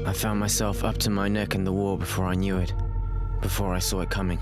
I found myself up to my neck in the war before I knew it, before I saw it coming.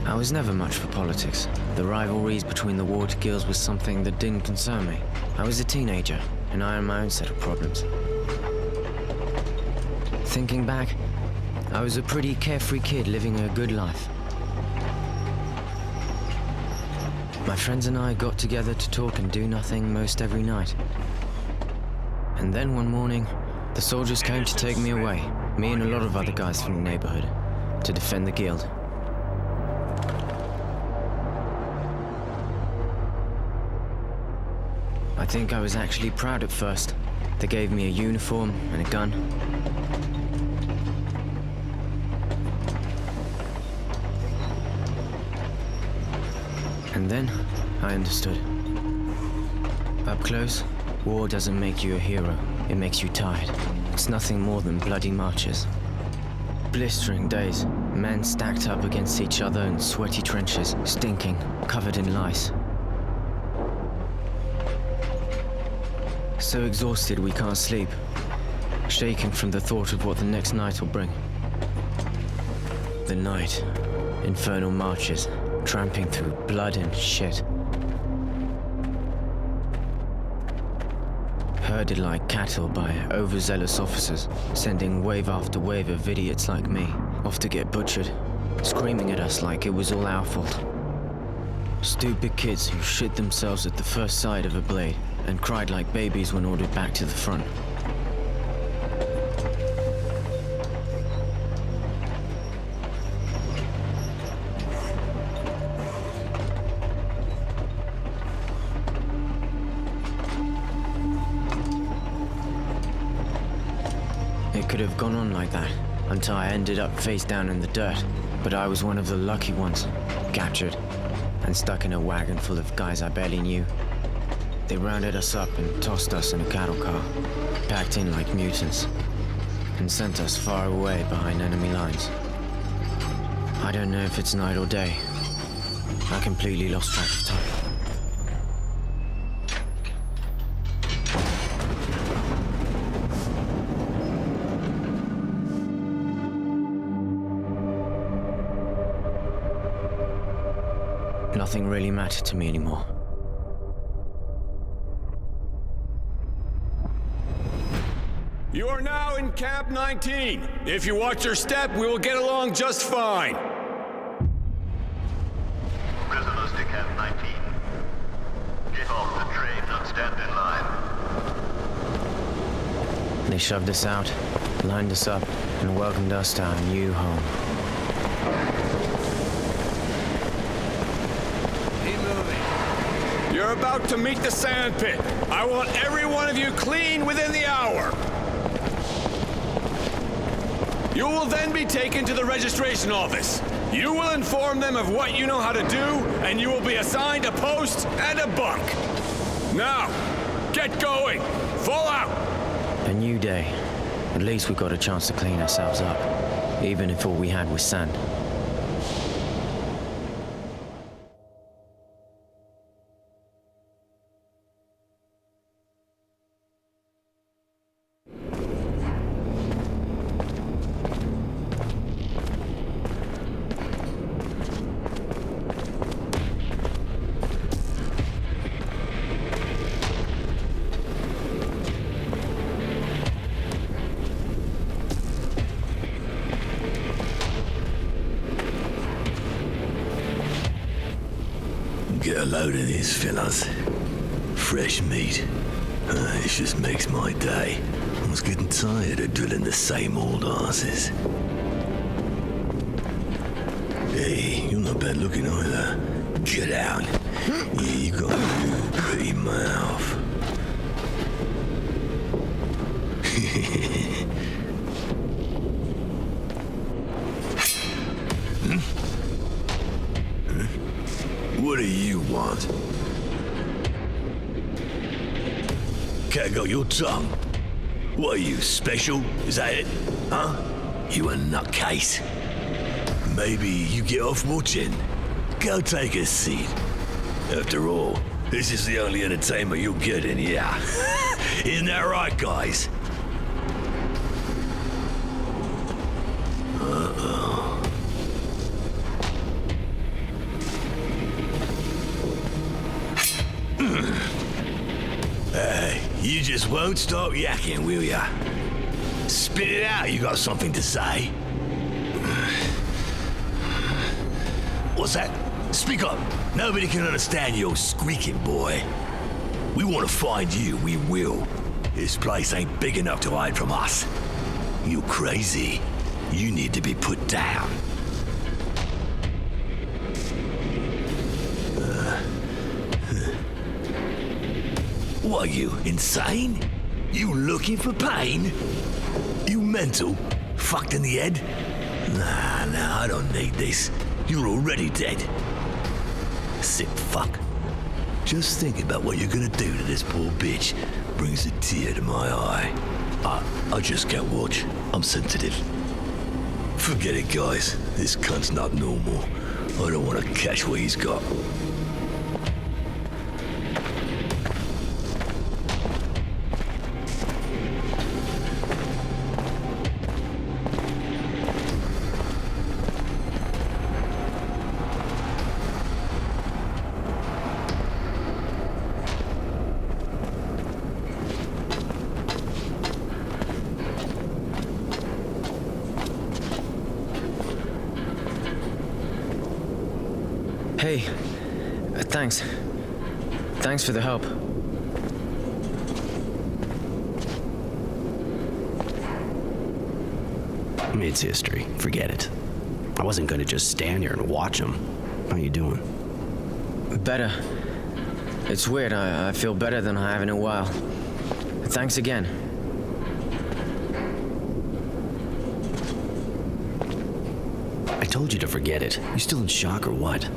I was never much for politics. The rivalries between the warred guilds was something that didn't concern me. I was a teenager, and I had my own set of problems. Thinking back, I was a pretty carefree kid living a good life. My friends and I got together to talk and do nothing most every night. And then one morning, the soldiers came to take me away, me and a lot of other guys from the neighborhood, to defend the guild. I think I was actually proud at first. They gave me a uniform and a gun. And then, I understood. Up close, war doesn't make you a hero. It makes you tired. It's nothing more than bloody marches. Blistering days, men stacked up against each other in sweaty trenches, stinking, covered in lice. So exhausted we can't sleep, shaken from the thought of what the next night will bring. The night, infernal marches, tramping through blood and shit. Herded like cattle by overzealous officers, sending wave after wave of idiots like me off to get butchered, screaming at us like it was all our fault. Stupid kids who shit themselves at the first sight of a blade and cried like babies when ordered back to the front. It could have gone on like that until I ended up face down in the dirt, but I was one of the lucky ones, captured and stuck in a wagon full of guys I barely knew. They rounded us up and tossed us in a cattle car, packed in like mutants, and sent us far away behind enemy lines. I don't know if it's night or day. I completely lost track of time. Nothing really mattered to me anymore. You are now in Camp 19. If you watch your step, we will get along just fine. Prisoners to Camp 19. Get off the train and stand in line. They shoved us out, lined us up, and welcomed us to our new home. Keep moving. You're about to meet the sand pit. I want every one of you clean within the hour. You will then be taken to the registration office. You will inform them of what you know how to do, and you will be assigned a post and a bunk. Now, get going. Fall out. A new day. At least we got a chance to clean ourselves up, even if all we had was sand. Get a load of this, fellas. Fresh meat. This just makes my day. I was getting tired of drilling the same old asses. Hey, you're not bad looking either. Get out. Yeah, you got a pretty mouth. do you want? Cat got your tongue. What are you, special? Is that it? Huh? You a nutcase. Maybe you get off watching. Go take a seat. After all, this is the only entertainment you'll get in here. Isn't that right, guys? You just won't stop yakking, will ya? Spit it out, you got something to say. What's that? Speak up. Nobody can understand your squeaking, boy. We want to find you, we will. This place ain't big enough to hide from us. You crazy. You need to be put down. What are you, insane? You looking for pain? You mental? Fucked in the head? Nah, I don't need this. You're already dead. Sick fuck. Just think about what you're gonna do to this poor bitch brings a tear to my eye. I just can't watch. I'm sensitive. Forget it, guys. This cunt's not normal. I don't want to catch what he's got. Hey, thanks. Thanks for the help. It's history. Forget it. I wasn't gonna just stand here and watch them. How you doing? Better. It's weird. I feel better than I have in a while. Thanks again. I told you to forget it. You still in shock or what?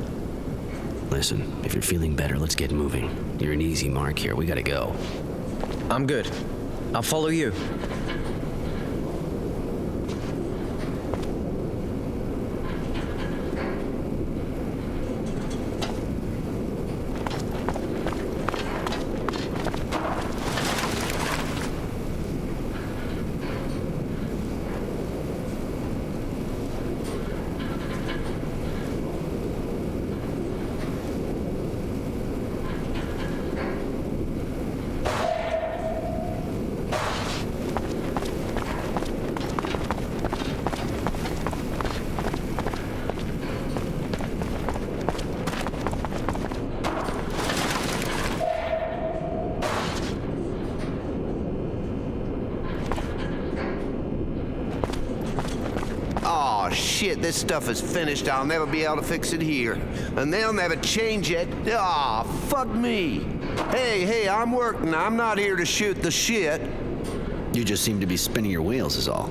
Listen, if you're feeling better, let's get moving. You're an easy mark here. We gotta go. I'm good. I'll follow you. Shit, this stuff is finished. I'll never be able to fix it here. And they'll never change it. Ah, fuck me. Hey, I'm working. I'm not here to shoot the shit. You just seem to be spinning your wheels is all.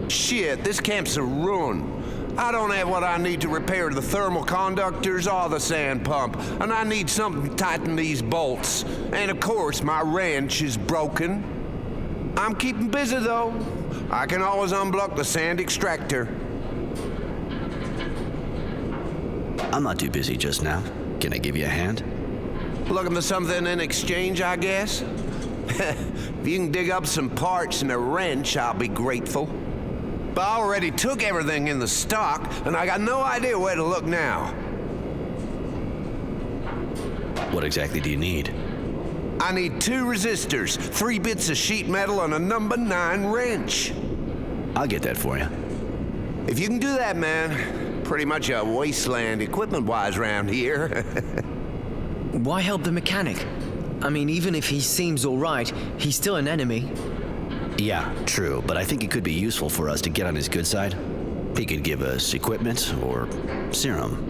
Shit, this camp's a ruin. I don't have what I need to repair the thermal conductors or the sand pump. And I need something to tighten these bolts. And of course, my wrench is broken. I'm keeping busy though. I can always unblock the sand extractor. I'm not too busy just now. Can I give you a hand? Looking for something in exchange, I guess? If you can dig up some parts and a wrench, I'll be grateful. But I already took everything in the stock, and I got no idea where to look now. What exactly do you need? I need 2 resistors, 3 bits of sheet metal, and a number 9 wrench. I'll get that for you. If you can do that, man, pretty much a wasteland equipment-wise around here. Why help the mechanic? I mean, even if he seems all right, he's still an enemy. Yeah, true, but I think it could be useful for us to get on his good side. He could give us equipment or serum.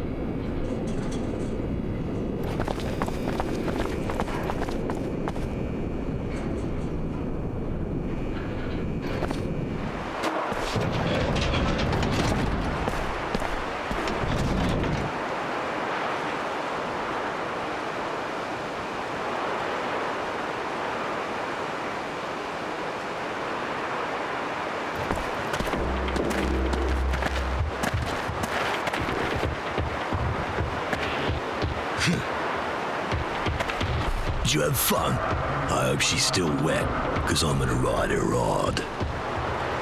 Did you have fun? I hope she's still wet, because I'm gonna ride her hard.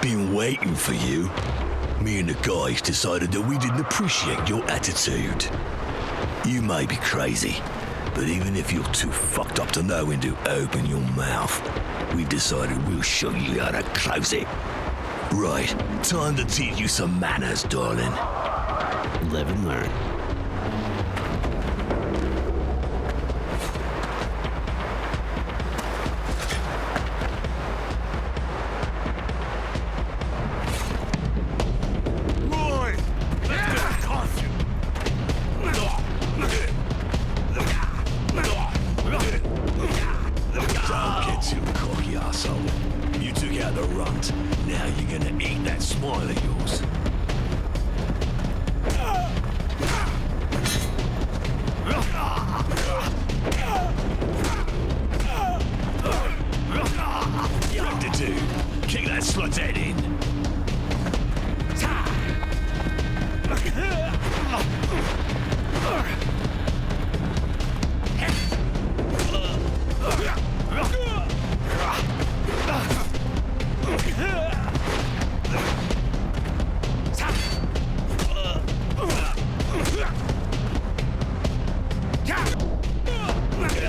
Been waiting for you. Me and the guys decided that we didn't appreciate your attitude. You may be crazy, but even if you're too fucked up to know when to open your mouth, we've decided we'll show you how to close it. Right, time to teach you some manners, darling. Live and learn. Roy! Let's get a costume! Don't get too cocky, asshole. You took out the runt. Now you're gonna eat that smile of yours. Rectitude. Kick that slut's head in.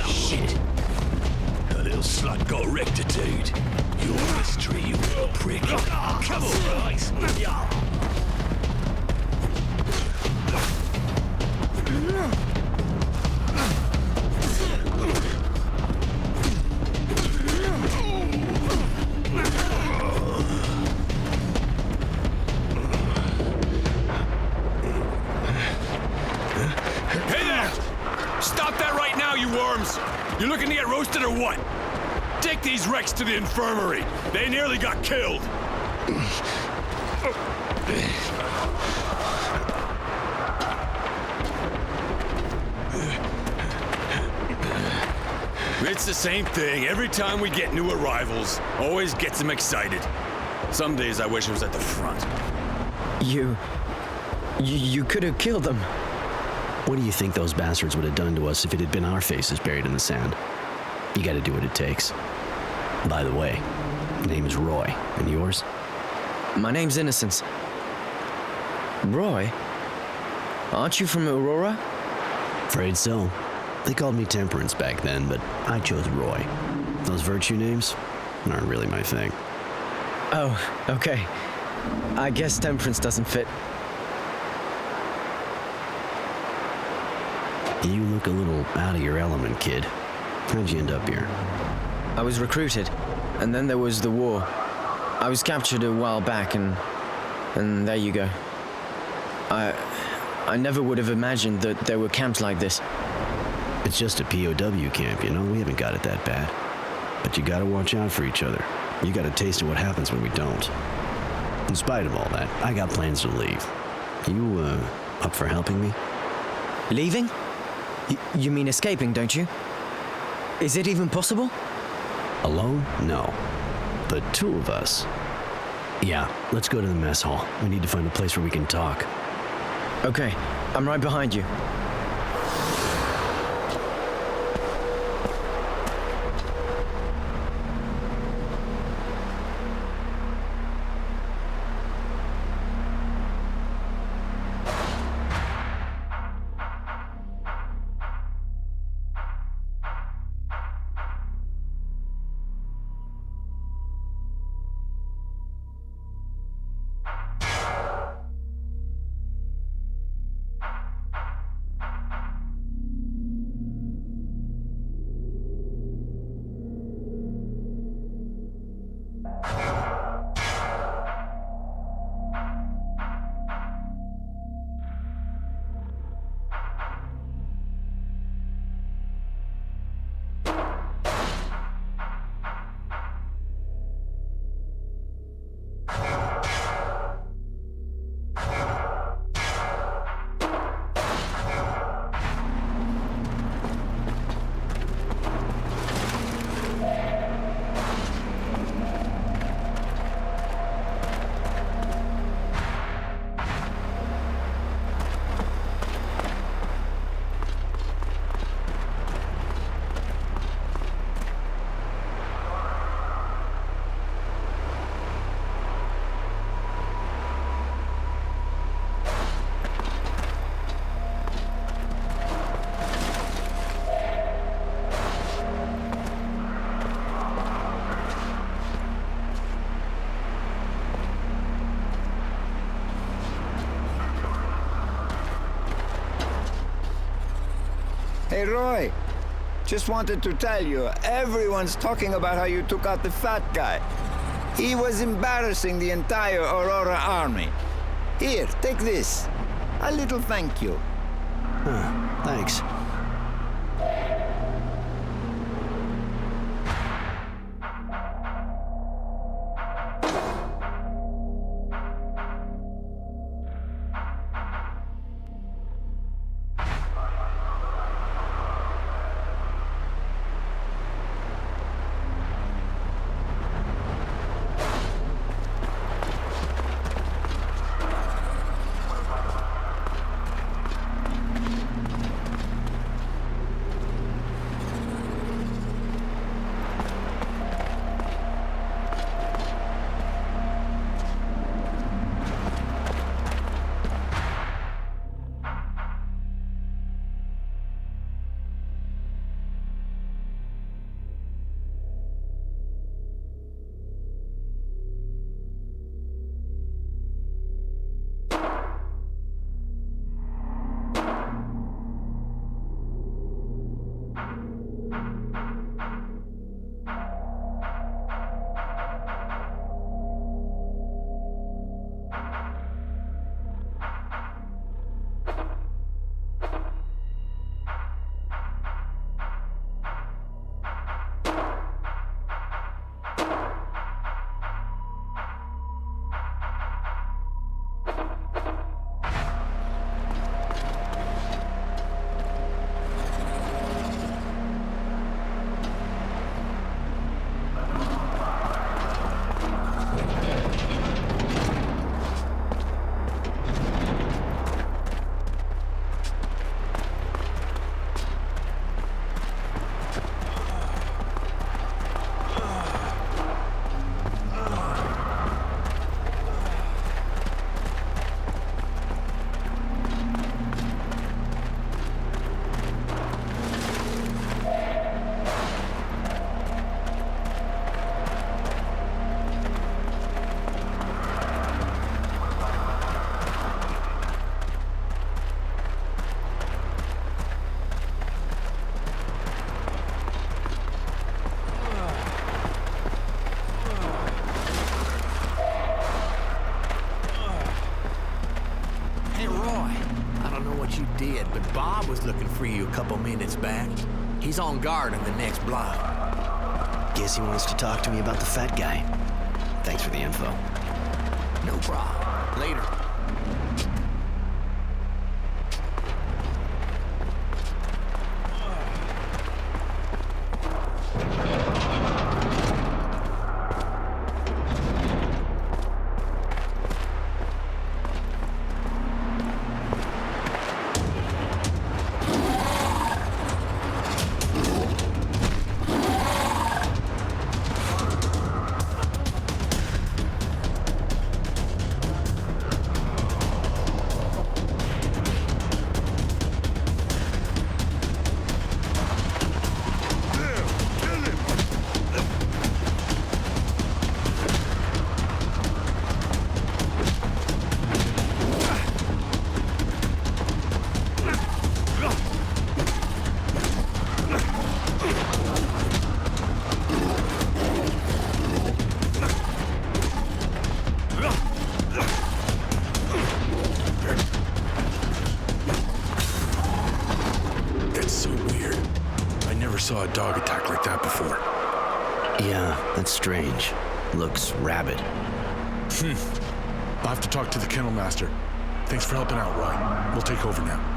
Shit. The little slut got rectitude. Your history, you little prick. Come on, guys. Hey there! Stop that right now, you worms! You looking to get roasted or what? Take these wrecks to the infirmary. They nearly got killed. It's the same thing. Every time we get new arrivals, always gets them excited. Some days I wish I was at the front. You could have killed them. What do you think those bastards would have done to us if it had been our faces buried in the sand? You gotta do what it takes. By the way, name is Roy, and yours? My name's Innocence. Roy? Aren't you from Aurora? Afraid so. They called me Temperance back then, but I chose Roy. Those virtue names aren't really my thing. Oh, okay. I guess Temperance doesn't fit. You look a little out of your element, kid. How'd you end up here? I was recruited, and then there was the war. I was captured a while back, and there you go. I never would have imagined that there were camps like this. It's just a POW camp, you know? We haven't got it that bad. But you gotta watch out for each other. You got a taste of what happens when we don't. In spite of all that, I got plans to leave. You, up for helping me? Leaving? You mean escaping, don't you? Is it even possible? Alone? No. But two of us. Yeah, let's go to the mess hall. We need to find a place where we can talk. Okay, I'm right behind you. Hey, Roy. Just wanted to tell you, everyone's talking about how you took out the fat guy. He was embarrassing the entire Aurora army. Here, take this. A little thank you. Thanks. did, but Bob was looking for you a couple minutes back. He's on guard in the next block. Guess he wants to talk to me about the fat guy. Thanks for the info. No problem. Later. Saw a dog attack like that before. Yeah, that's strange. Looks rabid. I'll have to talk to the kennel master. Thanks for helping out, Roy. We'll take over now.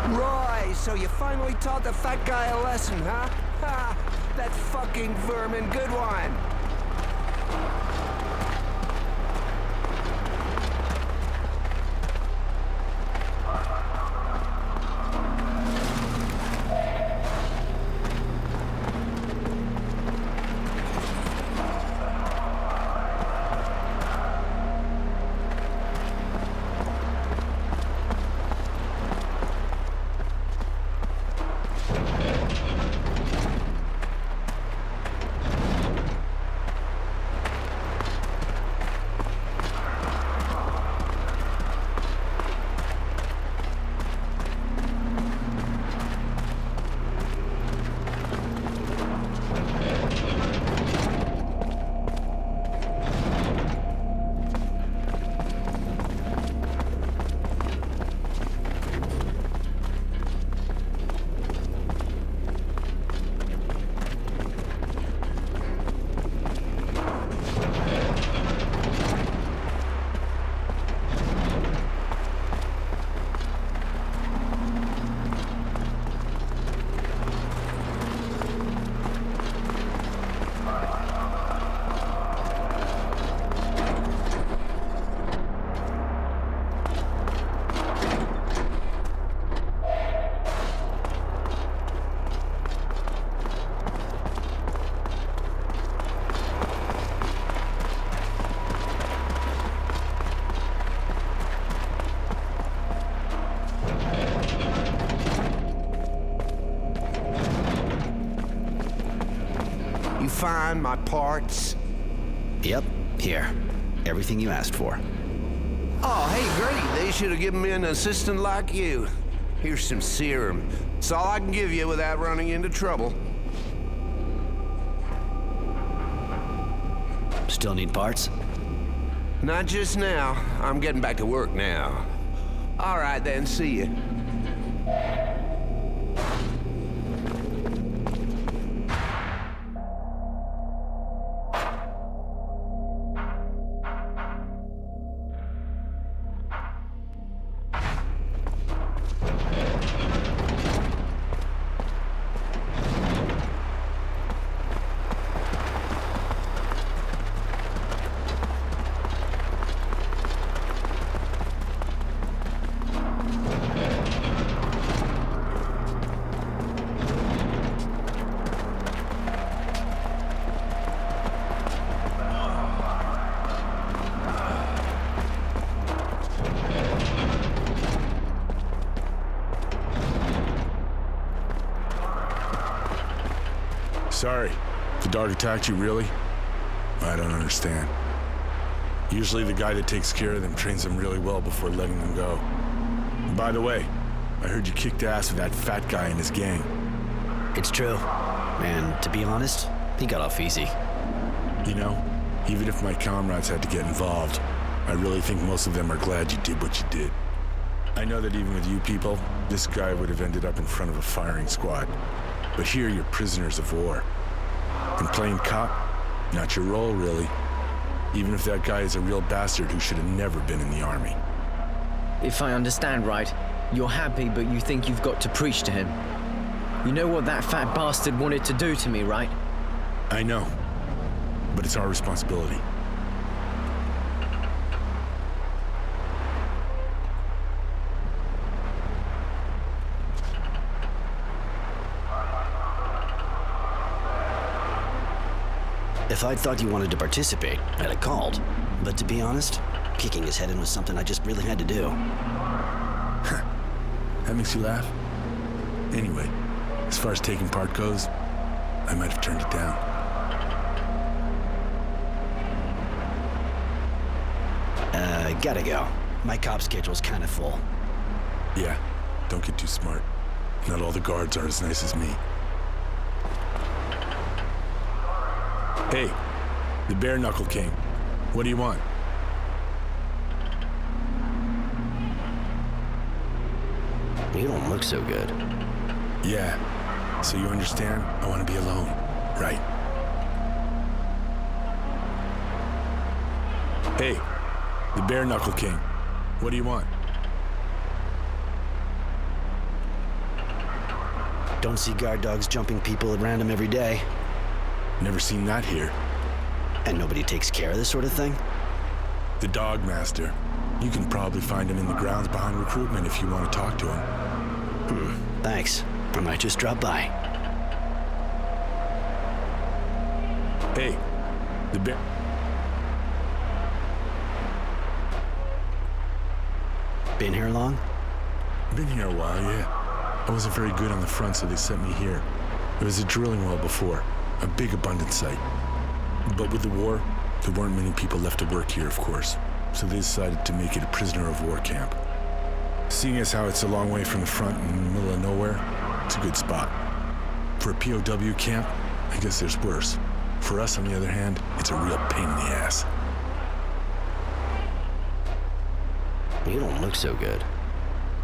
Roy, so you finally taught the fat guy a lesson, huh? Ha! That fucking vermin, good one! You find my parts? Yep, here. Everything you asked for. Oh, hey, great. They should have given me an assistant like you. Here's some serum. It's all I can give you without running into trouble. Still need parts? Not just now. I'm getting back to work now. All right, then. See you. Sorry. The dog attacked you, really? I don't understand. Usually the guy that takes care of them trains them really well before letting them go. And by the way, I heard you kicked ass with that fat guy and his gang. It's true. And to be honest, he got off easy. You know, even if my comrades had to get involved, I really think most of them are glad you did what you did. I know that even with you people, this guy would have ended up in front of a firing squad. But here you're prisoners of war. And playing cop, not your role, really. Even if that guy is a real bastard who should have never been in the army. If I understand right, you're happy, but you think you've got to preach to him. You know what that fat bastard wanted to do to me, right? I know. But it's our responsibility. If I'd thought you wanted to participate, I'd have called. But to be honest, kicking his head in was something I just really had to do. That makes you laugh? Anyway, as far as taking part goes, I might have turned it down. Gotta go. My cop schedule's kinda full. Yeah, don't get too smart. Not all the guards are as nice as me. Hey, the Bare Knuckle King. What do you want? You don't look so good. Yeah, so you understand? I want to be alone, right? Hey, the Bare Knuckle King. What do you want? Don't see guard dogs jumping people at random every day. Never seen that here. And nobody takes care of this sort of thing? The dog master. You can probably find him in the grounds behind recruitment if you want to talk to him. Thanks. I might just drop by. Hey, the bear... Been here long? Been here a while, yeah. I wasn't very good on the front, so they sent me here. There was a drilling well before, a big abundant site. But with the war, there weren't many people left to work here, of course, so they decided to make it a prisoner of war camp. Seeing as how it's a long way from the front in the middle of nowhere, it's a good spot. For a POW camp, I guess there's worse. For us, on the other hand, it's a real pain in the ass. You don't look so good.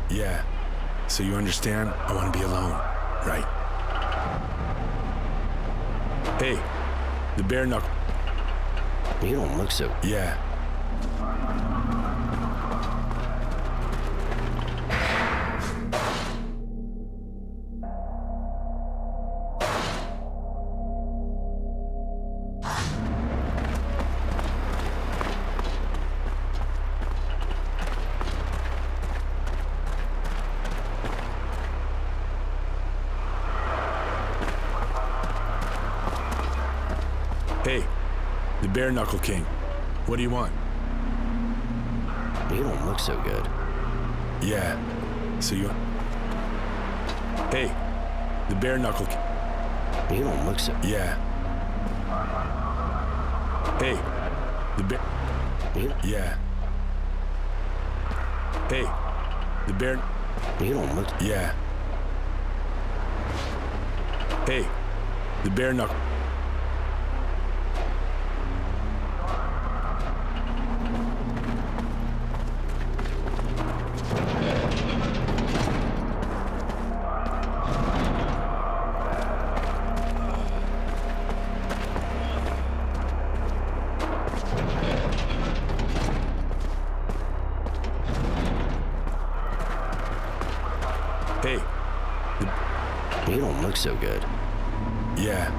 Yeah. So you understand? I want to be alone, right? Hey, the bare knuckle. You don't look so... Yeah. Hey, the Bare Knuckle King. What do you want? You don't look so good. Yeah. So you... Hey, the Bare Knuckle King. You don't look so... Yeah. Hey, the Bear... Yeah. Hey, the Bear... You don't look... Yeah. Hey, the Bare Knuckle... Hey, You don't look so good. yeah.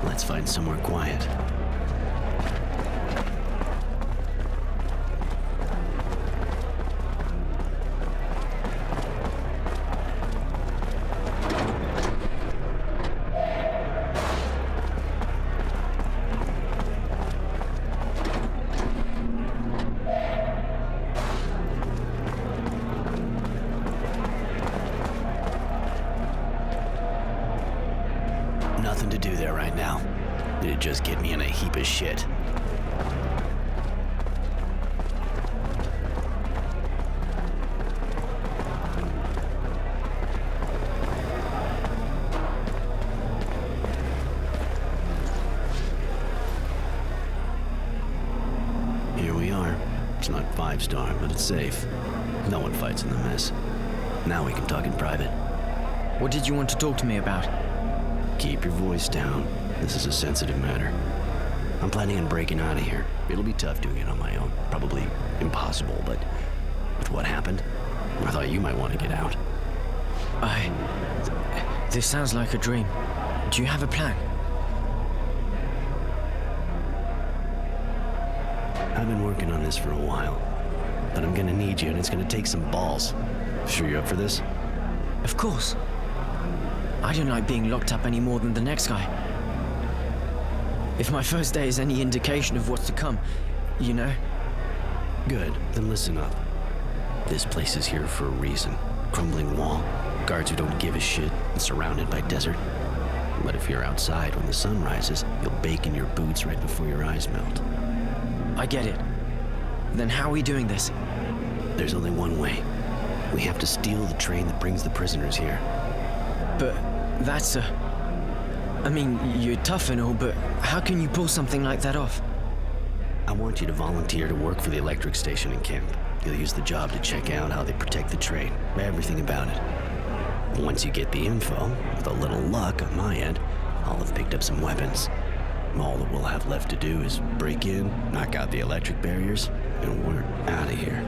Let's find somewhere quiet. Nothing to do there right now. It'd just get me in a heap of shit. Here we are. It's not 5-star, but it's safe. No one fights in the mess. Now we can talk in private. What did you want to talk to me about? Keep your voice down. This is a sensitive matter. I'm planning on breaking out of here. It'll be tough doing it on my own. Probably impossible, but with what happened, I thought you might want to get out. This sounds like a dream. Do you have a plan? I've been working on this for a while, but I'm gonna need you, and it's gonna take some balls. Sure you're up for this? Of course. I don't like being locked up any more than the next guy. If my first day is any indication of what's to come, you know? Good, then listen up. This place is here for a reason. Crumbling wall, guards who don't give a shit, and surrounded by desert. But if you're outside when the sun rises, you'll bake in your boots right before your eyes melt. I get it. Then how are we doing this? There's only one way. We have to steal the train that brings the prisoners here. But that's I mean, you're tough and all, but how can you pull something like that off? I want you to volunteer to work for the electric station in camp. You'll use the job to check out how they protect the train, everything about it. Once you get the info, with a little luck on my end, I'll have picked up some weapons. All that we'll have left to do is break in, knock out the electric barriers, and we're out of here.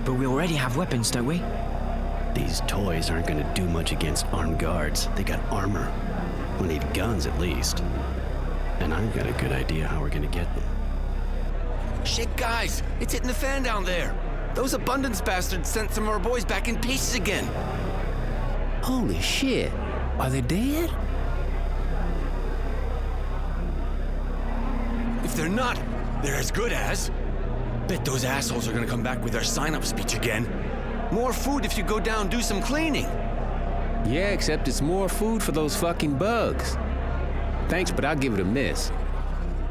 But we already have weapons, don't we? These toys aren't gonna do much against armed guards. They got armor. We need guns at least. And I've got a good idea how we're gonna get them. Shit, guys! It's hitting the fan down there! Those abundance bastards sent some of our boys back in pieces again! Holy shit. Are they dead? If they're not, they're as good as. Bet those assholes are gonna come back with their sign-up speech again. More food if you go down do some cleaning. Yeah, except it's more food for those fucking bugs. Thanks, but I'll give it a miss.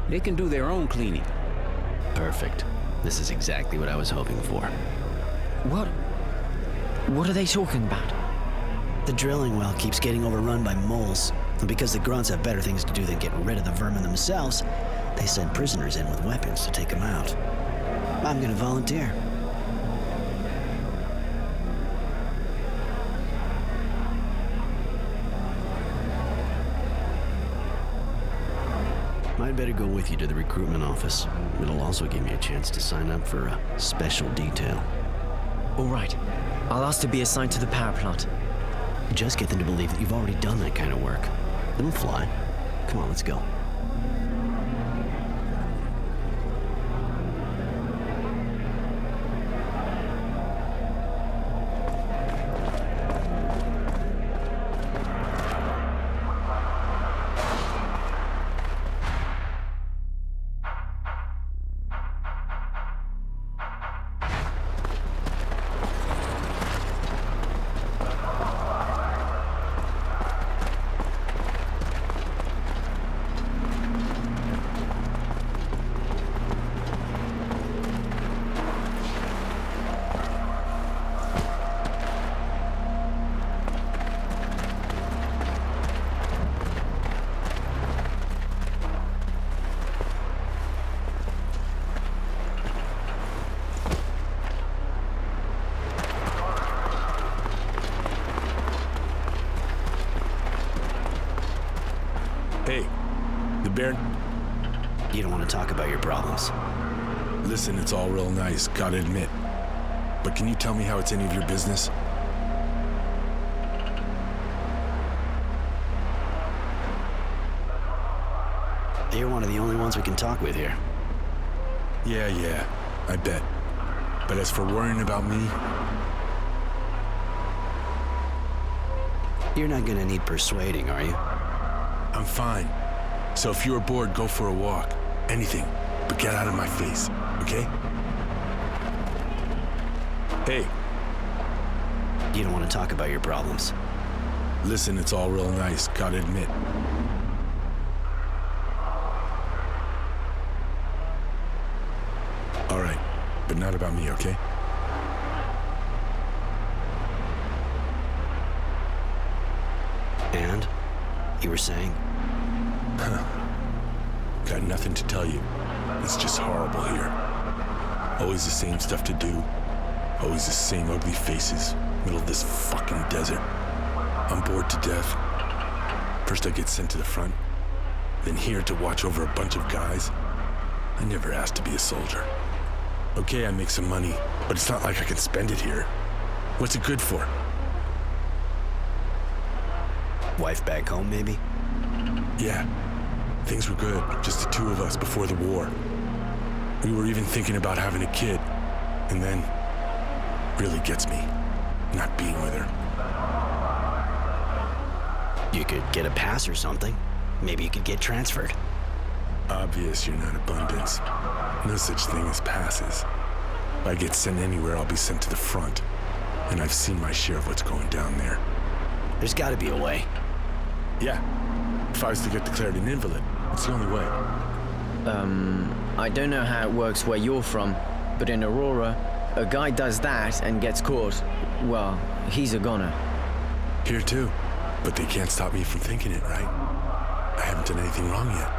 They can do their own cleaning. Perfect. This is exactly what I was hoping for. What are they talking about? The drilling well keeps getting overrun by moles. And because the grunts have better things to do than get rid of the vermin themselves, they send prisoners in with weapons to take them out. I'm gonna volunteer. I'd better go with you to the recruitment office. It'll also give me a chance to sign up for a special detail. All right. I'll ask to be assigned to the power plant. Just get them to believe that you've already done that kind of work. It'll fly. Come on, let's go. Hey, the bear... You don't want to talk about your problems. Listen, it's all real nice, gotta admit. But can you tell me how it's any of your business? You're one of the only ones we can talk with here. Yeah, I bet. But as for worrying about me... You're not gonna need persuading, are you? I'm fine. So if you're bored, go for a walk. Anything. But get out of my face, okay? Hey. You don't want to talk about your problems. Listen, it's all real nice, gotta admit. All right, but not about me, okay? And? You were saying? Got nothing to tell you. It's just horrible here. Always the same stuff to do. Always the same ugly faces. Middle of this fucking desert. I'm bored to death. First I get sent to the front. Then here to watch over a bunch of guys. I never asked to be a soldier. Okay, I make some money, but it's not like I can spend it here. What's it good for? Wife back home, maybe? Yeah. Things were good, just the two of us before the war. We were even thinking about having a kid. And then, really gets me, not being with her. You could get a pass or something. Maybe you could get transferred. Obvious you're not abundance. No such thing as passes. If I get sent anywhere, I'll be sent to the front. And I've seen my share of what's going down there. There's gotta be a way. Yeah. If I was to get declared an invalid, it's the only way. I don't know how it works where you're from, but in Aurora, a guy does that and gets caught. Well, he's a goner. Here too. But they can't stop me from thinking it, right? I haven't done anything wrong yet.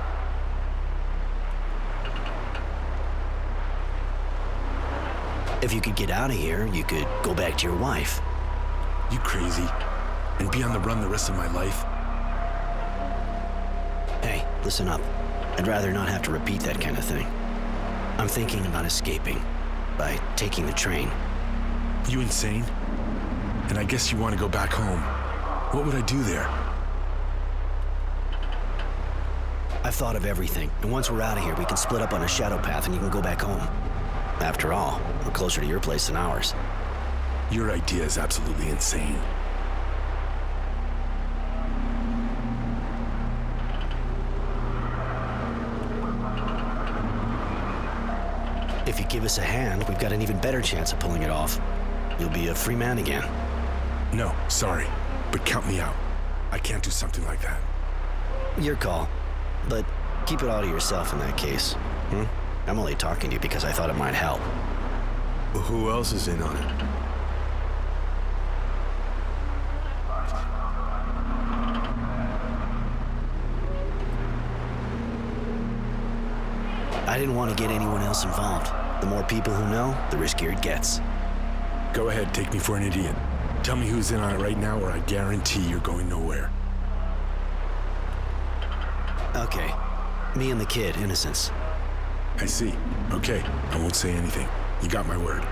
If you could get out of here, you could go back to your wife. You crazy? And be on the run the rest of my life? Hey, listen up. I'd rather not have to repeat that kind of thing. I'm thinking about escaping by taking the train. You insane? And I guess you want to go back home. What would I do there? I've thought of everything, and once we're out of here, we can split up on a shadow path and you can go back home. After all, we're closer to your place than ours. Your idea is absolutely insane. If you give us a hand, we've got an even better chance of pulling it off. You'll be a free man again. No, sorry, but count me out. I can't do something like that. Your call. But keep it all to yourself in that case. I'm only talking to you because I thought it might help. Well, who else is in on it? I didn't want to get anyone else involved. The more people who know, the riskier it gets. Go ahead, take me for an idiot. Tell me who's in on it right now, or I guarantee you're going nowhere. Okay. Me and the kid, Innocence. I see. Okay, I won't say anything. You got my word.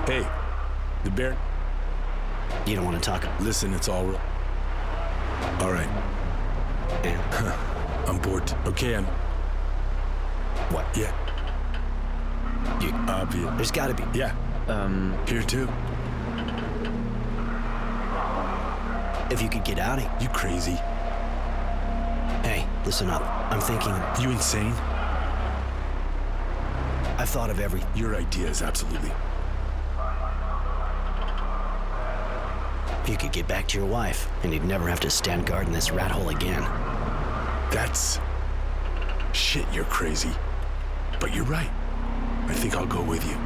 Hey, the bear. You don't want to talk? Listen, it's all right. Yeah. I'm bored. Okay, I'm... What? Yeah. You... Obvious. There's gotta be... Yeah. Here too. If you could get out of here... You crazy? Hey, listen up. I'm thinking... You insane? I've thought of every... Your idea is absolutely... If you could get back to your wife, and you'd never have to stand guard in this rat hole again. That's... Shit, you're crazy. But you're right. I think I'll go with you.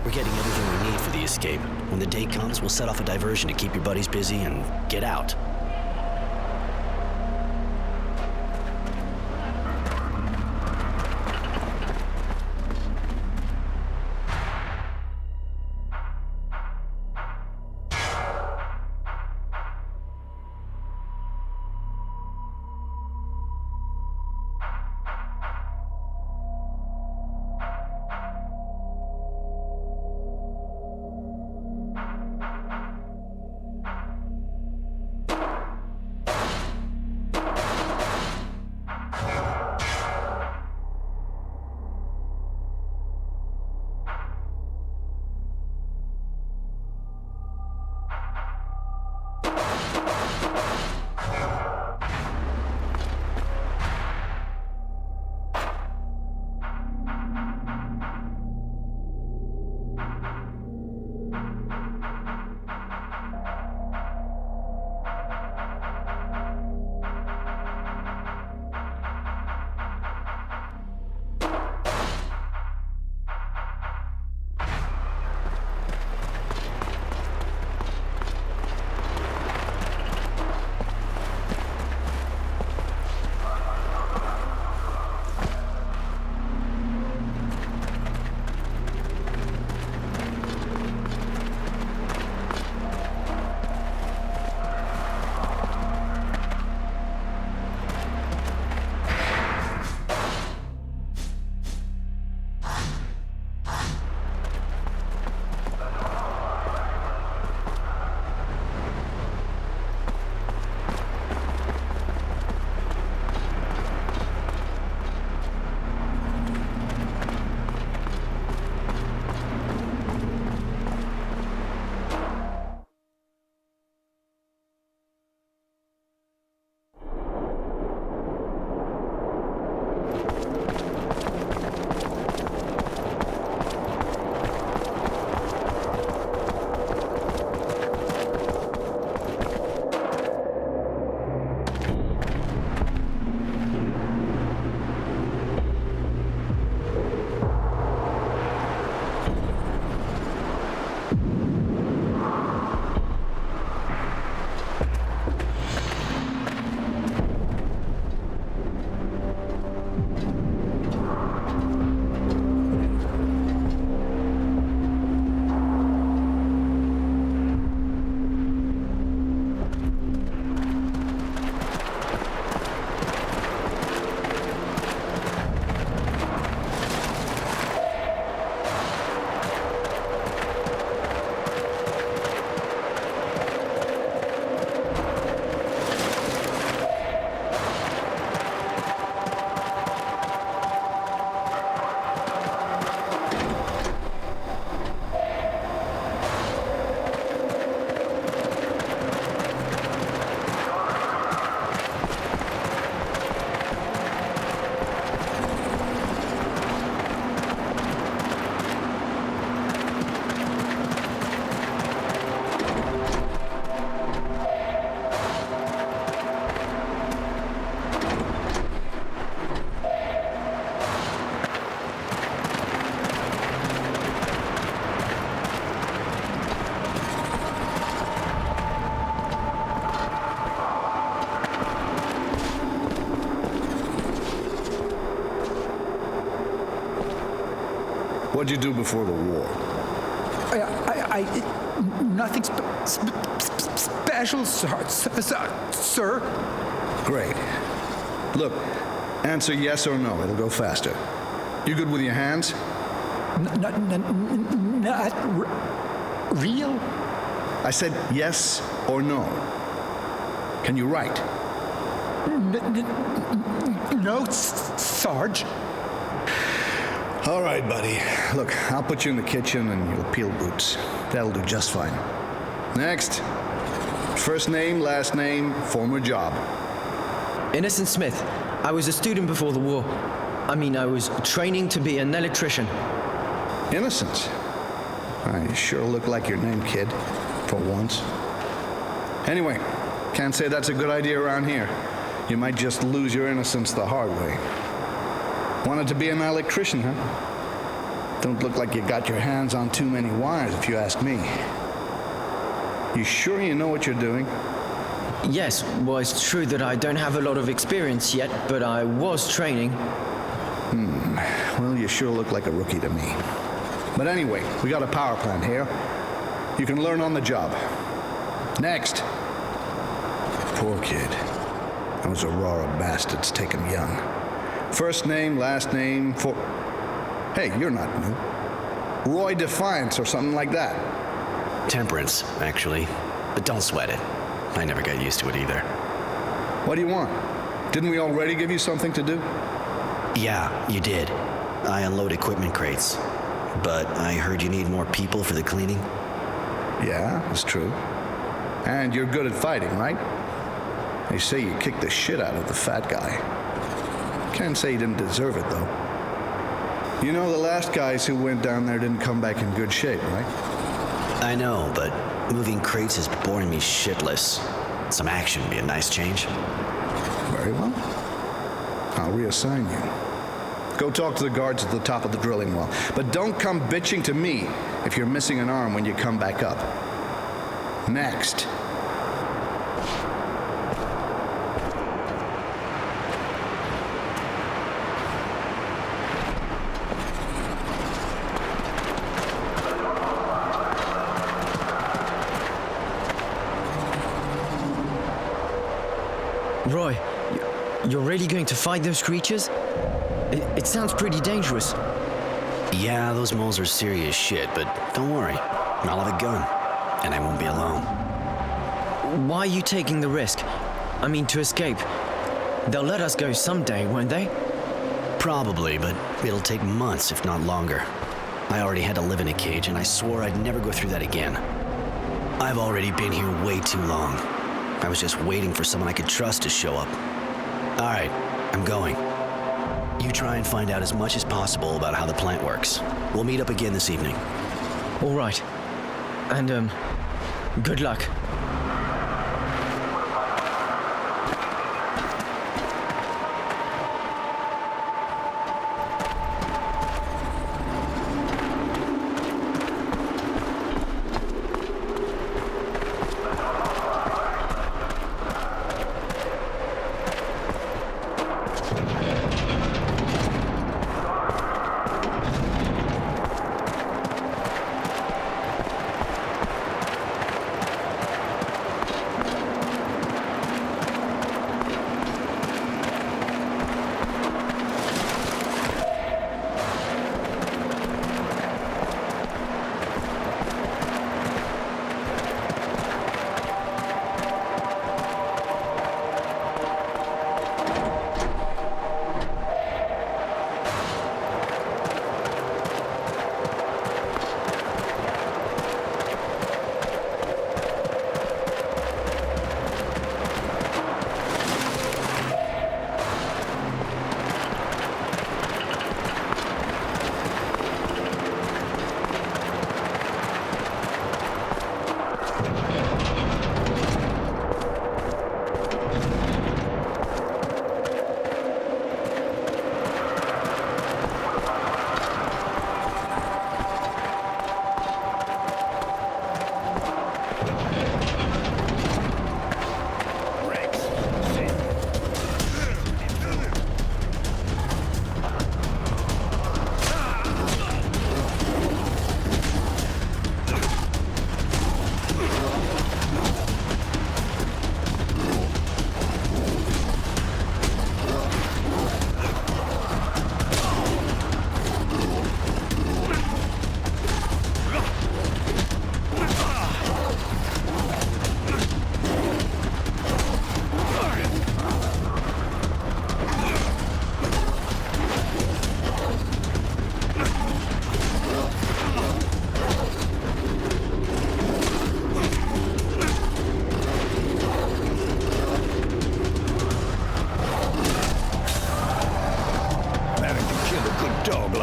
We're getting everything we need for the escape. When the day comes, we'll set off a diversion to keep your buddies busy and get out. What'd you do before the war? Nothing special, sir. Great. Look, answer yes or no. It'll go faster. You good with your hands? Not real? I said yes or no. Can you write? No, Sarge. All right, buddy. Look, I'll put you in the kitchen and you'll peel roots. That'll do just fine. Next. First name, last name, former job. Innocent Smith. I was a student before the war. I was training to be an electrician. Innocence? You sure look like your name, kid. For once. Anyway, can't say that's a good idea around here. You might just lose your innocence the hard way. Wanted to be an electrician, huh? Don't look like you got your hands on too many wires, if you ask me. You sure you know what you're doing? Yes, well, it's true that I don't have a lot of experience yet, but I was training. Well, you sure look like a rookie to me. But anyway, we got a power plant here. You can learn on the job. Next. Poor kid. Those Aurora bastards take him young. First name, last name, Hey, you're not new. Roy Defiance or something like that. Temperance, actually. But don't sweat it. I never got used to it either. What do you want? Didn't we already give you something to do? Yeah, you did. I unload equipment crates. But I heard you need more people for the cleaning? Yeah, that's true. And you're good at fighting, right? They say you kicked the shit out of the fat guy. Can't say you didn't deserve it, though. You know, the last guys who went down there didn't come back in good shape, right? I know, but moving crates is boring me shitless. Some action would be a nice change. Very well. I'll reassign you. Go talk to the guards at the top of the drilling well. But don't come bitching to me if you're missing an arm when you come back up. Next. Roy, you're really going to fight those creatures? It sounds pretty dangerous. Yeah, those moles are serious shit, but don't worry. I'll have a gun, and I won't be alone. Why are you taking the risk? To escape. They'll let us go someday, won't they? Probably, but it'll take months, if not longer. I already had to live in a cage, and I swore I'd never go through that again. I've already been here way too long. I was just waiting for someone I could trust to show up. All right, I'm going. You try and find out as much as possible about how the plant works. We'll meet up again this evening. All right. And, good luck.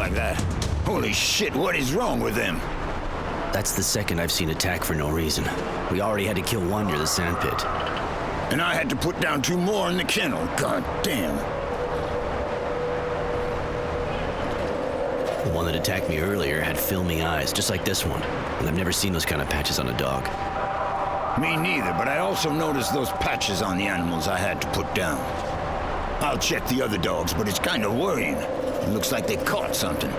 like that. Holy shit, what is wrong with them? That's the second I've seen attack for no reason. We already had to kill one near the sandpit. And I had to put down 2 more in the kennel. God damn. The one that attacked me earlier had filming eyes, just like this one. And I've never seen those kind of patches on a dog. Me neither, but I also noticed those patches on the animals I had to put down. I'll check the other dogs, but it's kind of worrying. It looks like they caught something.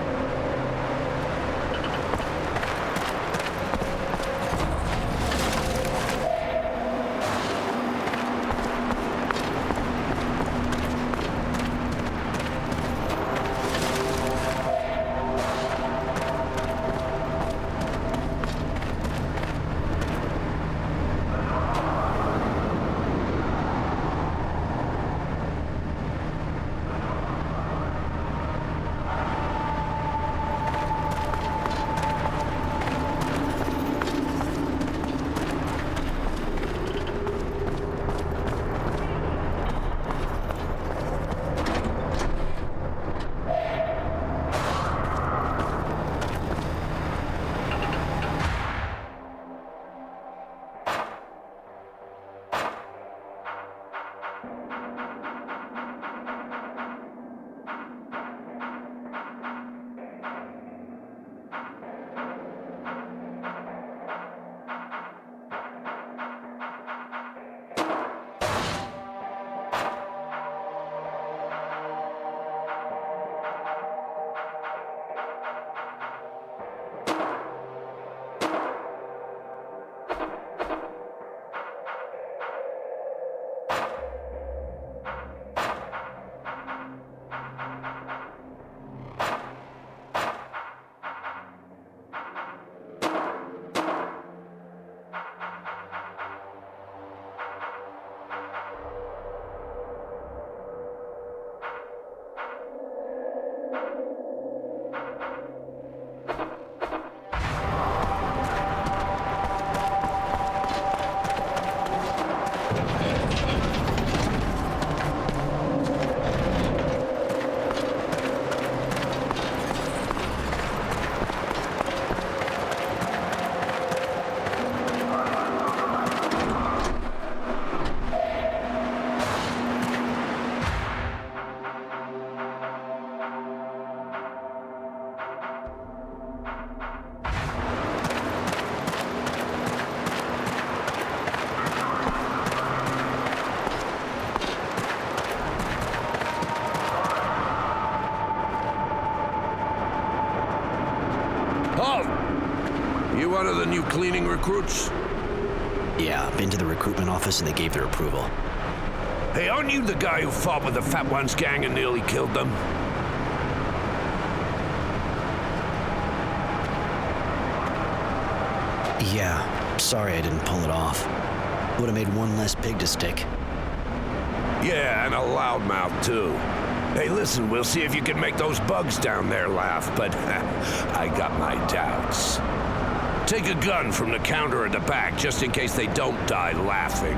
You one of the new cleaning recruits? Yeah, been to the recruitment office and they gave their approval. Hey, aren't you the guy who fought with the Fat Ones gang and nearly killed them? Yeah, sorry I didn't pull it off. Would have made one less pig to stick. Yeah, and a loudmouth too. Hey, listen, we'll see if you can make those bugs down there laugh, but I got my doubts. Take a gun from the counter at the back just in case they don't die laughing.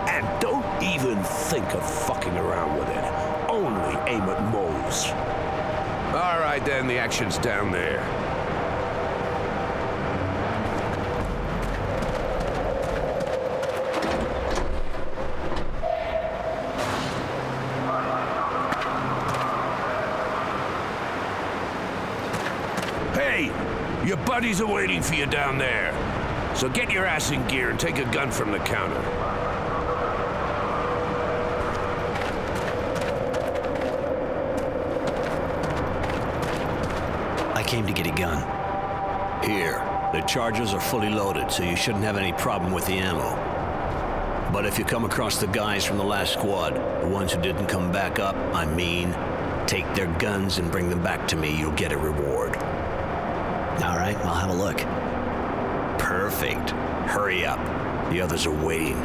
And don't even think of fucking around with it. Only aim at moles. All right then, the action's down there. Your buddies are waiting for you down there. So get your ass in gear and take a gun from the counter. I came to get a gun. Here, the charges are fully loaded, so you shouldn't have any problem with the ammo. But if you come across the guys from the last squad, the ones who didn't come back up, I mean, take their guns and bring them back to me, you'll get a reward. All right, I'll have a look. Perfect. Hurry up. The others are waiting.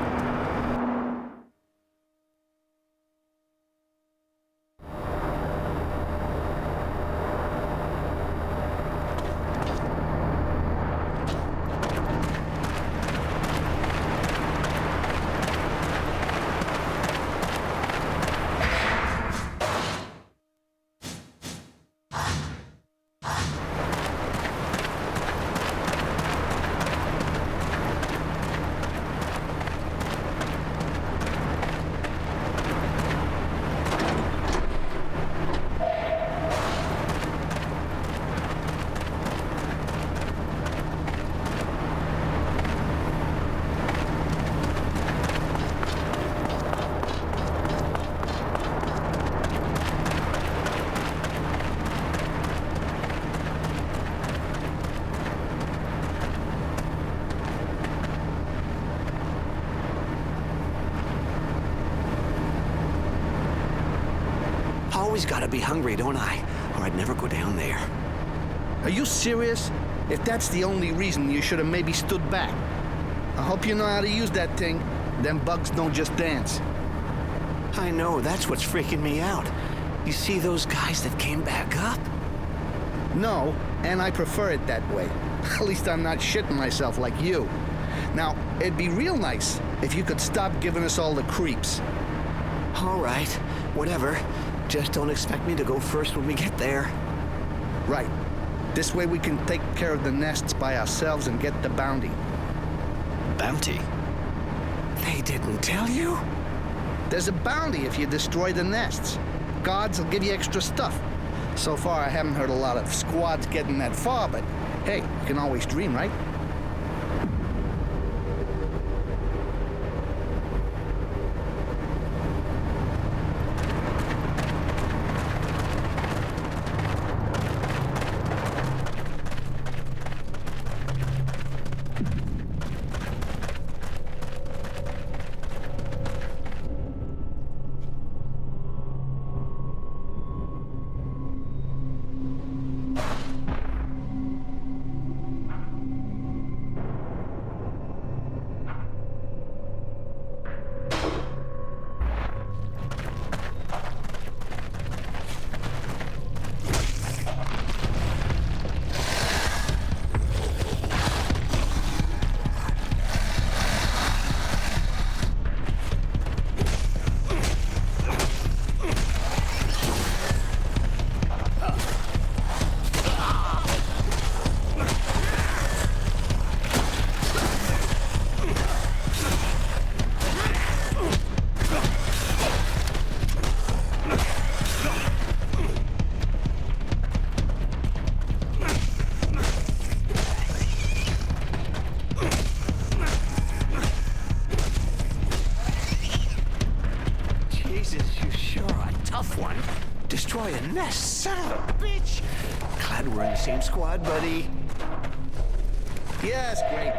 Always gotta be hungry, don't I? Or I'd never go down there. Are you serious? If that's the only reason, you should have maybe stood back. I hope you know how to use that thing. Them bugs don't just dance. I know, that's what's freaking me out. You see those guys that came back up? No, and I prefer it that way. At least I'm not shitting myself like you. Now, it'd be real nice if you could stop giving us all the creeps. All right, whatever. Just don't expect me to go first when we get there. Right. This way we can take care of the nests by ourselves and get the bounty. Bounty? They didn't tell you? There's a bounty if you destroy the nests. Guards will give you extra stuff. So far, I haven't heard a lot of squads getting that far, but hey, you can always dream, right? Destroy a nest, son of a bitch! Glad we're in the same squad, buddy. Yes, great.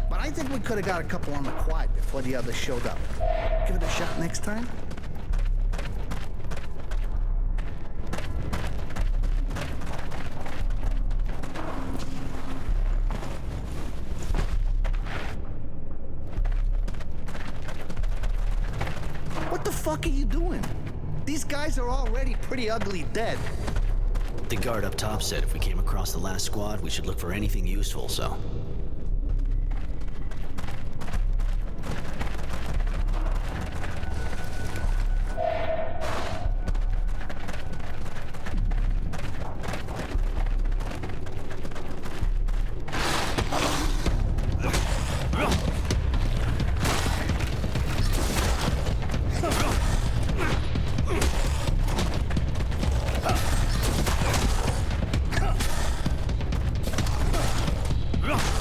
But I think we could have got a couple on the quad before the others showed up. Give it a shot next time. What the fuck are you doing? These guys are already pretty ugly dead. The guard up top said if we came across the last squad, we should look for anything useful, so... Ugh!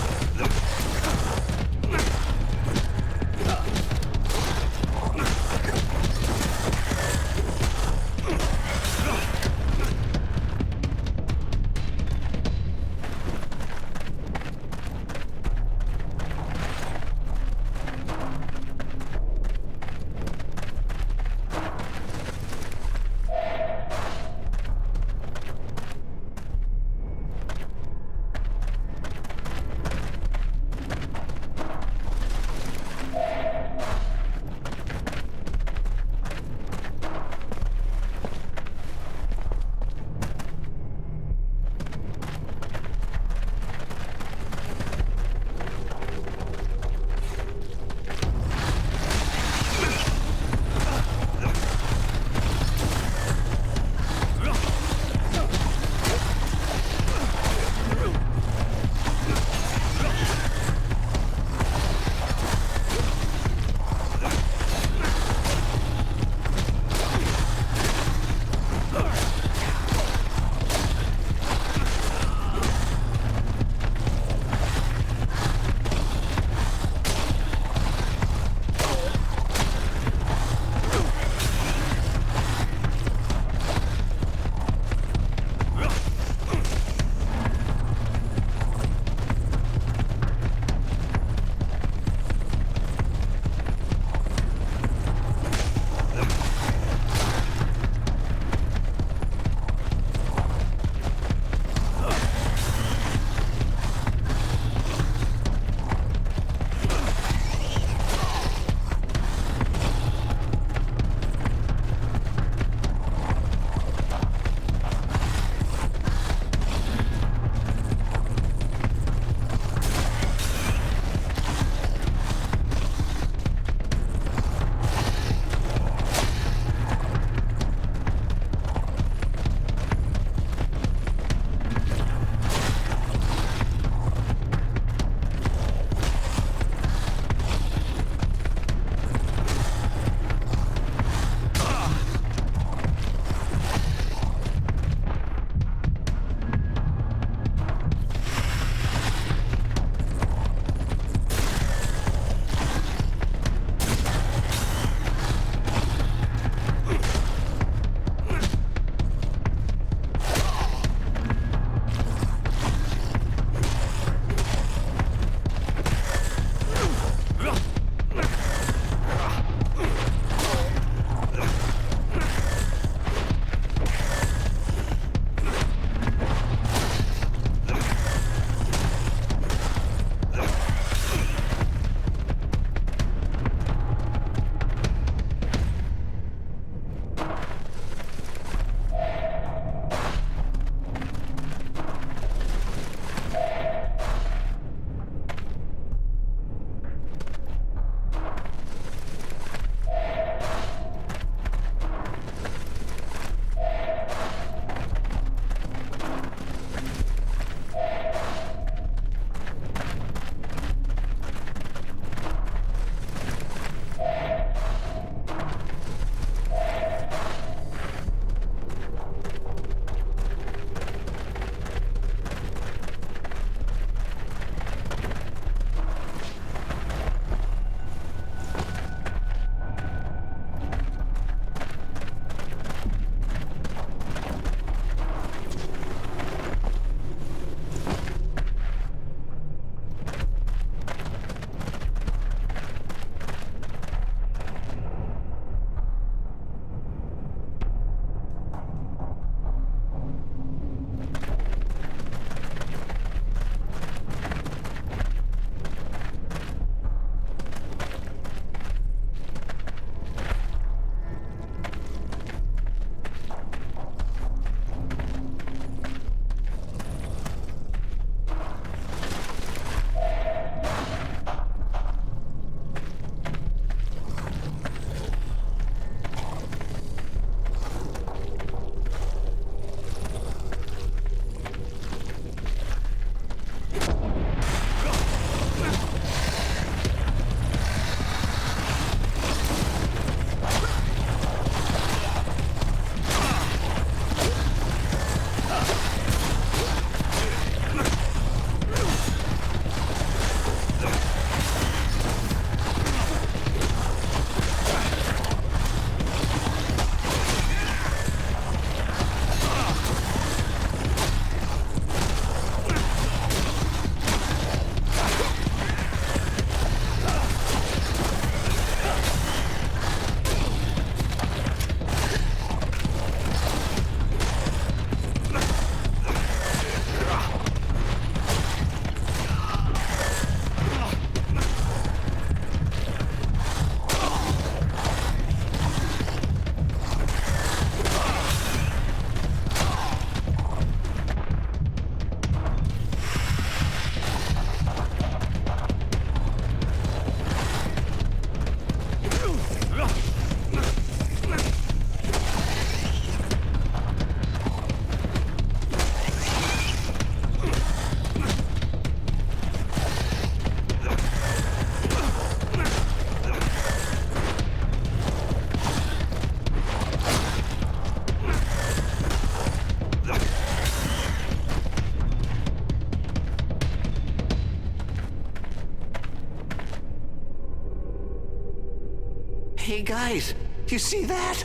guys. You see that?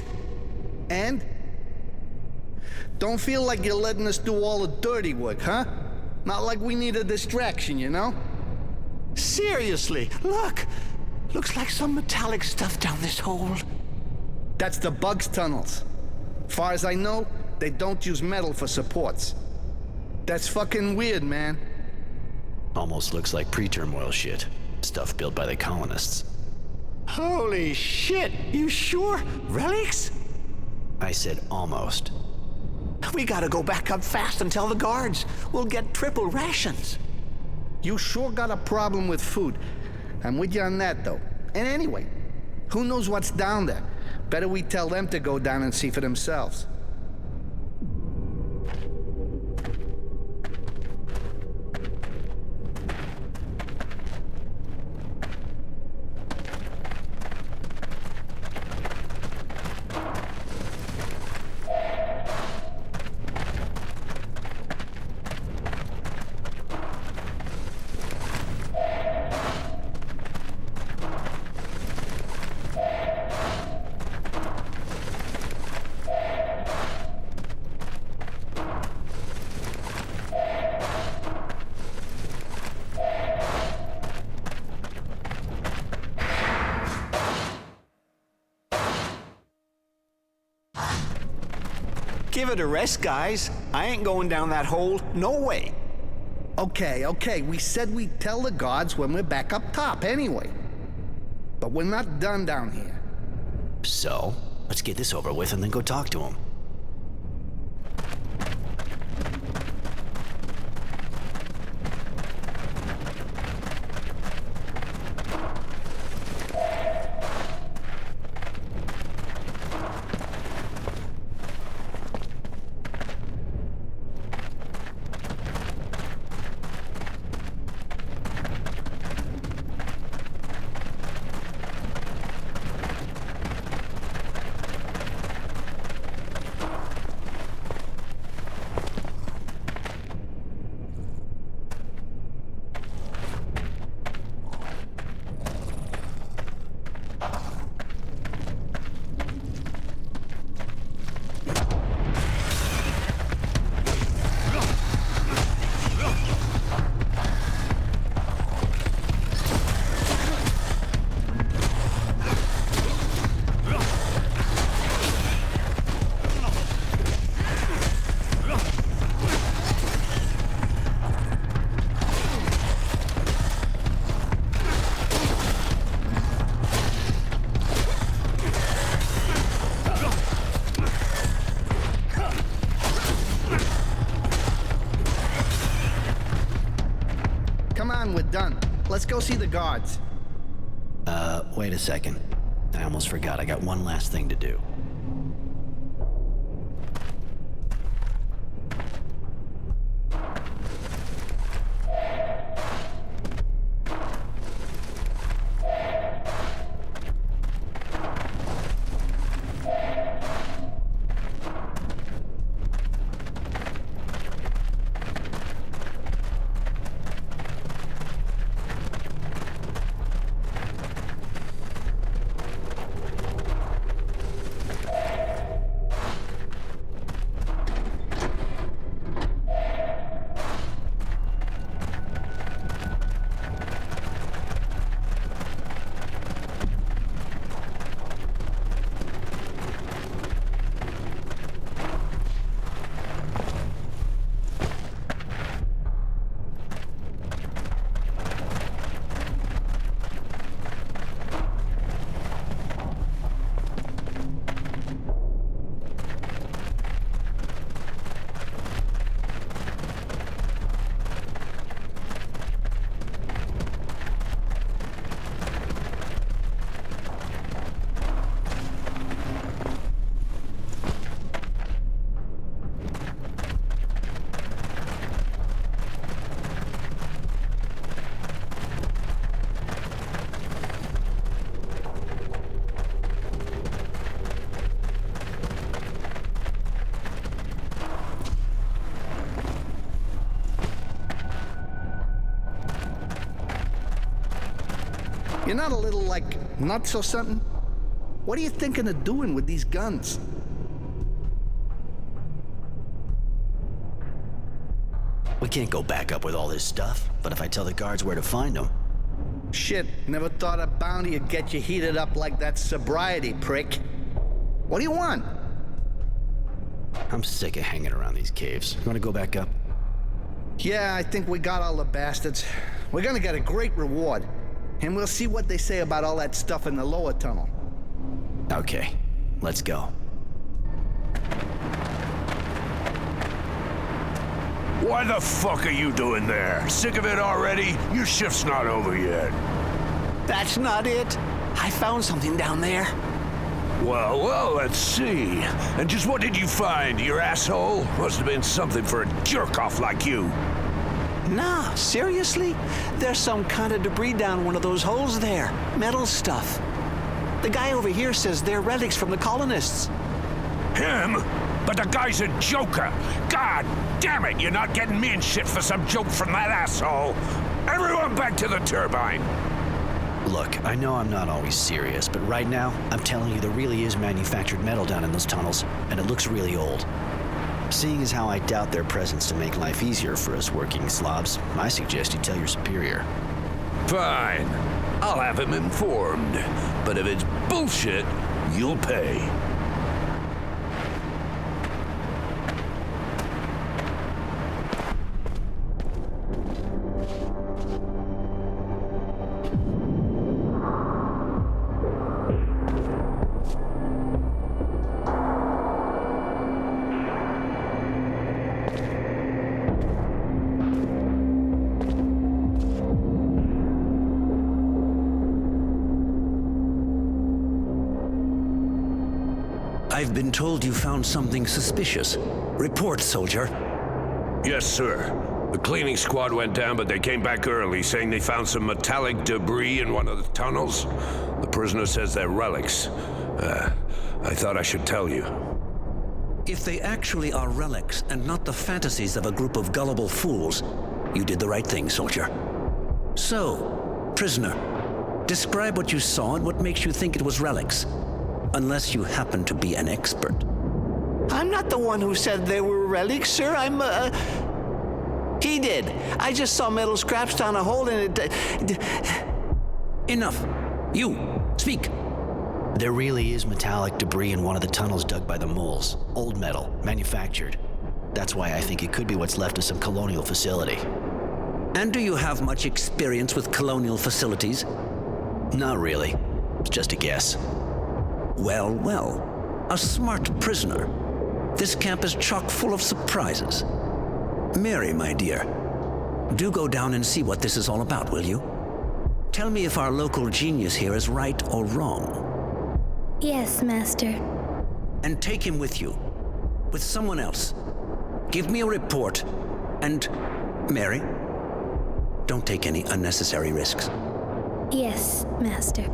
And? Don't feel like you're letting us do all the dirty work, huh? Not like we need a distraction, you know? Seriously, look! Looks like some metallic stuff down this hole. That's the bugs' tunnels. Far as I know, they don't use metal for supports. That's fucking weird, man. Almost looks like pre-turmoil shit. Stuff built by the colonists. Holy shit! You sure? Relics? I said almost. We gotta go back up fast and tell the guards. We'll get triple rations. You sure got a problem with food. I'm with you on that, though. And anyway, who knows what's down there? Better we tell them to go down and see for themselves. Give it a rest, guys. I ain't going down that hole. No way. Okay. We said we'd tell the guards when we're back up top anyway. But we're not done down here. So, let's get this over with and then go talk to them. We're done. Let's go see the guards. Wait a second. I almost forgot. I got one last thing to do. You're not a little, like, nuts or something? What are you thinking of doing with these guns? We can't go back up with all this stuff, but if I tell the guards where to find them... Shit, never thought a bounty would get you heated up like that sobriety prick. What do you want? I'm sick of hanging around these caves. You want to go back up? Yeah, I think we got all the bastards. We're gonna get a great reward. And we'll see what they say about all that stuff in the lower tunnel. Okay, let's go. Why the fuck are you doing there? Sick of it already? Your shift's not over yet. That's not it. I found something down there. Well, let's see. And just what did you find, your asshole? Must have been something for a jerk-off like you. Nah, seriously? There's some kind of debris down one of those holes there. Metal stuff. The guy over here says they're relics from the colonists. Him? But the guy's a joker. God damn it, you're not getting me in shit for some joke from that asshole. Everyone back to the turbine. Look, I know I'm not always serious, but right now, I'm telling you there really is manufactured metal down in those tunnels, and it looks really old. Seeing as how I doubt their presence to make life easier for us working slobs, I suggest you tell your superior. Fine. I'll have him informed. But if it's bullshit, you'll pay. I've been told you found something suspicious. Report, soldier. Yes, sir. The cleaning squad went down, but they came back early, saying they found some metallic debris in one of the tunnels. The prisoner says they're relics. I thought I should tell you. If they actually are relics and not the fantasies of a group of gullible fools, you did the right thing, soldier. So, prisoner, describe what you saw and what makes you think it was relics. Unless you happen to be an expert. I'm not the one who said they were relics, sir. He did. I just saw metal scraps down a hole in it. Enough. You, speak. There really is metallic debris in one of the tunnels dug by the moles. Old metal, manufactured. That's why I think it could be what's left of some colonial facility. And do you have much experience with colonial facilities? Not really. It's just a guess. Well, a smart prisoner. This camp is chock full of surprises. Mary, my dear, do go down and see what this is all about, will you? Tell me if our local genius here is right or wrong. Yes, Master. And take him with you, with someone else. Give me a report, and, Mary, don't take any unnecessary risks. Yes, Master.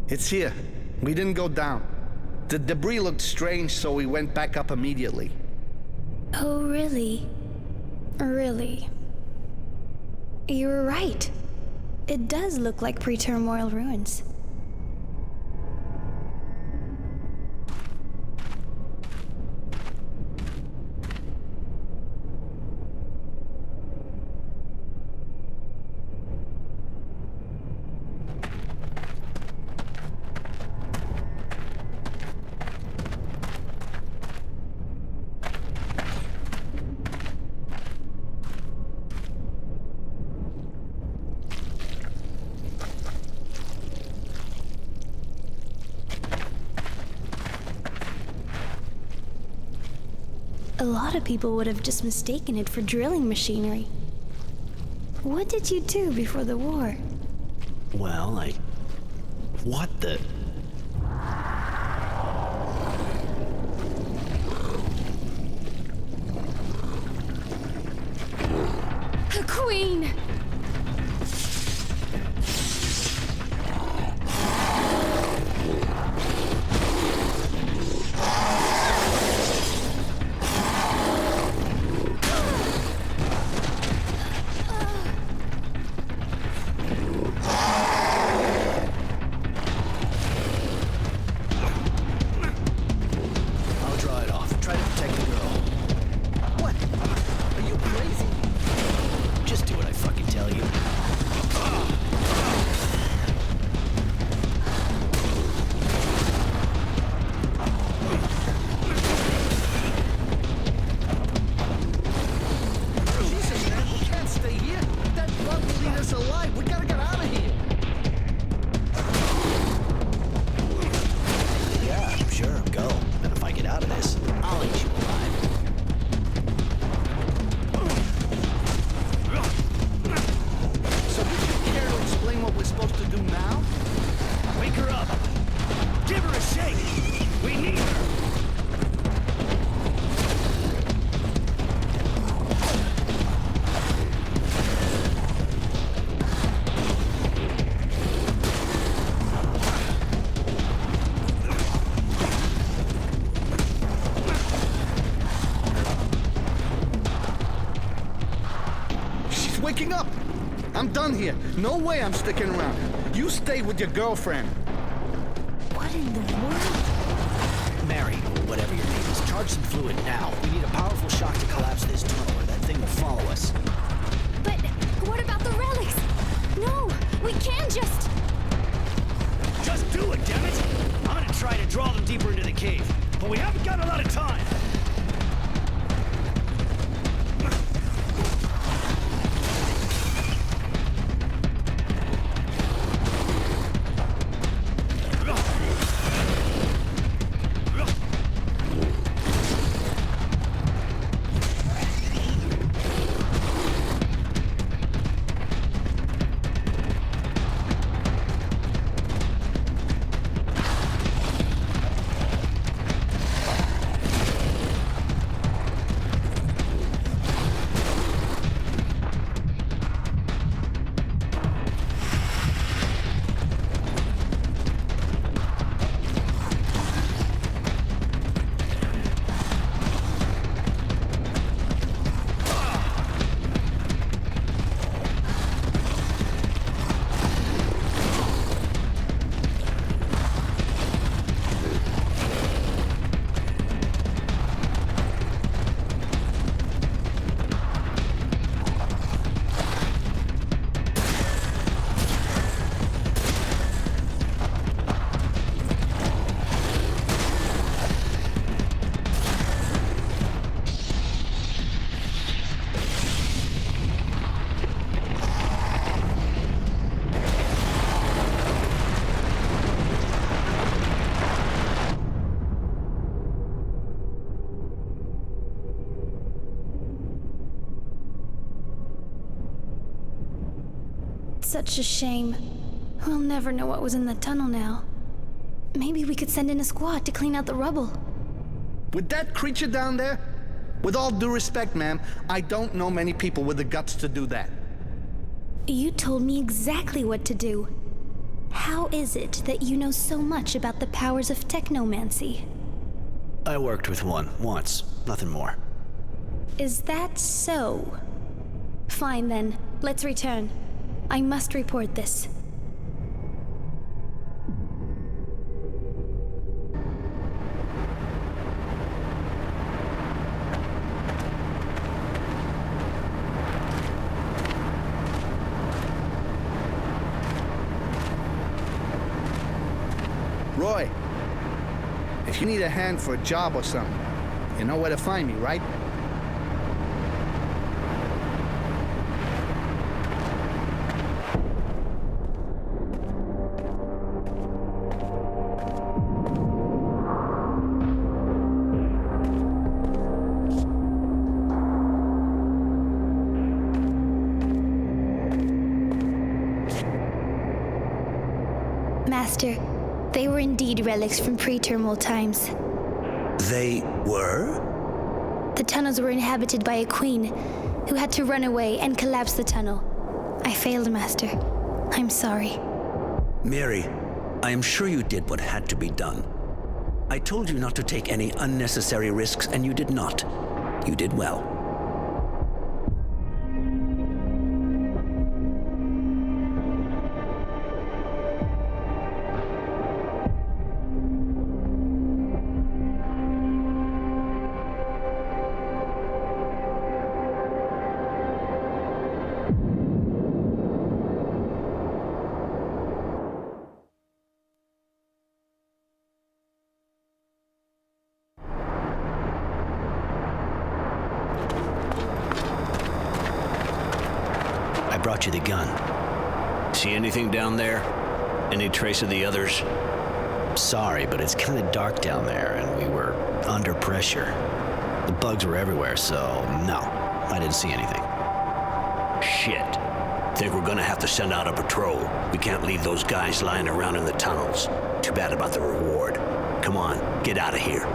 It's here. We didn't go down. The debris looked strange, so we went back up immediately. Oh, really? Really? You were right. It does look like pre-turmoil ruins. A lot of people would have just mistaken it for drilling machinery. What did you do before the war? Well, what the... A queen! I'm done here. No way I'm sticking around. You stay with your girlfriend. What in the world? Mary, whatever your name is, charge some fluid now. We need a powerful shock to collapse this tunnel, or that thing will follow us. But what about the relics? No, we can't just... Just do it, damn it! I'm gonna try to draw them deeper into the cave, but we haven't got a lot of time. Such a shame. We'll never know what was in the tunnel now. Maybe we could send in a squad to clean out the rubble. With that creature down there? With all due respect, ma'am, I don't know many people with the guts to do that. You told me exactly what to do. How is it that you know so much about the powers of technomancy? I worked with one, once. Nothing more. Is that so? Fine then, let's return. I must report this. Roy, if you need a hand for a job or something, you know where to find me, right? Master, they were indeed relics from pre-terminal times. They were? The tunnels were inhabited by a queen who had to run away and collapse the tunnel. I failed, Master. I'm sorry. Mary, I am sure you did what had to be done. I told you not to take any unnecessary risks, and you did not. You did well. Brought you the gun. See anything down there? Any trace of the others? Sorry, but it's kind of dark down there, and we were under pressure. The bugs were everywhere, so no, I didn't see anything. Shit. Think we're gonna have to send out a patrol. We can't leave those guys lying around in the tunnels. Too bad about the reward. Come on, get out of here.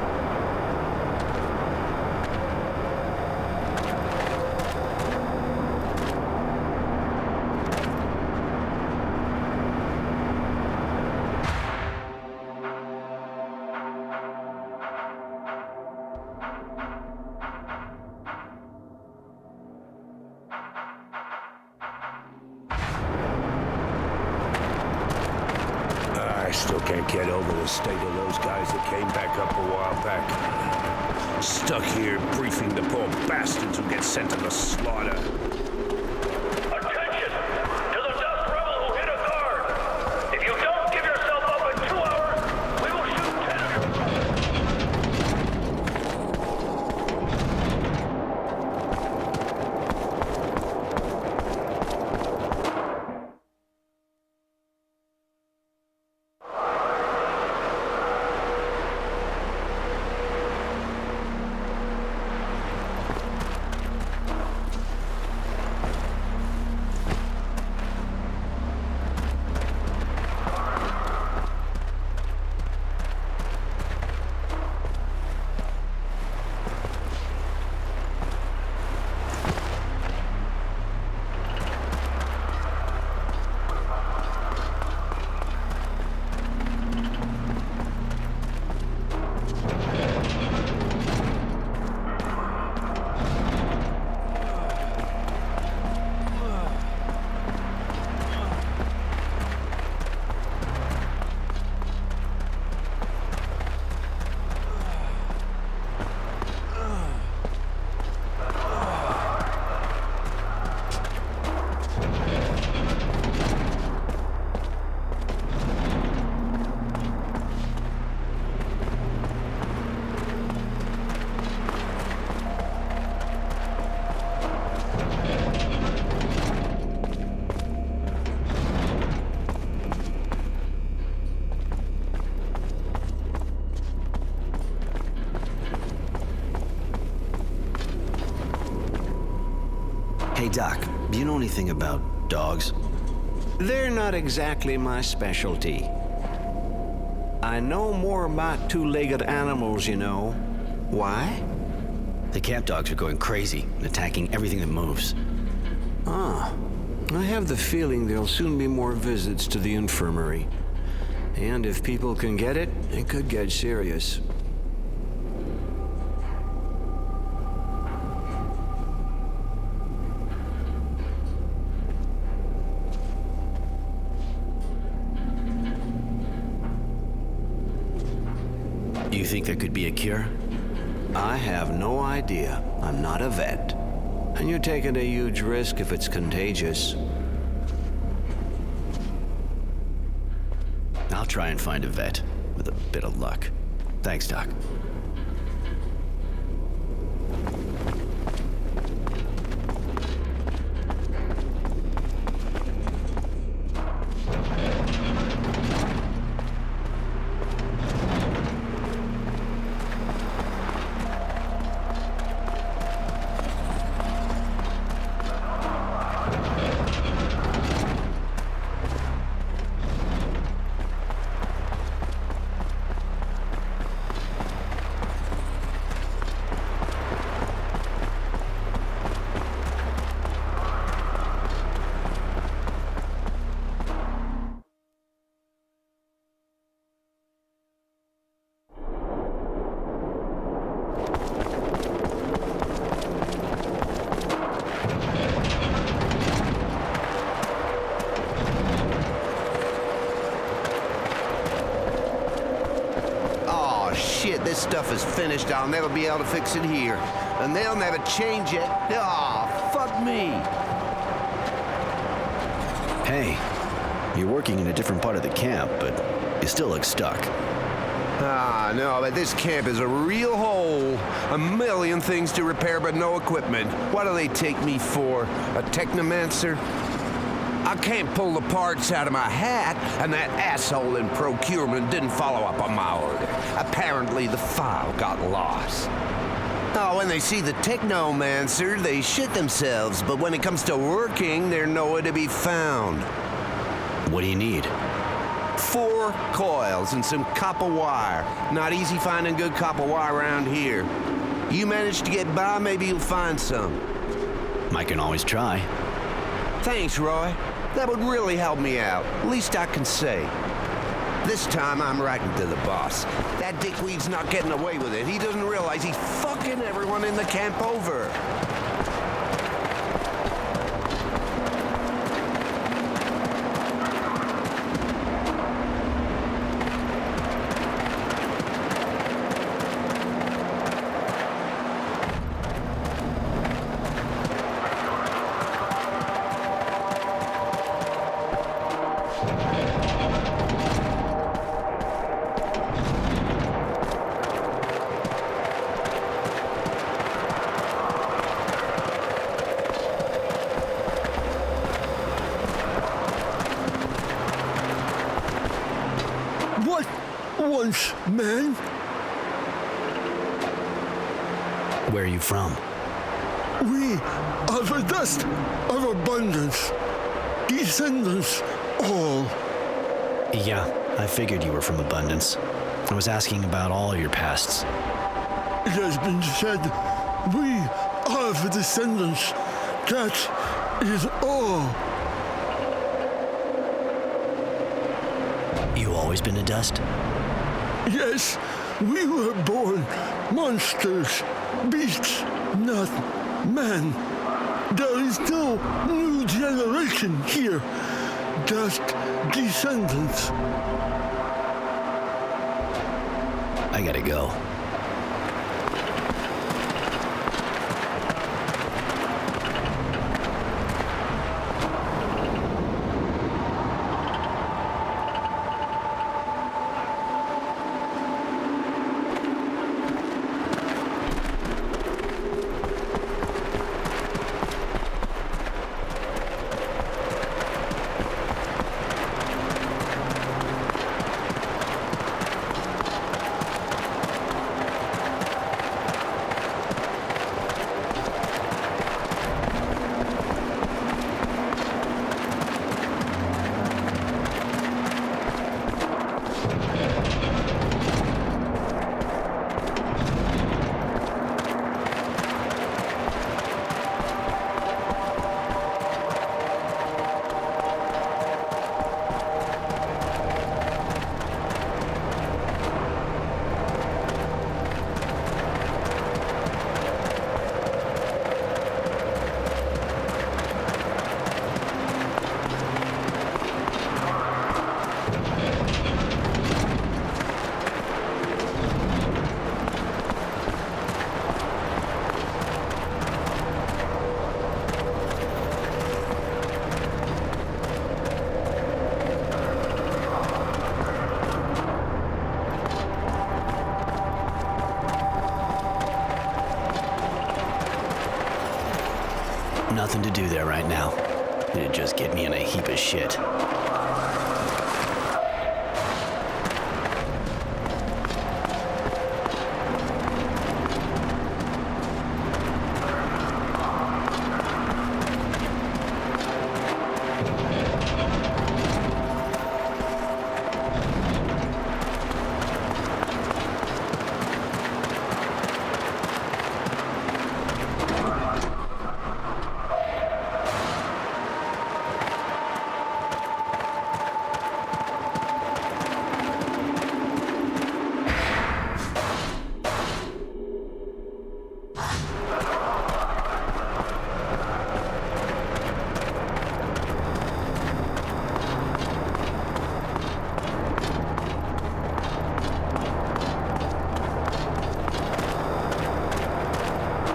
still can't get over the state of those guys that came back up a while back. Stuck here briefing the poor bastards who get sent to the slaughter. Hey, Doc, do you know anything about dogs? They're not exactly my specialty. I know more about two-legged animals, you know. Why? The camp dogs are going crazy and attacking everything that moves. Ah, I have the feeling there'll soon be more visits to the infirmary. And if people can get it, it could get serious. Do you think there could be a cure? I have no idea. I'm not a vet. And you're taking a huge risk if it's contagious. I'll try and find a vet, with a bit of luck. Thanks, Doc. This stuff is finished. I'll never be able to fix it here. And they'll never change it. Aw, fuck me. Hey, you're working in a different part of the camp, but you still look stuck. Ah, no, but this camp is a real hole. A million things to repair, but no equipment. What do they take me for? A technomancer? I can't pull the parts out of my hat, and that asshole in procurement didn't follow up on my order. Apparently, the file got lost. Oh, when they see the technomancer, they shit themselves, but when it comes to working, they're nowhere to be found. What do you need? 4 coils and some copper wire. Not easy finding good copper wire around here. You manage to get by, maybe you'll find some. I can always try. Thanks, Roy. That would really help me out. Least I can say. This time, I'm writing to the boss. That dickweed's not getting away with it. He doesn't realize he's fucking everyone in the camp over. once, man. Where are you from? We are the dust of abundance. Descendants all. Yeah, I figured you were from Abundance. I was asking about all your pasts. It has been said, we are the descendants. That is all. You always been a dust? Yes, we were born monsters, beasts, not man. There is no new generation here, just descendants. I gotta go. Nothing to do there right now. It'd just get me in a heap of shit.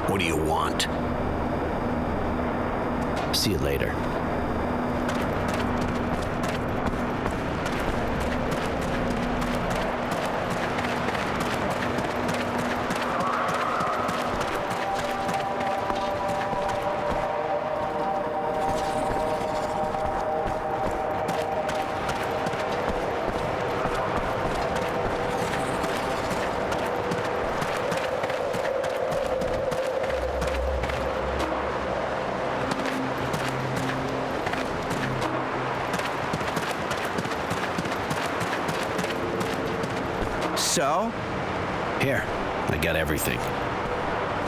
What do you want? See you later. So? Here, I got everything.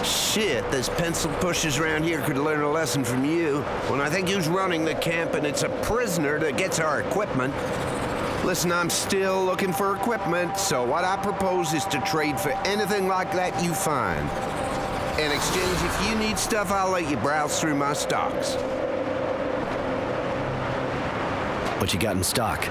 Shit, those pencil pushers around here could learn a lesson from you. When I think who's running the camp and it's a prisoner that gets our equipment. Listen, I'm still looking for equipment, so what I propose is to trade for anything like that you find. In exchange, if you need stuff, I'll let you browse through my stocks. What you got in stock?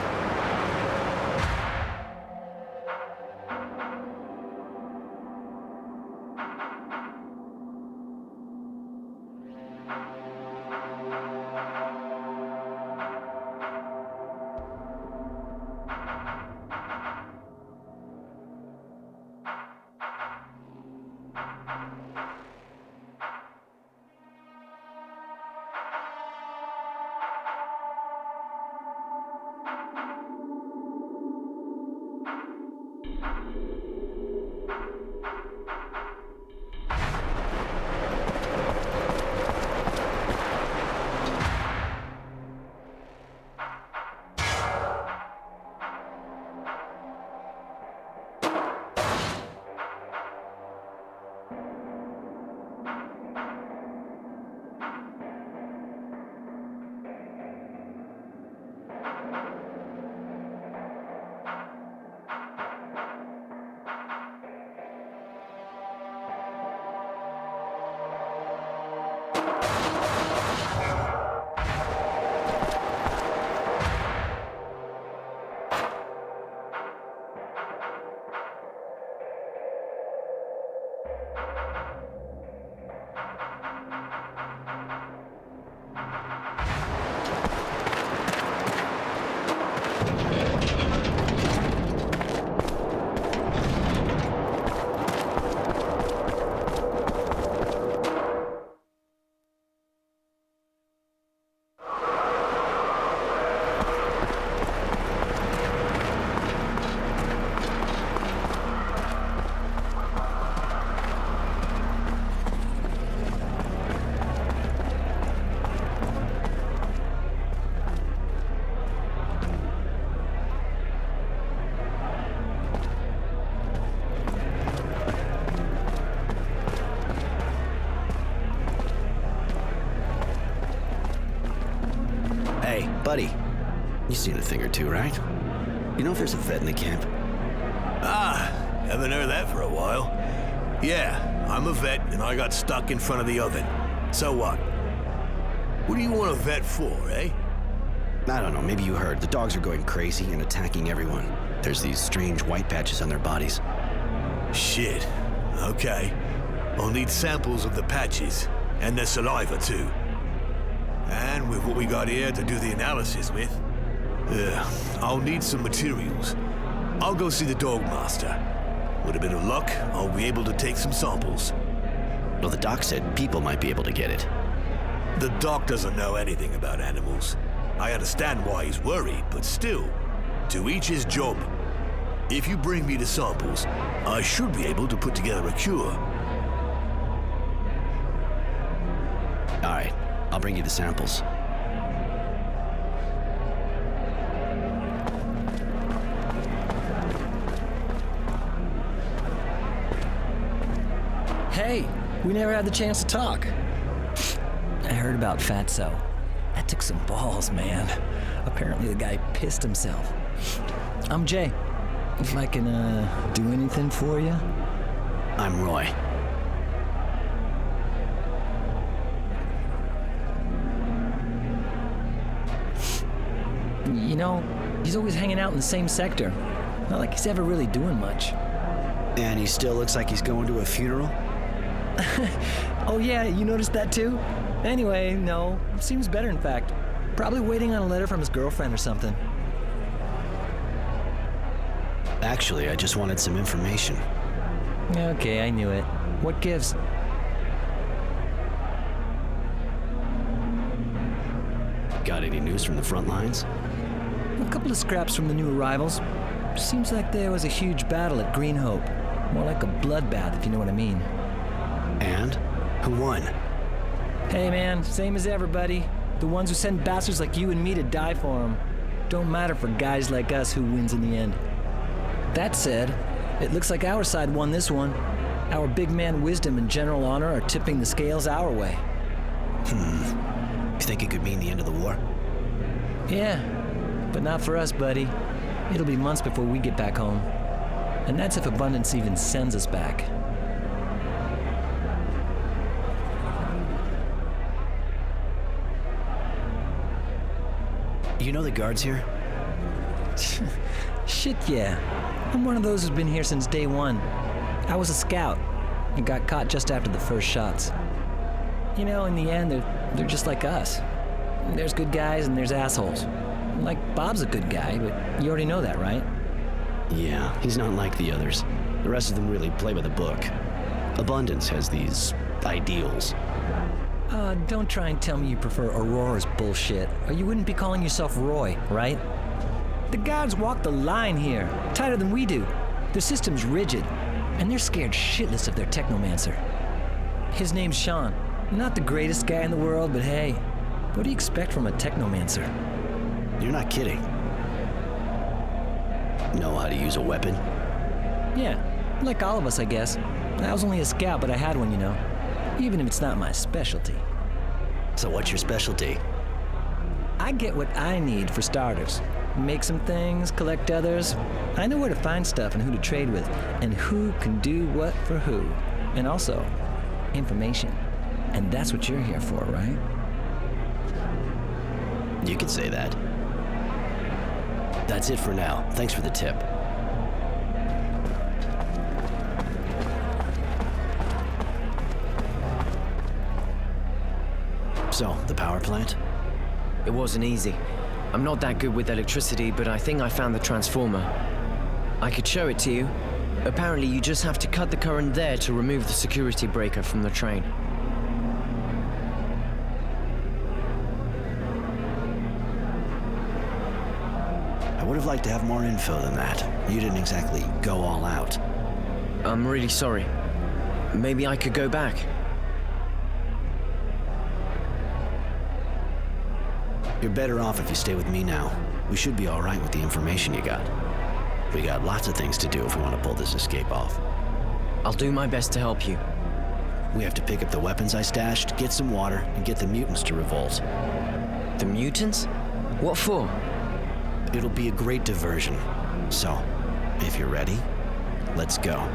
Buddy, you've seen a thing or two, right? You know if there's a vet in the camp? Haven't heard that for a while. Yeah, I'm a vet, and I got stuck in front of the oven. So what? What do you want a vet for, eh? I don't know, maybe you heard. The dogs are going crazy and attacking everyone. There's these strange white patches on their bodies. Shit. Okay. I'll need samples of the patches, and their saliva too. And with what we got here to do the analysis with, I'll need some materials. I'll go see the dog master. With a bit of luck, I'll be able to take some samples. Well, the doc said people might be able to get it. The doc doesn't know anything about animals. I understand why he's worried, but still, to each his job. If you bring me the samples, I should be able to put together a cure. All right, I'll bring you the samples. Hey, we never had the chance to talk. I heard about Fatso. That took some balls, man. Apparently the guy pissed himself. I'm Jay. If I can, do anything for you? I'm Roy. You know, he's always hanging out in the same sector. Not like he's ever really doing much. And he still looks like he's going to a funeral? Oh yeah, you noticed that too? Anyway, no. Seems better, in fact. Probably waiting on a letter from his girlfriend or something. Actually, I just wanted some information. Okay, I knew it. What gives? Got any news from the front lines? A couple of scraps from the new arrivals. Seems like there was a huge battle at Green Hope. More like a bloodbath, if you know what I mean. And? Who won? Hey man, same as everybody. The ones who send bastards like you and me to die for them. Don't matter for guys like us who wins in the end. That said, it looks like our side won this one. Our big man wisdom and general honor are tipping the scales our way. You think it could mean the end of the war? Yeah, but not for us, buddy. It'll be months before we get back home. And that's if Abundance even sends us back. You know the guards here? Shit, yeah. I'm one of those who's been here since day one. I was a scout and got caught just after the first shots. You know, in the end, they're just like us. There's good guys and there's assholes. Like, Bob's a good guy, but you already know that, right? Yeah, he's not like the others. The rest of them really play by the book. Abundance has these ideals. Don't try and tell me you prefer Aurora's bullshit, or you wouldn't be calling yourself Roy, right? The guards walk the line here, tighter than we do. Their system's rigid, and they're scared shitless of their technomancer. His name's Sean. Not the greatest guy in the world, but hey, what do you expect from a technomancer? You're not kidding. Know how to use a weapon? Yeah, like all of us, I guess. I was only a scout, but I had one, you know. Even if it's not my specialty. So what's your specialty? I get what I need for starters. Make some things, collect others. I know where to find stuff and who to trade with, and who can do what for who. And also, information. And that's what you're here for, right? You could say that. That's it for now. Thanks for the tip. So, the power plant? It wasn't easy. I'm not that good with electricity, but I think I found the transformer. I could show it to you. Apparently, you just have to cut the current there to remove the security breaker from the train. I would have liked to have more info than that. You didn't exactly go all out. I'm really sorry. Maybe I could go back. You're better off if you stay with me now. We should be all right with the information you got. We got lots of things to do if we want to pull this escape off. I'll do my best to help you. We have to pick up the weapons I stashed, get some water, and get the mutants to revolt. The mutants? What for? It'll be a great diversion. So, if you're ready, let's go.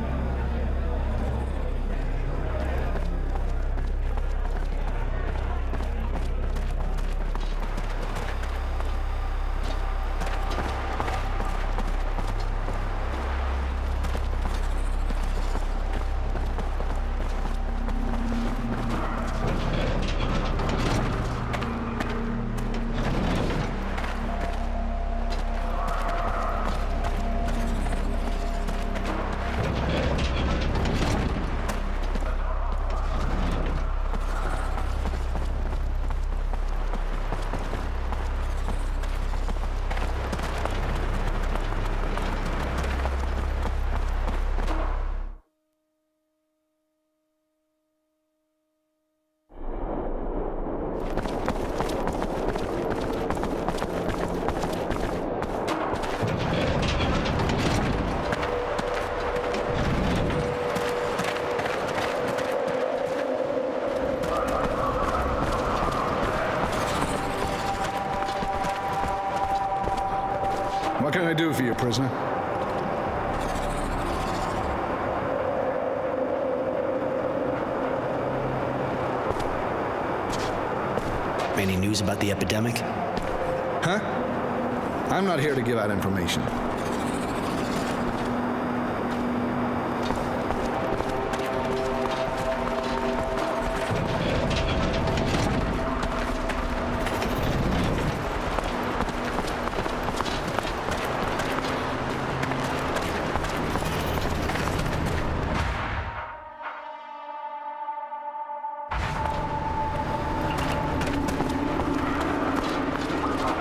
What can I do for you, prisoner? Any news about the epidemic? Huh? I'm not here to give out information.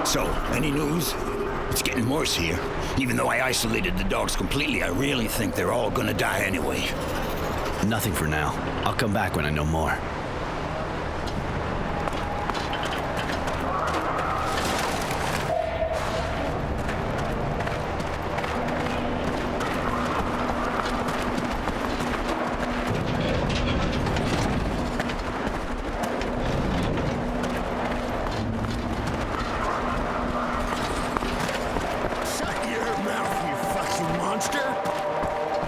So, any news? It's getting worse here. Even though I isolated the dogs completely, I really think they're all gonna die anyway. Nothing for now. I'll come back when I know more.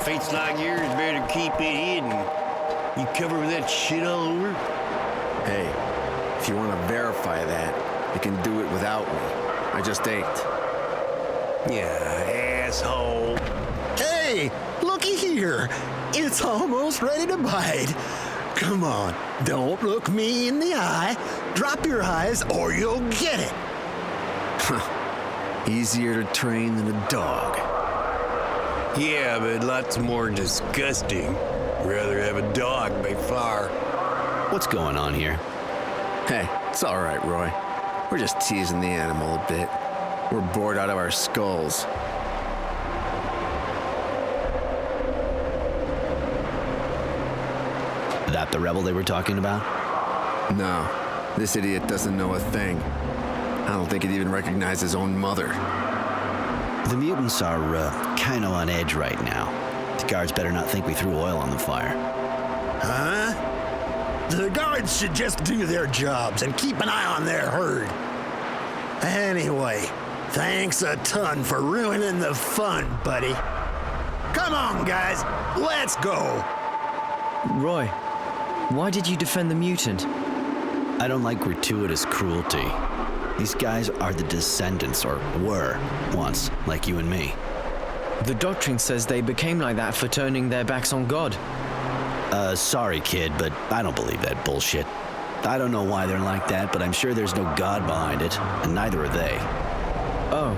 Fates like yours better keep it hidden. You cover that shit all over? Hey, if you want to verify that, you can do it without me. I just ain't. Yeah, asshole. Hey, looky here. It's almost ready to bite. Come on, don't look me in the eye. Drop your eyes or you'll get it. Easier to train than a dog. Yeah, but lots more disgusting. Rather have a dog by far. What's going on here? Hey, it's all right, Roy. We're just teasing the animal a bit. We're bored out of our skulls. That the rebel they were talking about? No, this idiot doesn't know a thing. I don't think he'd even recognize his own mother. The mutants are kind of on edge right now. The guards better not think we threw oil on the fire. Huh? The guards should just do their jobs and keep an eye on their herd. Anyway, thanks a ton for ruining the fun, buddy. Come on, guys, let's go. Roy, why did you defend the mutant? I don't like gratuitous cruelty. These guys are the descendants, or were, once, like you and me. The doctrine says they became like that for turning their backs on God. Sorry, kid, but I don't believe that bullshit. I don't know why they're like that, but I'm sure there's no God behind it, and neither are they. Oh,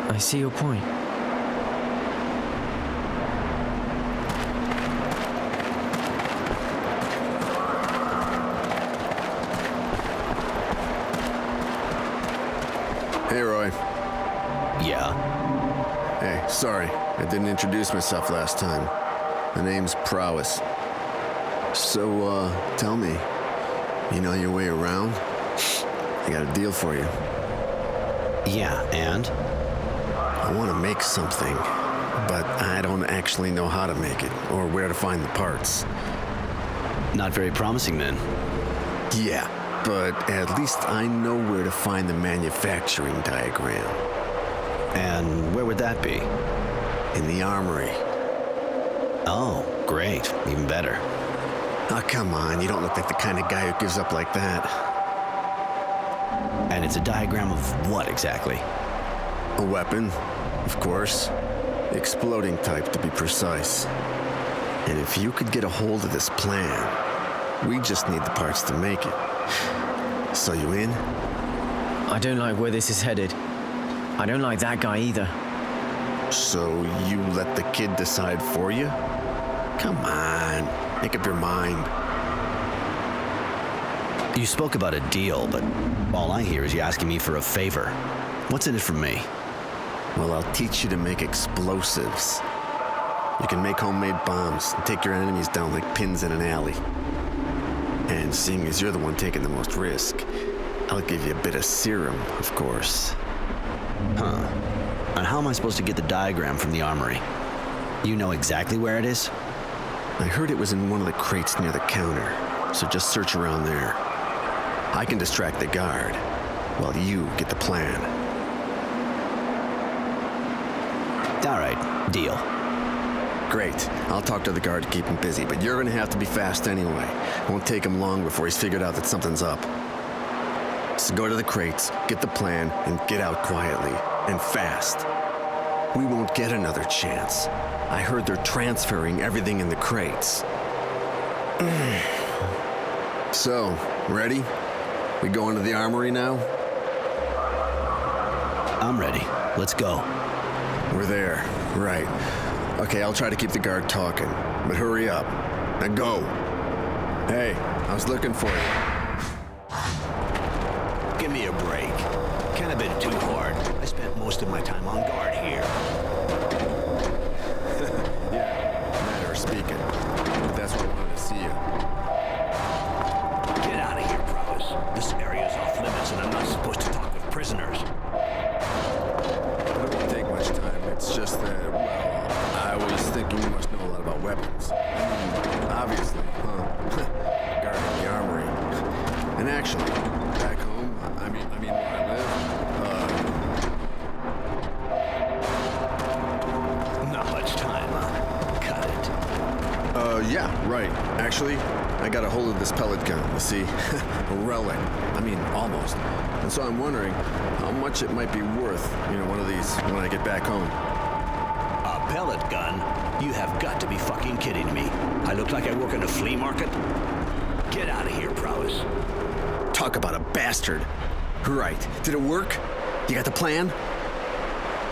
I see your point. Hey, Roy. Yeah? Hey, sorry. I didn't introduce myself last time. My name's Prowess. So, tell me, you know your way around? I got a deal for you. Yeah, and? I want to make something, but I don't actually know how to make it, or where to find the parts. Not very promising, then. Yeah, but at least I know where to find the manufacturing diagram. And where would that be? In the armory. Oh, great. Even better. Oh, come on. You don't look like the kind of guy who gives up like that. And it's a diagram of what exactly? A weapon, of course. The exploding type, to be precise. And if you could get a hold of this plan, we just need the parts to make it. So you in? I don't like where this is headed. I don't like that guy either. So you let the kid decide for you? Come on, make up your mind. You spoke about a deal, but all I hear is you asking me for a favor. What's in it for me? Well, I'll teach you to make explosives. You can make homemade bombs and take your enemies down like pins in an alley. And seeing as you're the one taking the most risk, I'll give you a bit of serum, of course. Huh. And how am I supposed to get the diagram from the armory? You know exactly where it is? I heard it was in one of the crates near the counter, so just search around there. I can distract the guard, while you get the plan. All right, deal. Great. I'll talk to the guard to keep him busy, but you're gonna have to be fast anyway. Won't take him long before he's figured out that something's up. So go to the crates, get the plan, and get out quietly, and fast. We won't get another chance. I heard they're transferring everything in the crates. So, ready? We go into the armory now? I'm ready. Let's go. We're there. Right. Okay, I'll try to keep the guard talking, but hurry up. Now go. Hey, I was looking for you. Give me a break. Kinda been too hard. I spent most of my time on guard here. Yeah, matter of speaking. But that's why I wanted to see you. Get out of here, Prowess. This area's off limits and I'm not supposed to talk with prisoners. It won't take much time. It's just that, well, I was thinking you must know a lot about weapons. Obviously, huh? Guarding the armory. And actually, back home, I mean where I live, Not much time, huh? Cut it. Yeah, right. Actually, I got a hold of this pellet gun, you see? A relic. I mean, almost. And so I'm wondering how much it might be worth, one of these when I get back home. A pellet gun? You have got to be fucking kidding me. I look like I work in a flea market? Get out of here, Prowess. Talk about a bastard. Right. Did it work? You got the plan?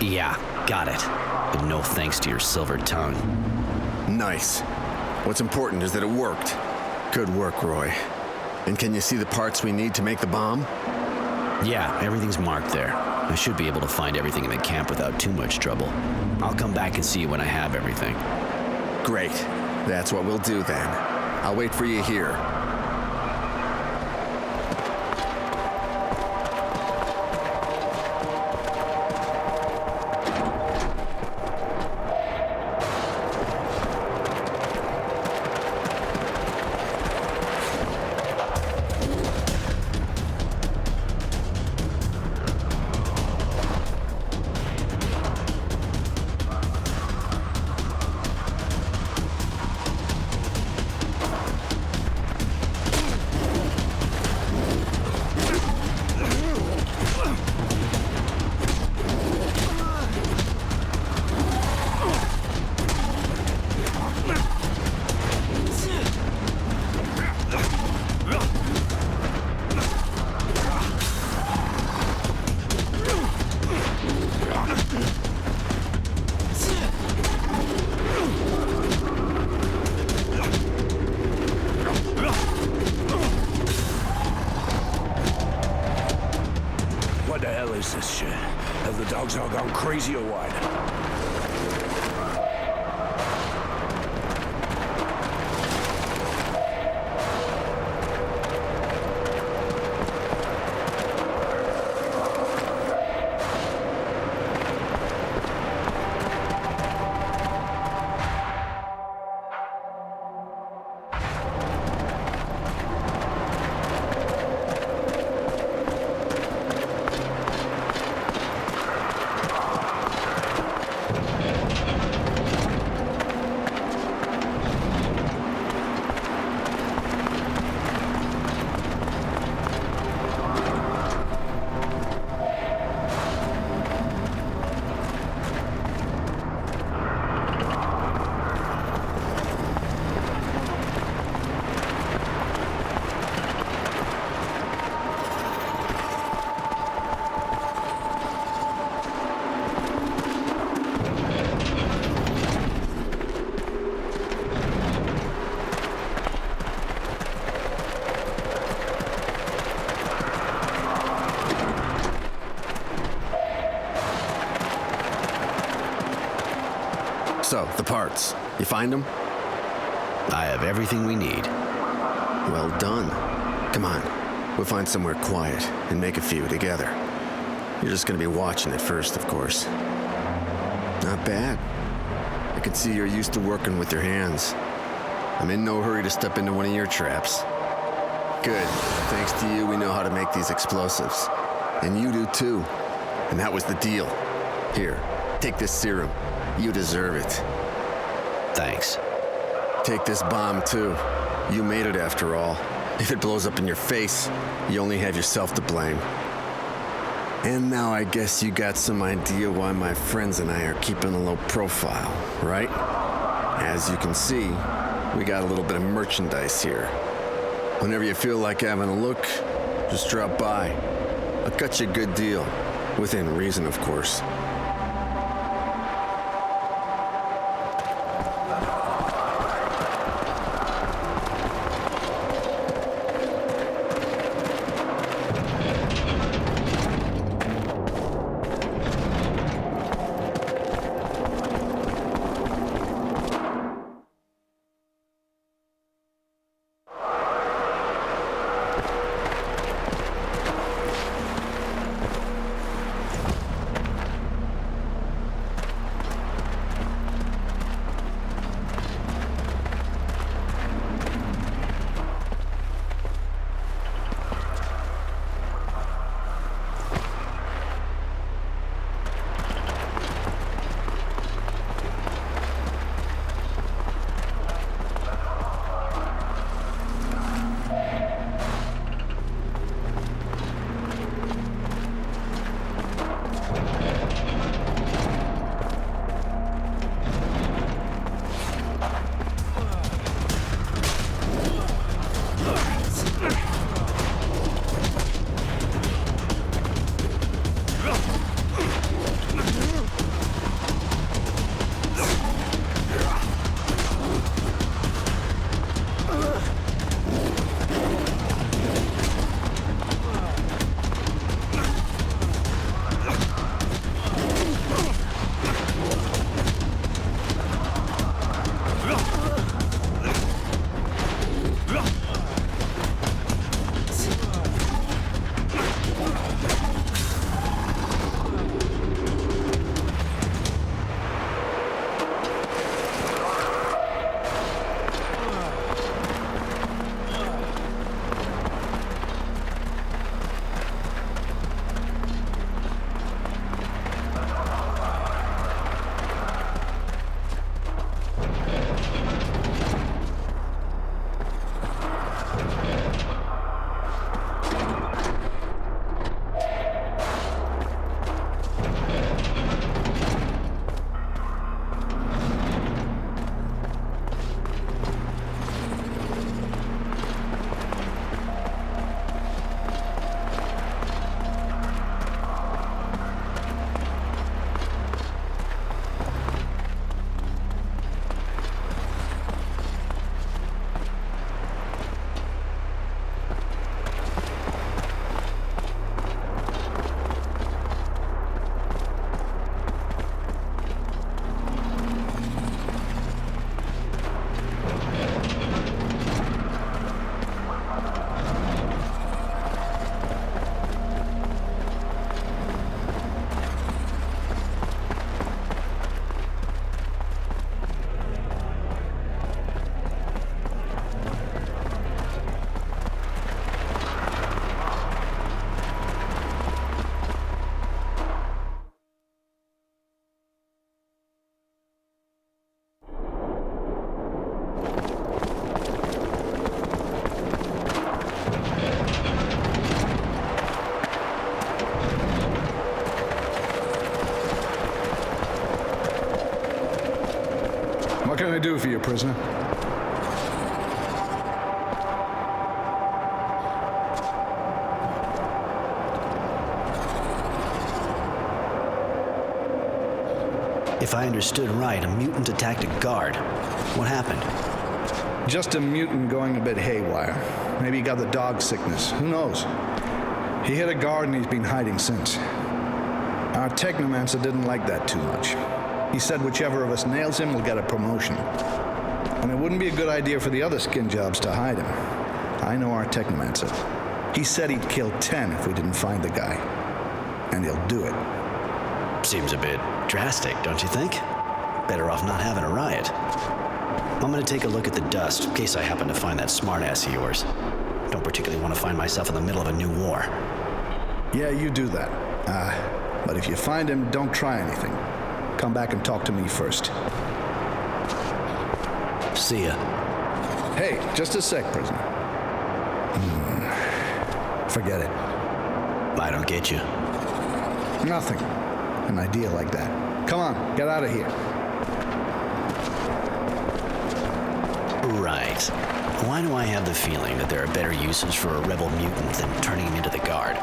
Yeah, got it. But no thanks to your silver tongue. Nice. What's important is that it worked. Good work, Roy. And can you see the parts we need to make the bomb? Yeah, everything's marked there. I should be able to find everything in the camp without too much trouble. I'll come back and see you when I have everything. Great. That's what we'll do then. I'll wait for you here. So, the parts. You find them? I have everything we need. Well done. Come on. We'll find somewhere quiet and make a few together. You're just gonna be watching at first, of course. Not bad. I can see you're used to working with your hands. I'm in no hurry to step into one of your traps. Good. Thanks to you, we know how to make these explosives. And you do too. And that was the deal. Here, take this serum. You deserve it. Thanks. Take this bomb too. You made it after all. If it blows up in your face, you only have yourself to blame. And now I guess you got some idea why my friends and I are keeping a low profile, right? As you can see, we got a little bit of merchandise here. Whenever you feel like having a look, just drop by. I'll cut you a good deal. Within reason, of course. What can I do for you, prisoner? If I understood right, a mutant attacked a guard. What happened? Just a mutant going a bit haywire. Maybe he got the dog sickness. Who knows? He hit a guard and he's been hiding since. Our technomancer didn't like that too much. He said whichever of us nails him will get a promotion. And it wouldn't be a good idea for the other skin jobs to hide him. I know our technomancer. He said he'd kill 10 if we didn't find the guy. And he'll do it. Seems a bit drastic, don't you think? Better off not having a riot. I'm gonna take a look at the dust in case I happen to find that smartass of yours. Don't particularly want to find myself in the middle of a new war. Yeah, you do that. But if you find him, don't try anything. Come back and talk to me first. See ya. Hey, just a sec, prisoner. Forget it. I don't get you. Nothing. An idea like that. Come on, get out of here. Right. Why do I have the feeling that there are better uses for a rebel mutant than turning him into the guard?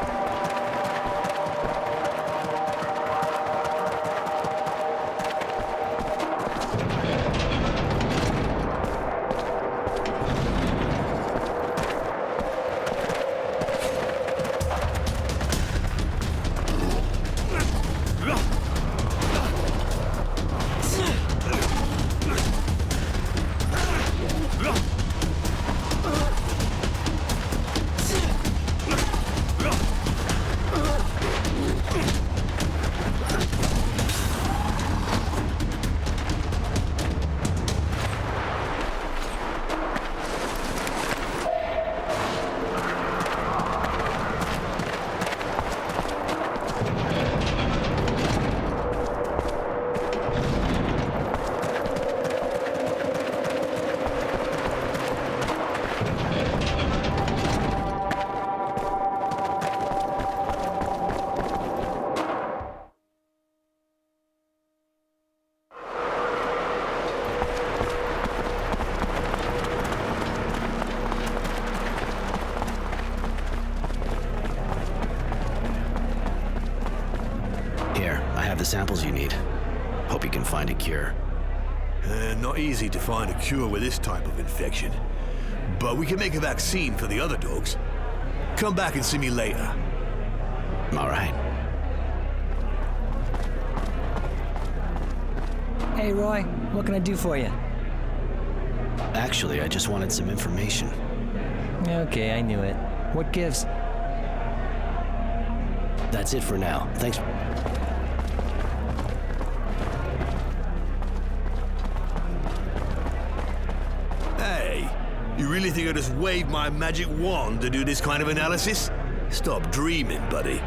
The samples you need. Hope you can find a cure. Not easy to find a cure with this type of infection. But we can make a vaccine for the other dogs. Come back and see me later. All right. Hey, Roy, what can I do for you? Actually, I just wanted some information. Okay, I knew it. What gives? That's it for now. Thanks. You really think I just waved my magic wand to do this kind of analysis? Stop dreaming, buddy.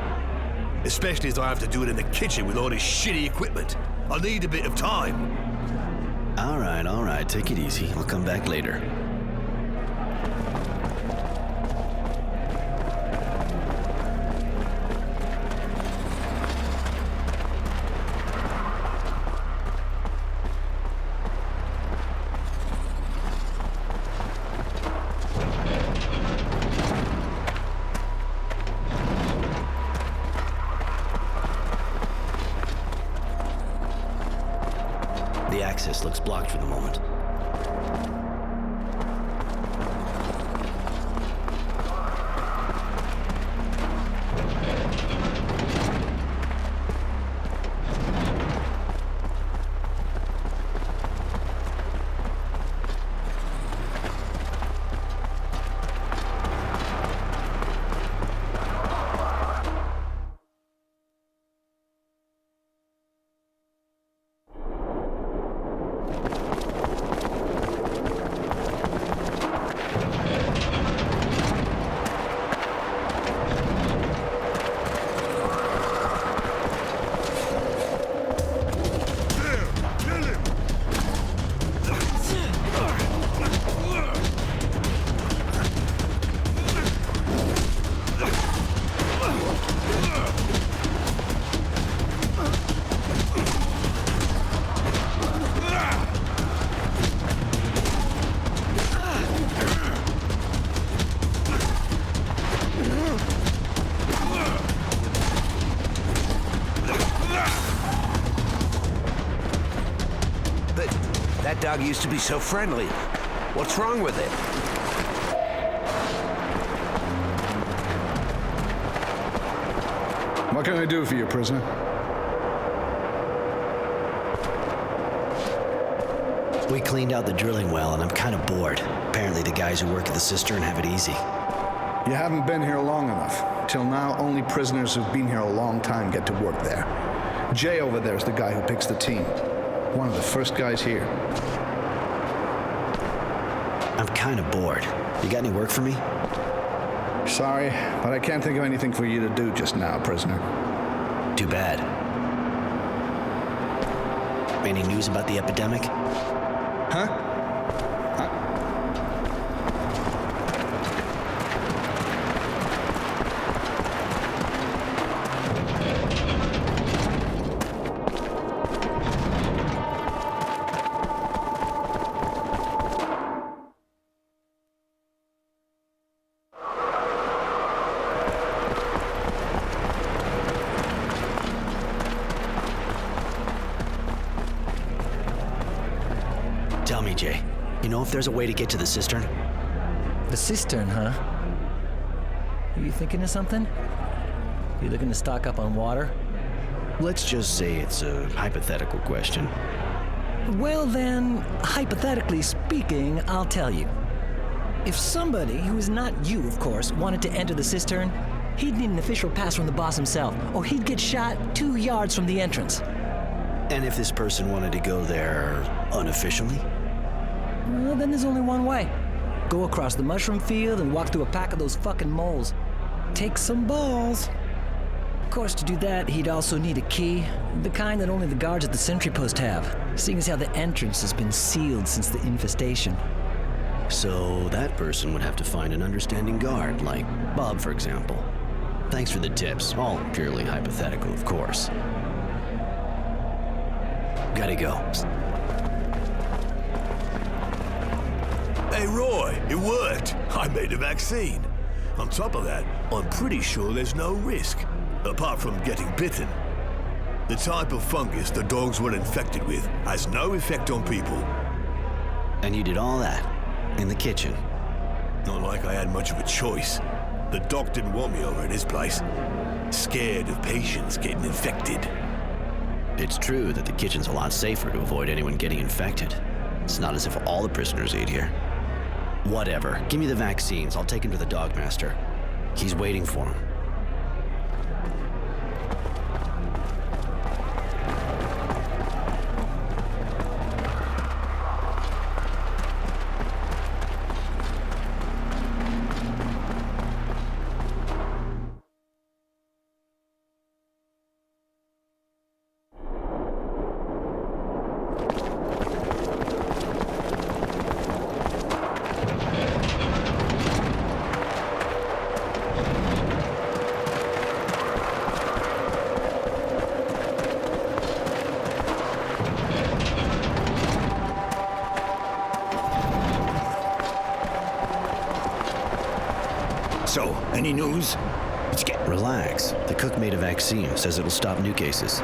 Especially as I have to do it in the kitchen with all this shitty equipment. I'll need a bit of time. All right. Take it easy. I'll come back later. The access looks blocked for the moment. That dog used to be so friendly. What's wrong with it? What can I do for you, prisoner? We cleaned out the drilling well, and I'm kind of bored. Apparently the guys who work at the cistern have it easy. You haven't been here long enough. Till now, only prisoners who've been here a long time get to work there. Jay over there is the guy who picks the team. One of the first guys here. I'm kind of bored. You got any work for me? Sorry, but I can't think of anything for you to do just now, prisoner. Too bad. Any news about the epidemic? Huh? Tell me, Jay, you know if there's a way to get to the cistern? The cistern, huh? Are you thinking of something? You looking to stock up on water? Let's just say it's a hypothetical question. Well then, hypothetically speaking, I'll tell you. If somebody, who is not you, of course, wanted to enter the cistern, he'd need an official pass from the boss himself, or he'd get shot 2 yards from the entrance. And if this person wanted to go there unofficially? Well, then there's only one way. Go across the mushroom field and walk through a pack of those fucking moles. Take some balls. Of course, to do that, he'd also need a key, the kind that only the guards at the sentry post have, seeing as how the entrance has been sealed since the infestation. So that person would have to find an understanding guard, like Bob, for example. Thanks for the tips, all purely hypothetical, of course. Gotta go. Hey, Roy, it worked. I made a vaccine. On top of that, I'm pretty sure there's no risk, apart from getting bitten. The type of fungus the dogs were infected with has no effect on people. And you did all that in the kitchen? Not like I had much of a choice. The doc didn't want me over at his place. Scared of patients getting infected. It's true that the kitchen's a lot safer to avoid anyone getting infected. It's not as if all the prisoners eat here. Whatever. Give me the vaccines. I'll take him to the dogmaster. He's waiting for him. So, any news? Relax. The cook made a vaccine. Says it'll stop new cases.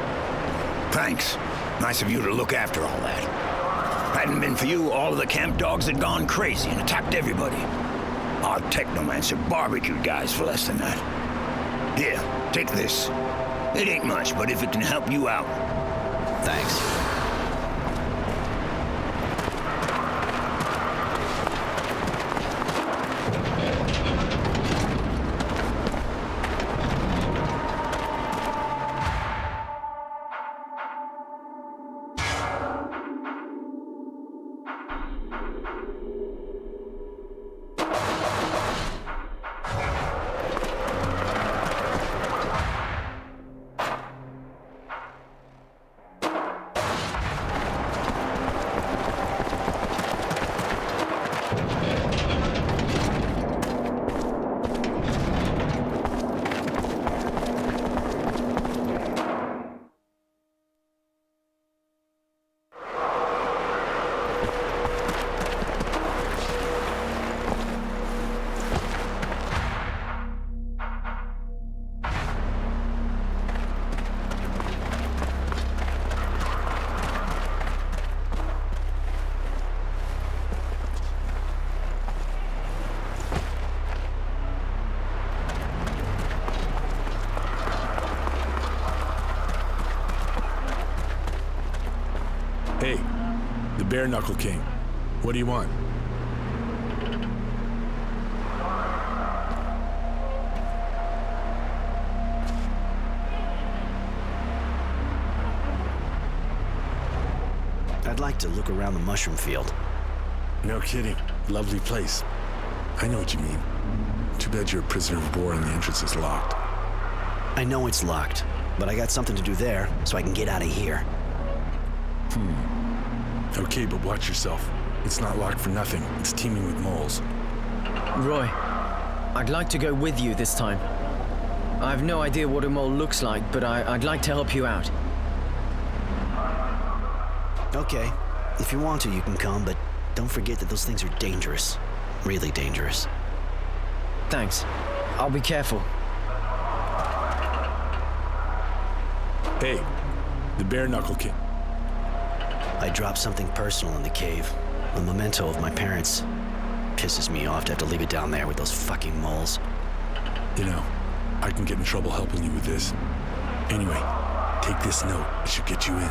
Thanks. Nice of you to look after all that. Hadn't been for you, all of the camp dogs had gone crazy and attacked everybody. Our technomancer barbecued guys for less than that. Here, take this. It ain't much, but if it can help you out. Thanks. The Bare Knuckle King. What do you want? I'd like to look around the mushroom field. No kidding. Lovely place. I know what you mean. Too bad you're a prisoner of war and the entrance is locked. I know it's locked, but I got something to do there, so I can get out of here. Okay, but watch yourself. It's not locked for nothing. It's teeming with moles. Roy, I'd like to go with you this time. I have no idea what a mole looks like, but I'd like to help you out. Okay, if you want to, you can come, but don't forget that those things are dangerous. Really dangerous. Thanks. I'll be careful. Hey, the Bare Knuckle King. I dropped something personal in the cave. A memento of my parents. Pisses me off to have to leave it down there with those fucking moles. You know, I can get in trouble helping you with this. Anyway, take this note. It should get you in.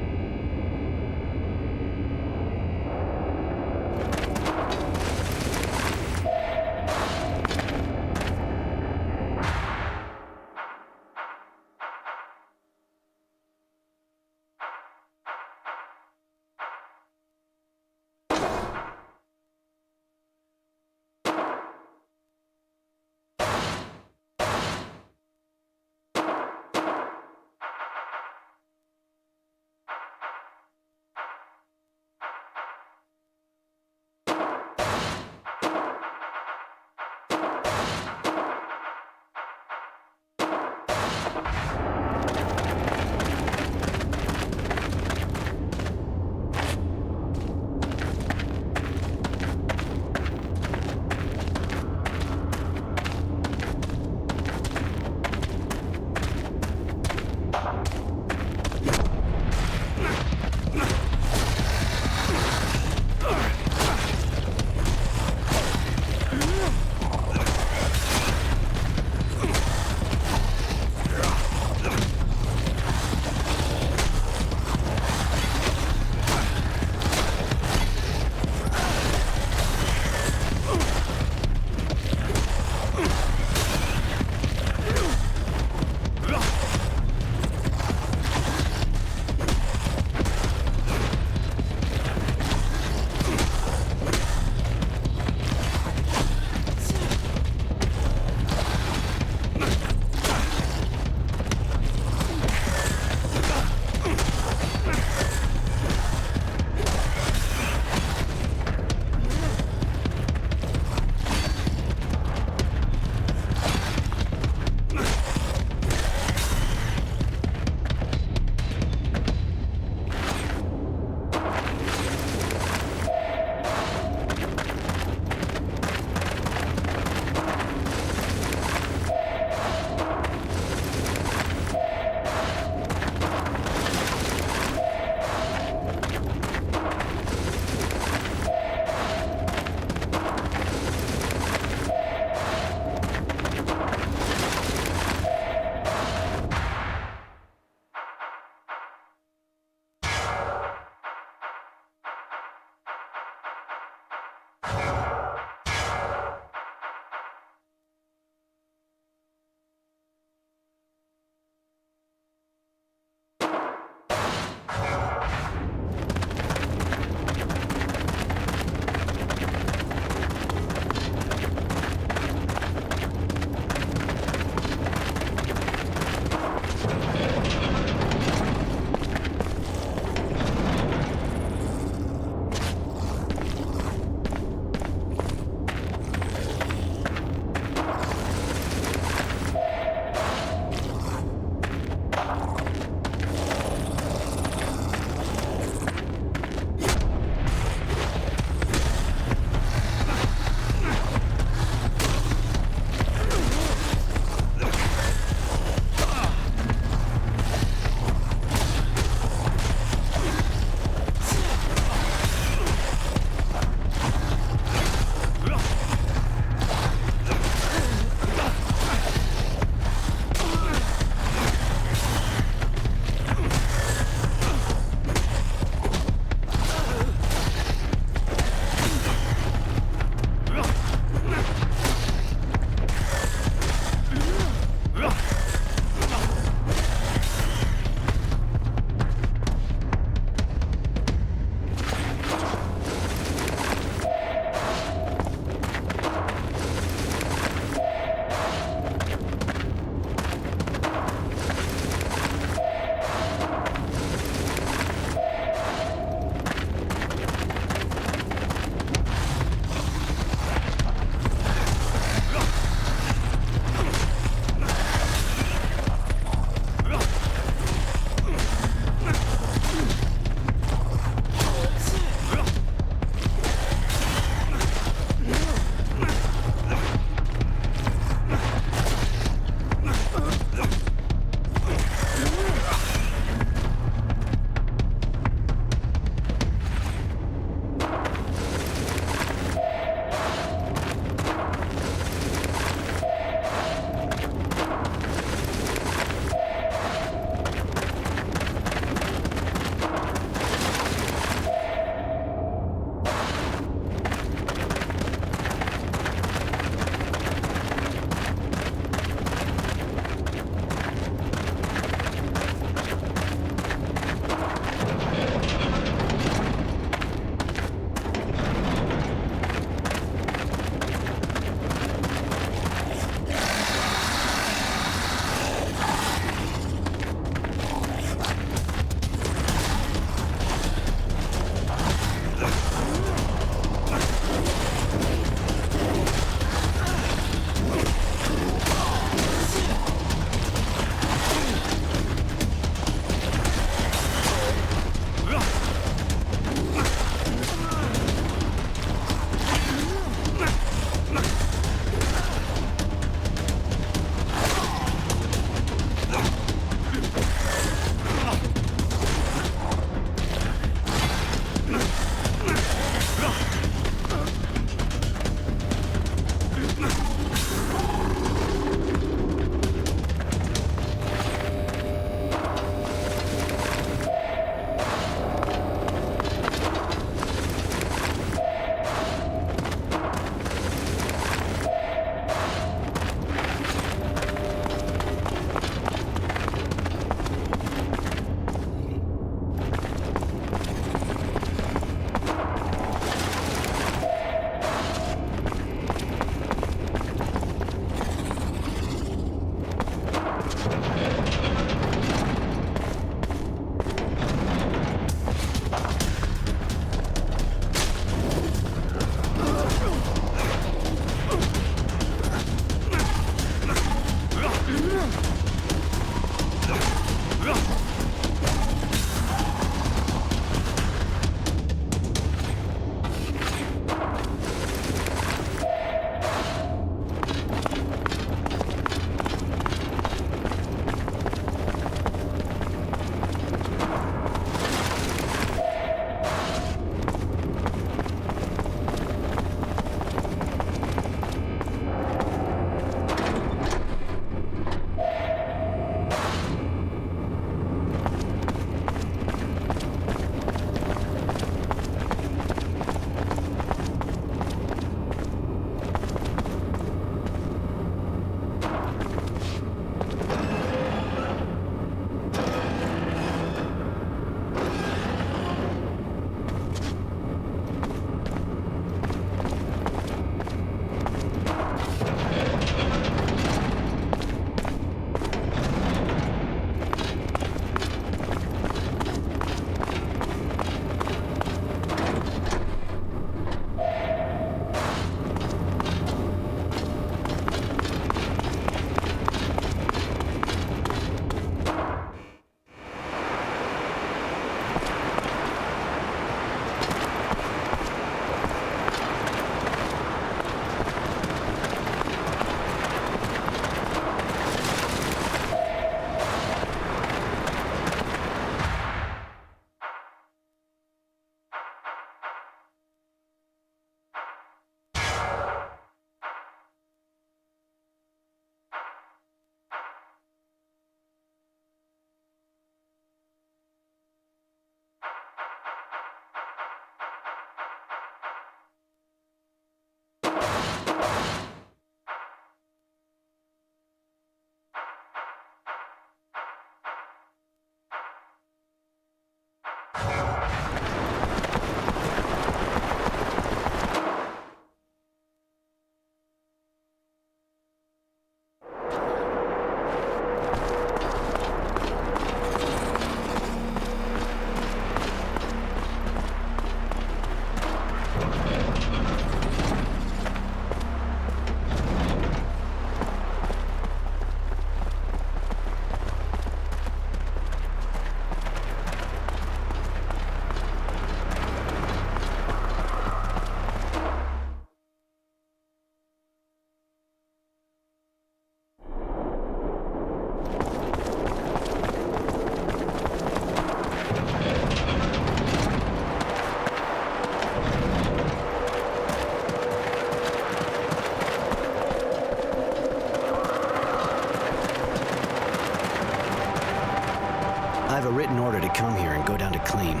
I have a written order to come here and go down to clean.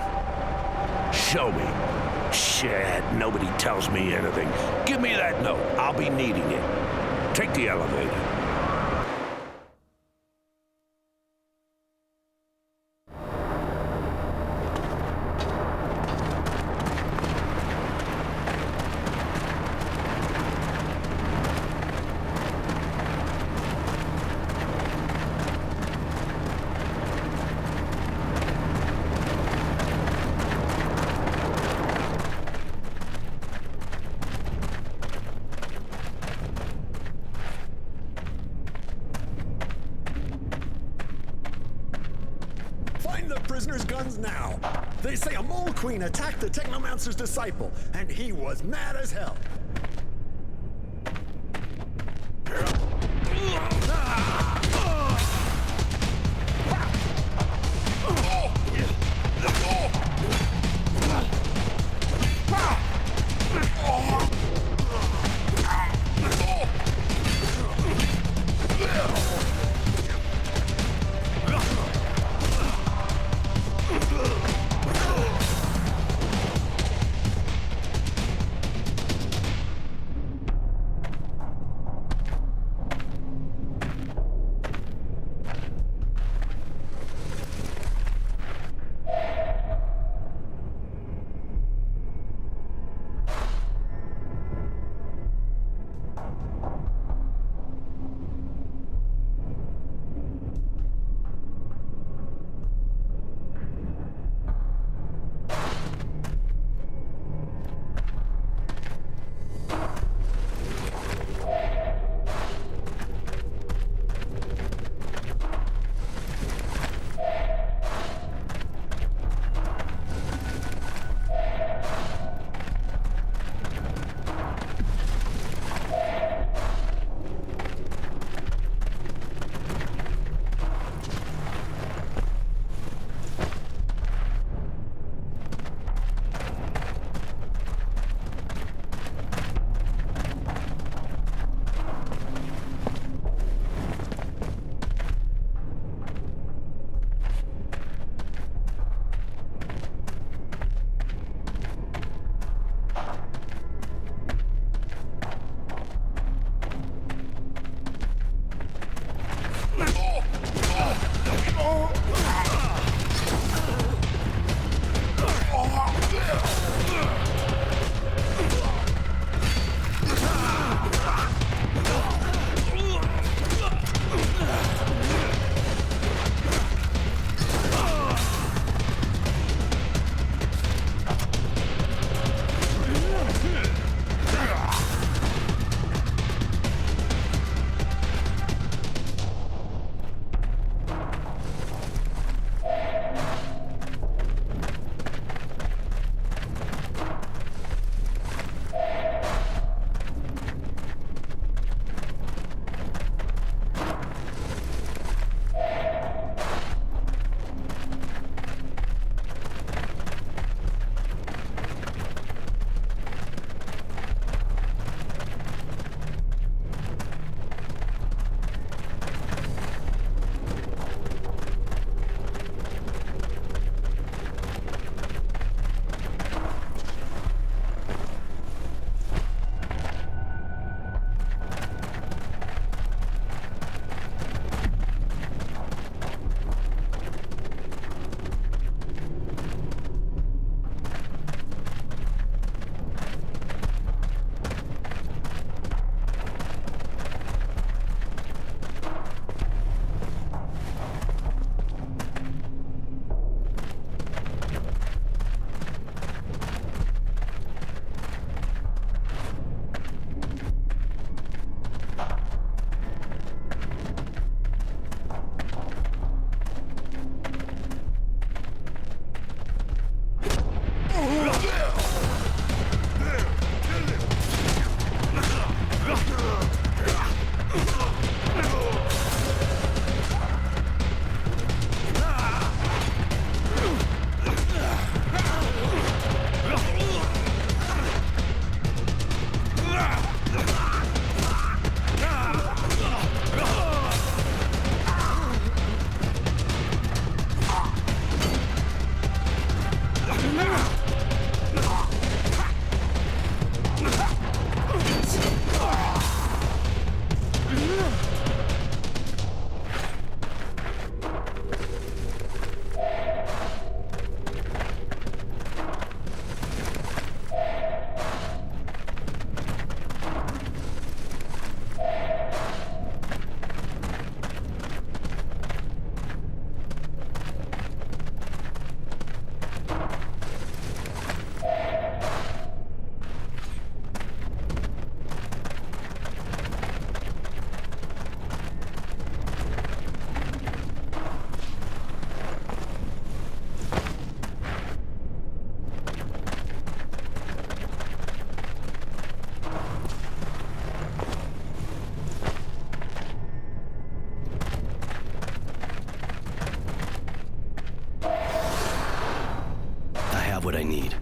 Show me. Shit, nobody tells me anything. Give me that note. I'll be needing it. Take the elevator. Find the prisoners' guns now. They say a mole queen attacked the technomancer's disciple, and he was mad as hell. what I need.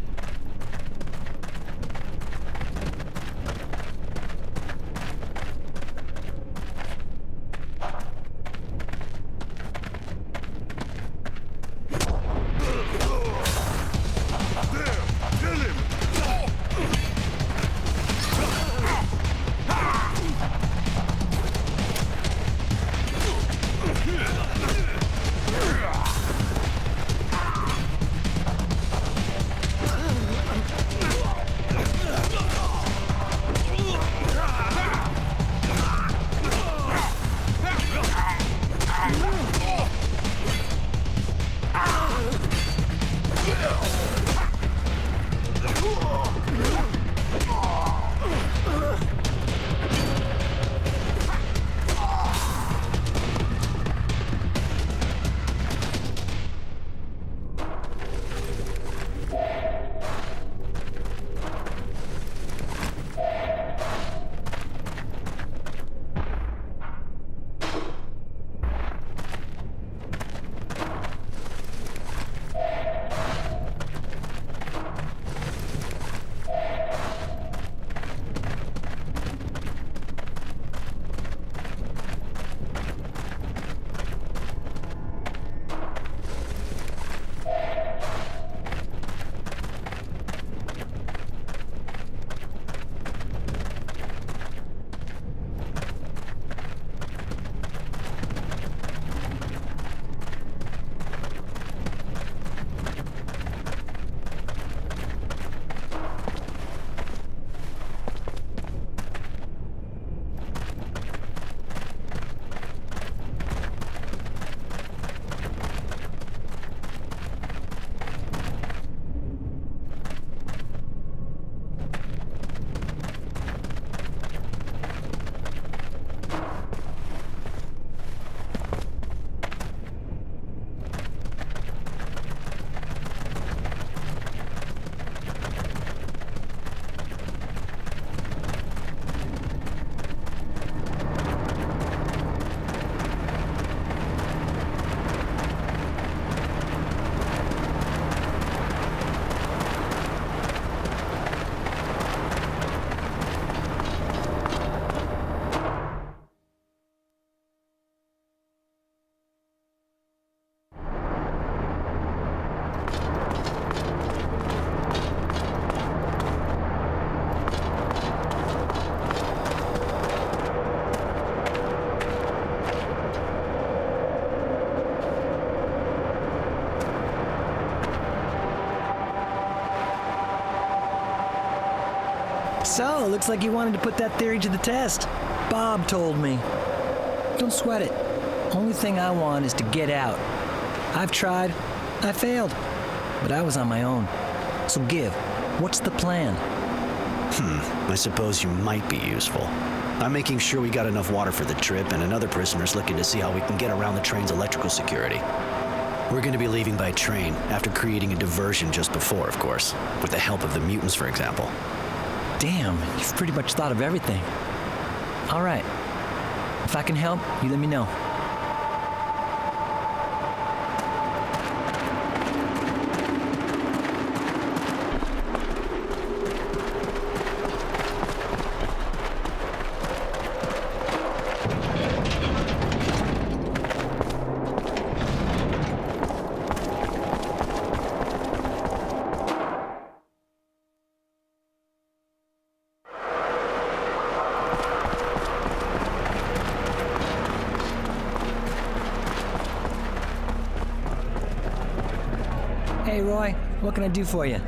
So, looks like you wanted to put that theory to the test. Bob told me. Don't sweat it. Only thing I want is to get out. I've tried. I failed. But I was on my own. So give. What's the plan? I suppose you might be useful. I'm making sure we got enough water for the trip, and another prisoner's looking to see how we can get around the train's electrical security. We're going to be leaving by train, after creating a diversion just before, of course. With the help of the mutants, for example. Damn, you've pretty much thought of everything. All right. If I can help, you let me know. Hey, Roy, what can I do for you?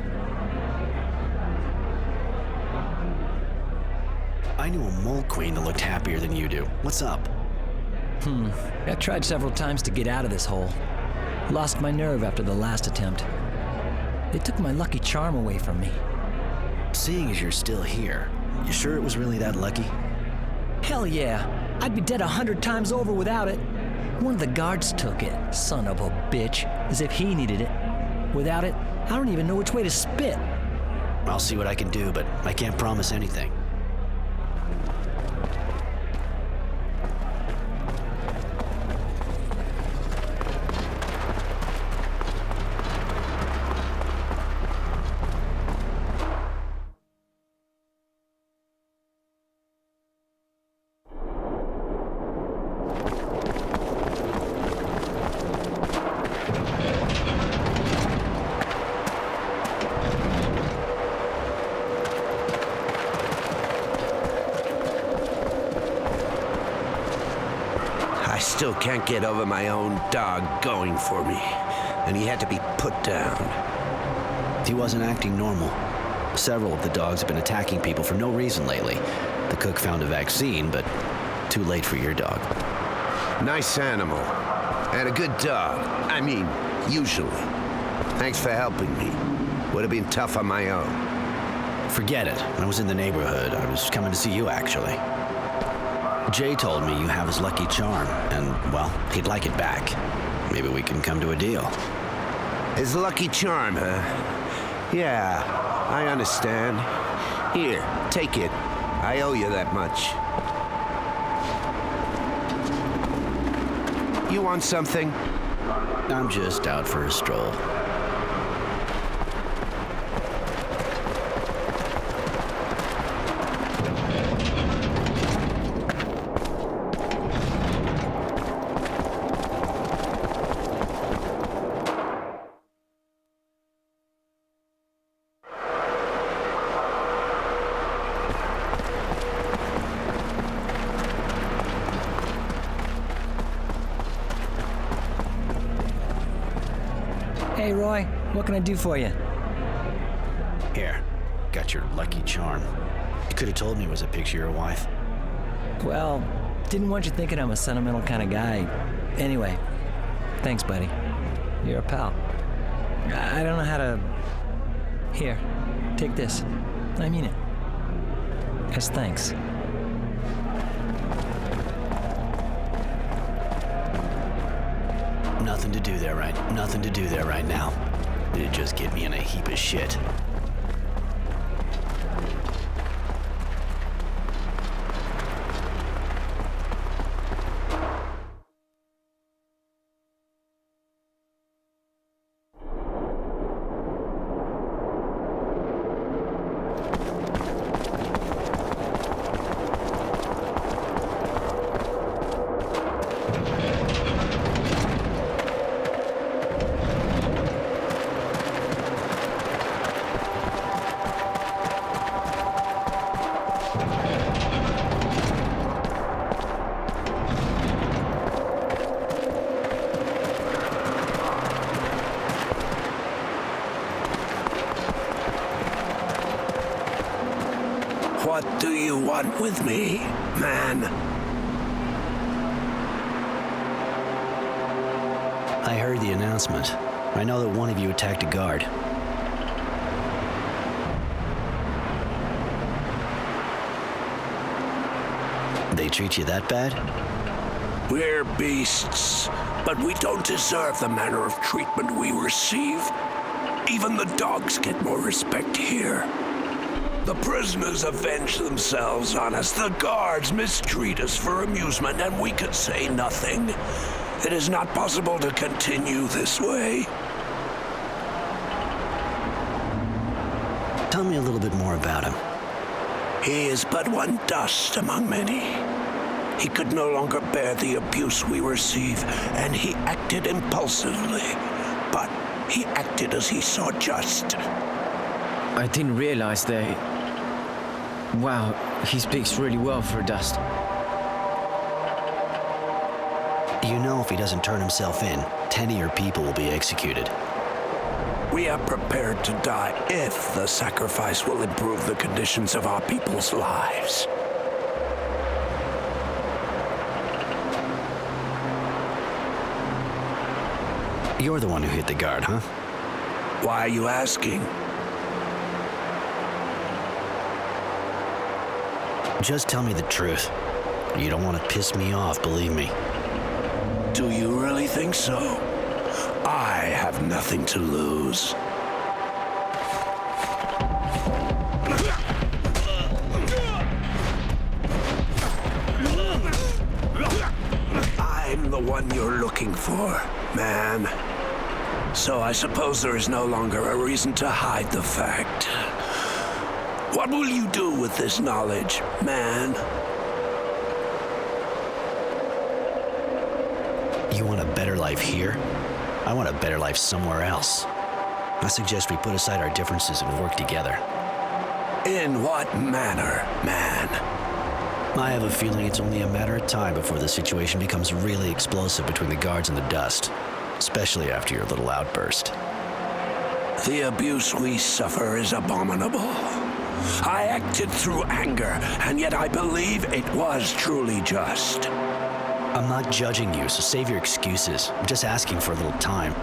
I knew a mole queen that looked happier than you do. What's up? I tried several times to get out of this hole. Lost my nerve after the last attempt. They took my lucky charm away from me. Seeing as you're still here, you sure it was really that lucky? Hell yeah. I'd be dead 100 times over without it. One of the guards took it, son of a bitch, as if he needed it. Without it, I don't even know which way to spit. I'll see what I can do, but I can't promise anything. still can't get over my own dog going for me, and he had to be put down. He wasn't acting normal. Several of the dogs have been attacking people for no reason lately. The cook found a vaccine, but too late for your dog. Nice animal. And a good dog. I mean, usually. Thanks for helping me. Would have been tough on my own. Forget it. I was in the neighborhood. I was coming to see you, actually. Jay told me you have his lucky charm, and, well, he'd like it back. Maybe we can come to a deal. His lucky charm, huh? Yeah, I understand. Here, take it. I owe you that much. You want something? I'm just out for a stroll. Hey, Roy, what can I do for you? Here, got your lucky charm. You could have told me it was a picture of your wife. Well, didn't want you thinking I'm a sentimental kind of guy. Anyway, thanks, buddy. You're a pal. I don't know how to... Here, take this. I mean it. As thanks. Nothing to do there right now. It'd just get me in a heap of shit. What do you want with me, man? I heard the announcement. I know that one of you attacked a guard. They treat you that bad? We're beasts, but we don't deserve the manner of treatment we receive. Even the dogs get more respect here. The prisoners avenge themselves on us. The guards mistreat us for amusement, and we can say nothing. It is not possible to continue this way. Tell me a little bit more about him. He is but one dust among many. He could no longer bear the abuse we receive, and he acted impulsively. But he acted as he saw just. I didn't realize they... Wow, he speaks really well for a dust. You know if he doesn't turn himself in, 10 of your people will be executed. We are prepared to die if the sacrifice will improve the conditions of our people's lives. You're the one who hit the guard, huh? Why are you asking? Just tell me the truth. You don't want to piss me off, believe me. Do you really think so? I have nothing to lose. I'm the one you're looking for, man. So I suppose there is no longer a reason to hide the fact. What will you do with this knowledge, man? You want a better life here? I want a better life somewhere else. I suggest we put aside our differences and work together. In what manner, man? I have a feeling it's only a matter of time before the situation becomes really explosive between the guards and the dust, especially after your little outburst. The abuse we suffer is abominable. I acted through anger, and yet I believe it was truly just. I'm not judging you, so save your excuses. I'm just asking for a little time.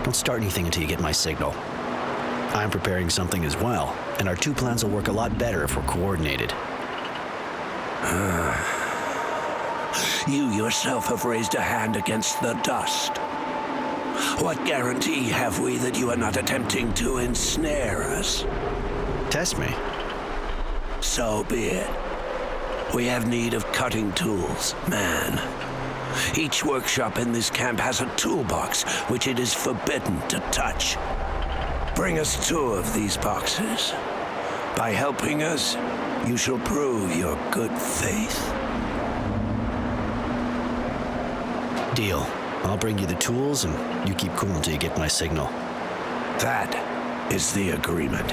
Don't start anything until you get my signal. I'm preparing something as well, and our two plans will work a lot better if we're coordinated. You yourself have raised a hand against the dust. What guarantee have we that you are not attempting to ensnare us? Test me. So be it. We have need of cutting tools, man. Each workshop in this camp has a toolbox which it is forbidden to touch. Bring us 2 of these boxes. By helping us, you shall prove your good faith. Deal. I'll bring you the tools, and you keep cool until you get my signal. That is the agreement.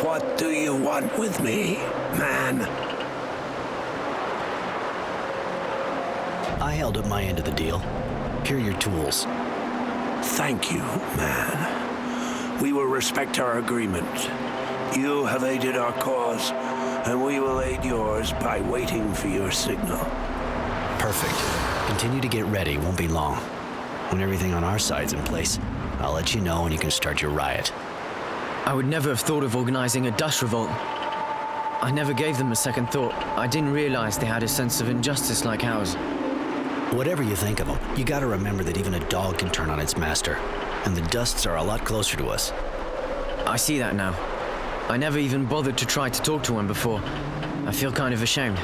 What do you want with me, man? I held up my end of the deal. Here are your tools. Thank you, man. We will respect our agreement. You have aided our cause, and we will aid yours by waiting for your signal. Perfect. Continue to get ready, won't be long. When everything on our side's in place, I'll let you know and you can start your riot. I would never have thought of organizing a dust revolt. I never gave them a second thought. I didn't realize they had a sense of injustice like ours. Whatever you think of them, you gotta remember that even a dog can turn on its master. And the Dusts are a lot closer to us. I see that now. I never even bothered to try to talk to one before. I feel kind of ashamed.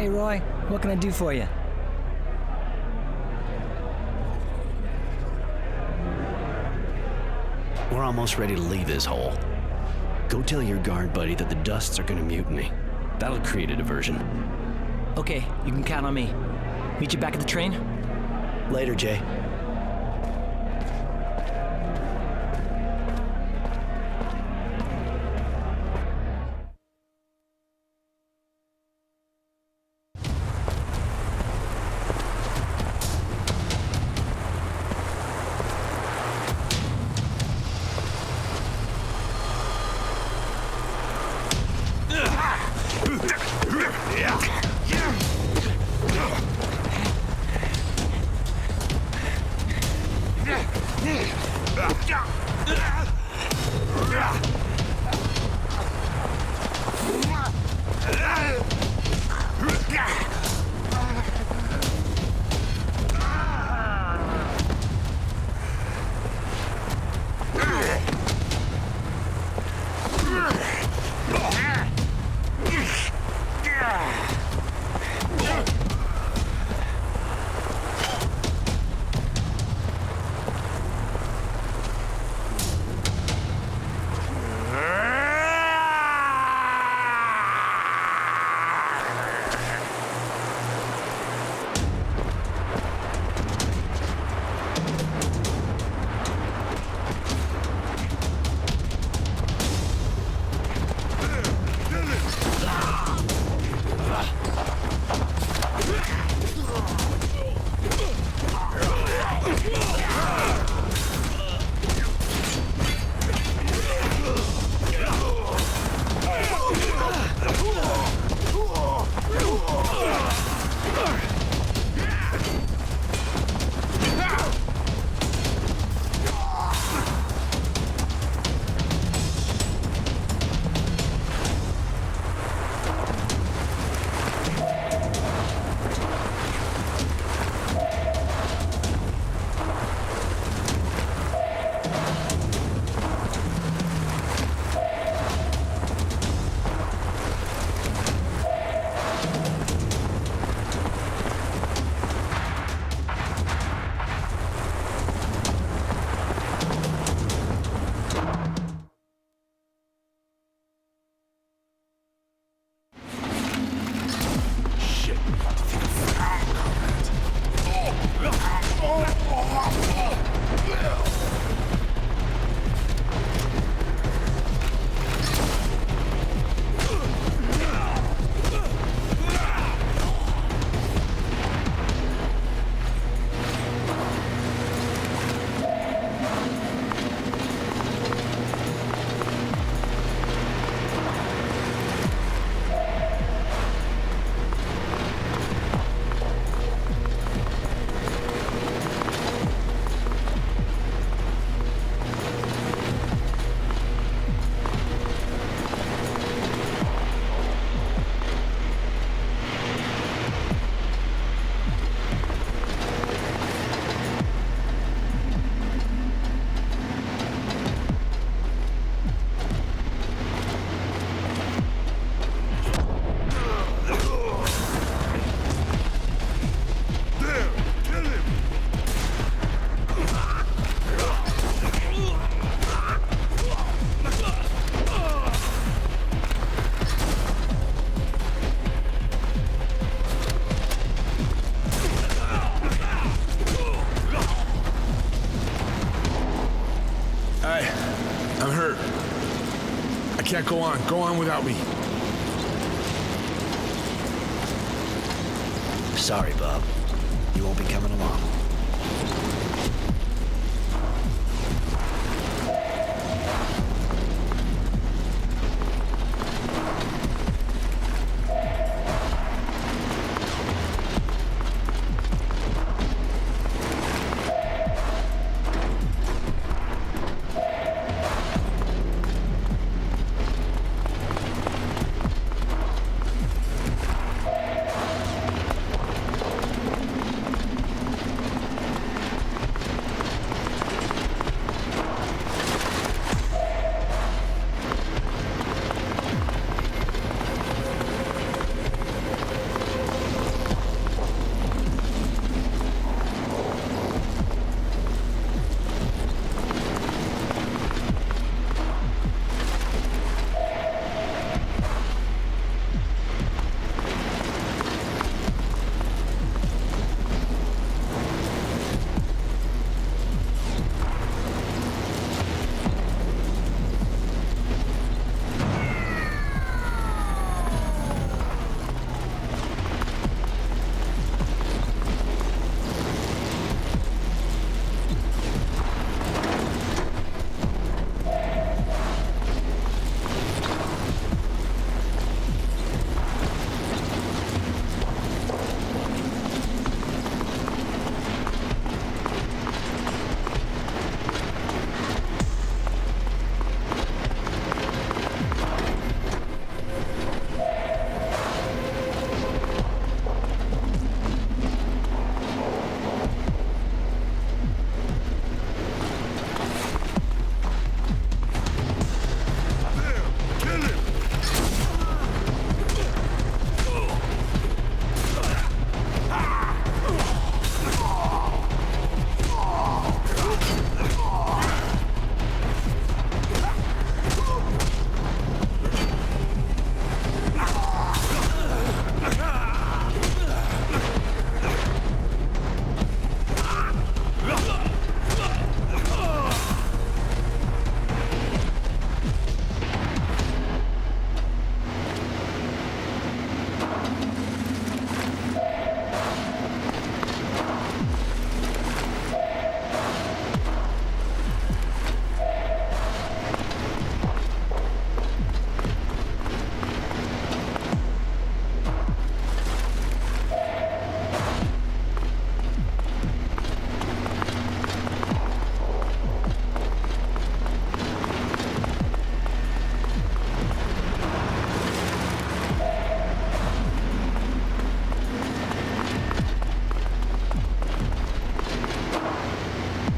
Hey, Roy, what can I do for you? We're almost ready to leave this hole. Go tell your guard buddy that the Dusts are gonna mutiny. That'll create a diversion. Okay, you can count on me. Meet you back at the train? Later, Jay. can't go on. Go on without me. Sorry, Bob. You won't be coming along.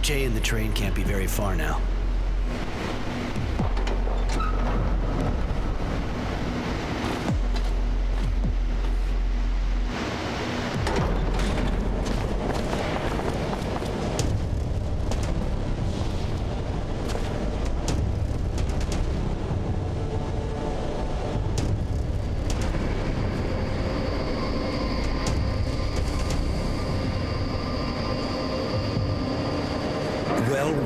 Jay and the train can't be very far now.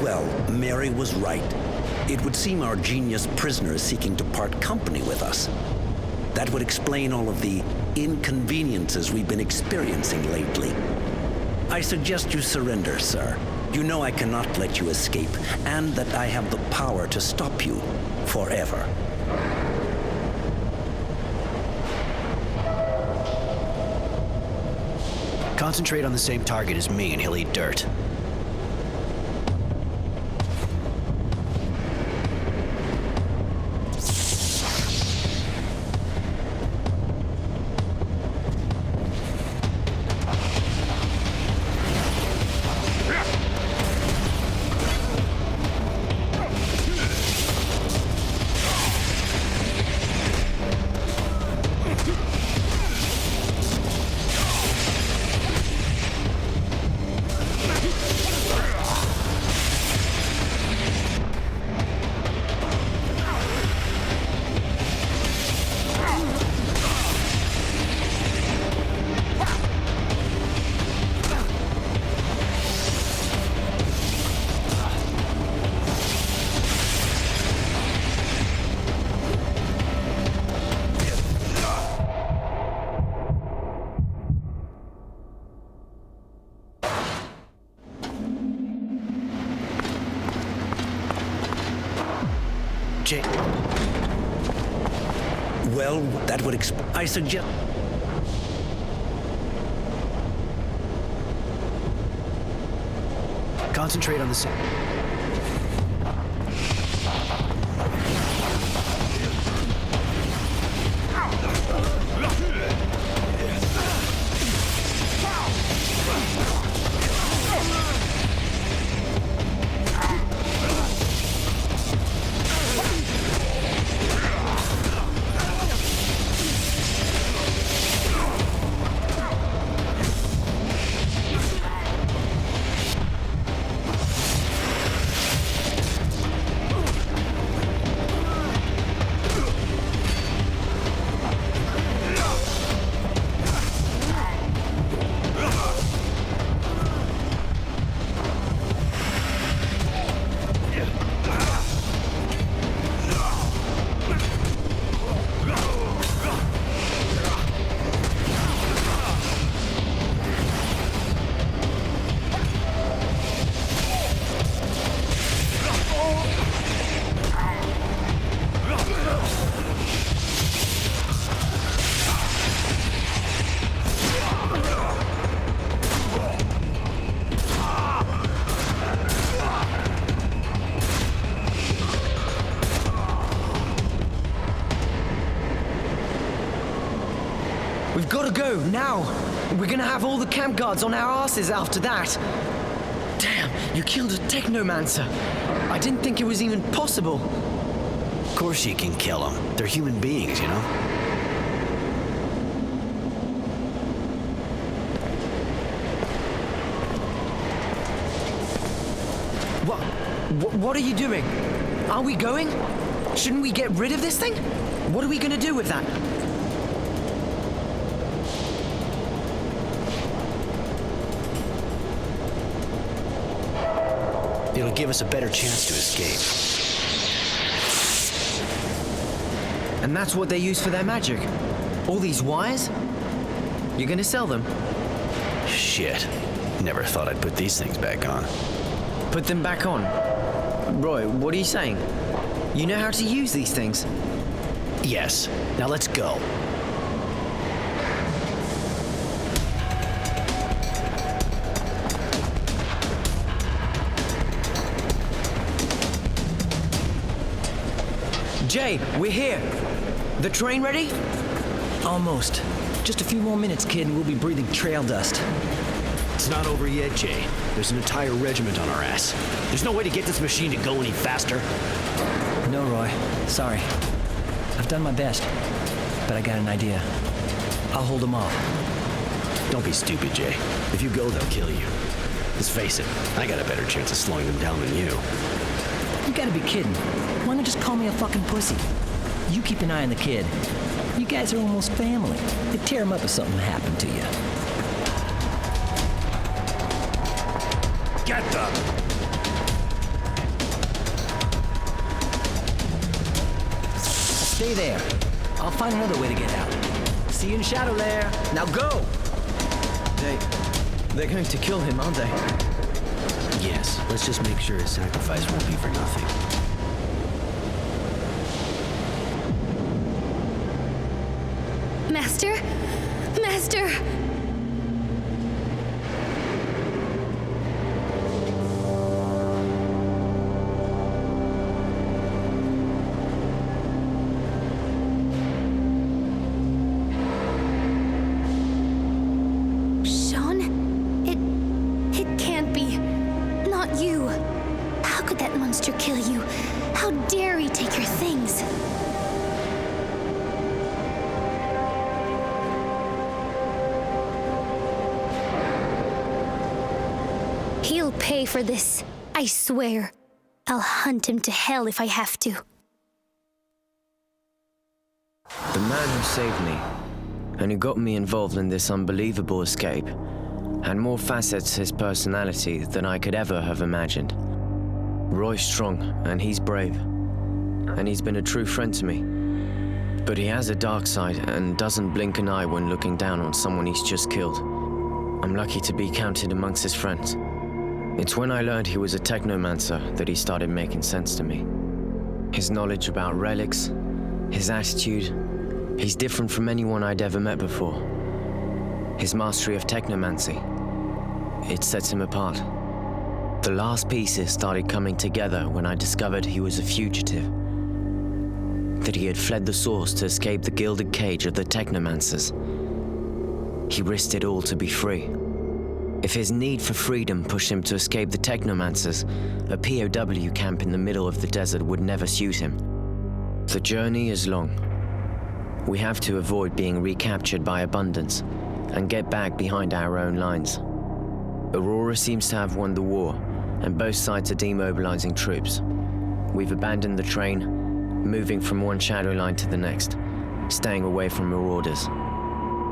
Well, Mary was right. It would seem our genius prisoner is seeking to part company with us. That would explain all of the inconveniences we've been experiencing lately. I suggest you surrender, sir. You know I cannot let you escape, and that I have the power to stop you forever. Concentrate on the same target as me and he'll eat dirt. Jay. Well, that would I suggest... Concentrate on the same. We've got to go, now! We're gonna have all the camp guards on our asses after that. Damn, you killed a technomancer. I didn't think it was even possible. Of course you can kill them. They're human beings, you know? What are you doing? Are we going? Shouldn't we get rid of this thing? What are we gonna do with that? It'll give us a better chance to escape. And that's what they use for their magic? All these wires? You're gonna sell them? Shit. Never thought I'd put these things back on. Put them back on? Roy, what are you saying? You know how to use these things? Yes. Now let's go. Jay, we're here. The train ready? Almost. Just a few more minutes, kid, and we'll be breathing trail dust. It's not over yet, Jay. There's an entire regiment on our ass. There's no way to get this machine to go any faster. No, Roy. Sorry. I've done my best, but I got an idea. I'll hold them off. Don't be stupid, Jay. If you go, they'll kill you. Let's face it, I got a better chance of slowing them down than you. You gotta be kidding. Why not just call me a fucking pussy? You keep an eye on the kid. You guys are almost family. They'd tear him up if something happened to you. Get them! Stay there. I'll find another way to get out. See you in Shadow Lair. Now go! They're going to kill him, aren't they? Yes, let's just make sure his sacrifice won't be for nothing. Master? Master! Sean? It can't be. Not you. How could that monster kill you? How dare he take your things? He'll pay for this, I swear. I'll hunt him to hell if I have to. The man who saved me, and who got me involved in this unbelievable escape, had more facets to his personality than I could ever have imagined. Roy's strong, and he's brave. And he's been a true friend to me. But he has a dark side and doesn't blink an eye when looking down on someone he's just killed. I'm lucky to be counted amongst his friends. It's when I learned he was a technomancer that he started making sense to me. His knowledge about relics, his attitude, he's different from anyone I'd ever met before. His mastery of technomancy, it sets him apart. The last pieces started coming together when I discovered he was a fugitive. That he had fled the source to escape the gilded cage of the technomancers. He risked it all to be free. If his need for freedom pushed him to escape the technomancers, a POW camp in the middle of the desert would never suit him. The journey is long. We have to avoid being recaptured by Abundance and get back behind our own lines. Aurora seems to have won the war, and both sides are demobilizing troops. We've abandoned the train, moving from one shadow line to the next, staying away from marauders.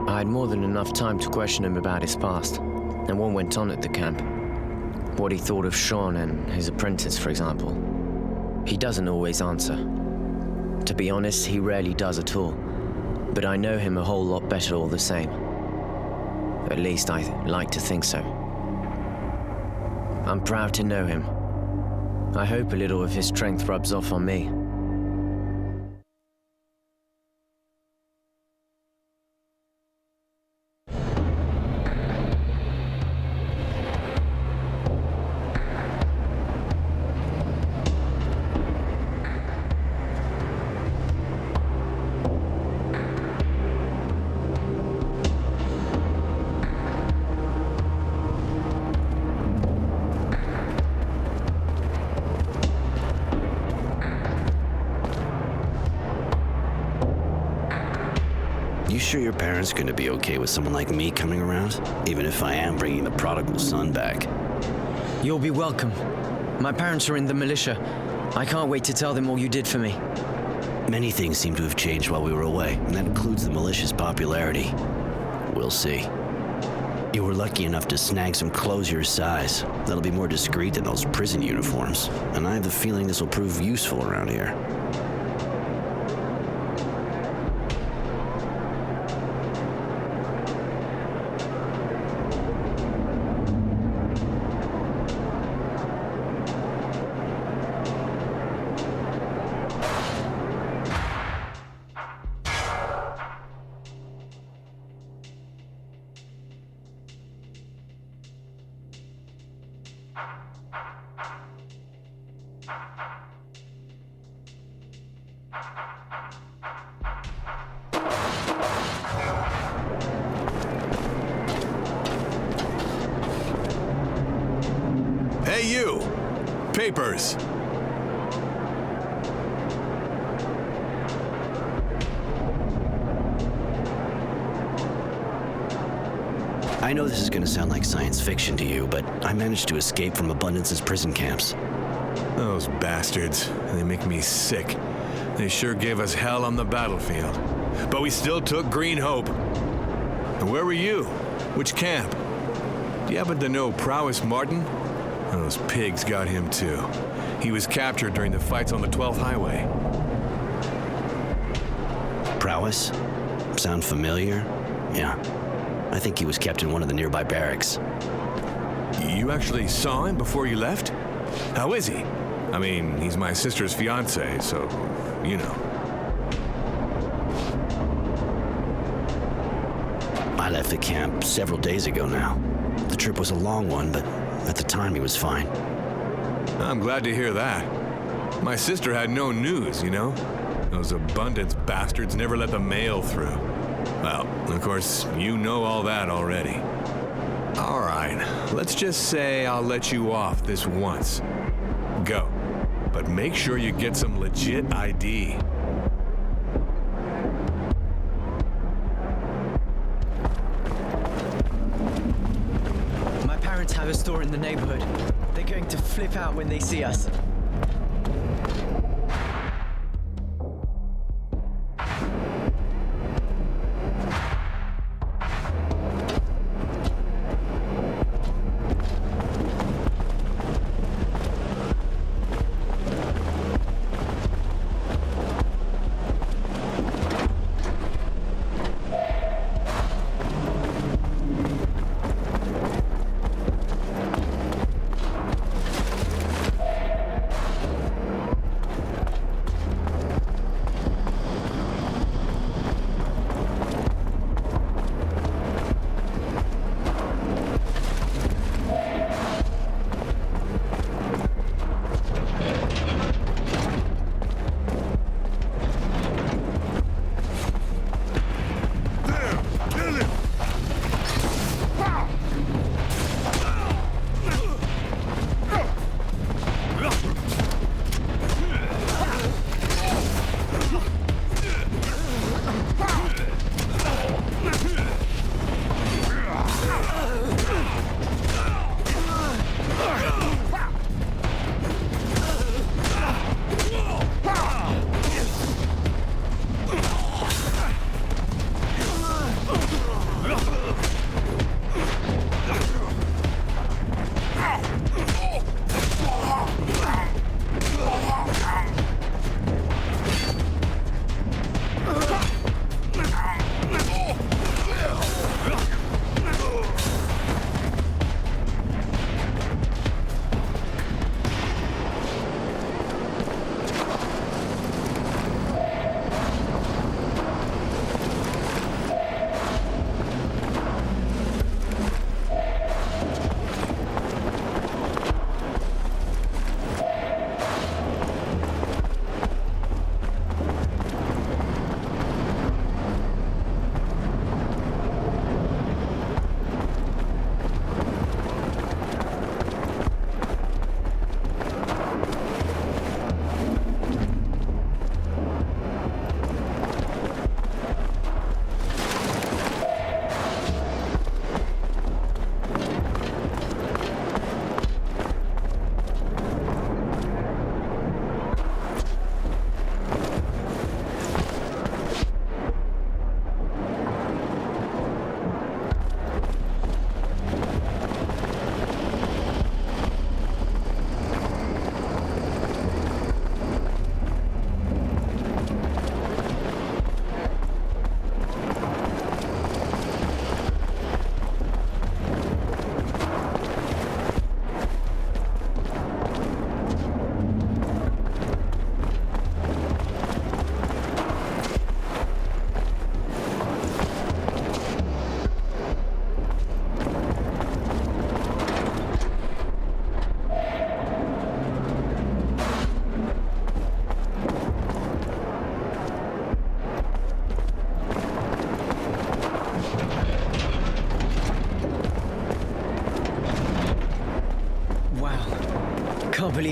I had more than enough time to question him about his past, and what went on at the camp. What he thought of Sean and his apprentice, for example. He doesn't always answer. To be honest, he rarely does at all, but I know him a whole lot better all the same. At least I like to think so. I'm proud to know him. I hope a little of his strength rubs off on me. You sure your parents are going to be okay with someone like me coming around? Even if I am bringing the prodigal son back. You'll be welcome. My parents are in the militia. I can't wait to tell them all you did for me. Many things seem to have changed while we were away, and that includes the militia's popularity. We'll see. You were lucky enough to snag some clothes your size. That'll be more discreet than those prison uniforms, and I have the feeling this will prove useful around here. Hey, you! Papers! I know this is going to sound like science fiction to you, but I managed to escape from Abundance's prison camps. Those bastards. They make me sick. They sure gave us hell on the battlefield. But we still took Green Hope. And where were you? Which camp? Do you happen to know Prowess Martin? Those pigs got him too. He was captured during the fights on the 12th Highway. Prowess? Sound familiar? Yeah. I think he was kept in one of the nearby barracks. You actually saw him before you left? How is he? I mean, he's my sister's fiancé, so, you know. I left the camp several days ago now. The trip was a long one, but at the time he was fine. I'm glad to hear that. My sister had no news, you know? Those Abundance bastards never let the mail through. Well, of course, you know all that already. All right, let's just say I'll let you off this once. Go. But make sure you get some legit ID. My parents have a store in the neighborhood. They're going to flip out when they see us.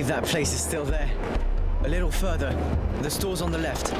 believe that place is still there. A little further. The store's on the left.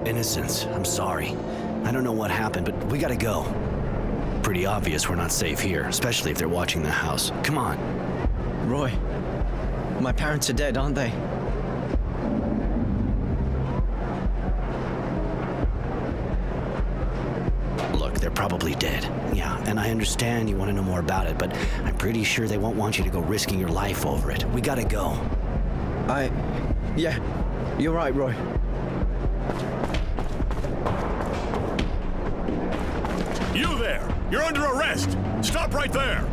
Innocence, I'm sorry. I don't know what happened, but we gotta go. Pretty obvious we're not safe here, especially if they're watching the house. Come on. Roy, my parents are dead, aren't they? Look, they're probably dead. Yeah, and I understand you want to know more about it, but I'm pretty sure they won't want you to go risking your life over it. We gotta go. Yeah, you're right, Roy. You there! You're under arrest! Stop right there!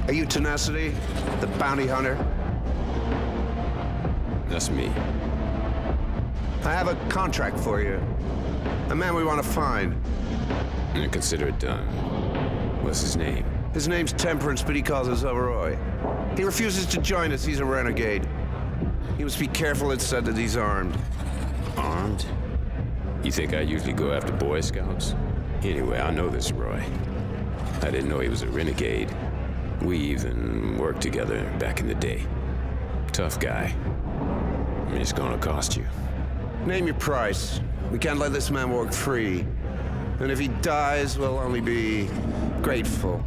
Are you Tenacity, the bounty hunter? That's me. I have a contract for you. A man we want to find. And consider it done. What's his name? His name's Temperance, but he calls himself Roy. He refuses to join us. He's a renegade. You must be careful, it's said that he's armed. Armed? You think I usually go after Boy Scouts? Anyway, I know this Roy. I didn't know he was a renegade. We even worked together back in the day. Tough guy. It's gonna cost you. Name your price. We can't let this man walk free. And if he dies, we'll only be grateful.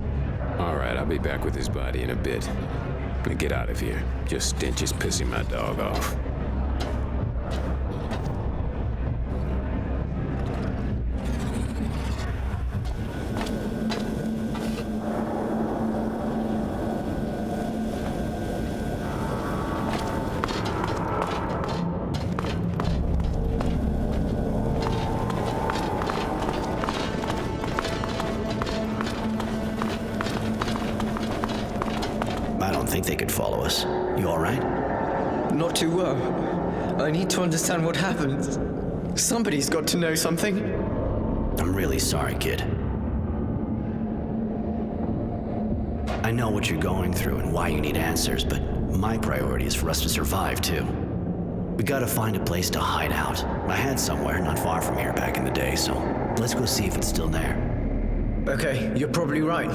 All right, I'll be back with his body in a bit. Now get out of here. Your stench is pissing my dog off. They could follow us. You all right? Not too well. I need to understand what happened. Somebody's got to know something. I'm really sorry, kid. I know what you're going through and why you need answers, but my priority is for us to survive, too. We gotta find a place to hide out. I had somewhere not far from here back in the day, so let's go see if it's still there. Okay, you're probably right.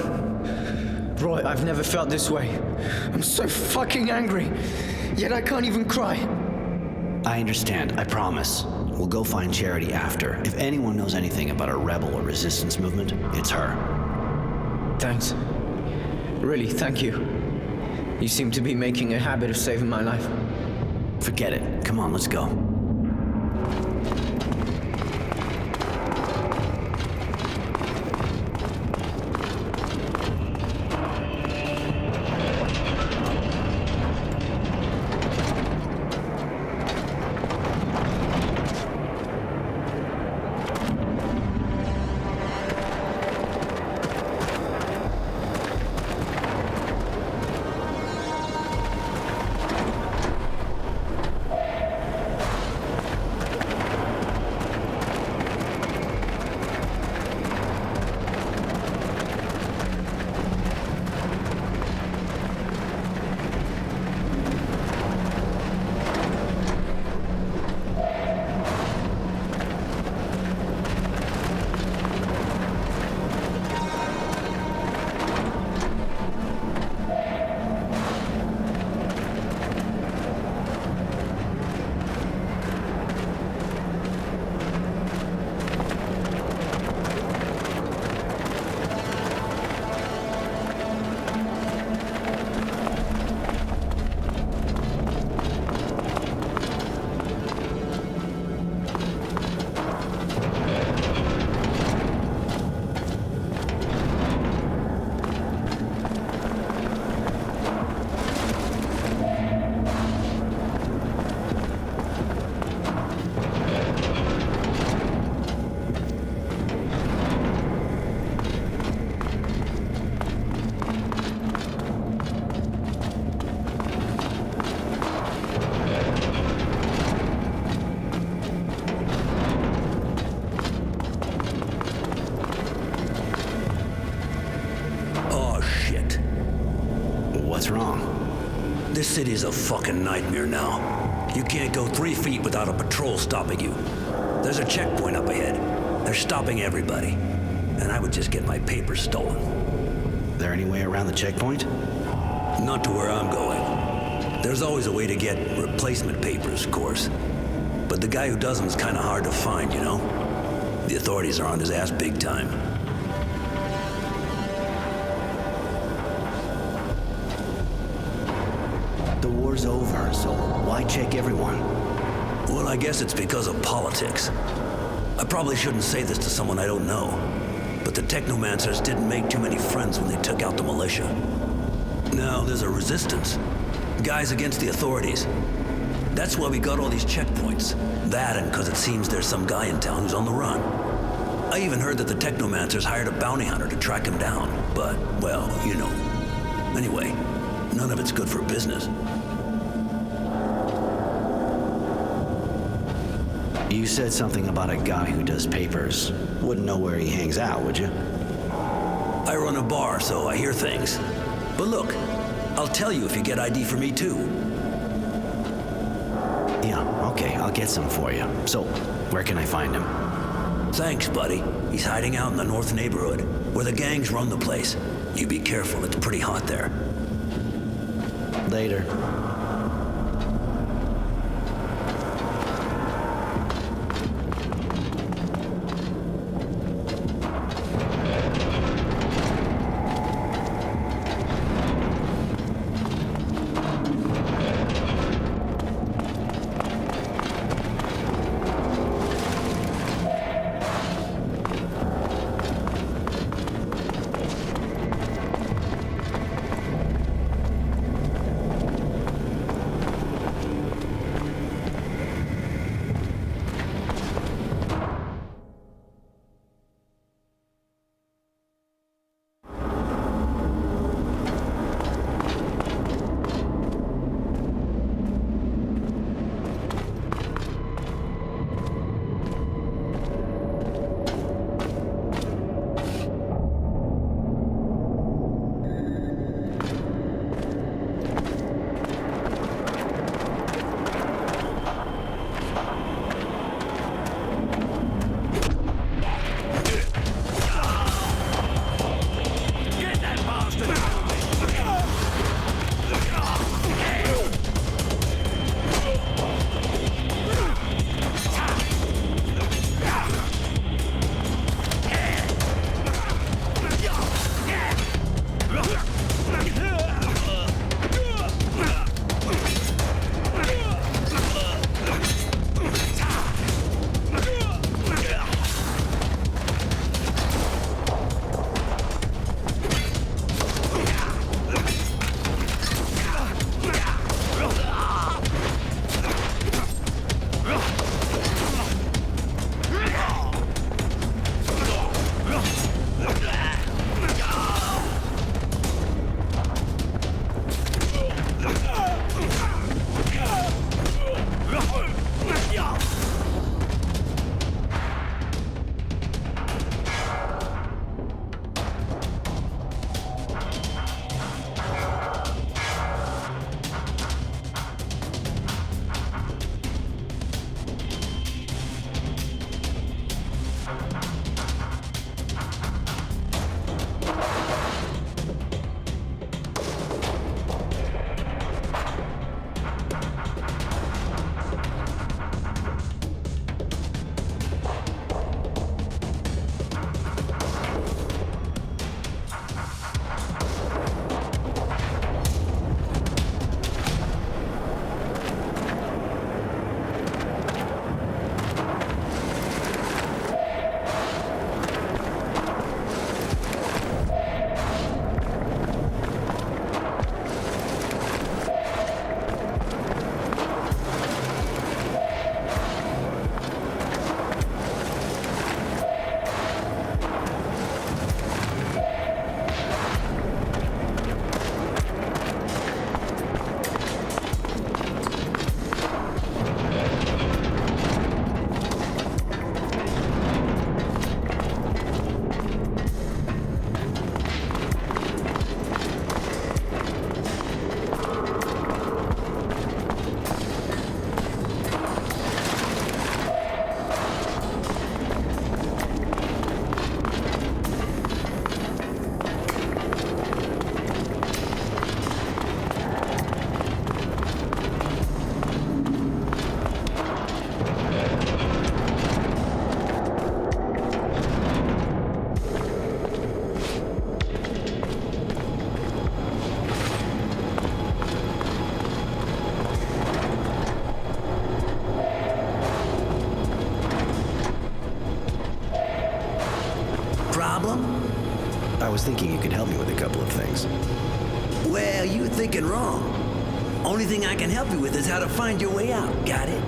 Roy, I've never felt this way. I'm so fucking angry, yet I can't even cry. I understand, I promise. We'll go find Charity after. If anyone knows anything about a rebel or resistance movement, it's her. Thanks. Really, thank you. You seem to be making a habit of saving my life. Forget it. Come on, let's go. What's wrong? This city's a fucking nightmare now. You can't go 3 feet without a patrol stopping you. There's a checkpoint up ahead. They're stopping everybody. And I would just get my papers stolen. There any way around the checkpoint? Not to where I'm going. There's always a way to get replacement papers, of course. But the guy who does them is kind of hard to find, you know? The authorities are on his ass big time. The war's over, so why check everyone? Well, I guess it's because of politics. I probably shouldn't say this to someone I don't know, but the technomancers didn't make too many friends when they took out the militia. Now there's a resistance. Guys against the authorities. That's why we got all these checkpoints. That and because it seems there's some guy in town who's on the run. I even heard that the technomancers hired a bounty hunter to track him down, but, well, you know. Anyway, none of it's good for business. You said something about a guy who does papers. Wouldn't know where he hangs out, would you? I run a bar, so I hear things. But look, I'll tell you if you get ID for me too. Yeah, okay, I'll get some for you. So, where can I find him? Thanks, buddy. He's hiding out in the north neighborhood, where the gangs run the place. You be careful, it's pretty hot there. Later. I was thinking you could help me with a couple of things. Well, you're thinking wrong. Only thing I can help you with is how to find your way out. Got it?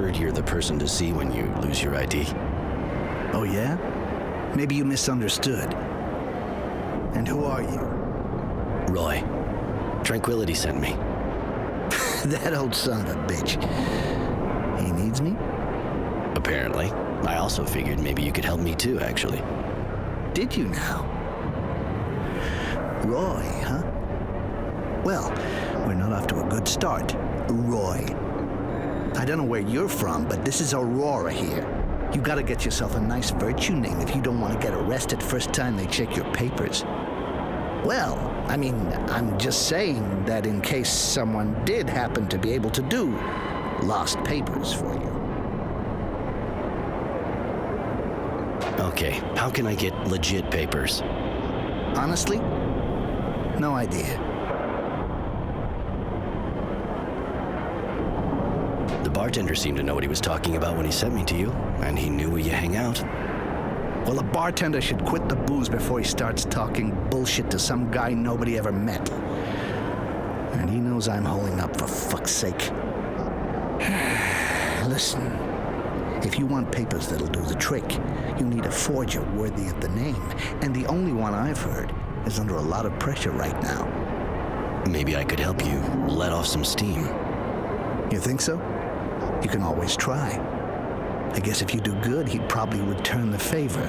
heard you're the person to see when you lose your ID. Oh, yeah? Maybe you misunderstood. And who are you? Roy. Tranquility sent me. That old son of a bitch. He needs me? Apparently. I also figured maybe you could help me too, actually. Did you now? Roy, huh? Well, we're not off to a good start. Roy. I don't know where you're from, but this is Aurora here. You gotta get yourself a nice virtue name if you don't want to get arrested first time they check your papers. Well, I mean, I'm just saying that in case someone did happen to be able to do lost papers for you. Okay, how can I get legit papers? Honestly, no idea. The bartender seemed to know what he was talking about when he sent me to you, and he knew where you hang out. Well, a bartender should quit the booze before he starts talking bullshit to some guy nobody ever met. And he knows I'm holding up, for fuck's sake. Listen, if you want papers that'll do the trick, you need a forger worthy of the name. And the only one I've heard is under a lot of pressure right now. Maybe I could help you let off some steam. You think so? You can always try. I guess if you do good, he'd probably return the favor.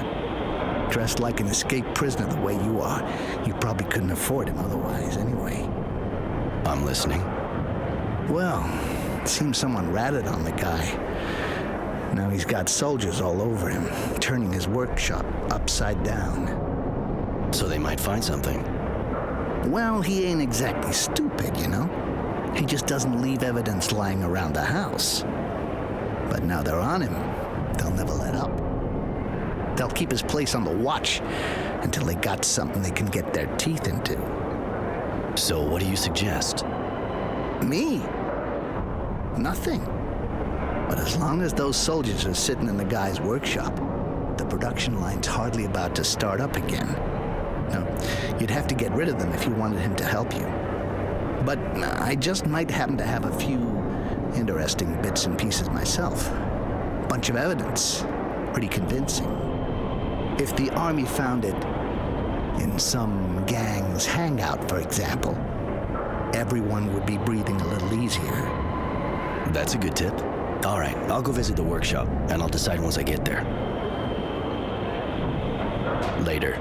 Dressed like an escaped prisoner the way you are, you probably couldn't afford him otherwise anyway. I'm listening. Well, it seems someone ratted on the guy. Now he's got soldiers all over him, turning his workshop upside down. So they might find something. Well, he ain't exactly stupid, you know? He just doesn't leave evidence lying around the house. But now they're on him. They'll never let up. They'll keep his place on the watch until they got something they can get their teeth into. So what do you suggest? Me? Nothing. But as long as those soldiers are sitting in the guy's workshop, the production line's hardly about to start up again. Now, you'd have to get rid of them if you wanted him to help you. But I just might happen to have a few interesting bits and pieces myself. Bunch of evidence. Pretty convincing. If the army found it in some gang's hangout, for example, everyone would be breathing a little easier. That's a good tip. All right, I'll go visit the workshop, and I'll decide once I get there. Later.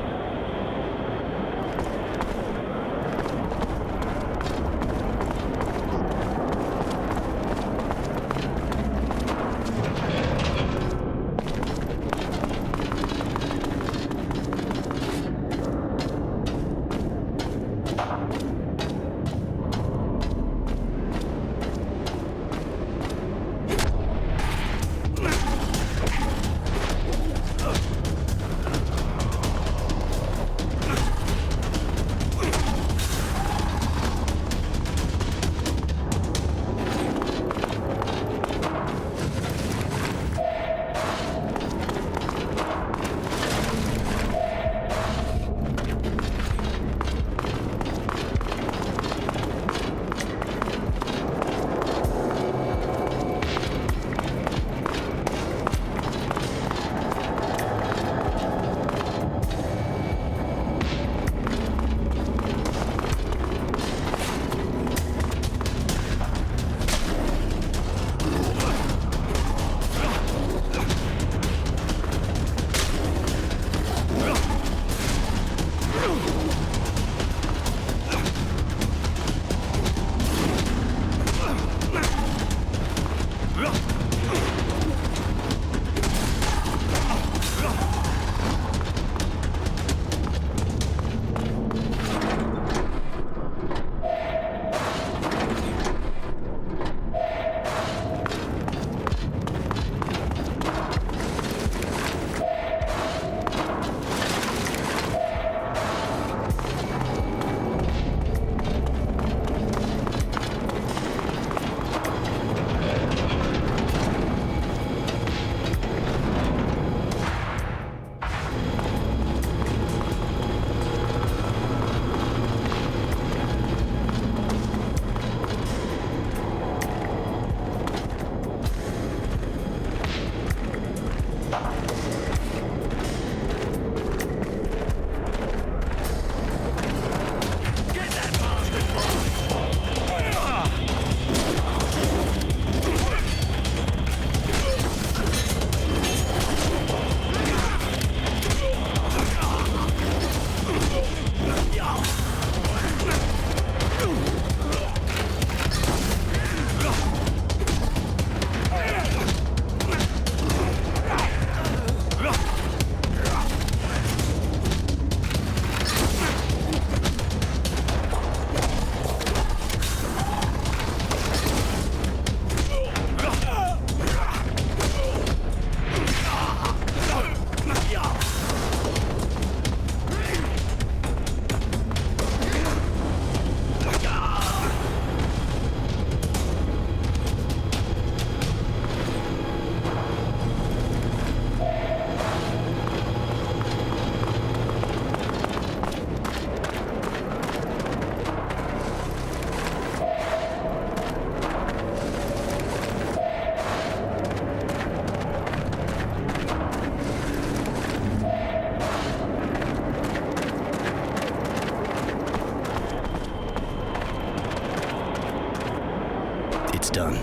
it's done.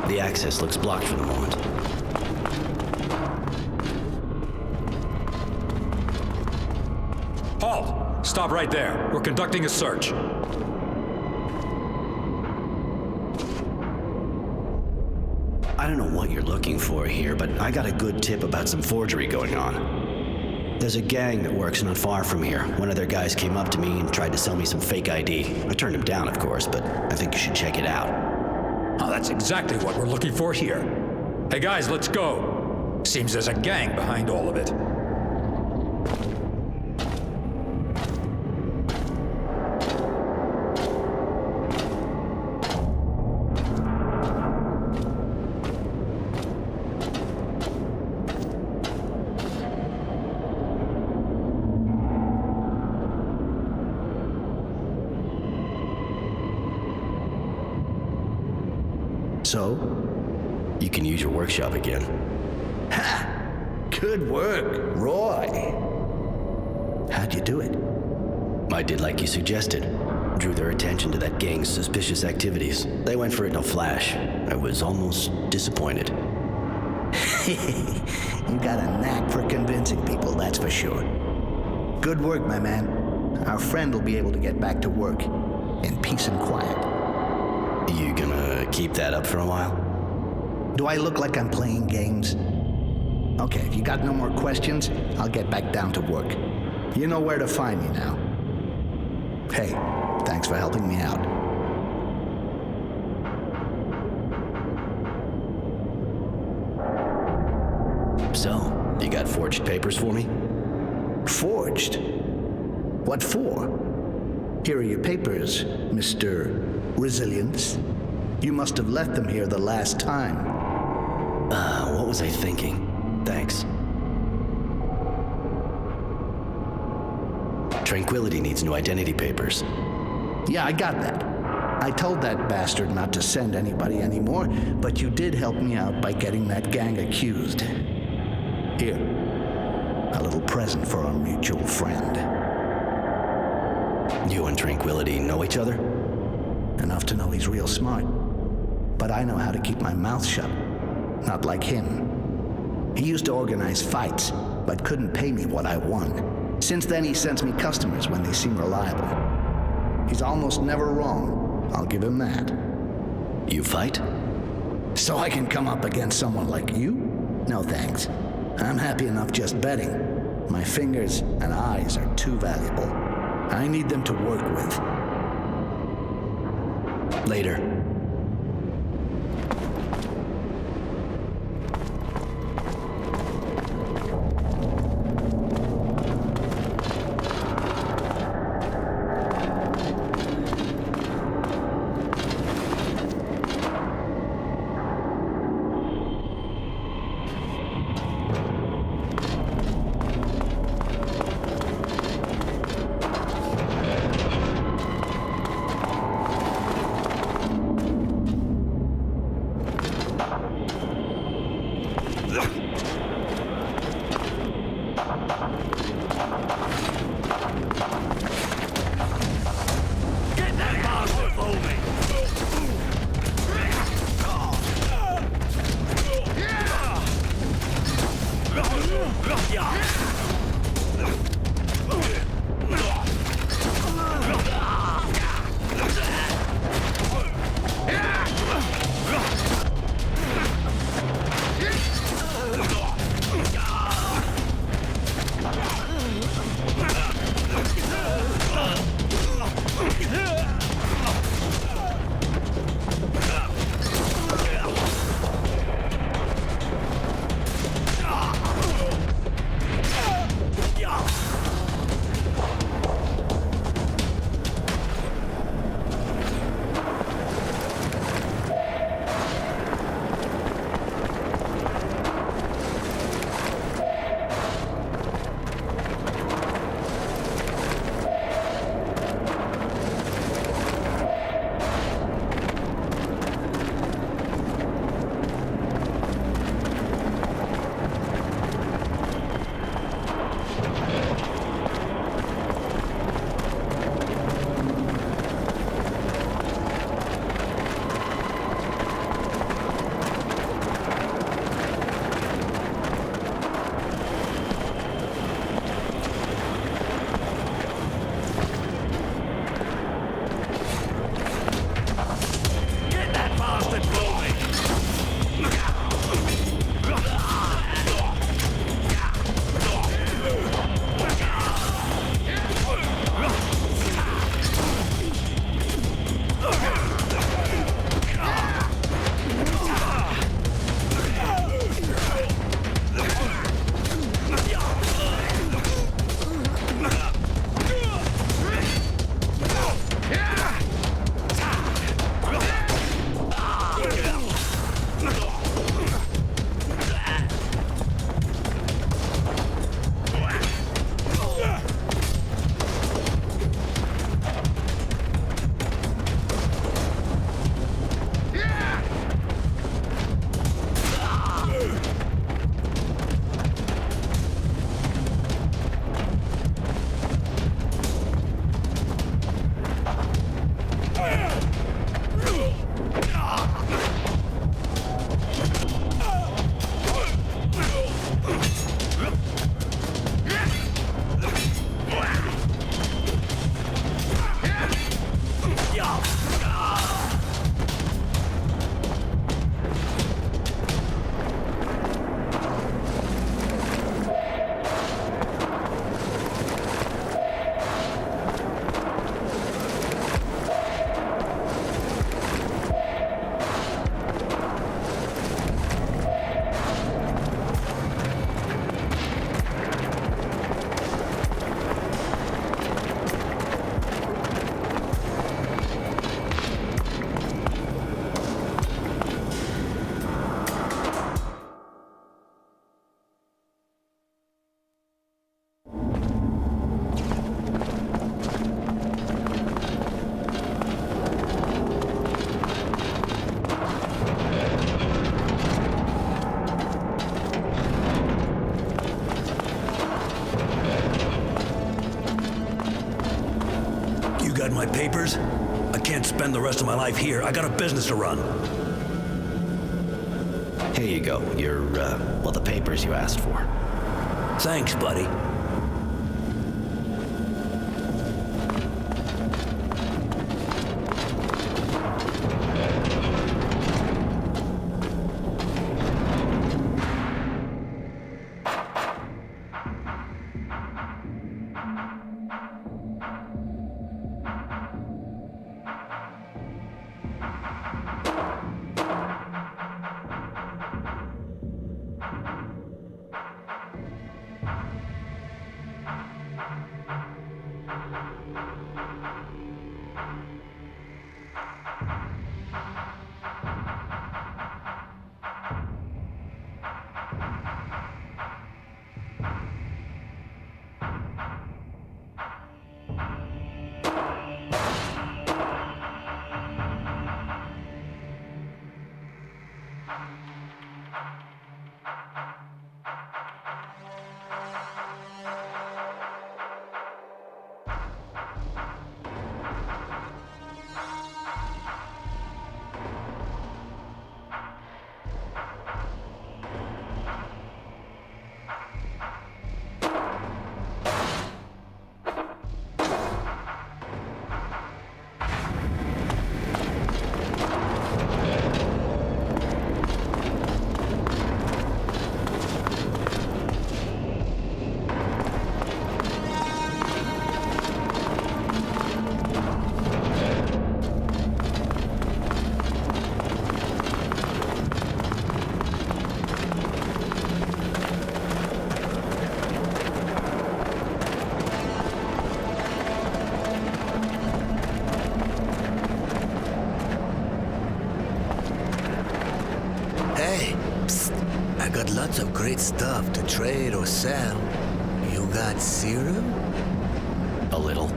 The access looks blocked for the moment. Halt! Stop right there. We're conducting a search. I don't know what you're looking for here, but I got a good tip about some forgery going on. There's a gang that works not far from here. One of their guys came up to me and tried to sell me some fake ID. I turned him down, of course, but I think you should check it out. Oh, that's exactly what we're looking for here. Hey guys, let's go. Seems there's a gang behind all of it. So, you can use your workshop again. Ha! Good work, Roy. How'd you do it? I did like you suggested. Drew their attention to that gang's suspicious activities. They went for it in a flash. I was almost disappointed. You got a knack for convincing people, that's for sure. Good work, my man. Our friend will be able to get back to work in peace and quiet. You gonna keep that up for a while? Do I look like I'm playing games? Okay, if you got no more questions, I'll get back down to work. You know where to find me now. Hey, thanks for helping me out. So, you got forged papers for me? Forged? What for? Here are your papers, Mr. Resilience. You must have left them here the last time. What was I thinking? Thanks. Tranquility needs new identity papers. Yeah, I got that. I told that bastard not to send anybody anymore, but you did help me out by getting that gang accused. Here, a little present for our mutual friend. You and Tranquility know each other? Enough to know he's real smart. But I know how to keep my mouth shut. Not like him. He used to organize fights, but couldn't pay me what I won. Since then, he sends me customers when they seem reliable. He's almost never wrong. I'll give him that. You fight? So I can come up against someone like you? No thanks. I'm happy enough just betting. My fingers and eyes are too valuable. I need them to work with. Later. my papers? I can't spend the rest of my life here. I got a business to run. Here you go. Your, well, the papers you asked for. Thanks, buddy. Lots of great stuff to trade or sell. You got serum? A little.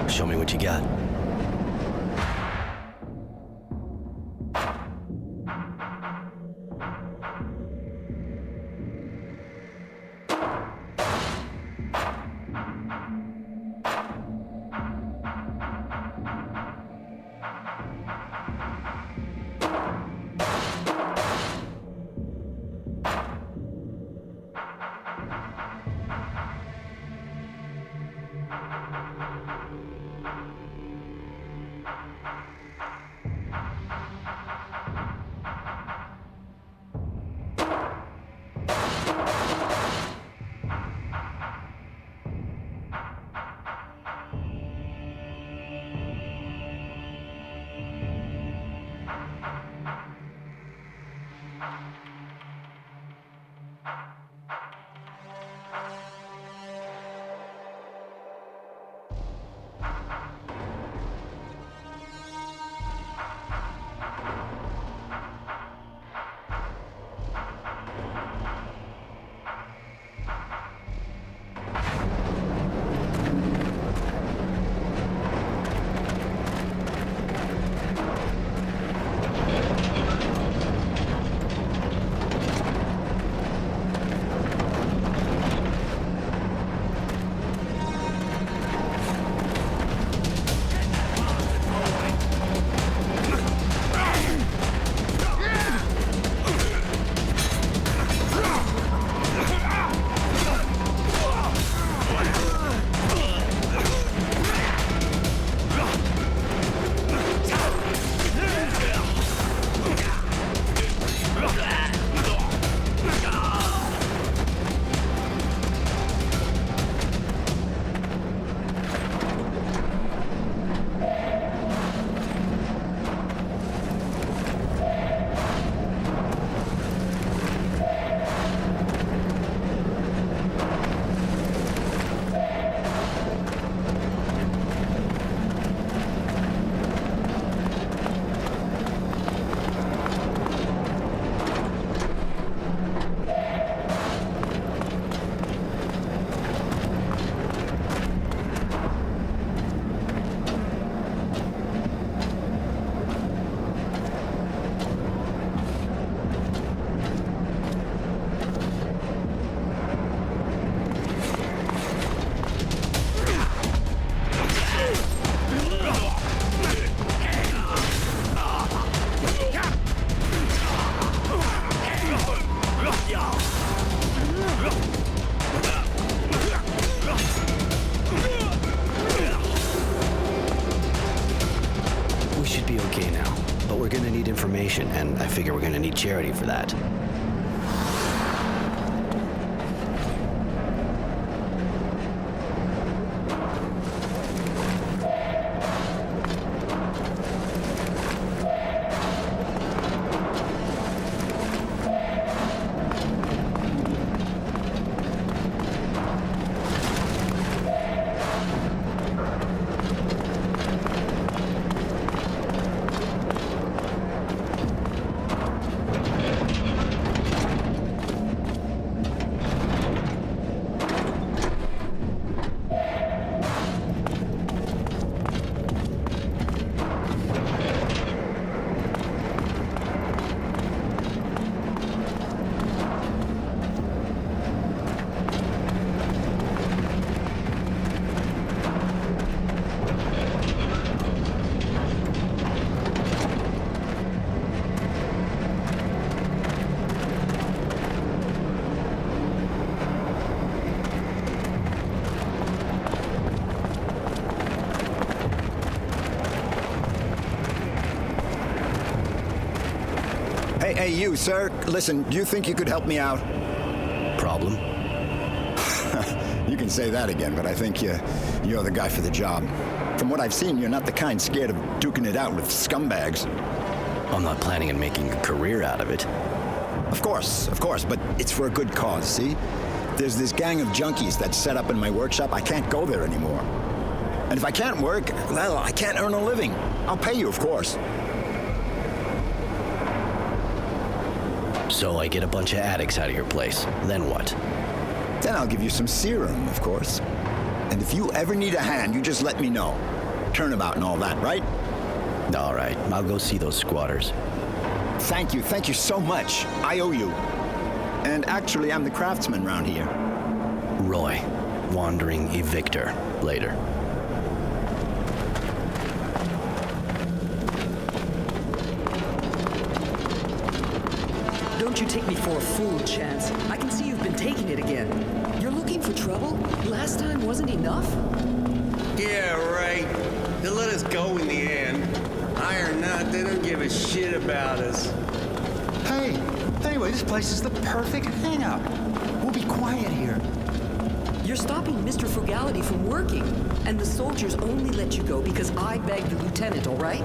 Show me what you got. figure we're gonna need charity for that. Hey, you, sir. Listen, do you think you could help me out? Problem? You can say that again, but I think you're the guy for the job. From what I've seen, you're not the kind scared of duking it out with scumbags. I'm not planning on making a career out of it. Of course, but it's for a good cause, see? There's this gang of junkies that's set up in my workshop. I can't go there anymore. And if I can't work, well, I can't earn a living. I'll pay you, of course. So I get a bunch of addicts out of your place. Then what? Then I'll give you some serum, of course. And if you ever need a hand, you just let me know. Turnabout and all that, right? All right, I'll go see those squatters. Thank you so much. I owe you. And actually, I'm the craftsman around here. Roy, wandering evictor. Later. Don't you take me for a fool, Chance. I can see you've been taking it again. You're looking for trouble? Last time wasn't enough? Yeah, right. They let us go in the end. High or not, they don't give a shit about us. Hey, anyway, this place is the perfect hangout. We'll be quiet here. You're stopping Mr. Frugality from working, and the soldiers only let you go because I begged the lieutenant, all right?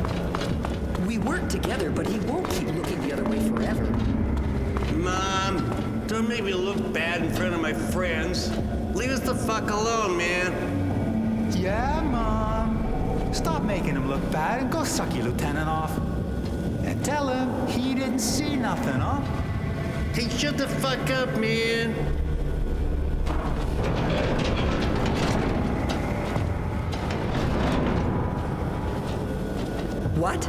We work together, but he won't keep looking the other way forever. Mom, don't make me look bad in front of my friends. Leave us the fuck alone, man. Yeah, Mom. Stop making him look bad and go suck your lieutenant off. And tell him he didn't see nothing, huh? Hey, shut the fuck up, man. What?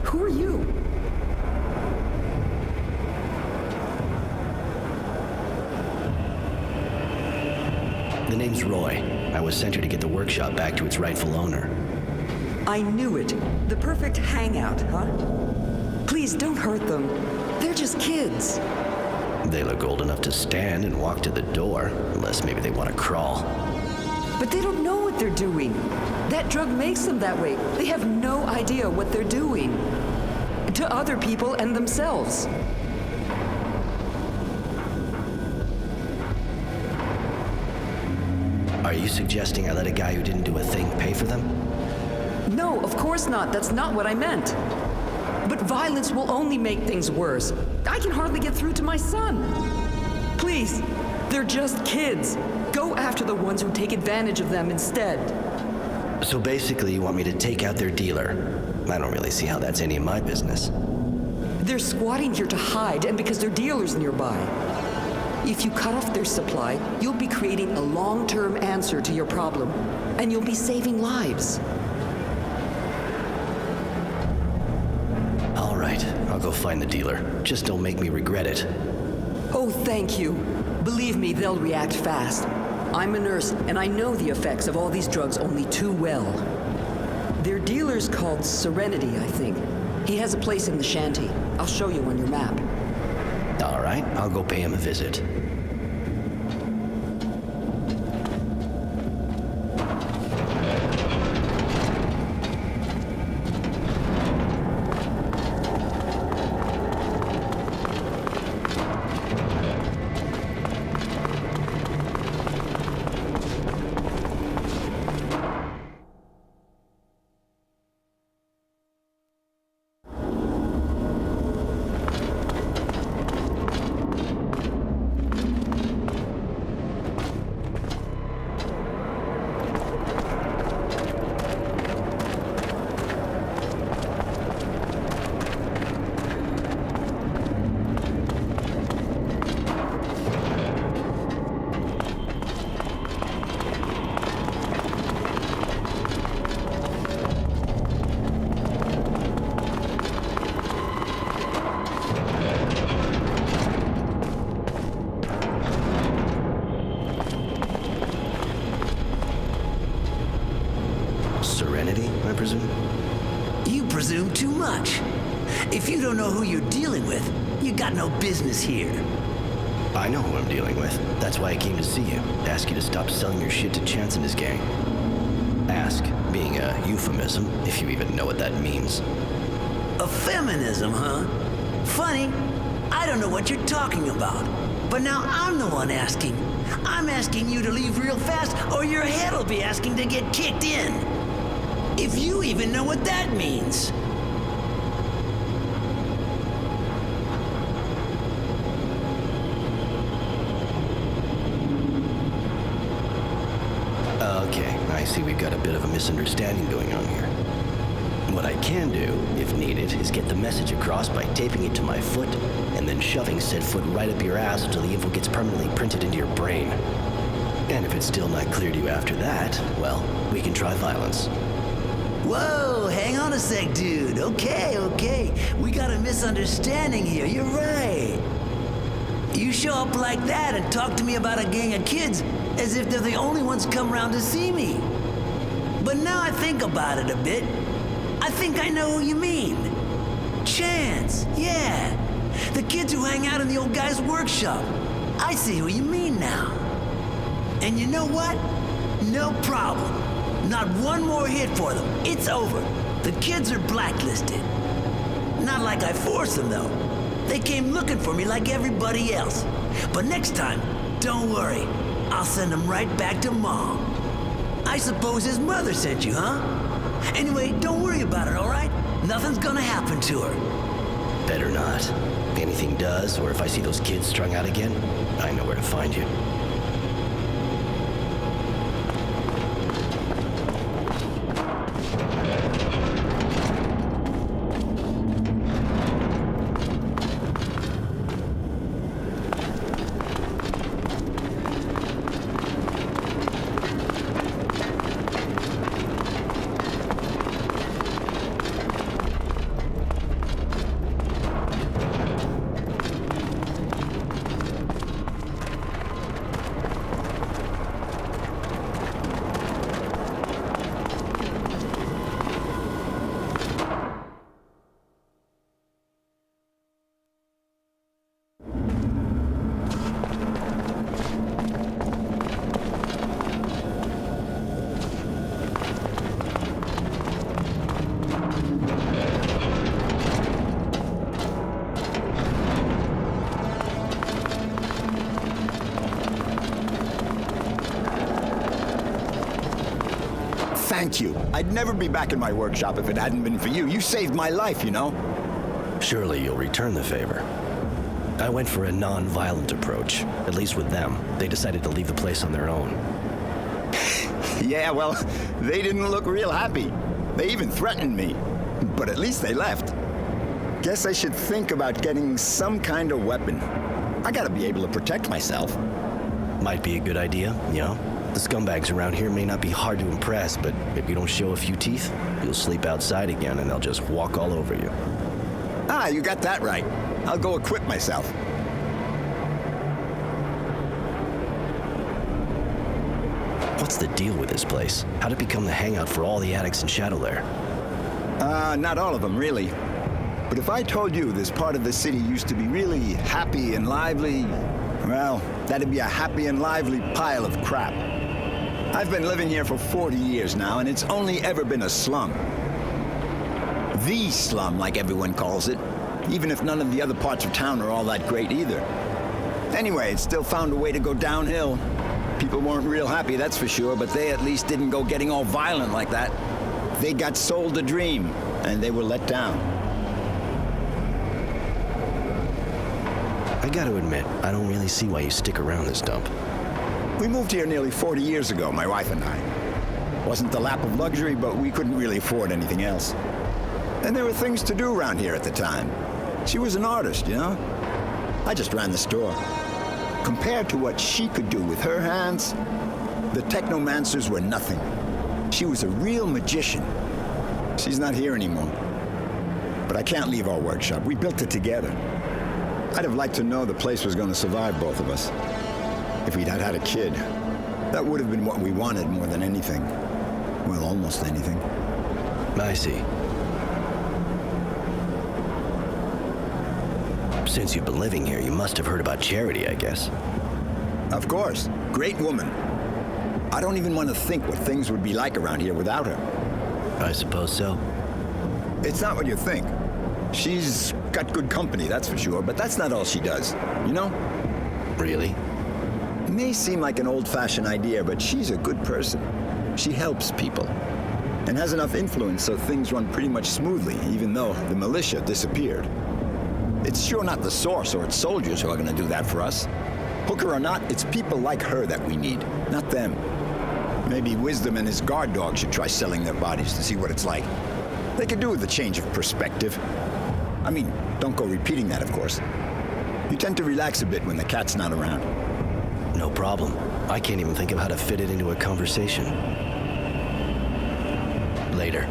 Who are you? The name's Roy. I was sent here to get the workshop back to its rightful owner. I knew it. The perfect hangout, huh? Please don't hurt them. They're just kids. They look old enough to stand and walk to the door, unless maybe they want to crawl. But they don't know what they're doing. That drug makes them that way. They have no idea what they're doing. To other people and themselves. Are you suggesting I let a guy who didn't do a thing pay for them? No, of course not. That's not what I meant. But violence will only make things worse. I can hardly get through to my son. Please, they're just kids. Go after the ones who take advantage of them instead. So basically, you want me to take out their dealer? I don't really see how that's any of my business. They're squatting here to hide, and because there are dealers nearby. If you cut off their supply, you'll be creating a long-term answer to your problem, and you'll be saving lives. All right, I'll go find the dealer. Just don't make me regret it. Oh, thank you. Believe me, they'll react fast. I'm a nurse, and I know the effects of all these drugs only too well. Their dealer's called Serenity, I think. He has a place in the shanty. I'll show you on your map. All right, I'll go pay him a visit. presume too much. If you don't know who you're dealing with, you got no business here. I know who I'm dealing with. That's why I came to see you. Ask you to stop selling your shit to Chance and his gang. Ask being a euphemism, if you even know what that means. A feminism, huh? Funny, I don't know what you're talking about. But now I'm the one asking. I'm asking you to leave real fast, or your head'll be asking to get kicked in. If you even know what that means. Okay, I see we've got a bit of a misunderstanding going on here. What I can do, if needed, is get the message across by taping it to my foot and then shoving said foot right up your ass until the info gets permanently printed into your brain. And if it's still not clear to you after that, well, we can try violence. Whoa, hang on a sec, dude. Okay. We got a misunderstanding here. You're right. You show up like that and talk to me about a gang of kids as if they're the only ones come around to see me. But now I think about it a bit, I think I know who you mean. Chance, yeah. The kids who hang out in the old guy's workshop. I see who you mean now. And you know what? No problem. Not one more hit for them. It's over. The kids are blacklisted. Not like I forced them, though. They came looking for me like everybody else. But next time, don't worry. I'll send them right back to Mom. I suppose his mother sent you, huh? Anyway, don't worry about it, all right? Nothing's gonna happen to her. Better not. Anything does, or if I see those kids strung out again, I know where to find you. Thank you. I'd never be back in my workshop if it hadn't been for you. You saved my life, you know? Surely you'll return the favor. I went for a non-violent approach, at least with them. They decided to leave the place on their own. Yeah, well, they didn't look real happy. They even threatened me. But at least they left. Guess I should think about getting some kind of weapon. I gotta be able to protect myself. Might be a good idea, you know? The scumbags around here may not be hard to impress, but if you don't show a few teeth, you'll sleep outside again and they'll just walk all over you. Ah, you got that right. I'll go equip myself. What's the deal with this place? How'd it become the hangout for all the addicts in Shadowlair? Not all of them, really. But if I told you this part of the city used to be really happy and lively, well, that'd be a happy and lively pile of crap. I've been living here for 40 years now, and it's only ever been a slum. The slum, like everyone calls it, even if none of the other parts of town are all that great either. Anyway, it still found a way to go downhill. People weren't real happy, that's for sure, but they at least didn't go getting all violent like that. They got sold a dream, and they were let down. I gotta admit, I don't really see why you stick around this dump. We moved here nearly 40 years ago, my wife and I. Wasn't the lap of luxury, but we couldn't really afford anything else. And there were things to do around here at the time. She was an artist, you know? I just ran the store. Compared to what she could do with her hands, the technomancers were nothing. She was a real magician. She's not here anymore. But I can't leave our workshop. We built it together. I'd have liked to know the place was going to survive both of us. If we'd had a kid, that would have been what we wanted more than anything. Well, almost anything. I see. Since you've been living here, you must have heard about Charity, I guess. Of course. Great woman. I don't even want to think what things would be like around here without her. I suppose so. It's not what you think. She's got good company, that's for sure, but that's not all she does. You know? Really? It may seem like an old-fashioned idea, but she's a good person. She helps people. And has enough influence so things run pretty much smoothly, even though the militia disappeared. It's sure not the Source or its soldiers who are going to do that for us. Hooker or not, it's people like her that we need, not them. Maybe Wisdom and his guard dog should try selling their bodies to see what it's like. They could do with a change of perspective. I mean, don't go repeating that, of course. You tend to relax a bit when the cat's not around. No problem. I can't even think of how to fit it into a conversation. Later.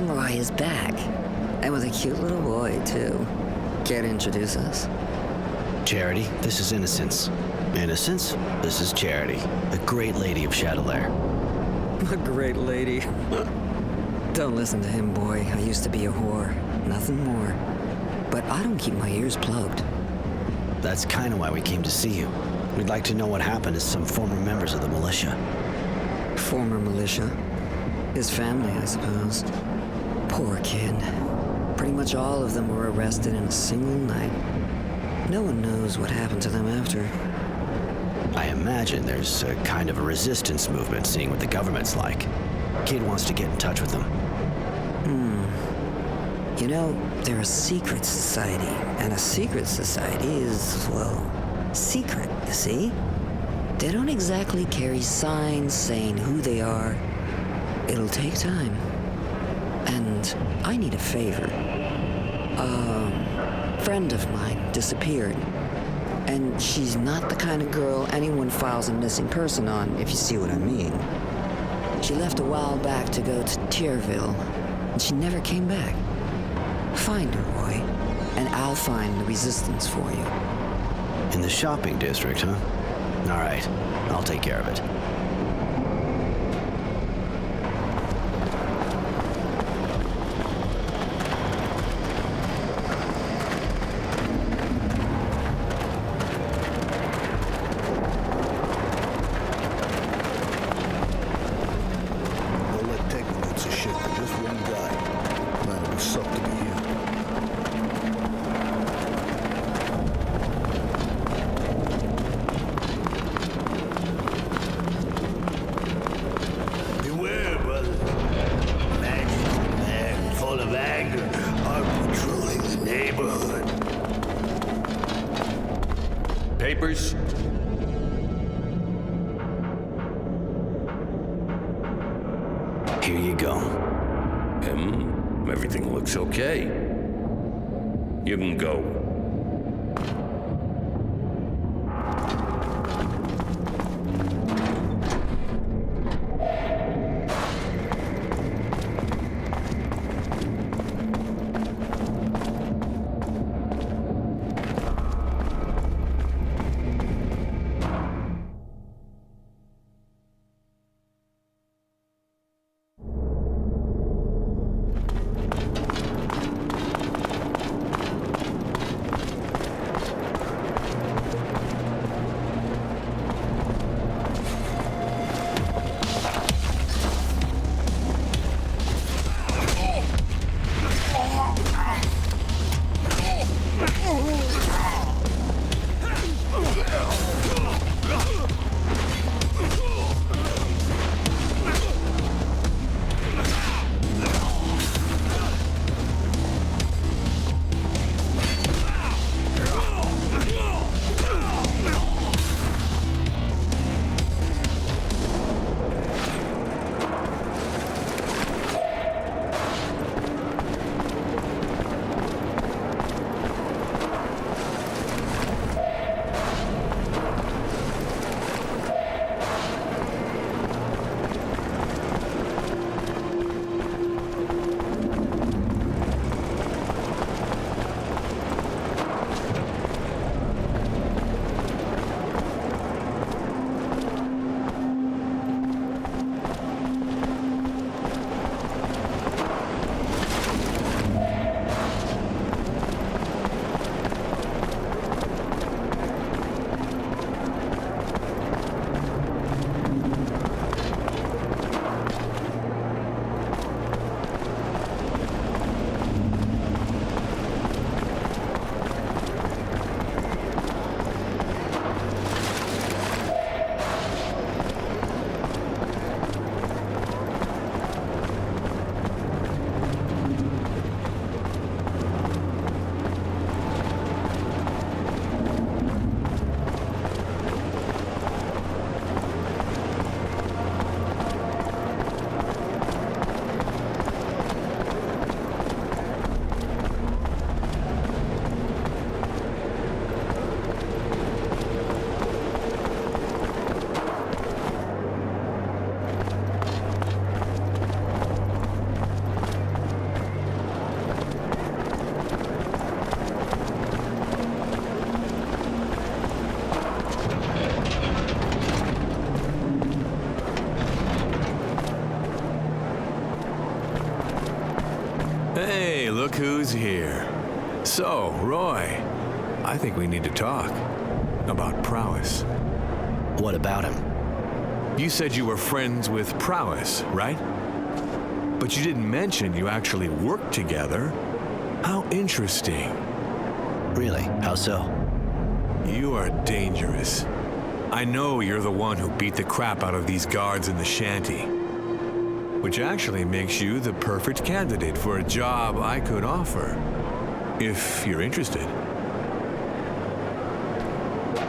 Roy is back. And with a cute little boy, too. Care to introduce us? Charity, this is Innocence. Innocence, this is Charity, a great lady of Shadowlair. A great lady. Don't listen to him, boy. I used to be a whore. Nothing more. But I don't keep my ears plugged. That's kind of why we came to see you. We'd like to know what happened to some former members of the militia. Former militia? His family, I suppose. Poor kid. Pretty much all of them were arrested in a single night. No one knows what happened to them after. I imagine there's a kind of a resistance movement, seeing what the government's like. Kid wants to get in touch with them. You know, they're a secret society, and a secret society is, well, secret, you see? They don't exactly carry signs saying who they are. It'll take time. And I need a favor. A friend of mine disappeared. And she's not the kind of girl anyone files a missing person on, if you see what I mean. She left a while back to go to Tierville, and she never came back. Find her, Roy, and I'll find the resistance for you. In the shopping district, huh? All right, I'll take care of it. Papers? Here you go. Everything looks okay. You can go. Hey, look who's here. So, Roy, I think we need to talk about Prowess. What about him? You said you were friends with Prowess, right? But you didn't mention you actually worked together. How interesting. Really? How so? You are dangerous. I know you're the one who beat the crap out of these guards in the shanty. Which actually makes you the perfect candidate for a job I could offer. If you're interested.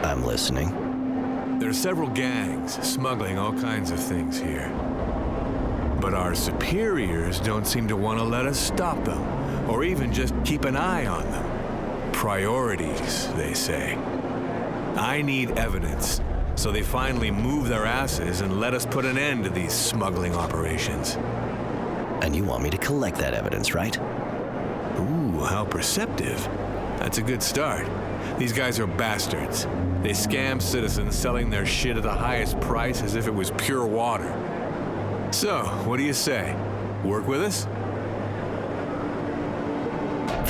I'm listening. There are several gangs smuggling all kinds of things here. But our superiors don't seem to want to let us stop them, or even just keep an eye on them. Priorities, they say. I need evidence, so they finally move their asses and let us put an end to these smuggling operations. And you want me to collect that evidence, right? Ooh, how perceptive. That's a good start. These guys are bastards. They scam citizens selling their shit at the highest price as if it was pure water. So, what do you say? Work with us?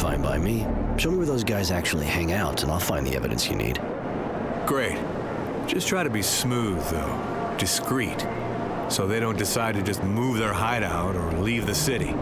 Fine by me. Show me where those guys actually hang out, and I'll find the evidence you need. Great. Just try to be smooth, though. Discreet. So they don't decide to just move their hideout or leave the city.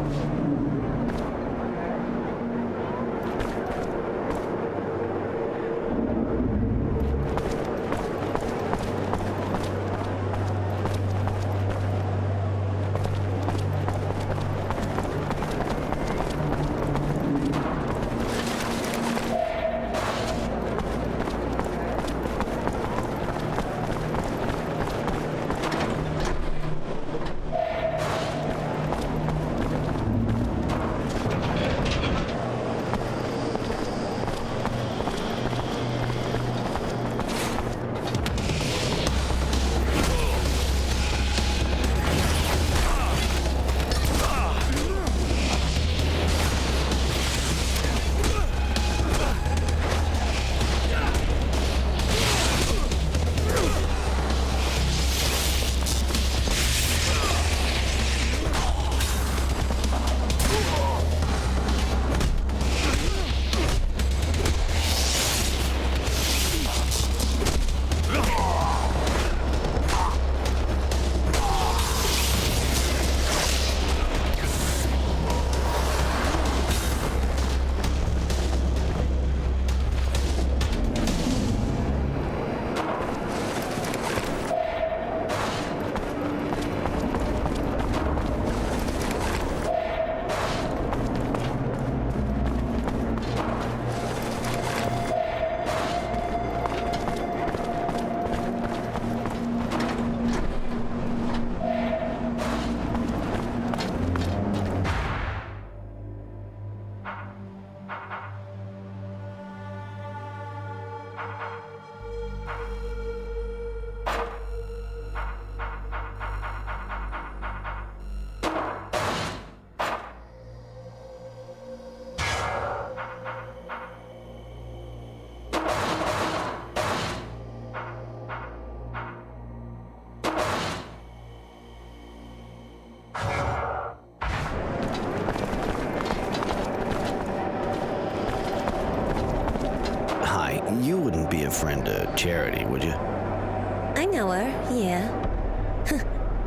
You wouldn't be a friend to Charity, would you? I know her, yeah.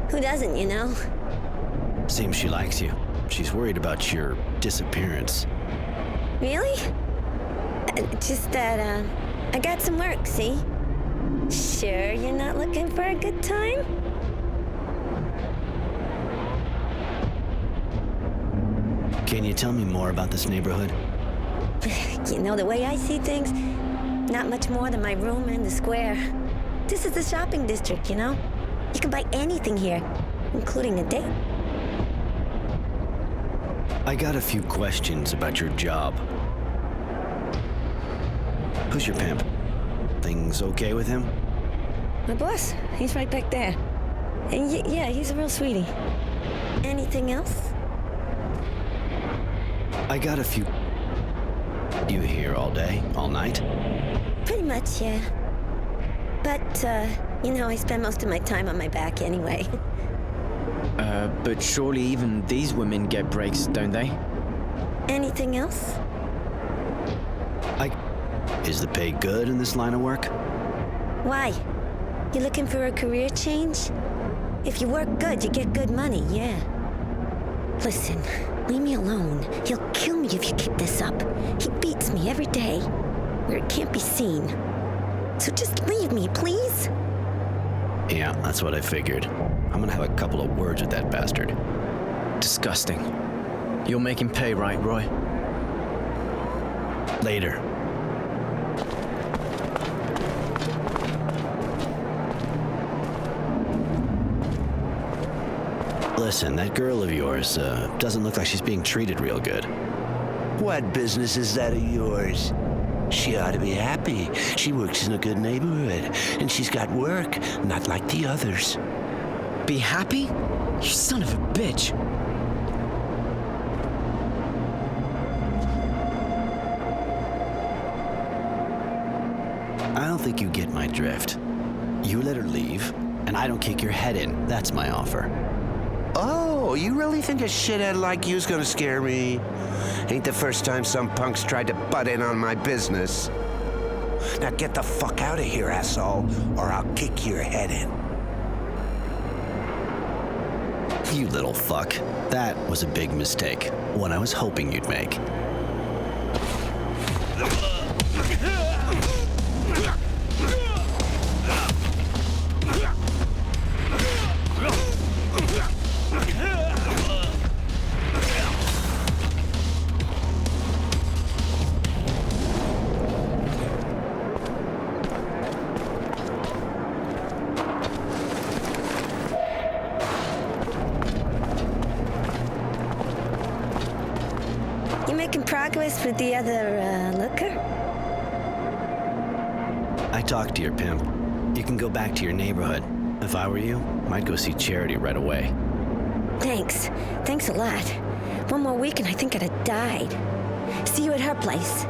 Who doesn't, you know? Seems she likes you. She's worried about your disappearance. Really? Just that, I got some work, see? Sure you're not looking for a good time? Can you tell me more about this neighborhood? You know, the way I see things, not much more than my room and the square. This is the shopping district, you know? You can buy anything here, including a date. I got a few questions about your job. Who's your pimp? Things okay with him? My boss, he's right back there. And yeah, he's a real sweetie. Anything else? I got a few... You here all day, all night? Pretty much, yeah. But, you know, I spend most of my time on my back anyway. But surely even these women get breaks, don't they? Anything else? Is the pay good in this line of work? Why? You looking for a career change? If you work good, you get good money, yeah. Listen, leave me alone. He'll kill me if you keep this up. He beats me every day, where it can't be seen. So just leave me, please? Yeah, that's what I figured. I'm gonna have a couple of words with that bastard. Disgusting. You'll make him pay, right, Roy? Later. Listen, that girl of yours doesn't look like she's being treated real good. What business is that of yours? She ought to be happy. She works in a good neighborhood, and she's got work, not like the others. Be happy? You son of a bitch. I don't think you get my drift. You let her leave, and I don't kick your head in. That's my offer. Oh, you really think a shithead like you's gonna scare me? Ain't the first time some punks tried to butt in on my business. Now get the fuck out of here, asshole, or I'll kick your head in. You little fuck. That was a big mistake. One I was hoping you'd make. You making progress with the other, looker? I talked to your pimp. You can go back to your neighborhood. If I were you, I'd go see Charity right away. Thanks. Thanks a lot. One more week and I think I'd have died. See you at her place.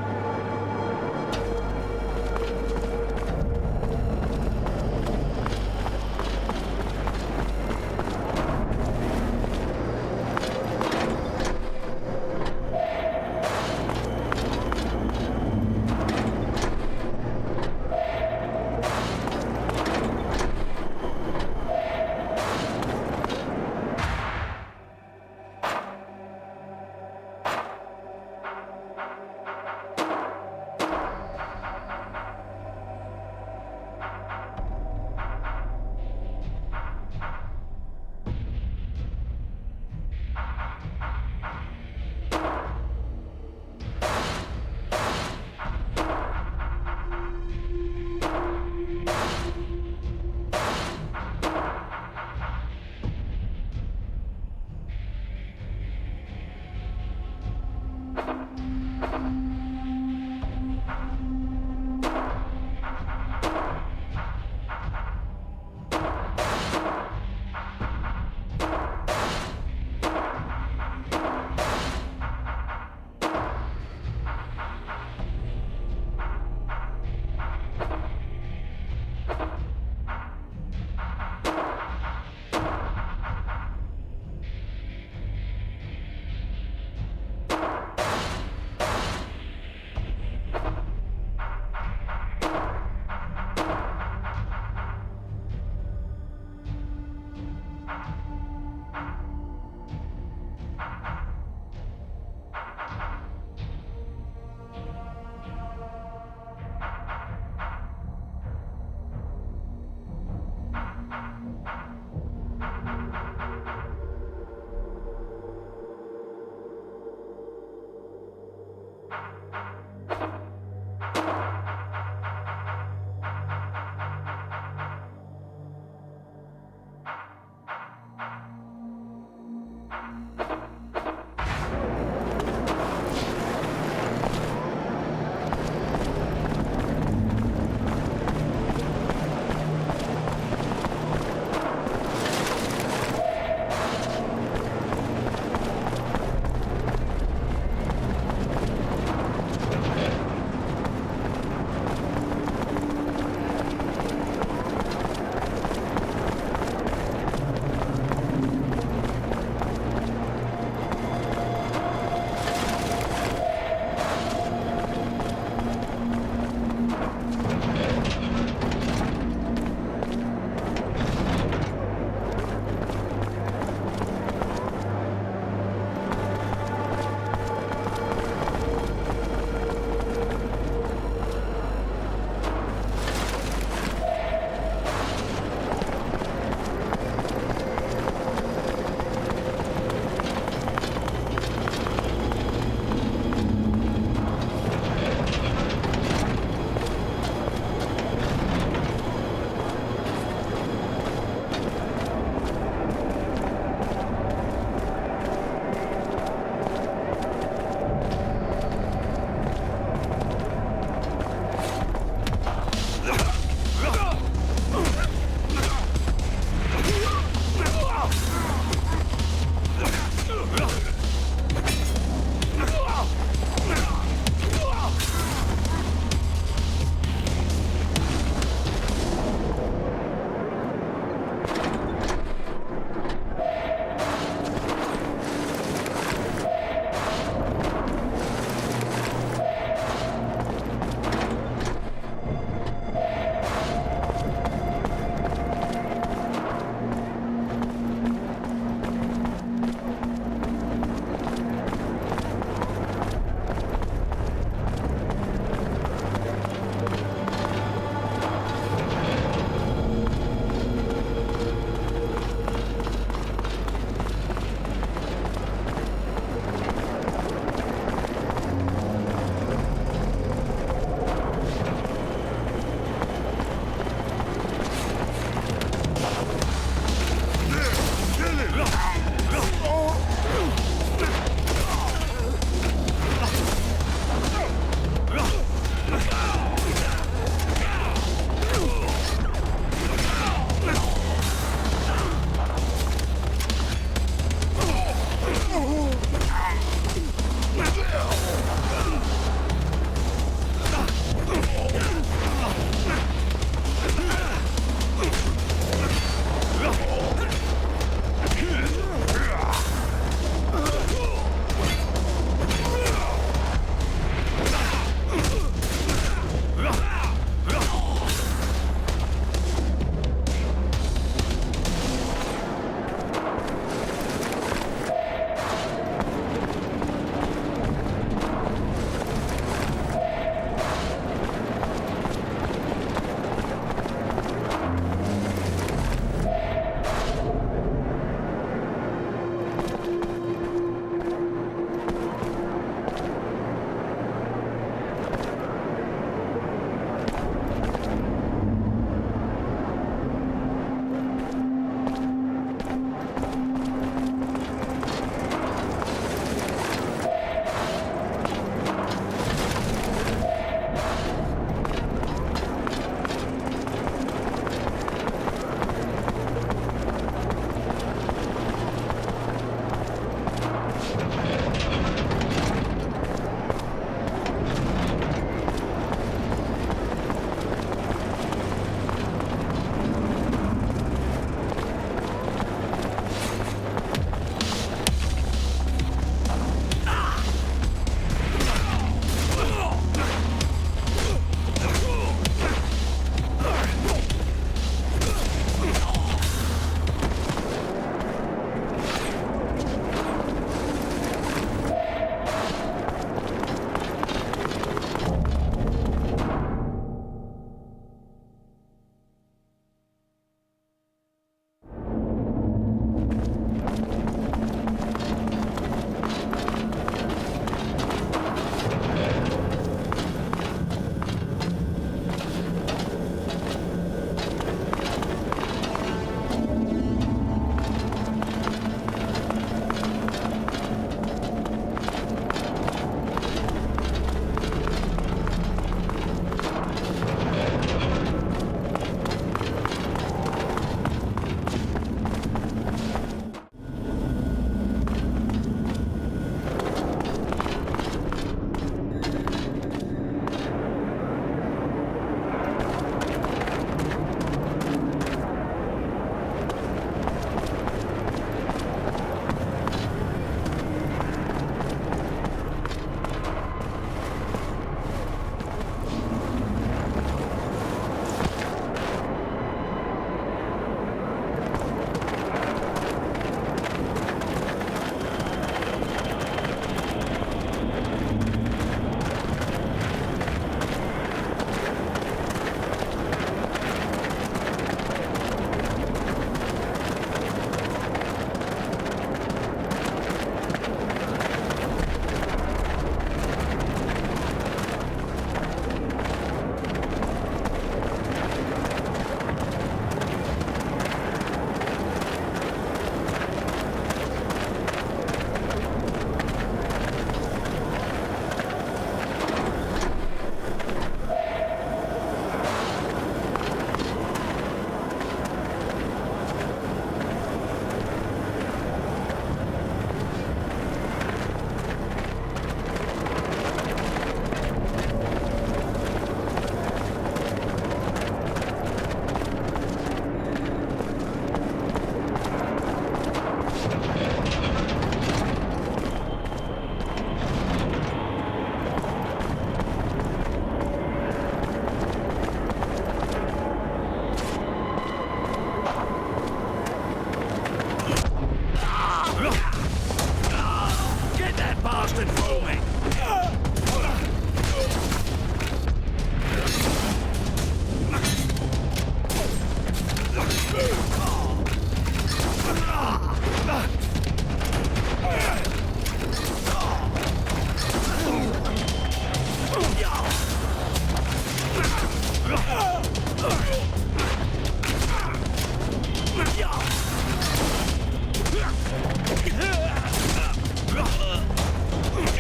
something for me.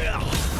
Yeah.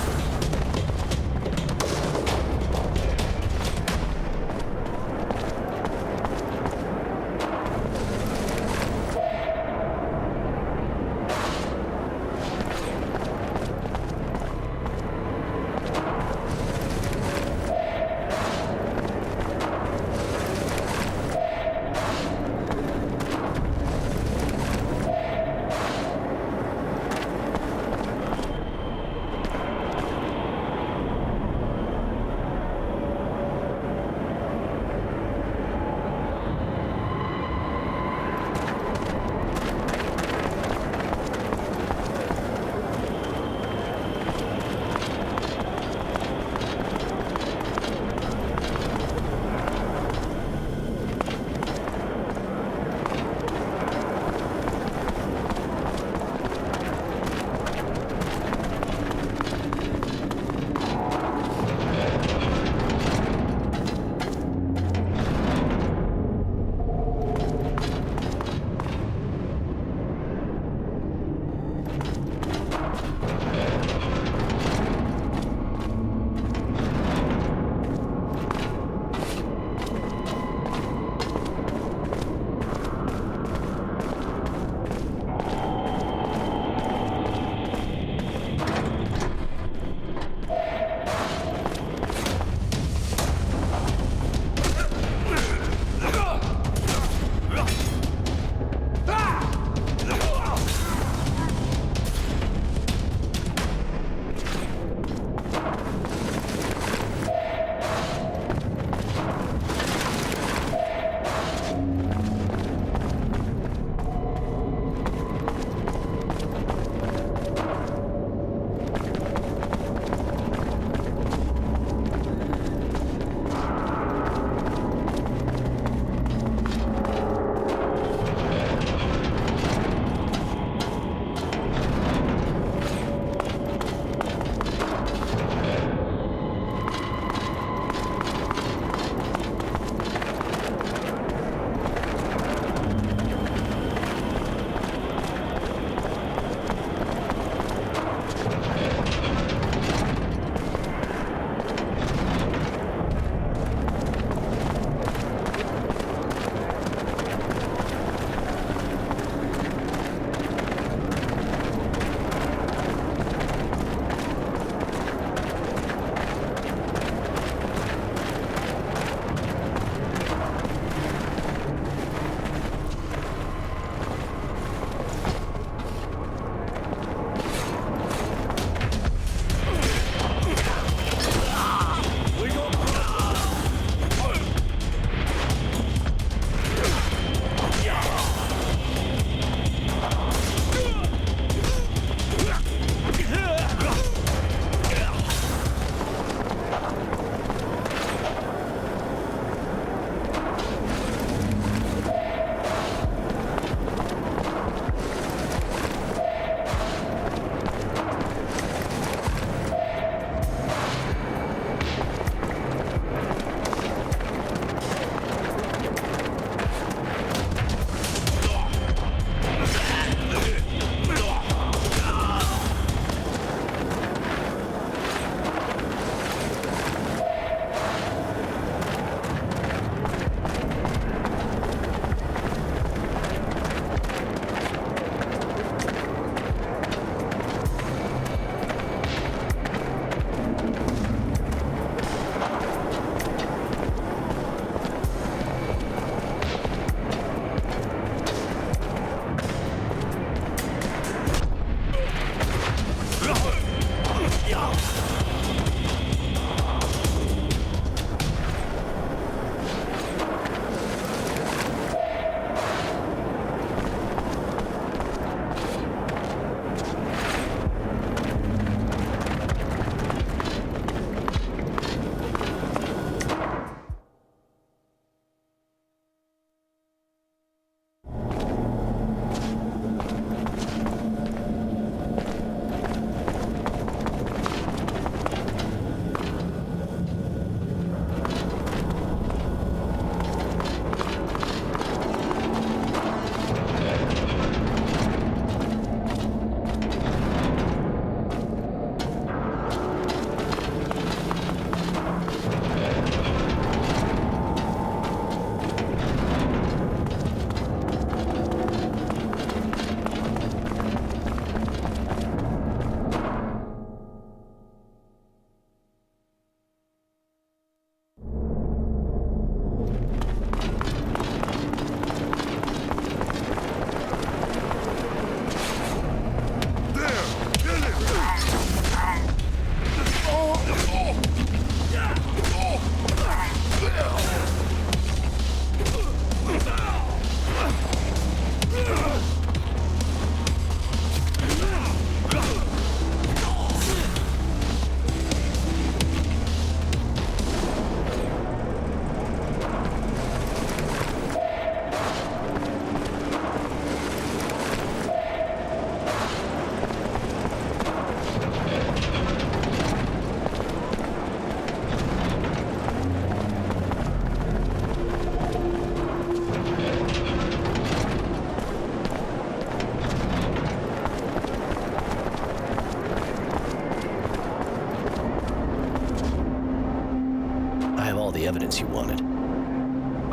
evidence you wanted.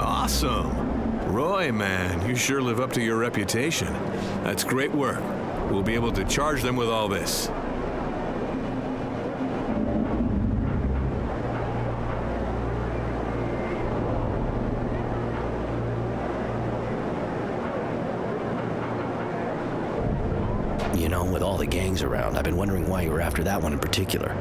Awesome. Roy, man, you sure live up to your reputation. That's great work. We'll be able to charge them with all this. You know, with all the gangs around, I've been wondering why you were after that one in particular.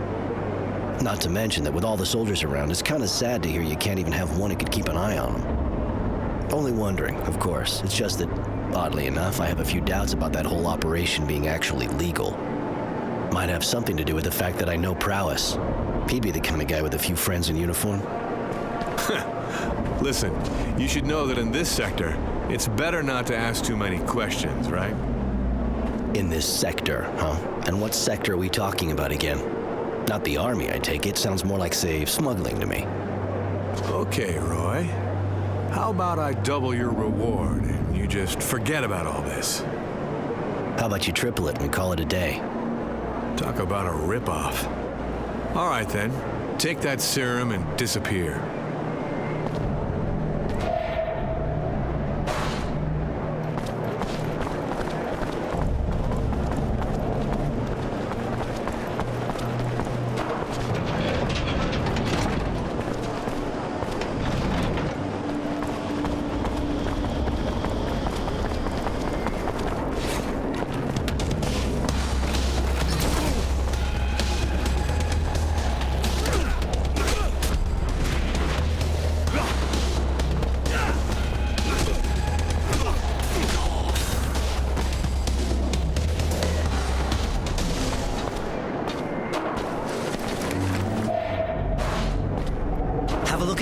Not to mention that with all the soldiers around, it's kind of sad to hear you can't even have one who could keep an eye on them. Only wondering, of course. It's just that, oddly enough, I have a few doubts about that whole operation being actually legal. Might have something to do with the fact that I know Prowess. He'd be the kind of guy with a few friends in uniform. Listen, you should know that in this sector, it's better not to ask too many questions, right? In this sector, huh? And what sector are we talking about again? Not the army, I take it. Sounds more like, say, smuggling to me. Okay, Roy. How about I double your reward and you just forget about all this? How about you triple it and we call it a day? Talk about a ripoff. All right, then. Take that serum and disappear.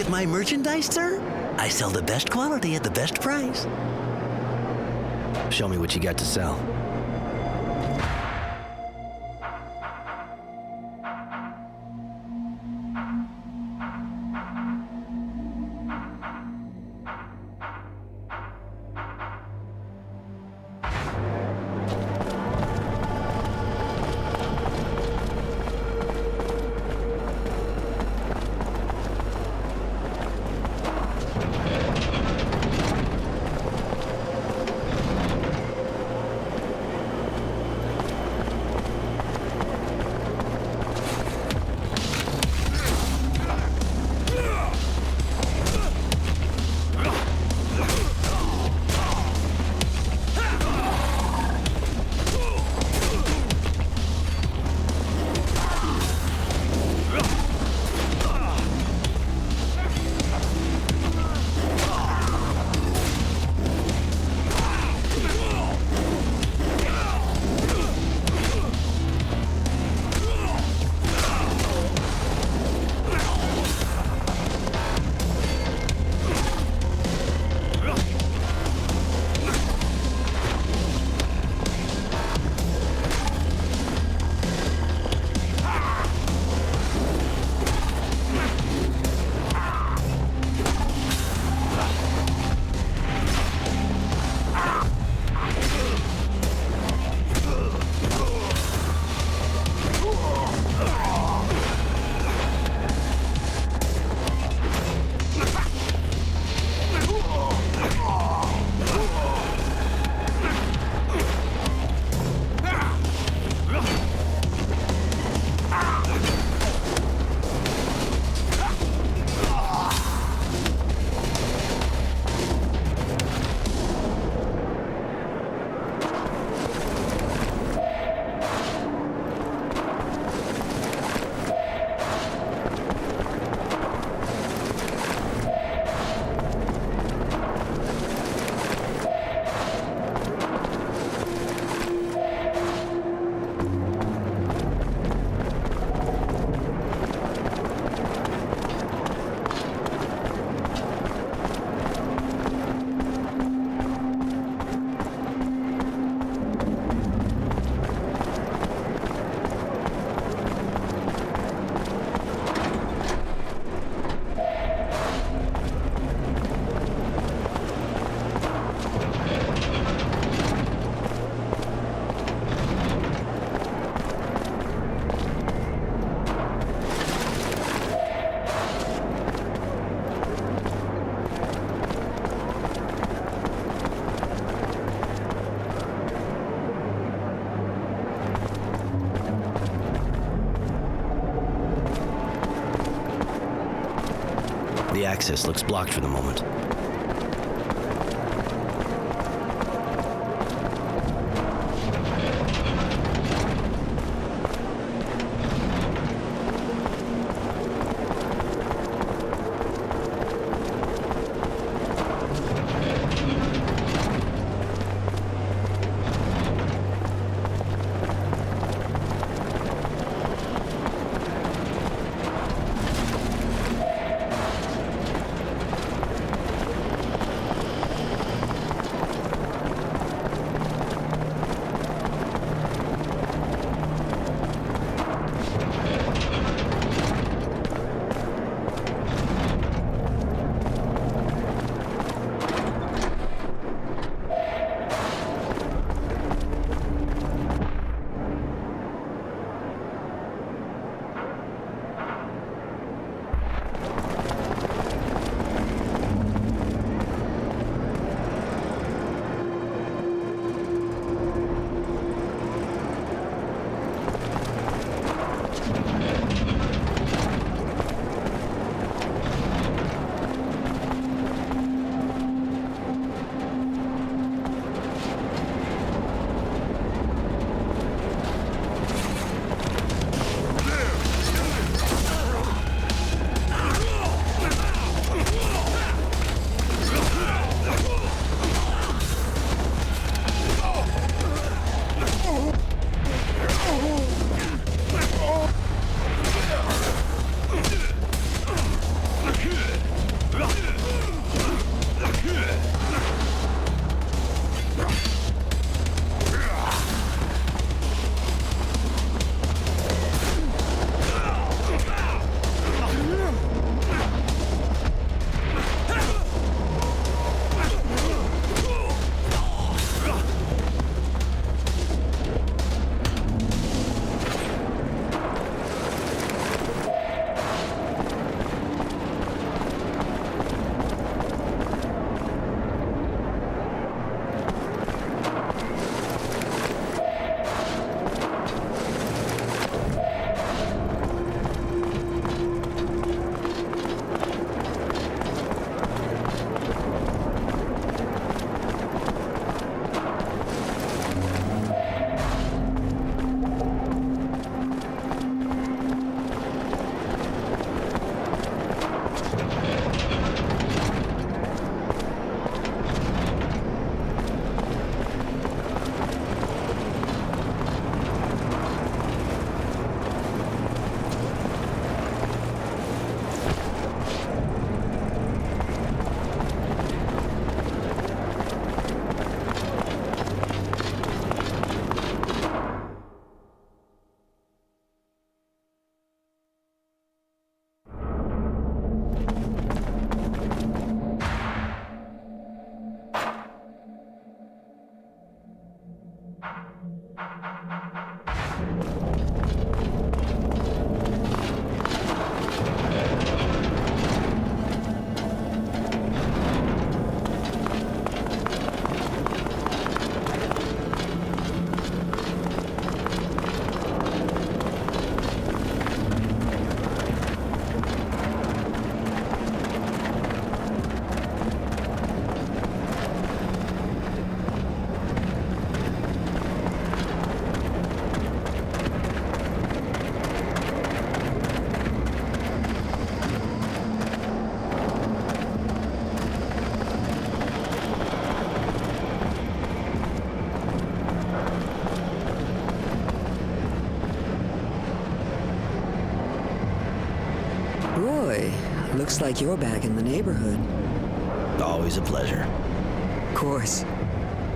My merchandise, sir? I sell the best quality at the best price. Show me what you got to sell. the access looks blocked for the moment. Roy, looks like you're back in the neighborhood. Always a pleasure. Of course.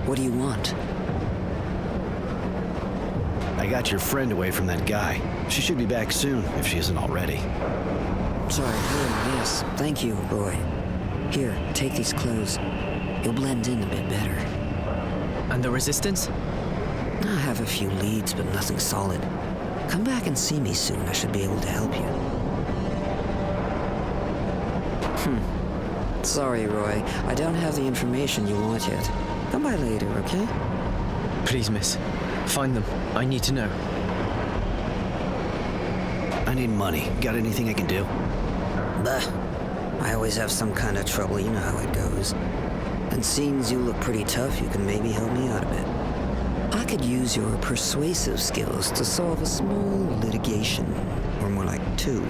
What do you want? I got your friend away from that guy. She should be back soon, if she isn't already. Sorry, yes. Thank you, Roy. Here, take these clothes. You'll blend in a bit better. And the resistance? I have a few leads, but nothing solid. Come back and see me soon. I should be able to help you. Sorry, Roy. I don't have the information you want yet. Come by later, okay? Please, miss. Find them. I need to know. I need money. Got anything I can do? Bah. I always have some kind of trouble, you know how it goes. And seeing as you look pretty tough, you can maybe help me out a bit. I could use your persuasive skills to solve a small litigation, or more like two.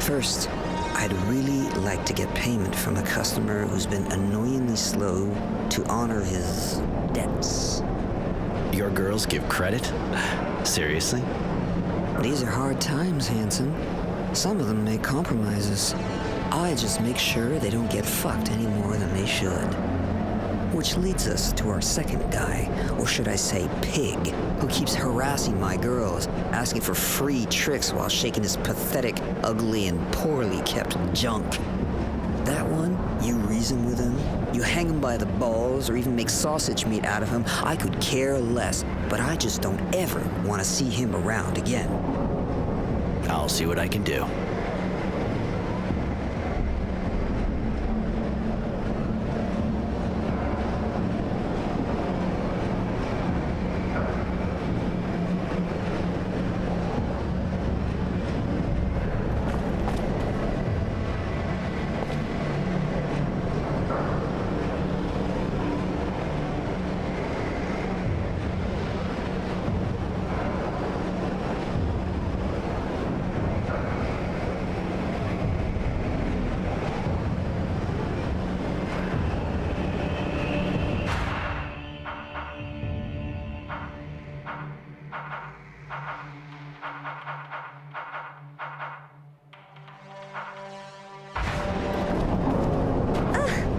First, I'd really like to get payment from a customer who's been annoyingly slow to honor his debts. Your girls give credit? Seriously? These are hard times, Hanson. Some of them make compromises. I just make sure they don't get fucked any more than they should. Which leads us to our second guy, or should I say pig, who keeps harassing my girls, asking for free tricks while shaking his pathetic, ugly, and poorly kept junk. That one, you reason with him, you hang him by the balls, or even make sausage meat out of him, I could care less, but I just don't ever want to see him around again. I'll see what I can do.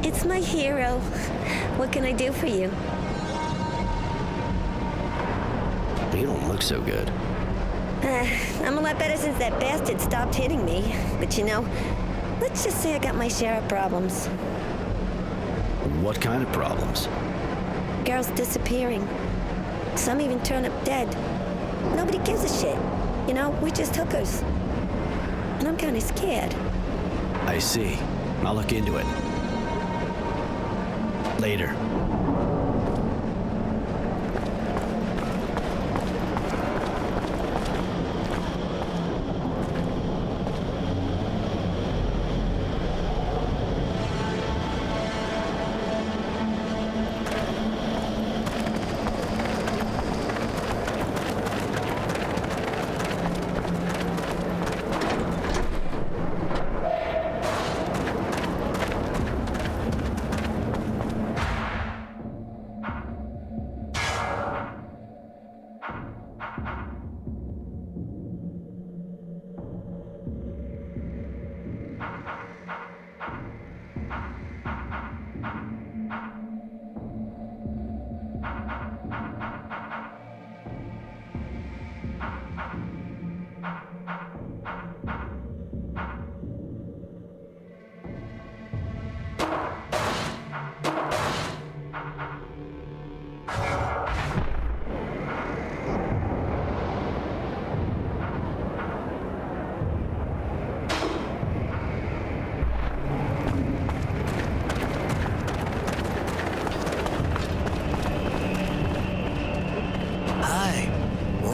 It's my hero. What can I do for you? You don't look so good. I'm a lot better since that bastard stopped hitting me. But you know, let's just say I got my share of problems. What kind of problems? Girls disappearing. Some even turn up dead. Nobody gives a shit. You know, we're just hookers. And I'm kind of scared. I see. I'll look into it. Later.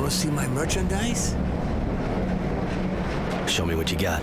See my merchandise? Show me what you got.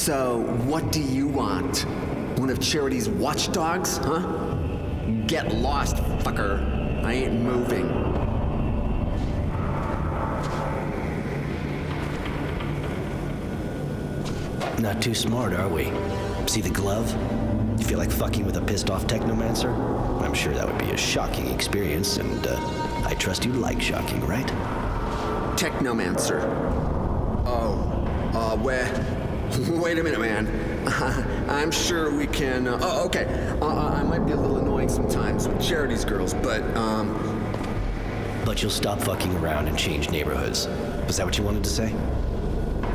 So, what do you want? One of Charity's watchdogs, huh? Get lost, fucker. I ain't moving. Not too smart, are we? See the glove? You feel like fucking with a pissed-off technomancer? I'm sure that would be a shocking experience, and I trust you like shocking, right? Technomancer. Oh, wait a minute, man. I'm sure we can, okay. I might be a little annoying sometimes with Charity's girls, but, But you'll stop fucking around and change neighborhoods. Was that what you wanted to say?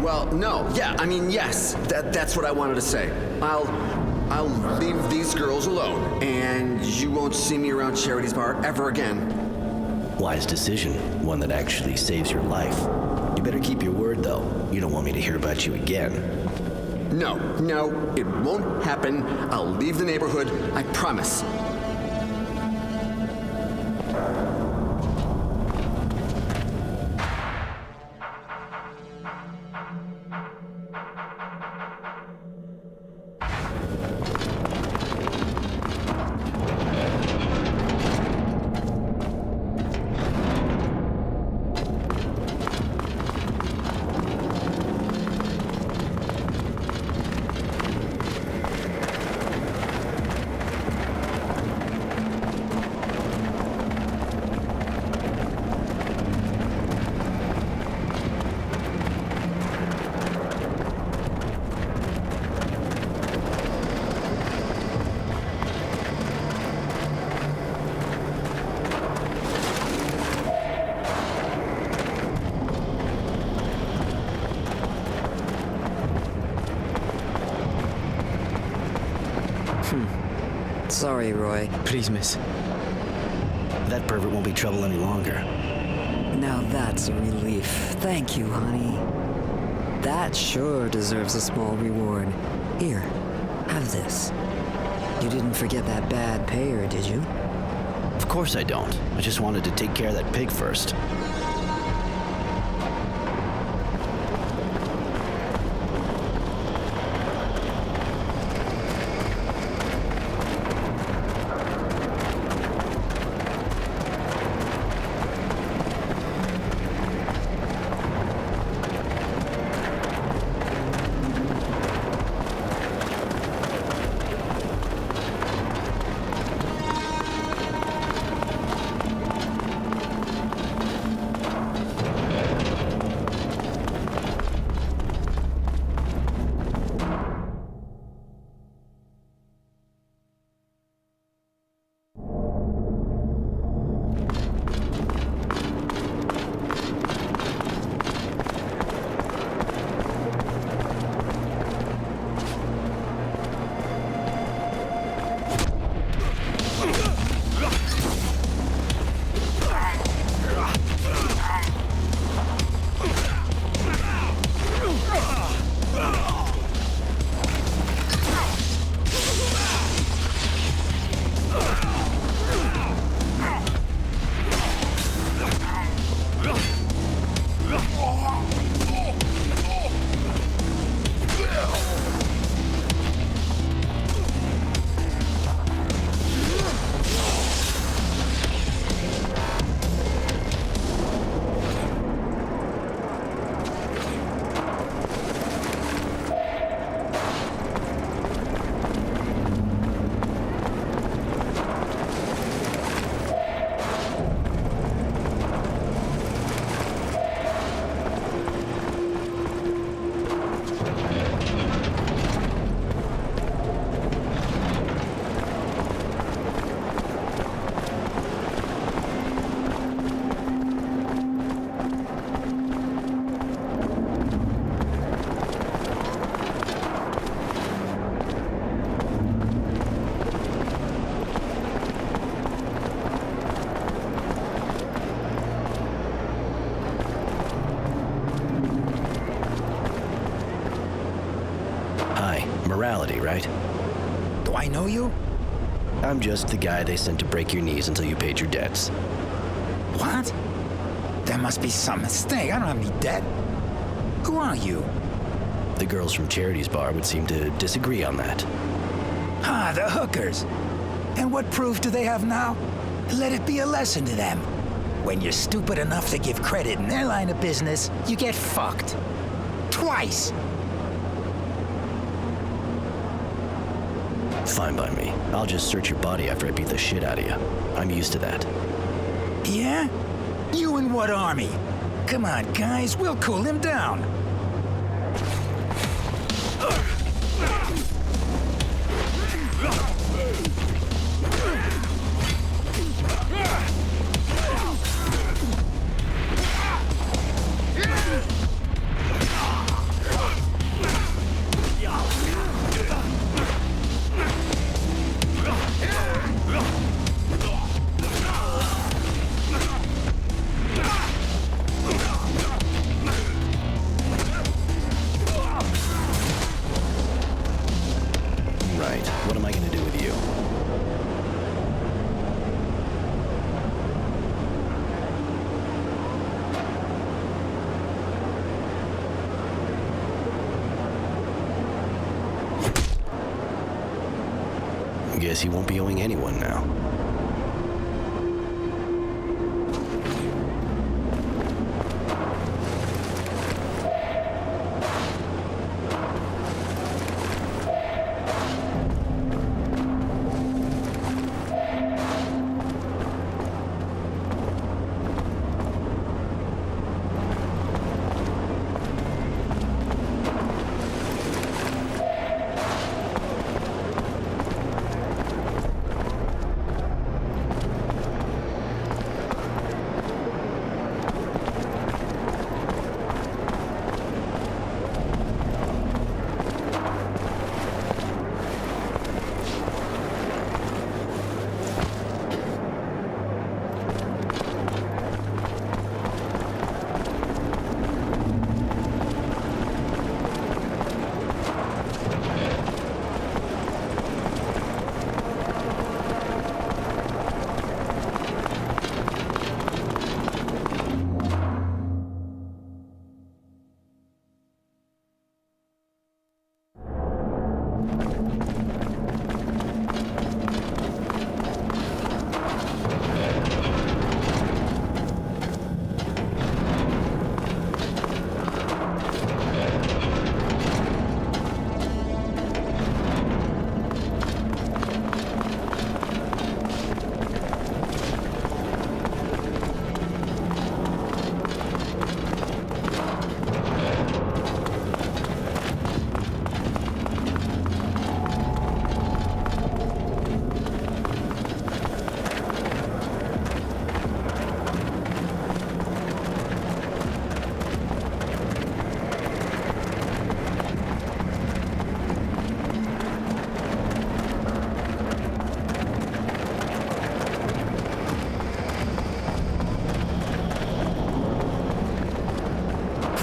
Well, no, yeah, I mean, yes. That's what I wanted to say. I'll leave these girls alone, and you won't see me around Charity's bar ever again. Wise decision. One that actually saves your life. You better keep your word, though. You don't want me to hear about you again. No, it won't happen. I'll leave the neighborhood, I promise. Sorry, Roy. Please, miss. That pervert won't be trouble any longer. Now that's a relief. Thank you, honey. That sure deserves a small reward. Here, have this. You didn't forget that bad payer, did you? Of course I don't. I just wanted to take care of that pig first. Morality, right? Do I know you? I'm just the guy they sent to break your knees until you paid your debts. What? There must be some mistake. I don't have any debt. Who are you? The girls from Charity's bar would seem to disagree on that. Ah, the hookers. And what proof do they have now? Let it be a lesson to them. When you're stupid enough to give credit in their line of business, you get fucked. Twice. Fine by me. I'll just search your body after I beat the shit out of you. I'm used to that. Yeah? You in what army? Come on, guys, we'll cool him down. What am I gonna do with you? Guess he won't be owing anyone now.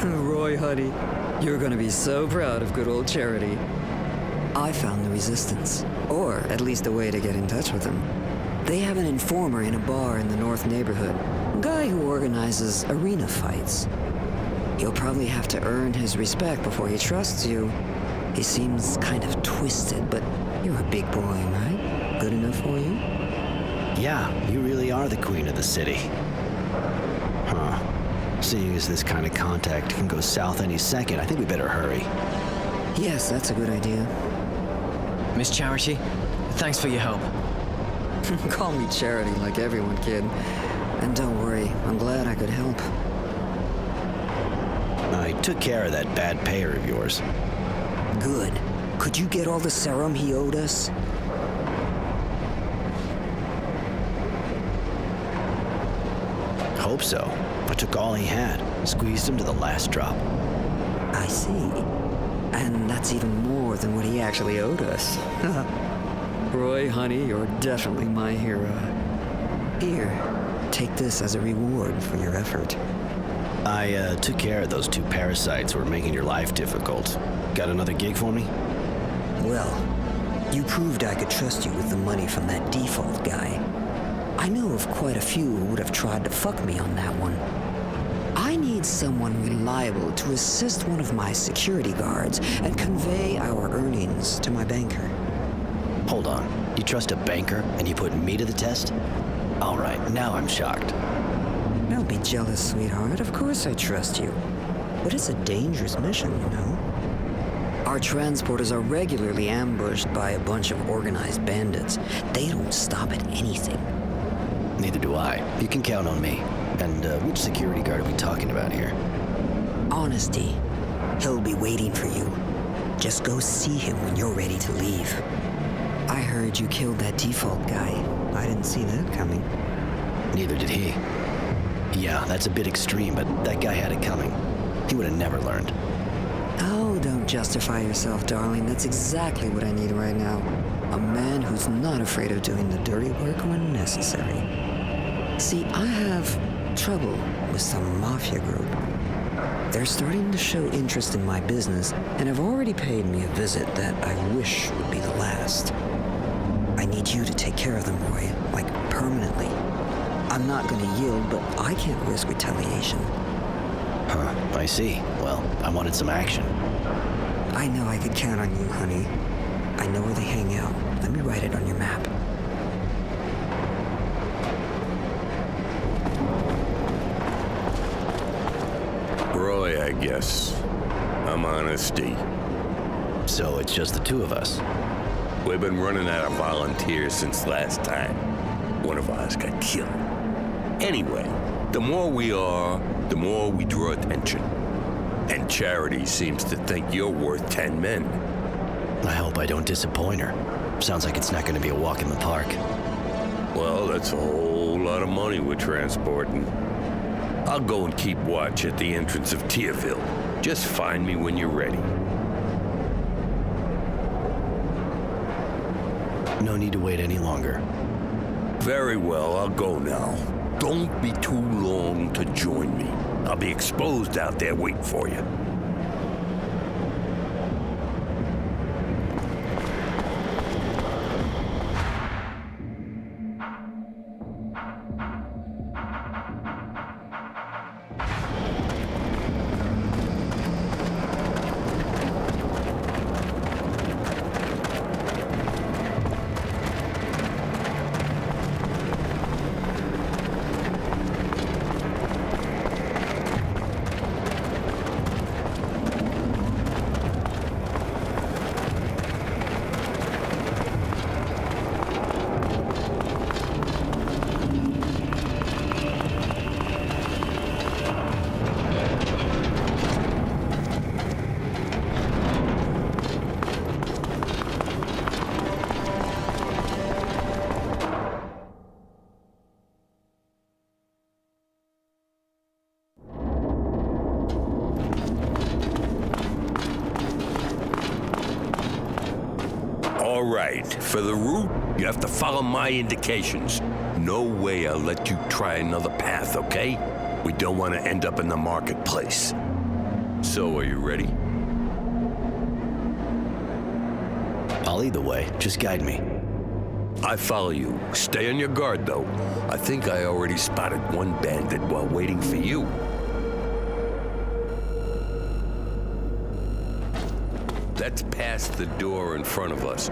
Roy, honey, you're gonna be so proud of good old Charity. I found the resistance, or at least a way to get in touch with them. They have an informer in a bar in the North neighborhood, a guy who organizes arena fights. You'll probably have to earn his respect before he trusts you. He seems kind of twisted, but you're a big boy, right? Good enough for you? Yeah, you really are the queen of the city. Huh. Seeing as this kind of contact can go south any second, I think we better hurry. Yes, that's a good idea. Miss Charity, thanks for your help. Call me Charity like everyone, kid. And don't worry, I'm glad I could help. I took care of that bad payer of yours. Good. Could you get all the serum he owed us? Hope so. I took all he had, squeezed him to the last drop. I see. And that's even more than what he actually owed us. Roy, honey, you're definitely my hero. Here, take this as a reward for your effort. I took care of those two parasites who were making your life difficult. Got another gig for me? Well, you proved I could trust you with the money from that default guy. I know of quite a few who would have tried to fuck me on that one. I need need someone reliable to assist one of my security guards and convey our earnings to my banker. Hold on. You trust a banker and you put me to the test? All right, now I'm shocked. Don't be jealous, sweetheart. Of course I trust you. But it's a dangerous mission, you know? Our transporters are regularly ambushed by a bunch of organized bandits. They don't stop at anything. Neither do I. You can count on me. And which security guard are we talking about here? Honesty. He'll be waiting for you. Just go see him when you're ready to leave. I heard you killed that default guy. I didn't see that coming. Neither did he. Yeah, that's a bit extreme, but that guy had it coming. He would have never learned. Oh, don't justify yourself, darling. That's exactly what I need right now. A man who's not afraid of doing the dirty work when necessary. See, I have trouble with some mafia group. They're starting to show interest in my business and have already paid me a visit that I wish would be the last. I need you to take care of them, Roy, like permanently. I'm not gonna yield, but I can't risk retaliation. Huh, I see. Well, I wanted some action. I know I could count on you, honey. I know where they hang out. Let me write it on your map. Roy, I guess. I'm Honesty. So it's just the two of us? We've been running out of volunteers since last time. One of ours got killed. Anyway, the more we are, the more we draw attention. And Charity seems to think you're worth 10 men. I hope I don't disappoint her. Sounds like it's not going to be a walk in the park. Well, that's a whole lot of money we're transporting. I'll go and keep watch at the entrance of Tierville. Just find me when you're ready. No need to wait any longer. Very well, I'll go now. Don't be too long to join me. I'll be exposed out there waiting for you. All right, for the route, you have to follow my indications. No way I'll let you try another path, okay? We don't want to end up in the marketplace. So, are you ready? I'll lead the way. Just guide me. I follow you. Stay on your guard, though. I think I already spotted one bandit while waiting for you. That's past the door in front of us.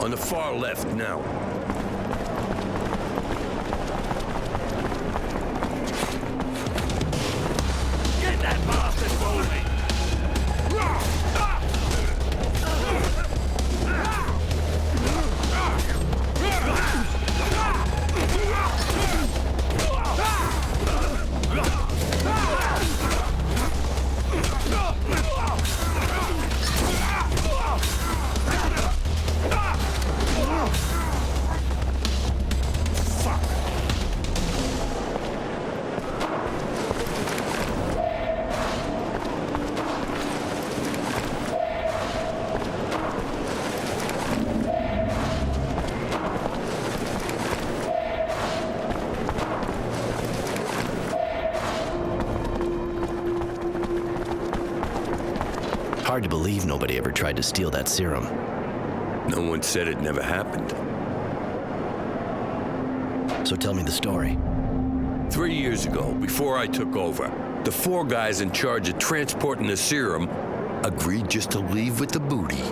On the far left now. Get that bastard moving! Hard to believe nobody ever tried to steal that serum. No one said it never happened. So tell me the story. 3 years ago, before I took over, the 4 guys in charge of transporting the serum agreed just to leave with the booty.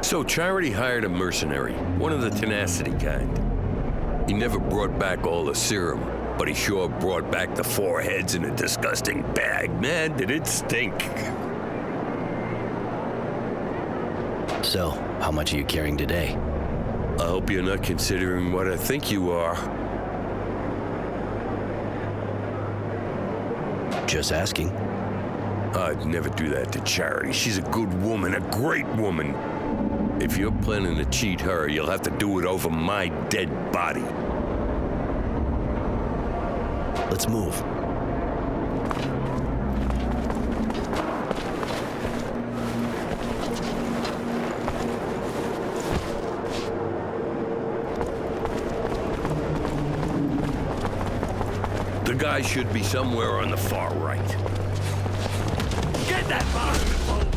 So Charity hired a mercenary, one of the tenacity kind. He never brought back all the serum, but he sure brought back the 4 heads in a disgusting bag. Man, did it stink. So, how much are you carrying today? I hope you're not considering what I think you are. Just asking. I'd never do that to Charity. She's a good woman, a great woman. If you're planning to cheat her, you'll have to do it over my dead body. Let's move. The guy should be somewhere on the far right. Get that bastard moving!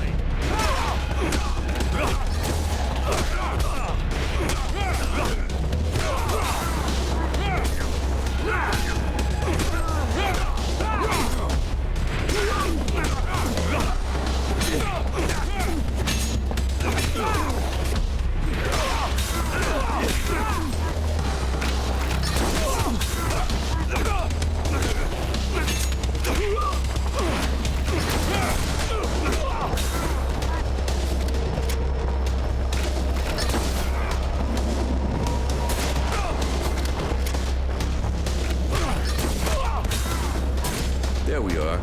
There we are.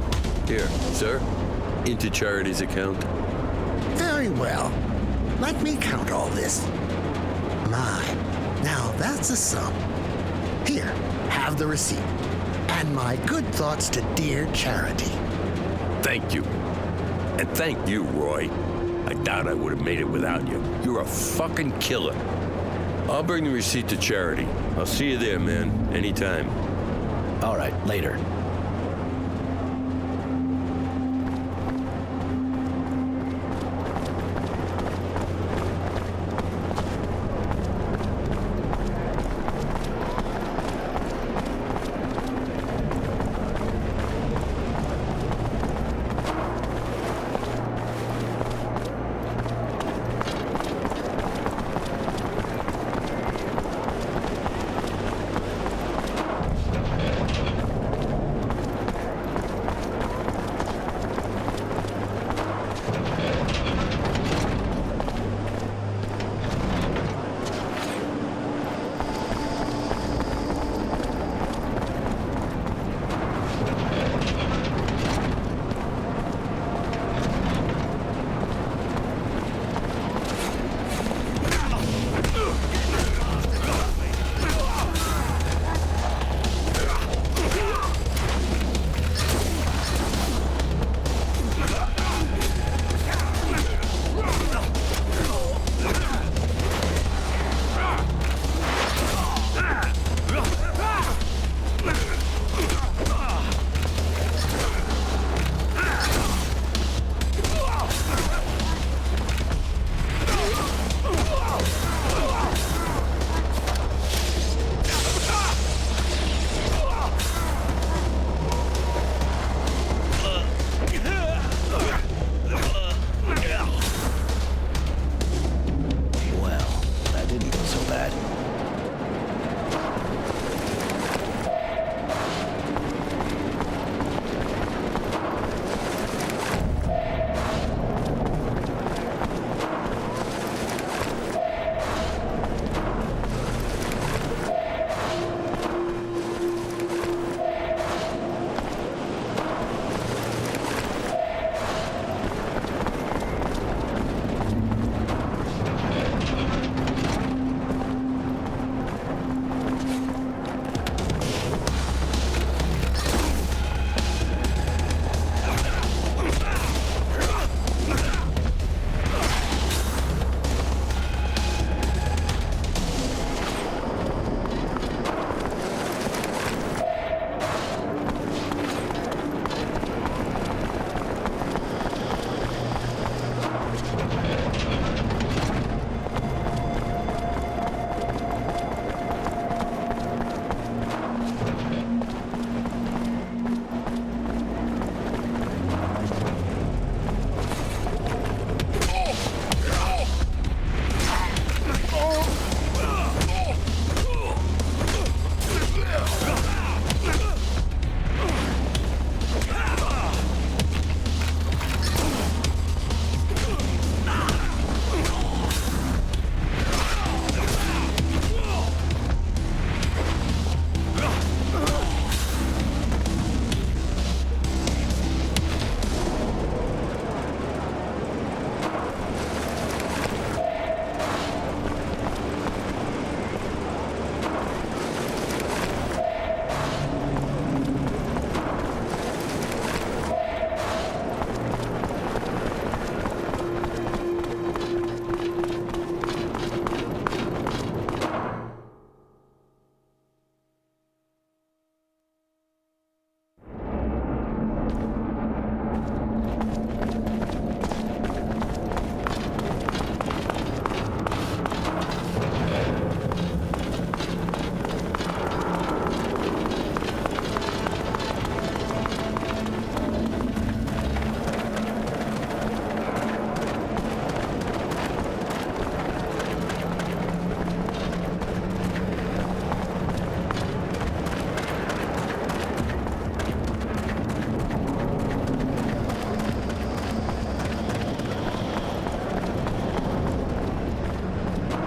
Here, sir. Into Charity's account. Very well. Let me count all this. My, now that's a sum. Here, have the receipt. And my good thoughts to dear Charity. Thank you. And thank you, Roy. I doubt I would have made it without you. You're a fucking killer. I'll bring the receipt to Charity. I'll see you there, man. Anytime. All right, later.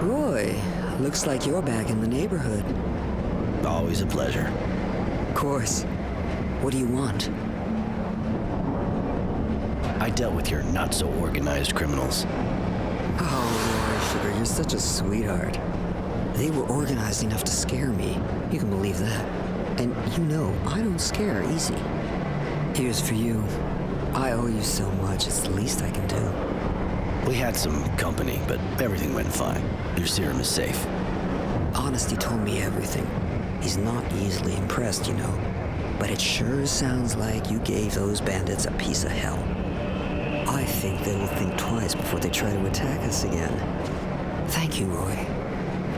Roy, looks like you're back in the neighborhood. Always a pleasure. Of course. What do you want? I dealt with your not-so-organized criminals. Oh, Roy, sugar, you're such a sweetheart. They were organized enough to scare me. You can believe that. And you know, I don't scare easy. Here's for you. I owe you so much, it's the least I can do. We had some company, but everything went fine. Your serum is safe. Honesty told me everything. He's not easily impressed, you know. But it sure sounds like you gave those bandits a piece of hell. I think they will think twice before they try to attack us again. Thank you, Roy.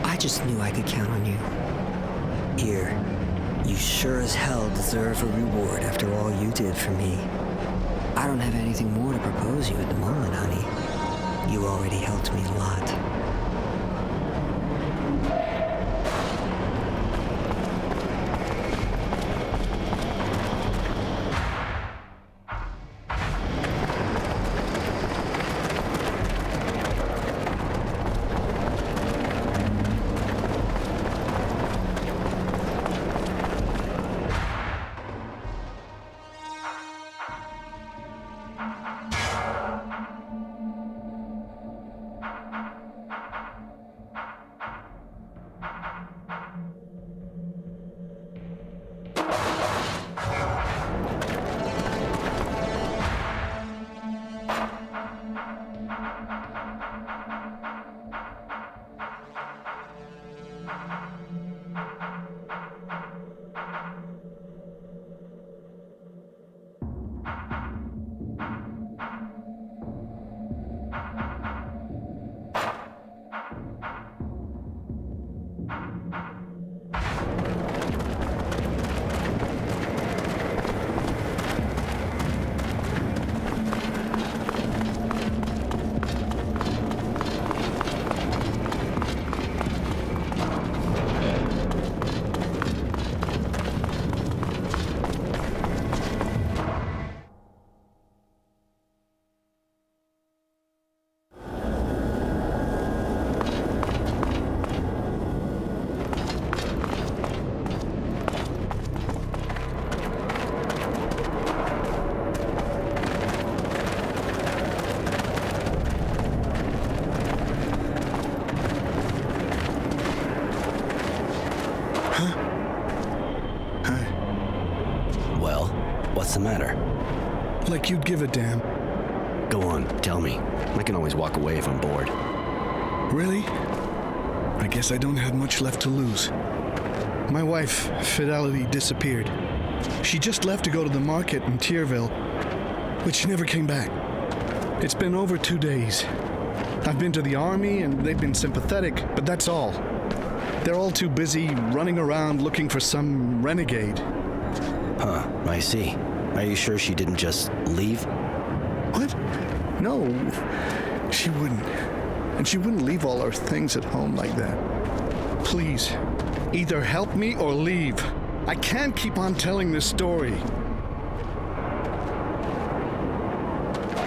I just knew I could count on you. Here, you sure as hell deserve a reward after all you did for me. I don't have anything more to propose you at the moment, honey. You already helped me a lot. What's the matter? Like you'd give a damn. Go on, tell me. I can always walk away if I'm bored. Really? I guess I don't have much left to lose. My wife, Fidelity, disappeared. She just left to go to the market in Tierville, but she never came back. It's been over 2 days. I've been to the army and they've been sympathetic, but that's all. They're all too busy running around looking for some renegade. Huh, I see. Are you sure she didn't just leave? What? No, she wouldn't. And she wouldn't leave all her things at home like that. Please, either help me or leave. I can't keep on telling this story.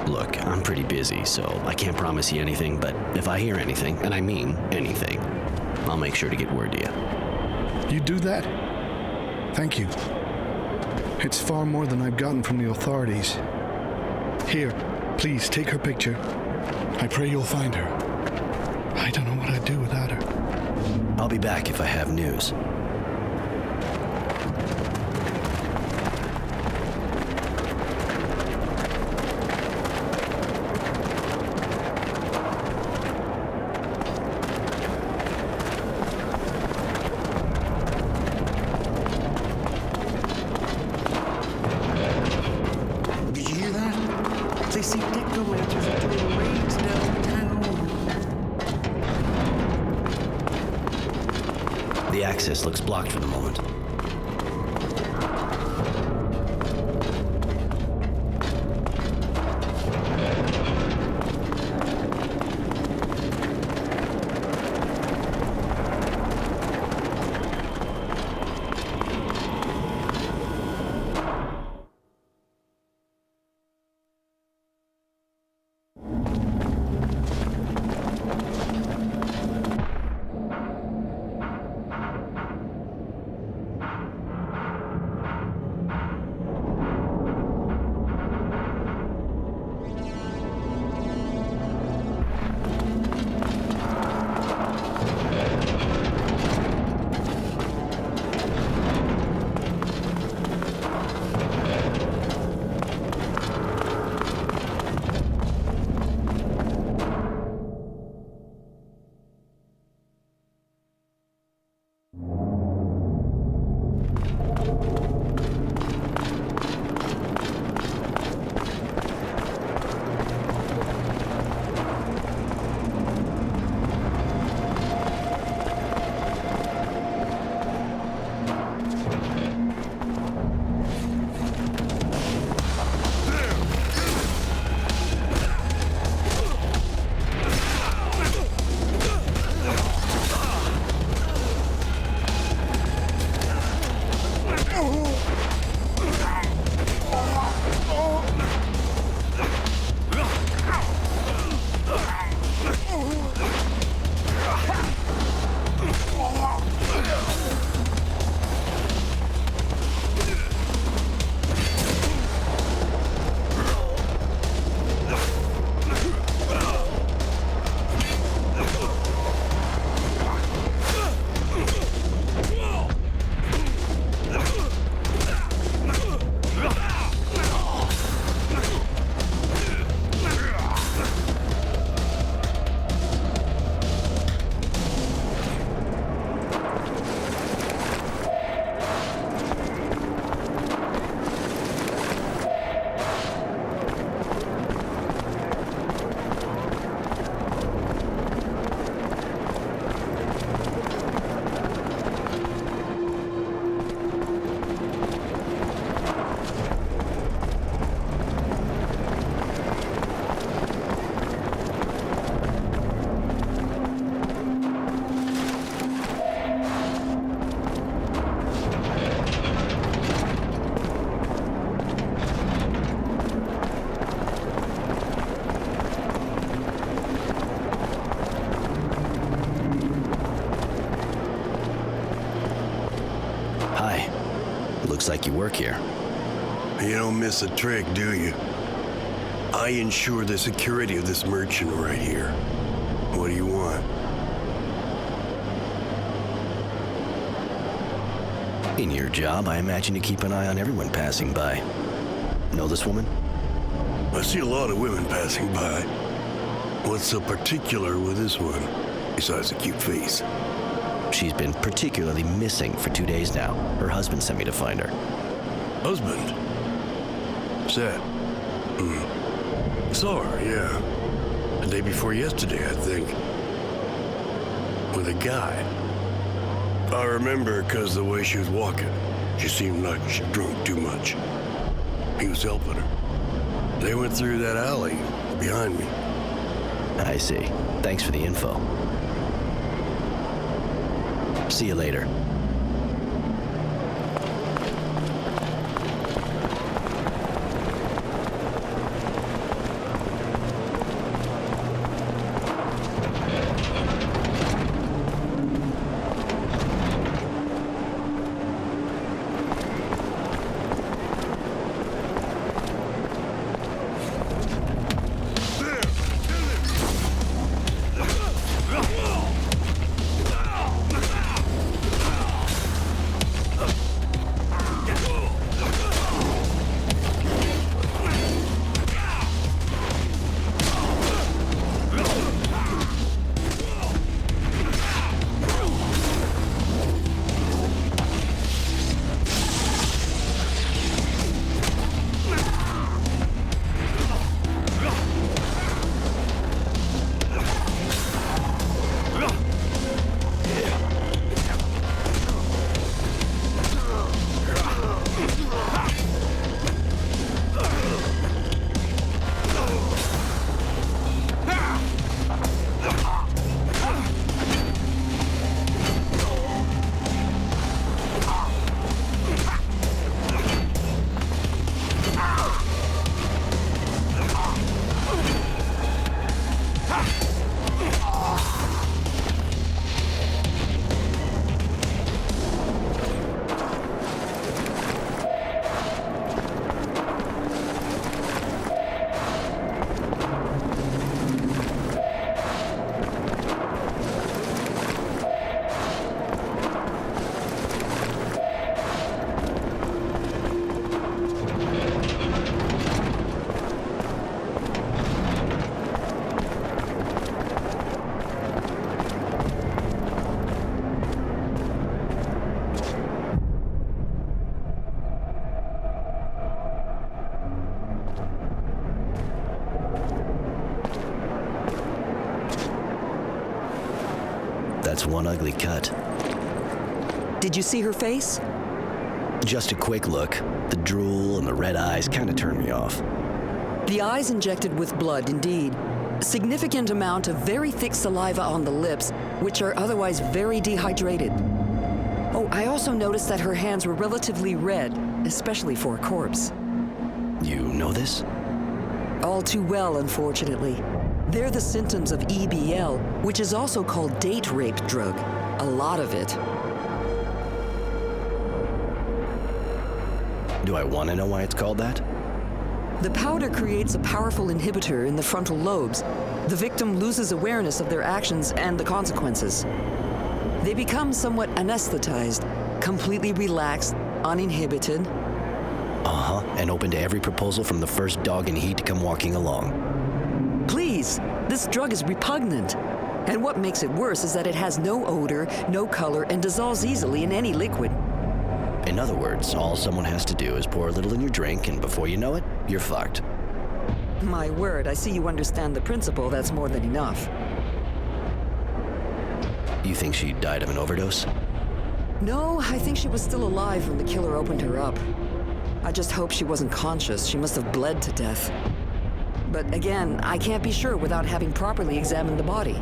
Look, I'm pretty busy, so I can't promise you anything, but if I hear anything, and I mean anything, I'll make sure to get word to you. You do that? Thank you. It's far more than I've gotten from the authorities. Here, please take her picture. I pray you'll find her. I don't know what I'd do without her. I'll be back if I have news. The access looks blocked for the moment. Looks like you work here. You don't miss a trick, do you? I ensure the security of this merchant right here. What do you want? In your job, I imagine you keep an eye on everyone passing by. Know this woman? I see a lot of women passing by. What's so particular with this one, besides a cute face? She's been particularly missing for 2 days now. Her husband sent me to find her. Husband? Sad. Saw her, yeah. The day before yesterday, I think. With a guy. I remember because the way she was walking. She seemed like she drunk too much. He was helping her. They went through that alley behind me. I see. Thanks for the info. See you later. That's one ugly cut. Did you see her face? Just a quick look. The drool and the red eyes kind of turned me off. The eyes injected with blood, indeed. A significant amount of very thick saliva on the lips, which are otherwise very dehydrated. Oh, I also noticed that her hands were relatively red, especially for a corpse. You know this? All too well, unfortunately. They're the symptoms of EBL, which is also called date rape drug. A lot of it. Do I want to know why it's called that? The powder creates a powerful inhibitor in the frontal lobes. The victim loses awareness of their actions and the consequences. They become somewhat anesthetized, completely relaxed, uninhibited. Uh-huh, and open to every proposal from the first dog in heat to come walking along. Please, this drug is repugnant. And what makes it worse is that it has no odor, no color, and dissolves easily in any liquid. In other words, all someone has to do is pour a little in your drink, and before you know it, you're fucked. My word, I see you understand the principle. That's more than enough. You think she died of an overdose? No, I think she was still alive when the killer opened her up. I just hope she wasn't conscious. She must have bled to death. But again, I can't be sure without having properly examined the body.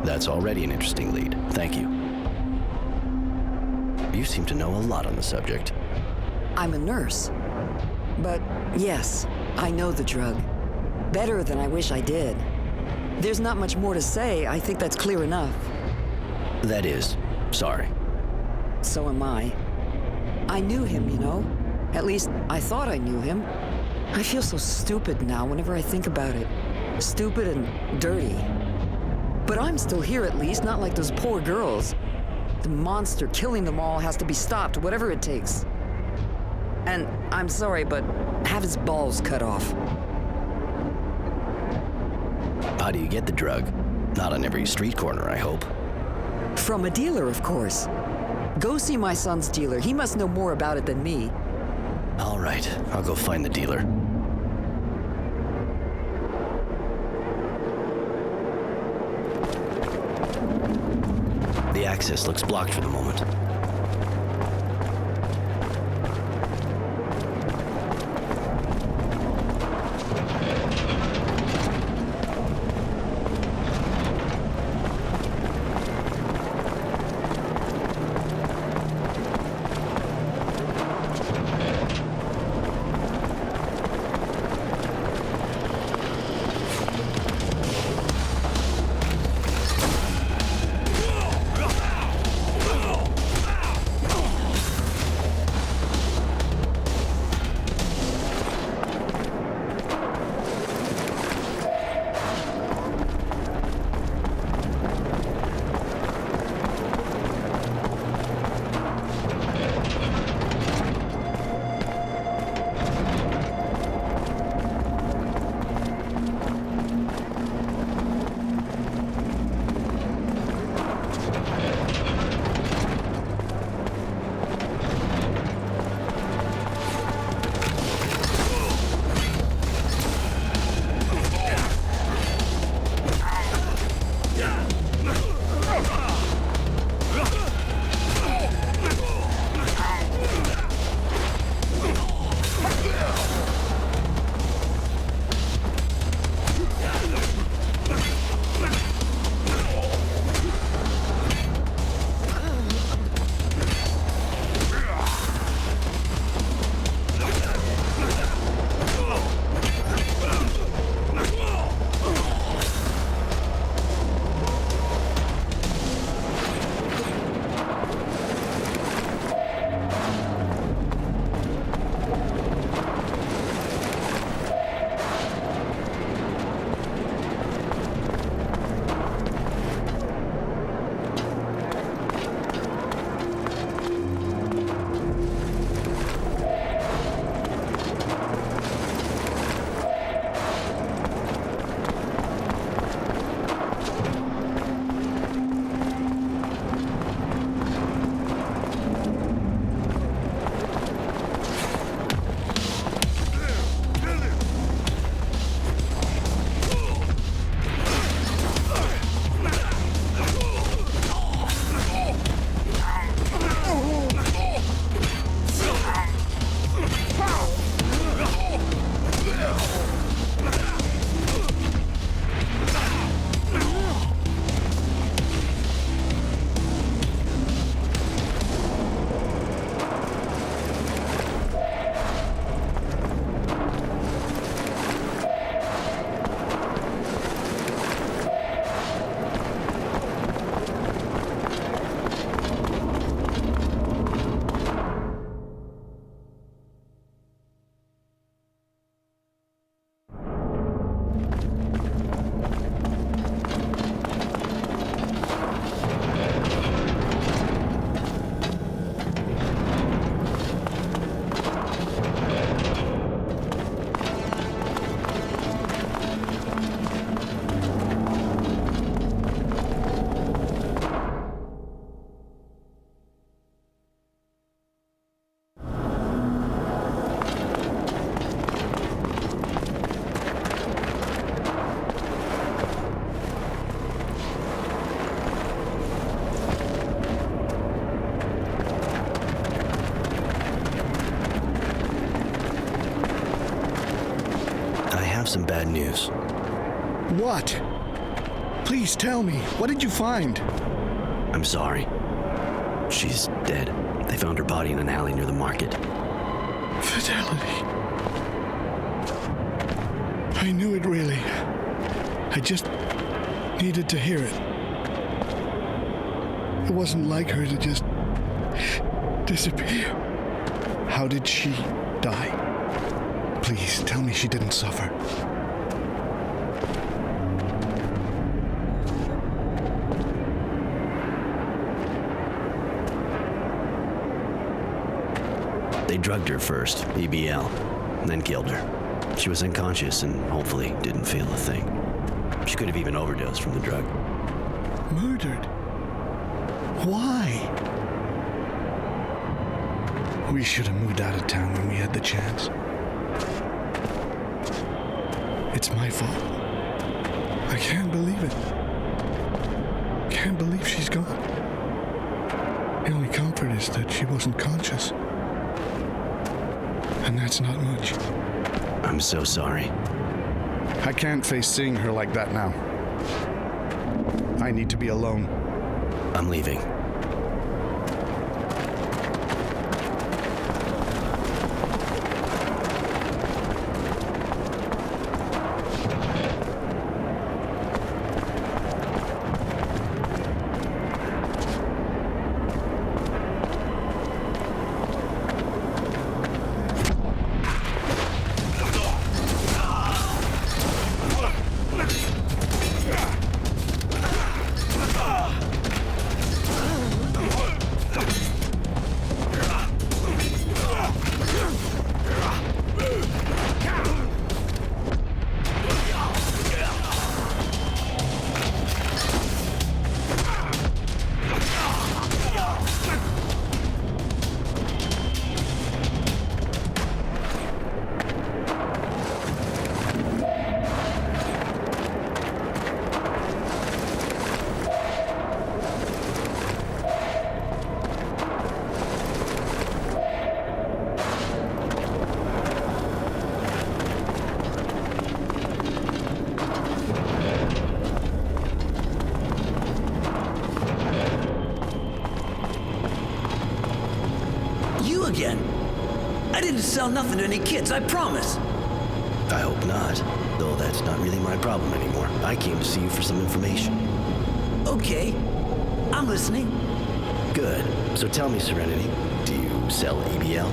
That's already an interesting lead. Thank you. You seem to know a lot on the subject. I'm a nurse. But yes, I know the drug. Better than I wish I did. There's not much more to say. I think that's clear enough. That is. Sorry. So am I. I knew him, you know? At least, I thought I knew him. I feel so stupid now whenever I think about it. Stupid and dirty. But I'm still here at least, not like those poor girls. The monster killing them all has to be stopped, whatever it takes. And I'm sorry, but have his balls cut off. How do you get the drug? Not on every street corner, I hope. From a dealer, of course. Go see my son's dealer. He must know more about it than me. All right, I'll go find the dealer. The access looks blocked for the moment. Some bad news. What? Please tell me. What did you find? I'm sorry. She's dead. They found her body in an alley near the market. Fidelity. I knew it really. I just needed to hear it. It wasn't like her to just disappear. How did she die? Please, tell me she didn't suffer. They drugged her first, EBL, then killed her. She was unconscious and hopefully didn't feel a thing. She could have even overdosed from the drug. Murdered? Why? We should have moved out of town when we had the chance. It's my fault. I can't believe it. Can't believe she's gone. The only comfort is that she wasn't conscious. And that's not much. I'm so sorry. I can't face seeing her like that now. I need to be alone. I'm leaving. Again. I didn't sell nothing to any kids, I promise. I hope not, though that's not really my problem anymore. I came to see you for some information. Okay, I'm listening. Good. So tell me, Serenity, do you sell EBL?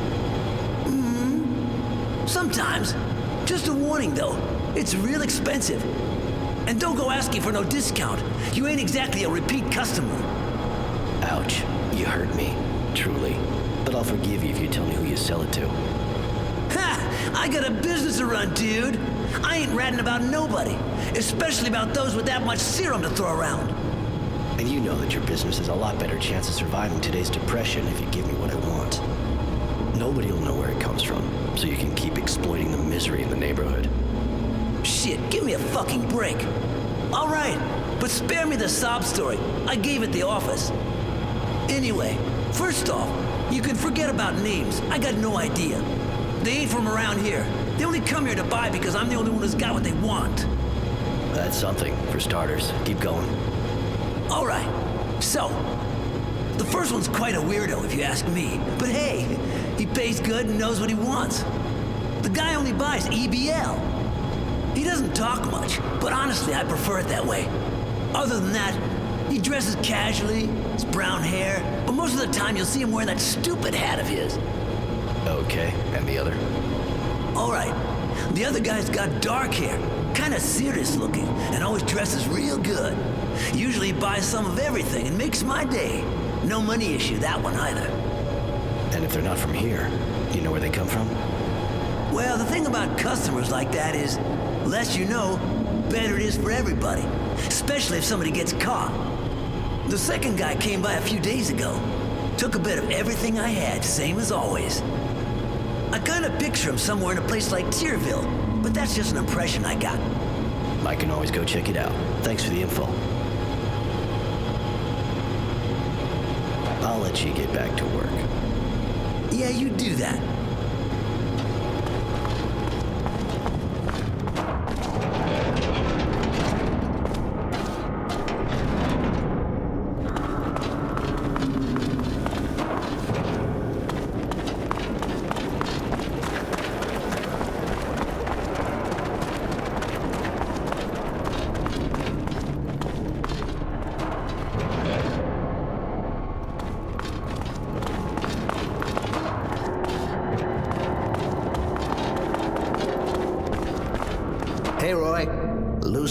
Sometimes. Just a warning, though. It's real expensive. And don't go asking for no discount. You ain't exactly a repeat customer. Ouch. You hurt me. Truly. But I'll forgive you if you tell me who you sell it to. Ha! I got a business to run, dude. I ain't ratting about nobody, especially about those with that much serum to throw around. And you know that your business has a lot better chance of surviving today's depression if you give me what I want. Nobody will know where it comes from, so you can keep exploiting the misery in the neighborhood. Shit, give me a fucking break. All right, but spare me the sob story I gave at the office. Anyway, first off, you can forget about names. I got no idea. They ain't from around here. They only come here to buy because I'm the only one who's got what they want. That's something, for starters. Keep going. All right. So, the first one's quite a weirdo, if you ask me. But hey, he pays good and knows what he wants. The guy only buys EBL. He doesn't talk much, but honestly, I prefer it that way. Other than that, he dresses casually, his brown hair, but most of the time you'll see him wearing that stupid hat of his. Okay, and the other? All right, the other guy's got dark hair, kind of serious looking, and always dresses real good. Usually he buys some of everything and makes my day. No money issue, that one either. And if they're not from here, do you know where they come from? Well, the thing about customers like that is, less you know, better it is for everybody, especially if somebody gets caught. The second guy came by a few days ago. Took a bit of everything I had, same as always. I kind of picture him somewhere in a place like Tierville, but that's just an impression I got. I can always go check it out. Thanks for the info. I'll let you get back to work. Yeah, you do that.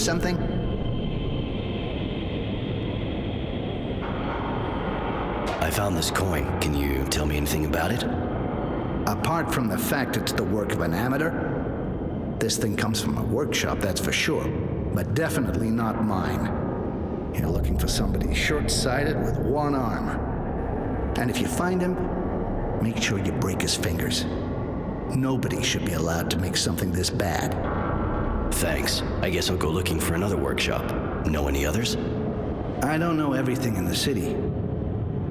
something? I found this coin. Can you tell me anything about it? Apart from the fact it's the work of an amateur, this thing comes from a workshop, that's for sure, but definitely not mine. You're looking for somebody short-sighted with one arm. And if you find him, make sure you break his fingers. Nobody should be allowed to make something this bad. Thanks. I guess I'll go looking for another workshop. Know any others? I don't know everything in the city.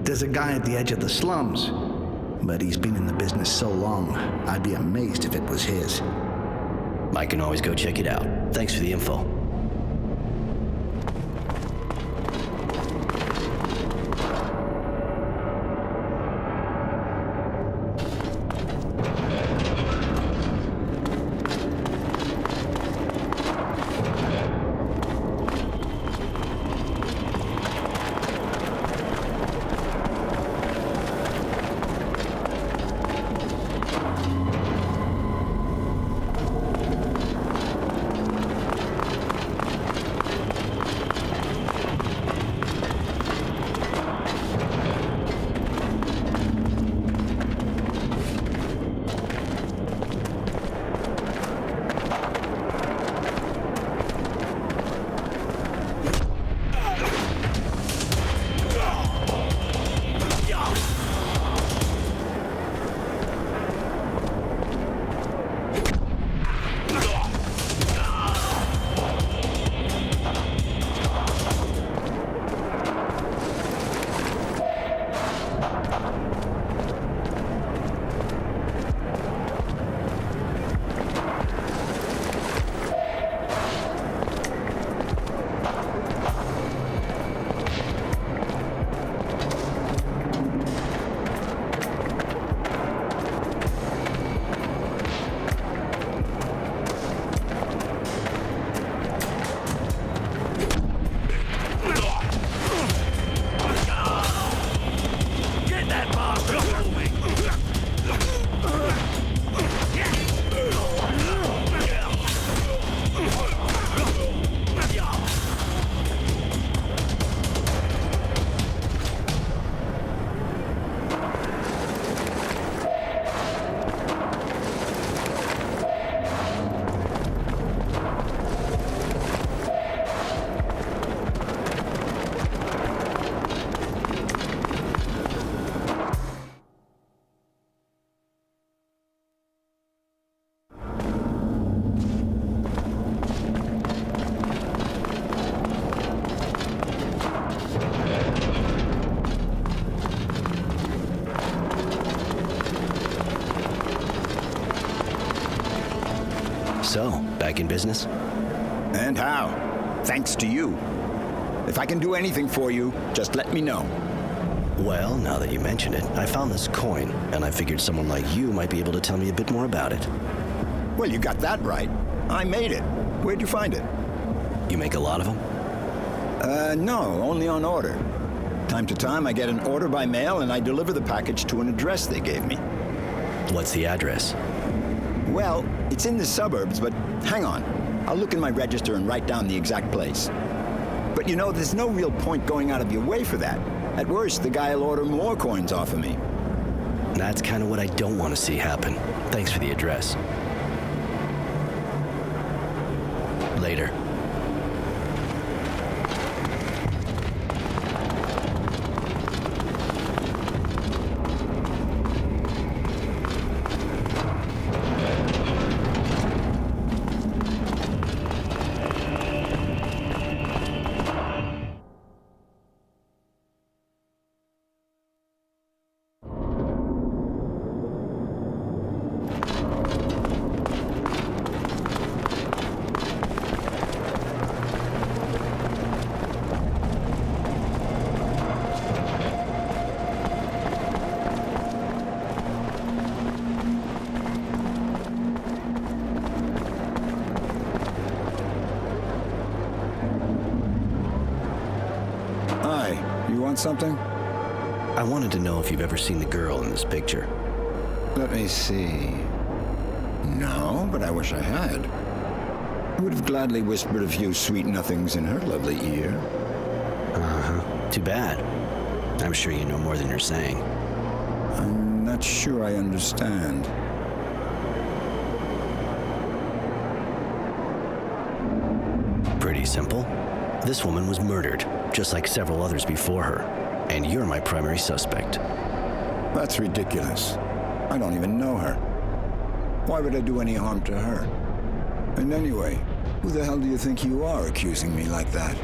There's a guy at the edge of the slums, but he's been in the business so long, I'd be amazed if it was his. I can always go check it out. Thanks for the info. So, back in business? And how? Thanks to you. If I can do anything for you, just let me know. Well, now that you mention it, I found this coin, and I figured someone like you might be able to tell me a bit more about it. Well, you got that right. I made it. Where'd you find it? You make a lot of them? No, only on order. Time to time, I get an order by mail, and I deliver the package to an address they gave me. What's the address? Well, it's in the suburbs, but hang on. I'll look in my register and write down the exact place. But you know, there's no real point going out of your way for that. At worst, the guy will order more coins off of me. That's kind of what I don't want to see happen. Thanks for the address. Later. Something? I wanted to know if you've ever seen the girl in this picture. Let me see. No, but I wish I had. Would have gladly whispered a few sweet nothings in her lovely ear. Uh-huh. Too bad. I'm sure you know more than you're saying. I'm not sure I understand. Pretty simple. This woman was murdered, just like several others before her, and you're my primary suspect. That's ridiculous. I don't even know her. Why would I do any harm to her? And anyway, who the hell do you think you are accusing me like that?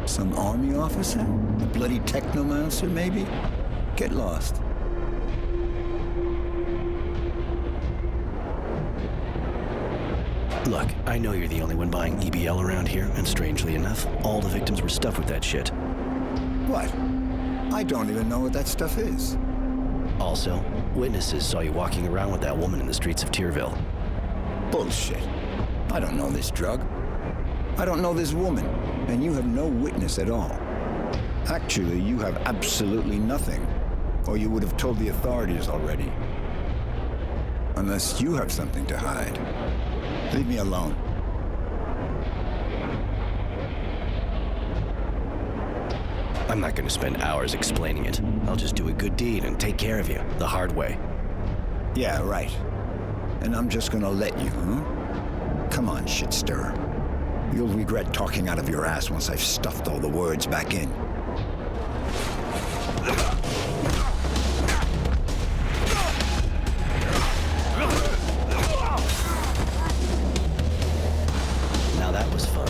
Some army officer? A bloody technomancer, maybe? Get lost. Look, I know you're the only one buying EBL around here, and strangely enough, all the victims were stuffed with that shit. What? I don't even know what that stuff is. Also, witnesses saw you walking around with that woman in the streets of Tyrville. Bullshit. I don't know this drug. I don't know this woman, and you have no witness at all. Actually, you have absolutely nothing, or you would have told the authorities already. Unless you have something to hide. Leave me alone. I'm not going to spend hours explaining it. I'll just do a good deed and take care of you, the hard way. Yeah, right. And I'm just gonna let you, huh? Come on, shit stirrer. You'll regret talking out of your ass once I've stuffed all the words back in. Now that was fun.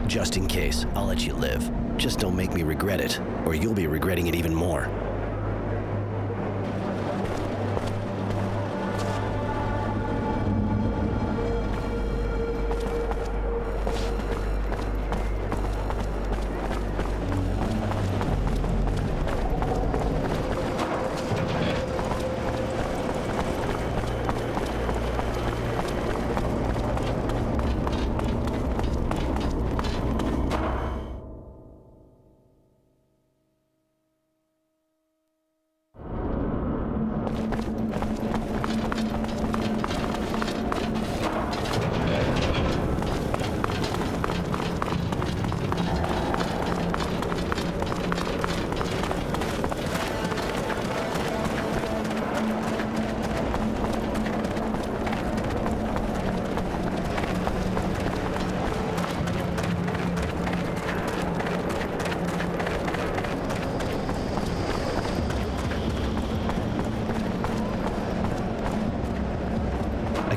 Just in case, I'll let you live. Just don't make me regret it, or you'll be regretting it even more.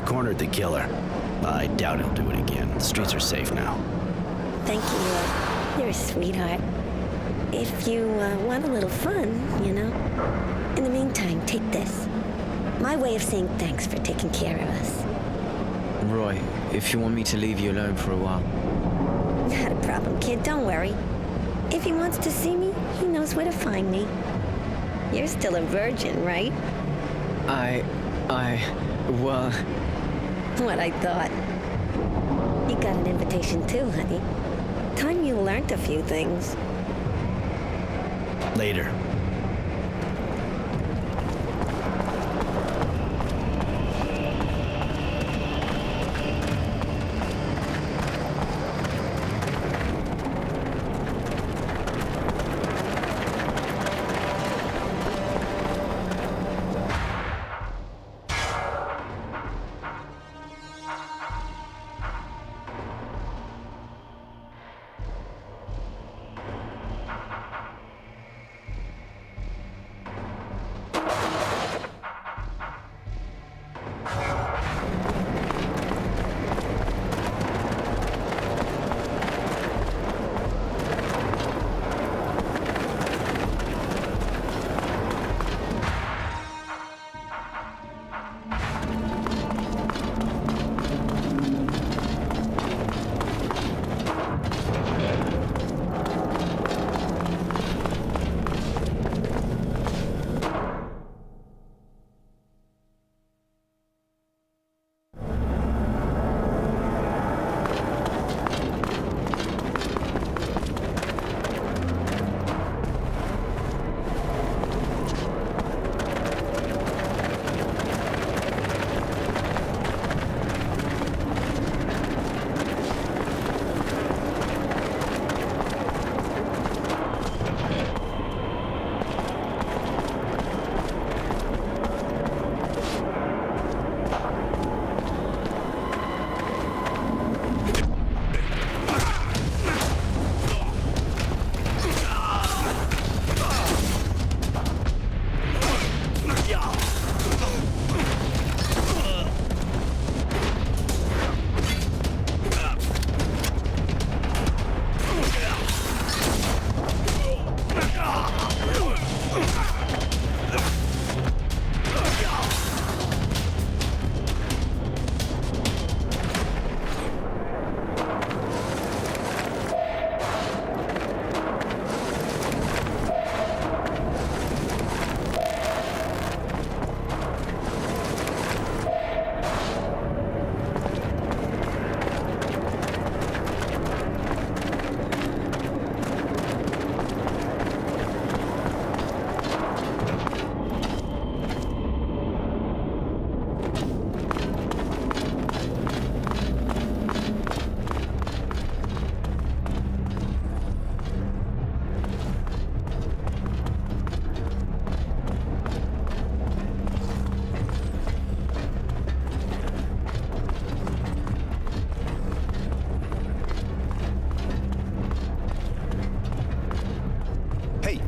Cornered the killer. I doubt he'll do it again. The streets are safe now. Thank you, Roy. You're a sweetheart. If you want a little fun, you know. In the meantime, take this. My way of saying thanks for taking care of us. Roy, if you want me to leave you alone for a while. Not a problem, kid. Don't worry. If he wants to see me, he knows where to find me. You're still a virgin, right? Well... What I thought. You got an invitation too, honey. Time you learned a few things. Later.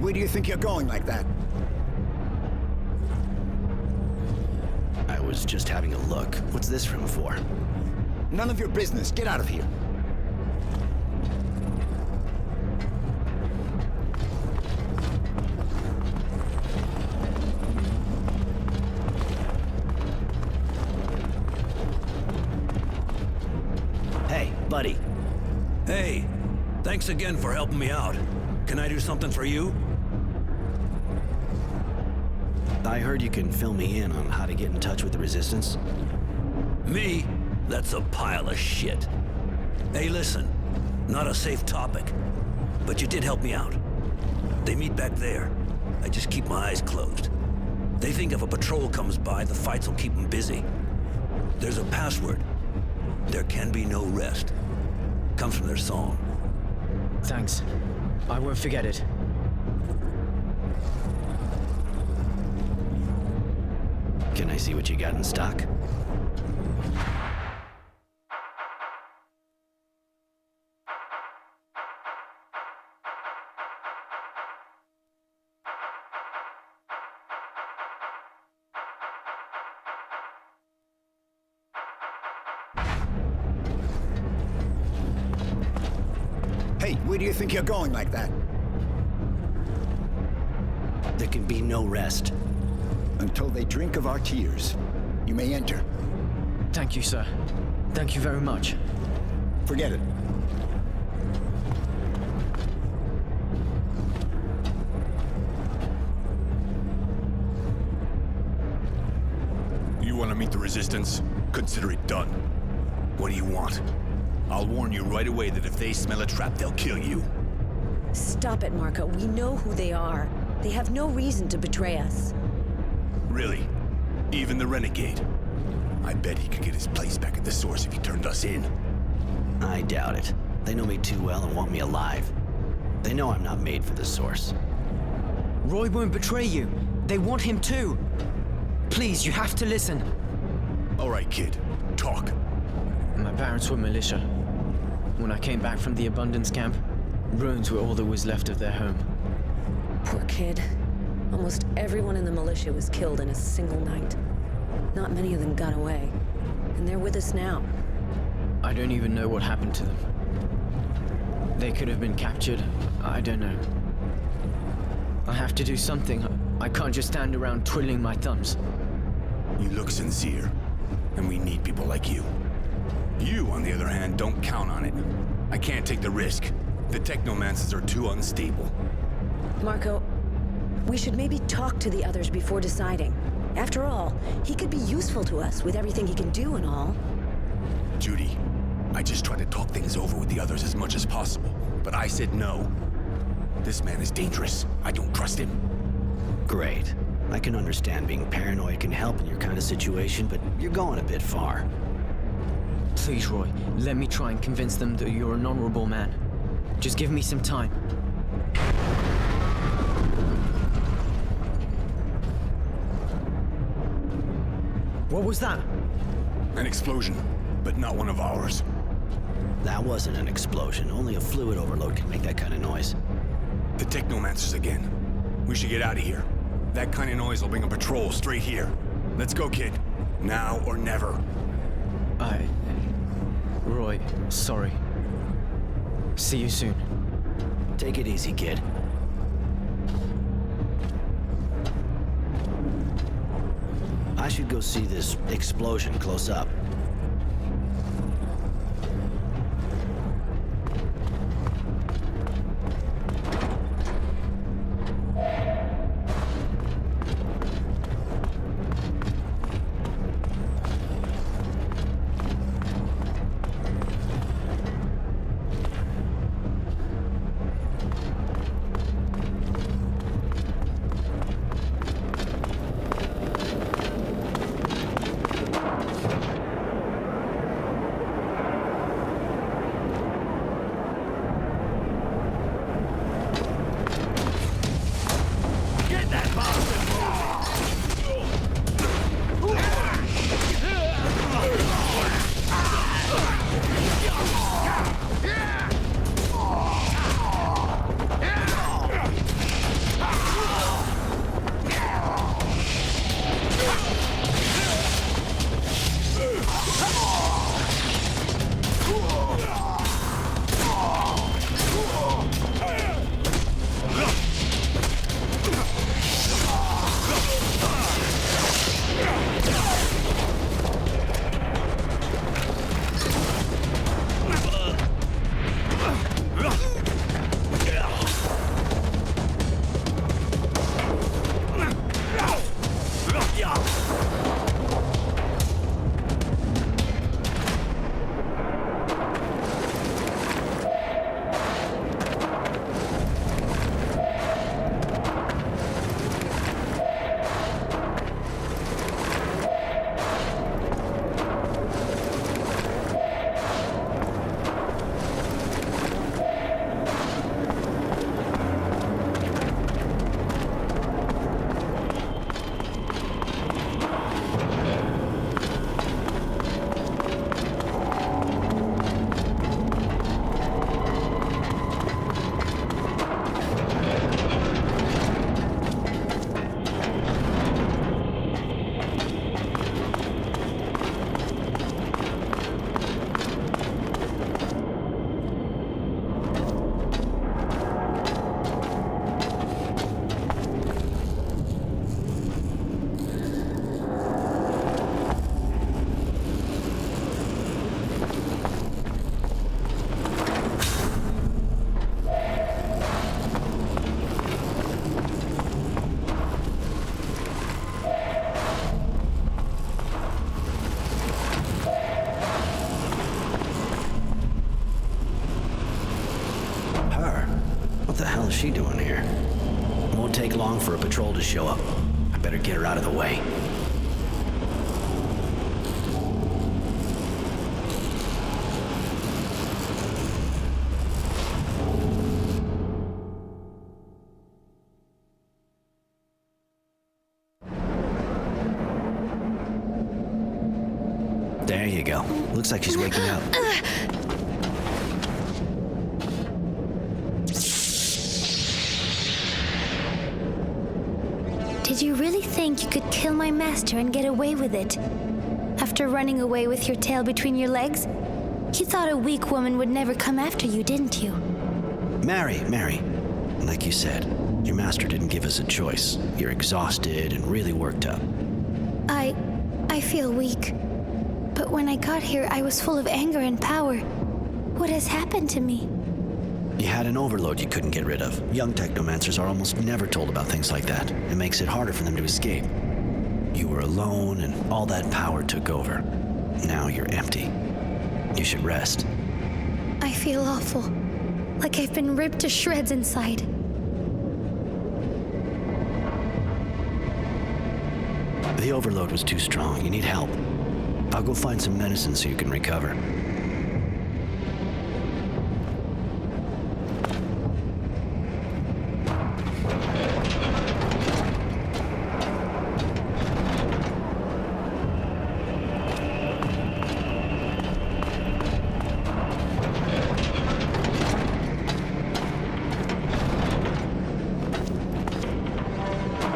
where do you think you're going like that? I was just having a look. What's this room for? None of your business. Get out of here. Hey, buddy. Hey, thanks again for helping me out. Can I do something for you? I heard you can fill me in on how to get in touch with the Resistance. Me? That's a pile of shit. Hey, listen. Not a safe topic. But you did help me out. They meet back there. I just keep my eyes closed. They think if a patrol comes by, the fights will keep them busy. There's a password. There can be no rest. Comes from their song. Thanks. I won't forget it. Can I see what you got in stock? Hey, where do you think you're going like that? There can be no rest. Until they drink of our tears. You may enter. Thank you, sir. Thank you very much. Forget it. You want to meet the Resistance? Consider it done. What do you want? I'll warn you right away that if they smell a trap, they'll kill you. Stop it, Marco. We know who they are. They have no reason to betray us. Really? Even the Renegade? I bet he could get his place back at the Source if he turned us in. I doubt it. They know me too well and want me alive. They know I'm not made for the Source. Roy won't betray you. They want him too. Please, you have to listen. All right, kid. Talk. My parents were militia. When I came back from the Abundance camp, ruins were all that was left of their home. Poor kid. Almost everyone in the militia was killed in a single night. Not many of them got away. And they're with us now. I don't even know what happened to them. They could have been captured. I don't know. I have to do something. I can't just stand around twiddling my thumbs. You look sincere, and we need people like you. You, on the other hand, don't count on it. I can't take the risk. The technomancers are too unstable. Marco, we should maybe talk to the others before deciding. After all, he could be useful to us with everything he can do and all. Judy, I just tried to talk things over with the others as much as possible, but I said no. This man is dangerous. I don't trust him. Great. I can understand being paranoid can help in your kind of situation, but you're going a bit far. Please, Roy, let me try and convince them that you're an honorable man. Just give me some time. What was that? An explosion, but not one of ours. That wasn't an explosion. Only a fluid overload can make that kind of noise. The technomancers again. We should get out of here. That kind of noise will bring a patrol straight here. Let's go, kid. Now or never. Roy, sorry. See you soon. Take it easy, kid. I should go see this explosion close up. hell is she doing here? It won't take long for a patrol to show up. I better get her out of the way. There you go. Looks like she's waking up. Did you really think you could kill my master and get away with it? After running away with your tail between your legs? You thought a weak woman would never come after you, didn't you? Mary. Like you said, your master didn't give us a choice. You're exhausted and really worked up. I feel weak. But when I got here, I was full of anger and power. What has happened to me? You had an overload you couldn't get rid of. Young technomancers are almost never told about things like that. It makes it harder for them to escape. You were alone, and all that power took over. Now you're empty. You should rest. I feel awful. Like I've been ripped to shreds inside. The overload was too strong. You need help. I'll go find some medicine so you can recover.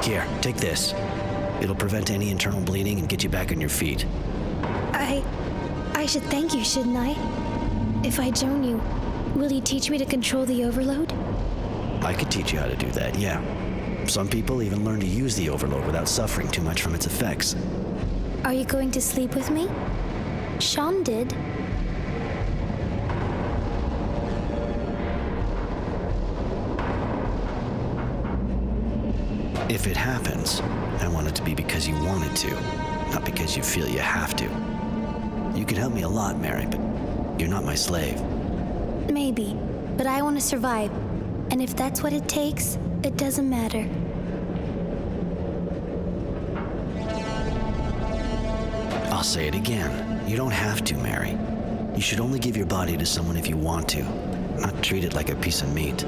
Here, take this. It'll prevent any internal bleeding and get you back on your feet. I should thank you, shouldn't I? If I join you, will you teach me to control the overload? I could teach you how to do that, yeah. Some people even learn to use the overload without suffering too much from its effects. Are you going to sleep with me? Sean did. If it happens, I want it to be because you wanted to, not because you feel you have to. You could help me a lot, Mary, but you're not my slave. Maybe, but I want to survive. And if that's what it takes, it doesn't matter. I'll say it again. You don't have to, Mary. You should only give your body to someone if you want to, not treat it like a piece of meat.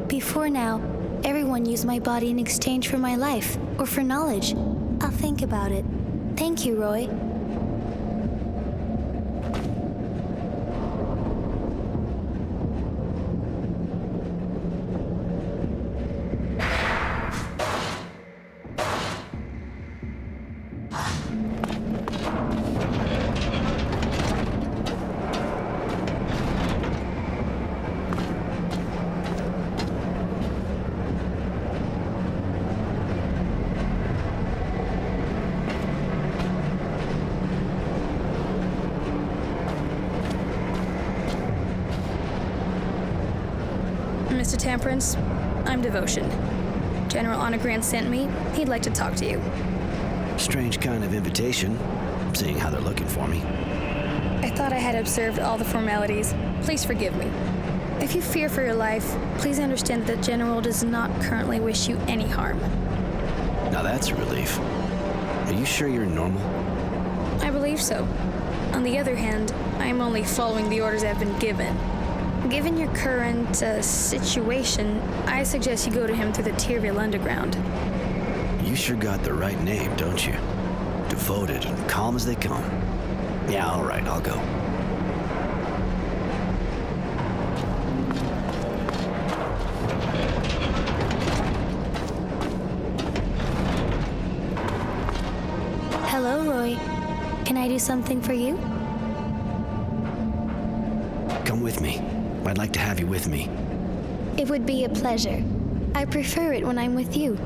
Before now, everyone used my body in exchange for my life, or for knowledge. I'll think about it. Thank you, Roy. Mr. Temperance, I'm Devotion. General Honorgrant sent me. He'd like to talk to you. Strange kind of invitation, seeing how they're looking for me. I thought I had observed all the formalities. Please forgive me. If you fear for your life, please understand that the General does not currently wish you any harm. Now that's a relief. Are you sure you're normal? I believe so. On the other hand, I am only following the orders I've been given. Given your current situation, I suggest you go to him through the Tyrrell Underground. You sure got the right name, don't you? Devoted and calm as they come. Yeah, all right, I'll go. Hello, Roy. Can I do something for you? Come with me. I'd like to have you with me. It would be a pleasure. I prefer it when I'm with you.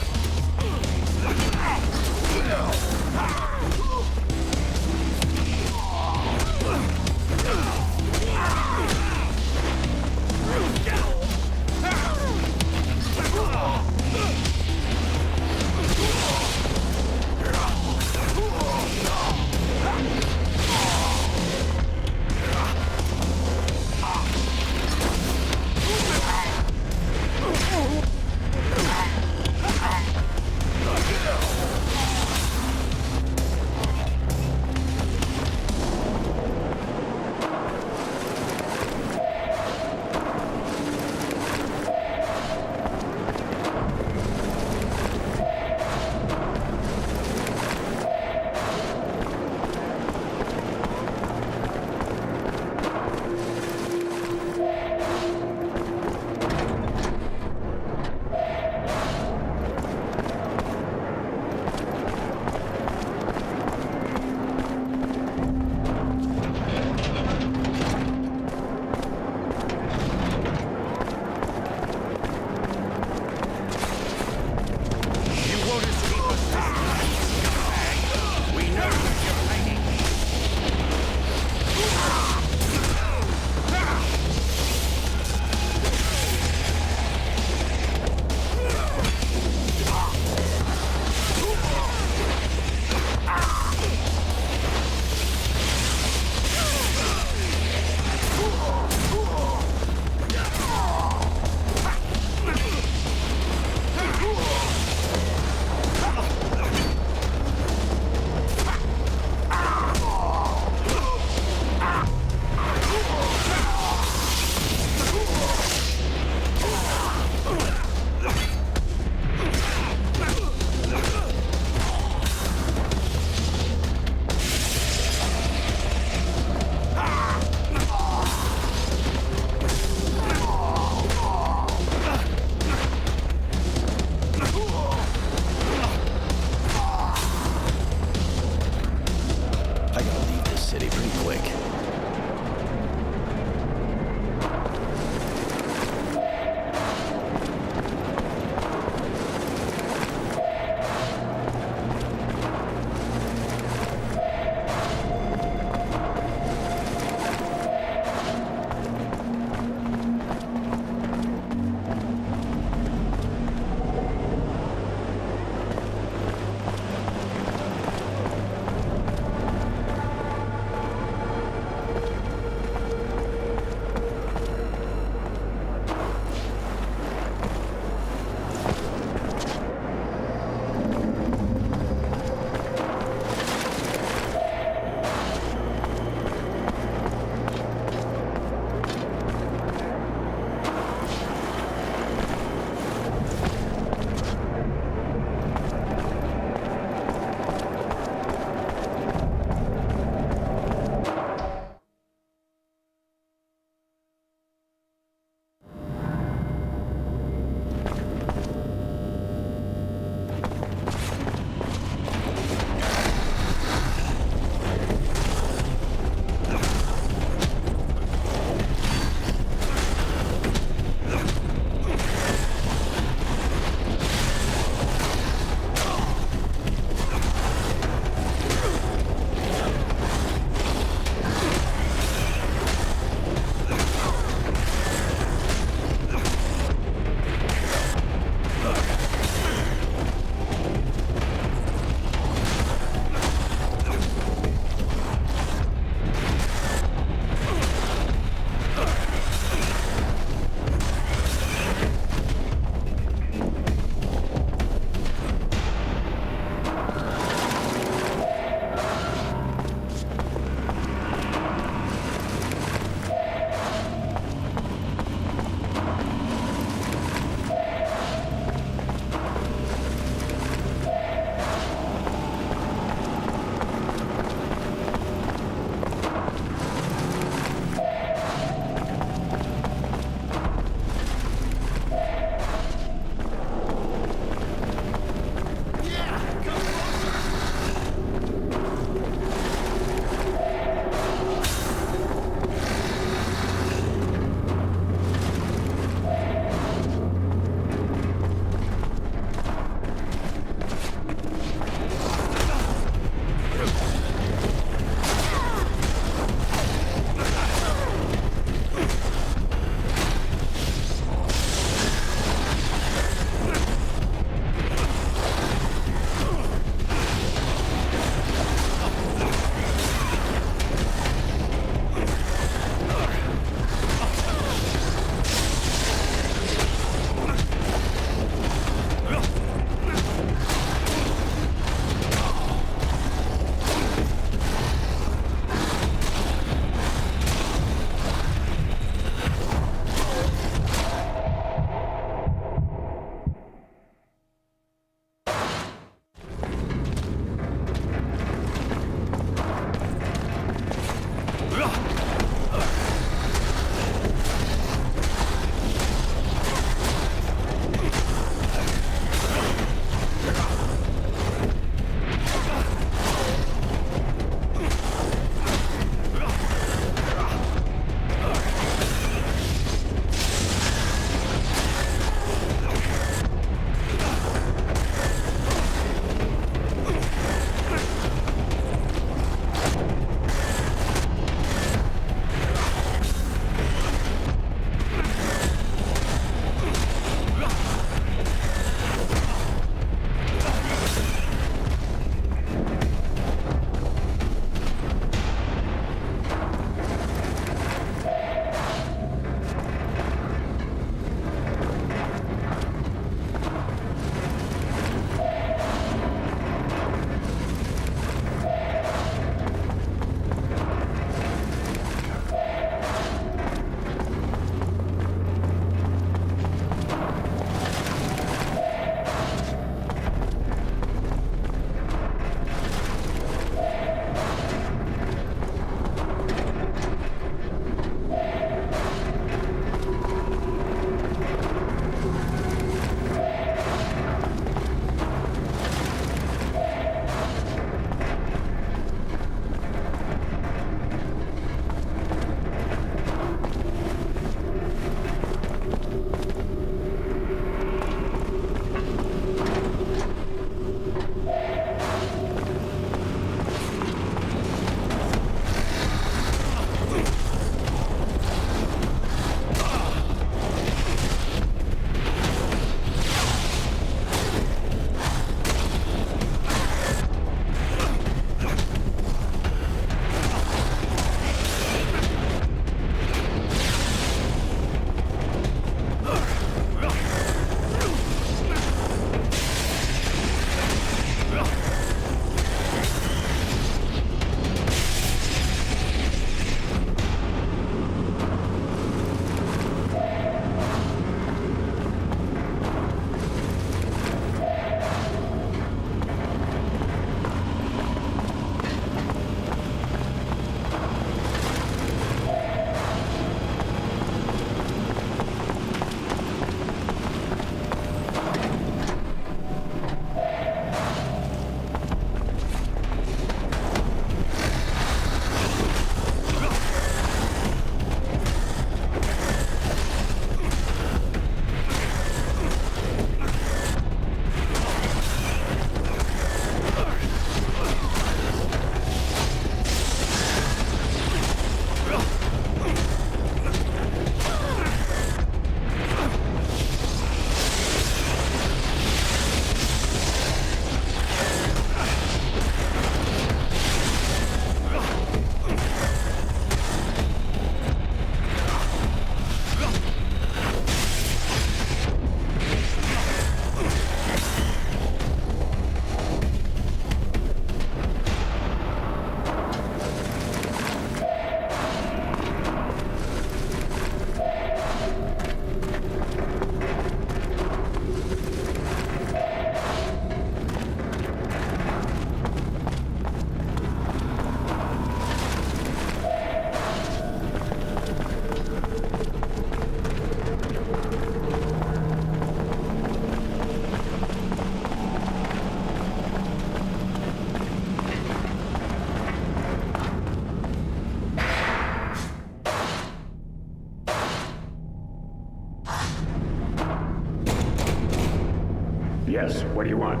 Yes, what do you want?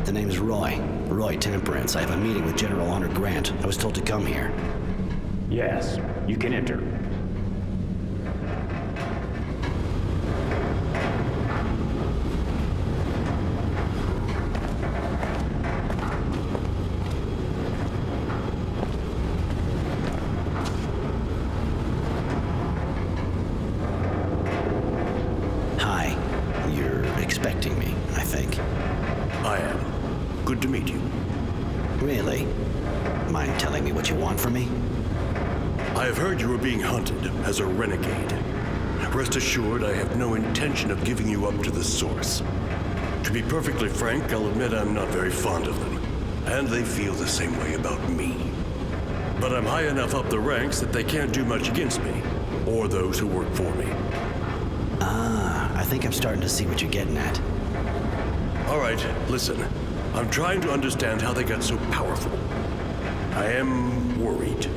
The name's Roy Temperance. I have a meeting with General Honor Grant. I was told to come here. Yes, you can enter. Hi. You're expecting me, I think. I am. Good to meet you. Really? Mind telling me what you want from me? I have heard you are being hunted as a renegade. Rest assured, I have no intention of giving you up to the Source. To be perfectly frank, I'll admit I'm not very fond of them, and they feel the same way about me. But I'm high enough up the ranks that they can't do much against me, or those who work for me. Ah, I think I'm starting to see what you're getting at. All right, listen. I'm trying to understand how they got so powerful. I am worried.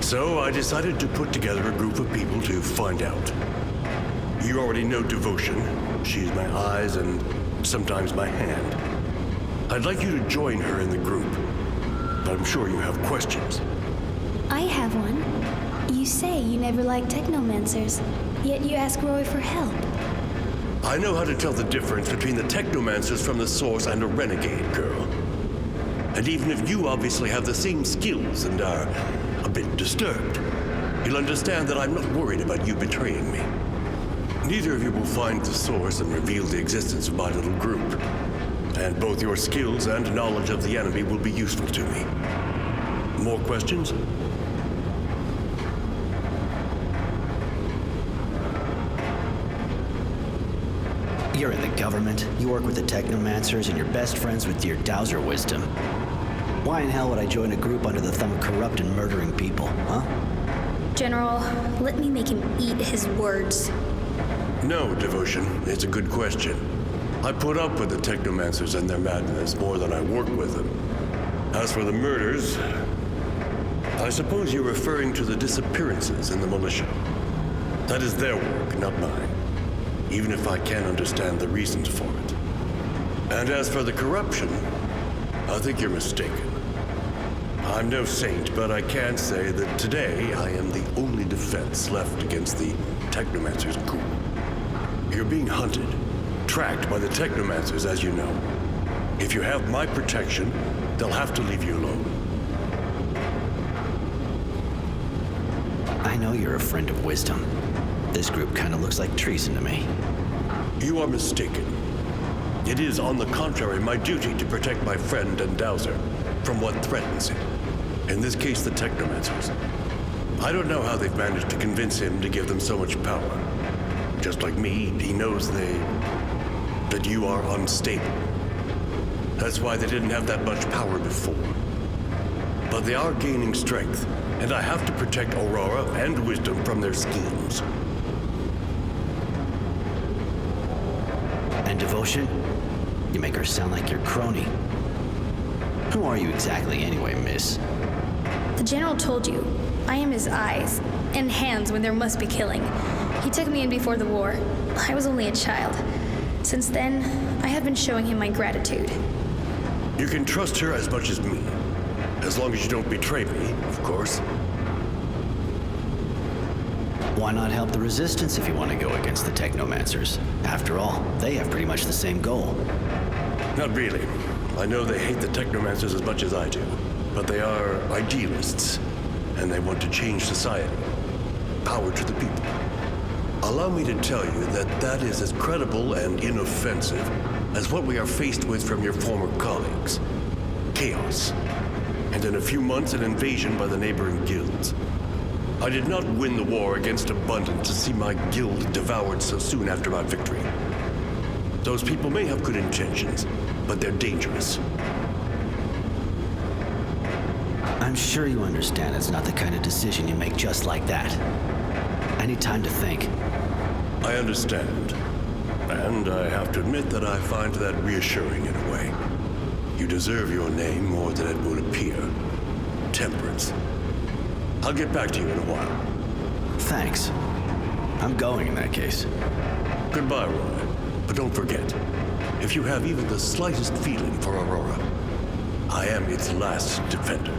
So I decided to put together a group of people to find out. You already know Devotion. She's my eyes and sometimes my hand. I'd like you to join her in the group. But I'm sure you have questions. I have one. You say you never liked technomancers, yet you ask Roy for help. I know how to tell the difference between the technomancers from the Source and a renegade, girl. And even if you obviously have the same skills and are a bit disturbed, you'll understand that I'm not worried about you betraying me. Neither of you will find the Source and reveal the existence of my little group. And both your skills and knowledge of the enemy will be useful to me. More questions? You're in the government, you work with the technomancers, and you're best friends with your dowser wisdom. Why in hell would I join a group under the thumb of corrupt and murdering people, huh? General, let me make him eat his words. No, Devotion. It's a good question. I put up with the technomancers and their madness more than I work with them. As for the murders, I suppose you're referring to the disappearances in the militia. That is their work, not mine. Even if I can't understand the reasons for it. And as for the corruption, I think you're mistaken. I'm no saint, but I can say that today I am the only defense left against the Technomancer's ghoul. You're being hunted, tracked by the Technomancers, as you know. If you have my protection, they'll have to leave you alone. I know you're a friend of wisdom. This group kind of looks like treason to me. You are mistaken. It is, on the contrary, my duty to protect my friend and Dowser from what threatens him. In this case, the Technomancers. I don't know how they've managed to convince him to give them so much power. Just like me, he knows that you are unstable. That's why they didn't have that much power before. But they are gaining strength, and I have to protect Aurora and Wisdom from their schemes. And Devotion? You make her sound like your crony. Who are you exactly anyway, miss? The General told you, I am his eyes and hands when there must be killing. He took me in before the war. I was only a child. Since then, I have been showing him my gratitude. You can trust her as much as me. As long as you don't betray me, of course. Why not help the Resistance if you want to go against the Technomancers? After all, they have pretty much the same goal. Not really. I know they hate the Technomancers as much as I do. But they are idealists, and they want to change society. Power to the people. Allow me to tell you that that is as credible and inoffensive as what we are faced with from your former colleagues. Chaos. And in a few months, an invasion by the neighboring guilds. I did not win the war against Abundant to see my guild devoured so soon after my victory. Those people may have good intentions, but they're dangerous. I'm sure you understand it's not the kind of decision you make just like that. I need time to think. I understand. And I have to admit that I find that reassuring in a way. You deserve your name more than it would appear. Temperance. I'll get back to you in a while. Thanks. I'm going in that case. Goodbye, Roy. But don't forget, if you have even the slightest feeling for Aurora, I am its last defender.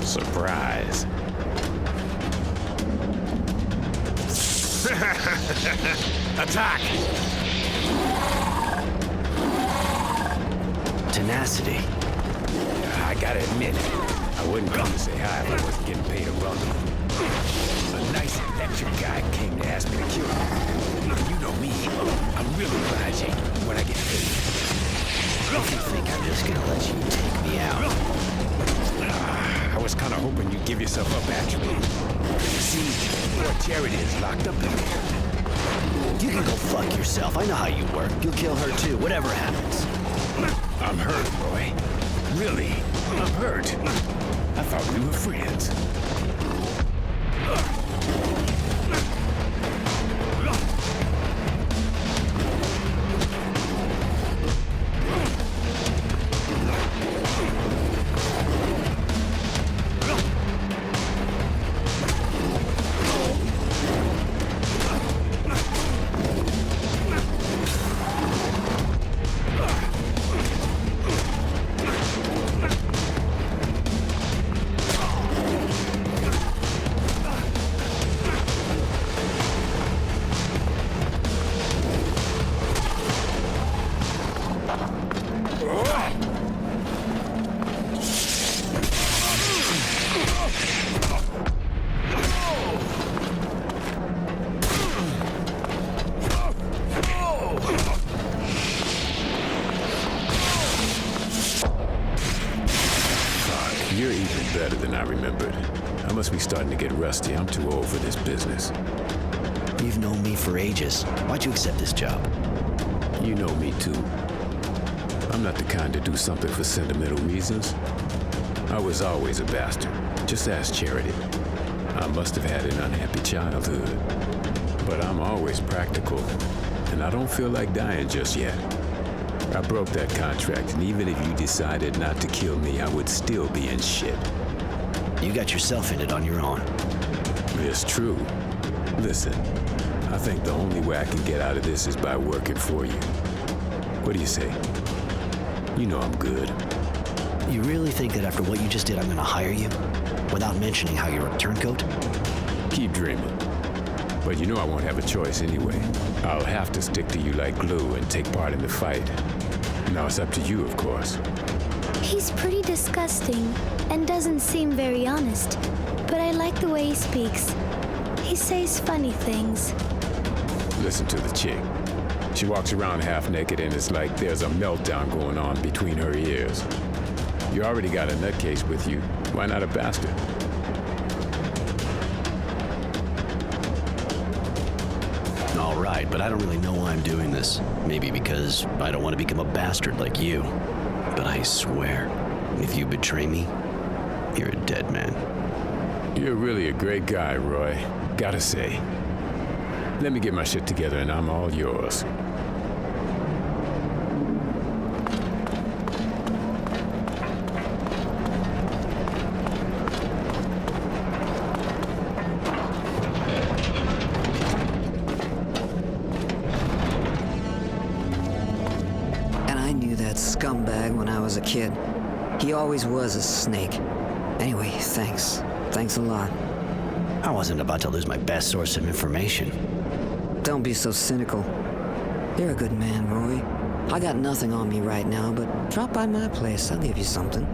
Surprise. Attack! Tenacity. I gotta admit, I wouldn't come to say hi if I wasn't getting paid a bundle. A nice electric guy came to ask me to kill him. You know me, I'm really obliging when I get paid. If you think I'm just gonna let you take me out. I was kind of hoping you'd give yourself up, actually. See, poor Charity is locked up in there. You can go fuck yourself. I know how you work. You'll kill her too, whatever happens. I'm hurt, Roy. Really, I'm hurt. I thought we were friends. You're even better than I remembered. I must be starting to get rusty. I'm too old for this business. You've known me for ages. Why'd you accept this job? You know me too. I'm not the kind to do something for sentimental reasons. I was always a bastard. Just ask Charity. I must have had an unhappy childhood. But I'm always practical, and I don't feel like dying just yet. I broke that contract, and even if you decided not to kill me, I would still be in shit. You got yourself in it on your own. It's true. Listen, I think the only way I can get out of this is by working for you. What do you say? You know I'm good. You really think that after what you just did, I'm gonna hire you? Without mentioning how you're a turncoat? Keep dreaming. But you know I won't have a choice anyway. I'll have to stick to you like glue and take part in the fight. Now it's up to you, of course. He's pretty disgusting and doesn't seem very honest, but I like the way he speaks. He says funny things. Listen to the chick. She walks around half naked and it's like there's a meltdown going on between her ears. You already got a nutcase with you. Why not a bastard? All right. right, but I don't really know why I'm doing this. Maybe because I don't want to become a bastard like you. But I swear, if you betray me, you're a dead man. You're really a great guy, Roy. Gotta say. Let me get my shit together and I'm all yours. Scumbag when I was a kid. He always was a snake. Anyway, thanks. Thanks a lot. I wasn't about to lose my best source of information. Don't be so cynical. You're a good man, Roy. I got nothing on me right now, but drop by my place. I'll give you something.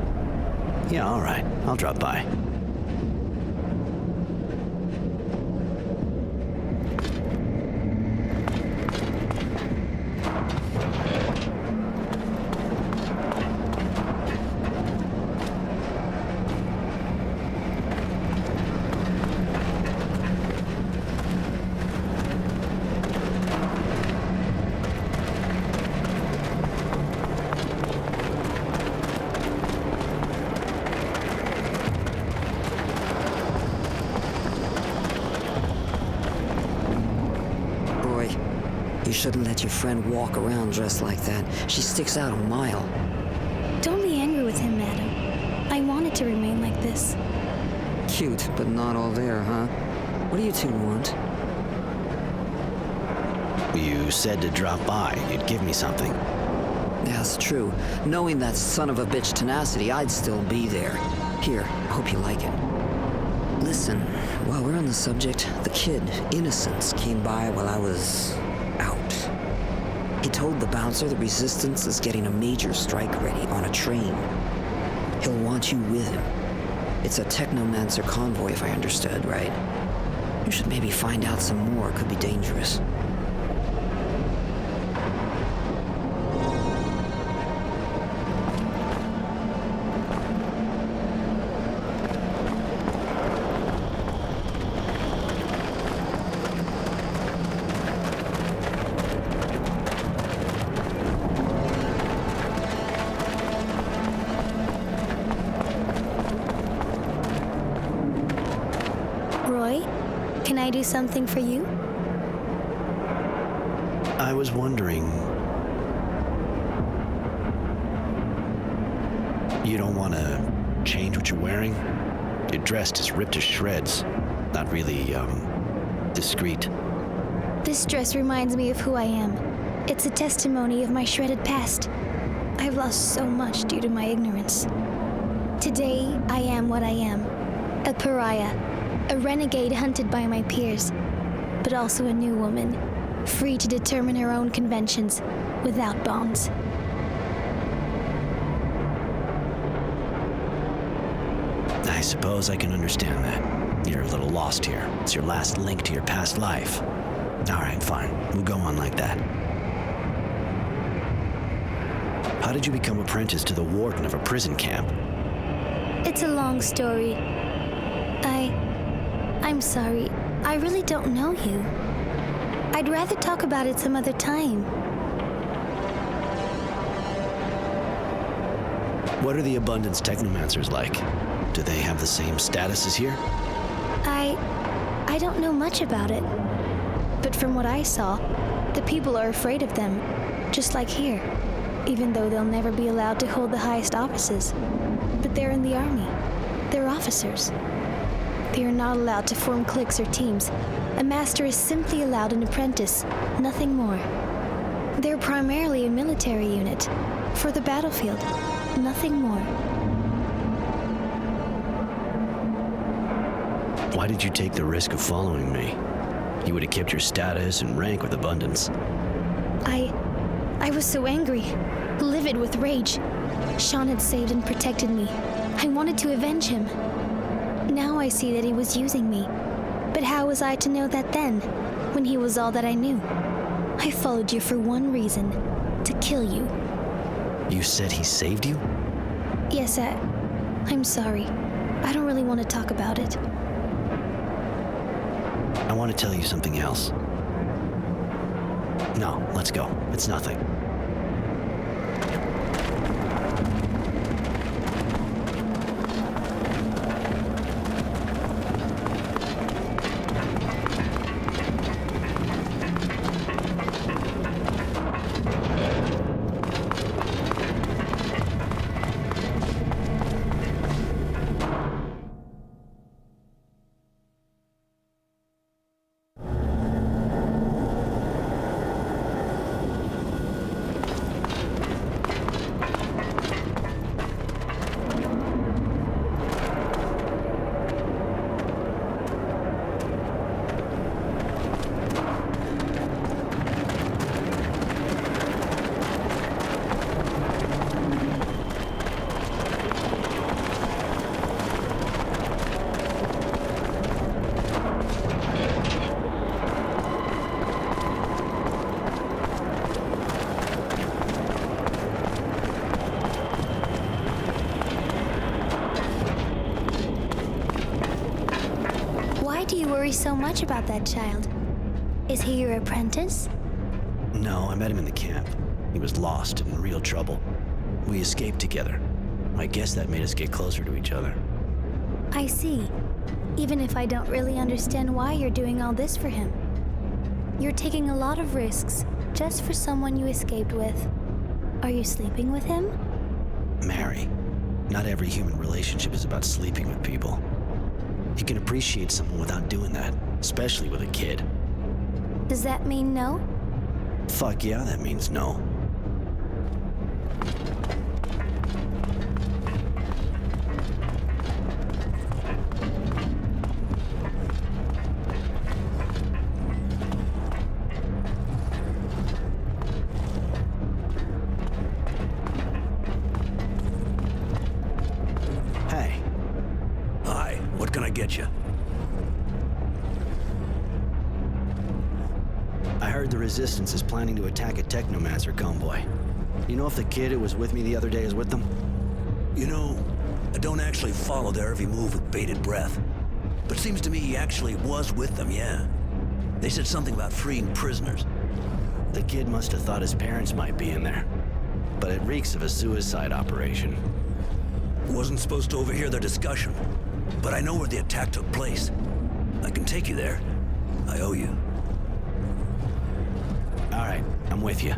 Yeah, all right. I'll drop by. You shouldn't let your friend walk around dressed like that. She sticks out a mile. Don't be angry with him, madam. I wanted to remain like this. Cute, but not all there, huh? What do you two want? You said to drop by. You'd give me something. Yeah, it's true. Knowing that son of a bitch tenacity, I'd still be there. Here, hope you like it. Listen, while we're on the subject, the kid, Innocence, came by while I was out. He told the bouncer the Resistance is getting a major strike ready on a train. He'll want you with him. It's a Technomancer convoy, if I understood right. You should maybe find out some more. Could be dangerous. Can I do something for you? I was wondering... You don't want to change what you're wearing? You're dressed as ripped to shreds. Not really, discreet. This dress reminds me of who I am. It's a testimony of my shredded past. I've lost so much due to my ignorance. Today, I am what I am. A pariah. A renegade hunted by my peers, but also a new woman, free to determine her own conventions, without bonds. I suppose I can understand that. You're a little lost here. It's your last link to your past life. All right, fine. We'll go on like that. How did you become apprentice to the warden of a prison camp? It's a long story. I'm sorry. I really don't know you. I'd rather talk about it some other time. What are the Abundance Technomancers like? Do they have the same status as here? I don't know much about it. But from what I saw, the people are afraid of them, just like here, even though they'll never be allowed to hold the highest offices. But they're in the army. They're officers. They are not allowed to form cliques or teams. A master is simply allowed an apprentice, nothing more. They're primarily a military unit, for the battlefield, nothing more. Why did you take the risk of following me? You would have kept your status and rank with Abundance. I was so angry, livid with rage. Sean had saved and protected me. I wanted to avenge him. Now I see that he was using me. But how was I to know that then, when he was all that I knew? I followed you for one reason, to kill you. You said he saved you? Yes, I'm sorry. I don't really want to talk about it. I want to tell you something else. No, let's go. It's nothing. Why do you worry so much about that child? Is he your apprentice? No, I met him in the camp. He was lost and in real trouble. We escaped together. I guess that made us get closer to each other. I see. Even if I don't really understand why you're doing all this for him. You're taking a lot of risks just for someone you escaped with. Are you sleeping with him? Mary, not every human relationship is about sleeping with people. You can appreciate someone without doing that, especially with a kid. Does that mean no? Fuck yeah, that means no. Hey. Hi, what can I get you? I heard the Resistance is planning to attack a Technomancer convoy. You know if the kid who was with me the other day is with them? You know, I don't actually follow their every move with bated breath. But seems to me he actually was with them, yeah. They said something about freeing prisoners. The kid must have thought his parents might be in there. But it reeks of a suicide operation. Wasn't supposed to overhear their discussion. But I know where the attack took place. I can take you there. I owe you. All right, I'm with you.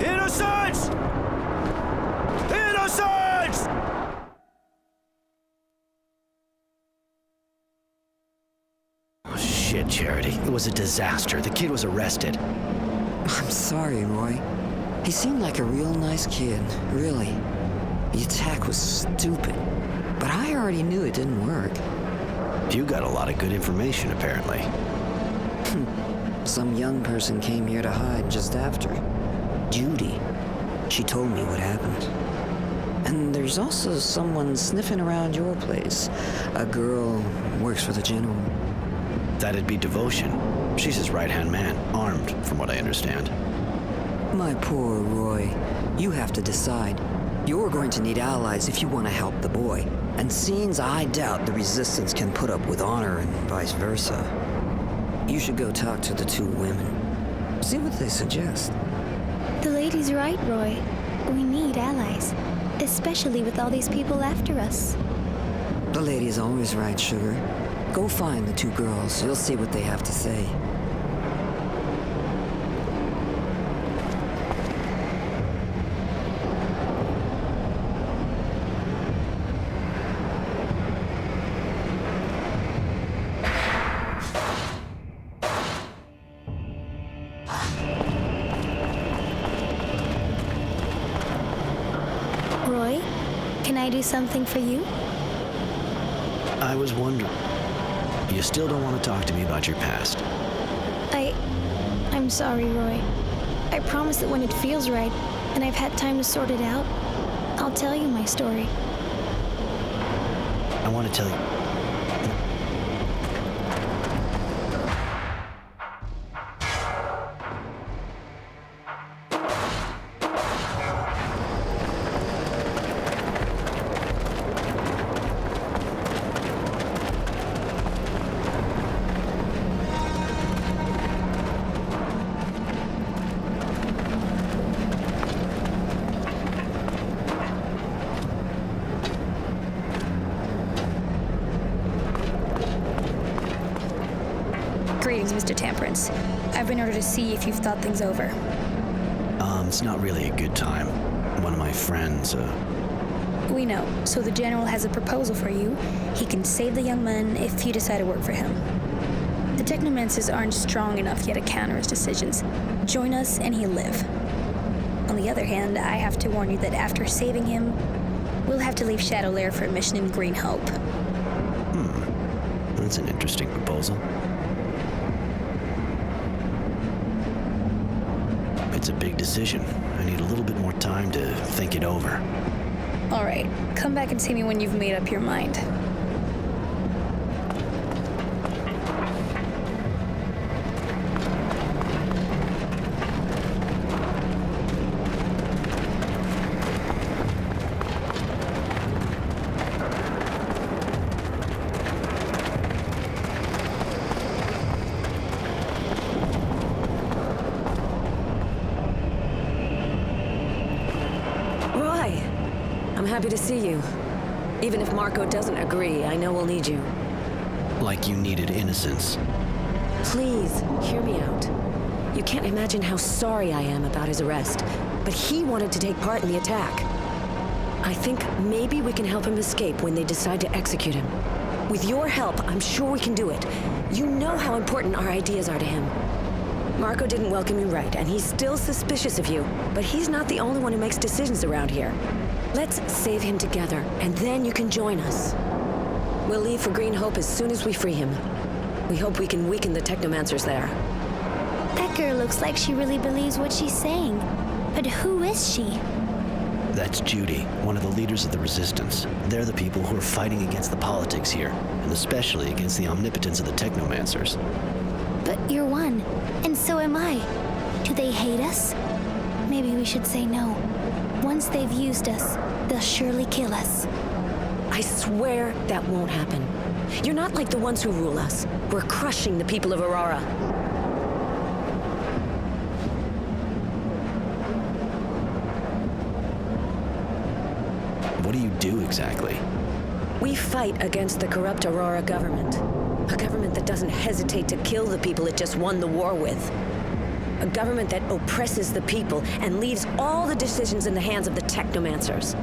Innocents! Innocents! Oh, shit, Charity. It was a disaster. The kid was arrested. I'm sorry, Roy. He seemed like a real nice kid, really. The attack was stupid, but I already knew it didn't work. You got a lot of good information, apparently. Some young person came here to hide just after. Judy. She told me what happened. And there's also someone sniffing around your place. A girl who works for the general. That'd be Devotion. She's his right-hand man, armed, from what I understand. My poor Roy. You have to decide. You're going to need allies if you want to help the boy. And seems I doubt the resistance can put up with honor and vice versa. You should go talk to the two women. See what they suggest. The lady's right, Roy. We need allies. Especially with all these people after us. The lady's always right, Sugar. Go find the two girls. You'll see what they have to say. Roy, can I do something for you? I was wondering. You still don't want to talk to me about your past? I'm sorry, Roy. I promise that when it feels right, and I've had time to sort it out, I'll tell you my story. I want to tell you. Greetings, Mr. Temperance. I've been ordered to see if you've thought things over. It's not really a good time. One of my friends, We know. So the General has a proposal for you. He can save the young man if you decide to work for him. The Technomancers aren't strong enough yet to counter his decisions. Join us and he'll live. On the other hand, I have to warn you that after saving him, we'll have to leave Shadow Lair for a mission in Green Hope. That's an interesting proposal. It's a big decision. I need a little bit more time to think it over. All right, come back and see me when you've made up your mind. I'm happy to see you. Even if Marco doesn't agree, I know we'll need you. Like you needed innocence. Please, hear me out. You can't imagine how sorry I am about his arrest, but he wanted to take part in the attack. I think maybe we can help him escape when they decide to execute him. With your help, I'm sure we can do it. You know how important our ideas are to him. Marco didn't welcome you right, and he's still suspicious of you, but he's not the only one who makes decisions around here. Let's save him together, and then you can join us. We'll leave for Green Hope as soon as we free him. We hope we can weaken the Technomancers there. That girl looks like she really believes what she's saying. But who is she? That's Judy, one of the leaders of the Resistance. They're the people who are fighting against the politics here, and especially against the omnipotence of the Technomancers. But you're one, and so am I. Do they hate us? Maybe we should say no. Once they've used us, they'll surely kill us. I swear that won't happen. You're not like the ones who rule us. We're crushing the people of Aurora. What do you do exactly? We fight against the corrupt Aurora government. A government that doesn't hesitate to kill the people it just won the war with. A government that oppresses the people and leaves all the decisions in the hands of the technomancers.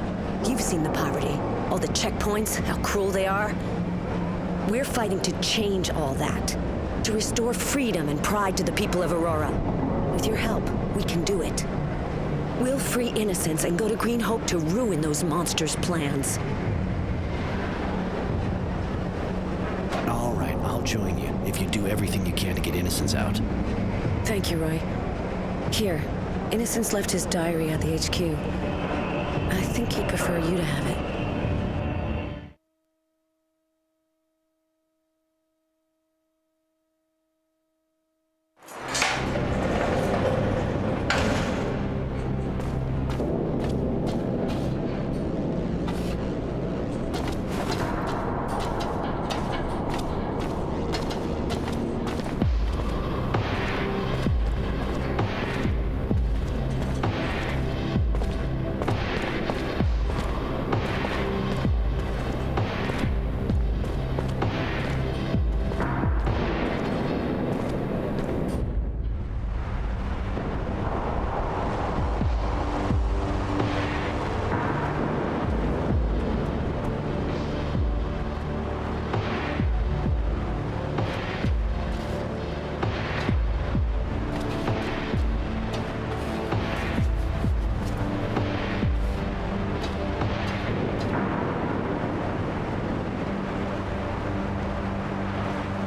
You've seen the poverty, all the checkpoints, how cruel they are. We're fighting to change all that, to restore freedom and pride to the people of Aurora. With your help, we can do it. We'll free innocents and go to Green Hope to ruin those monsters' plans. All right, I'll join you if you do everything you can to get Innocence out. Thank you, Roy. Here, Innocence left his diary at the HQ. I think he'd prefer you to have it.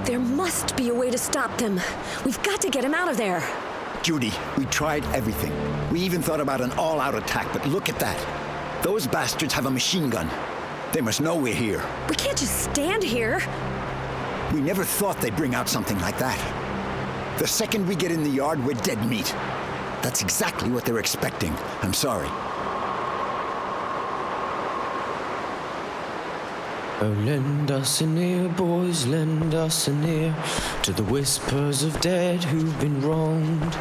There must be a way to stop them. We've got to get him out of there. Judy, we tried everything. We even thought about an all-out attack, but look at that. Those bastards have a machine gun. They must know we're here. We can't just stand here. We never thought they'd bring out something like that. The second we get in the yard, we're dead meat. That's exactly what they're expecting. I'm sorry. Oh, lend us an ear, boys, lend us an ear to the whispers of dead who've been wronged.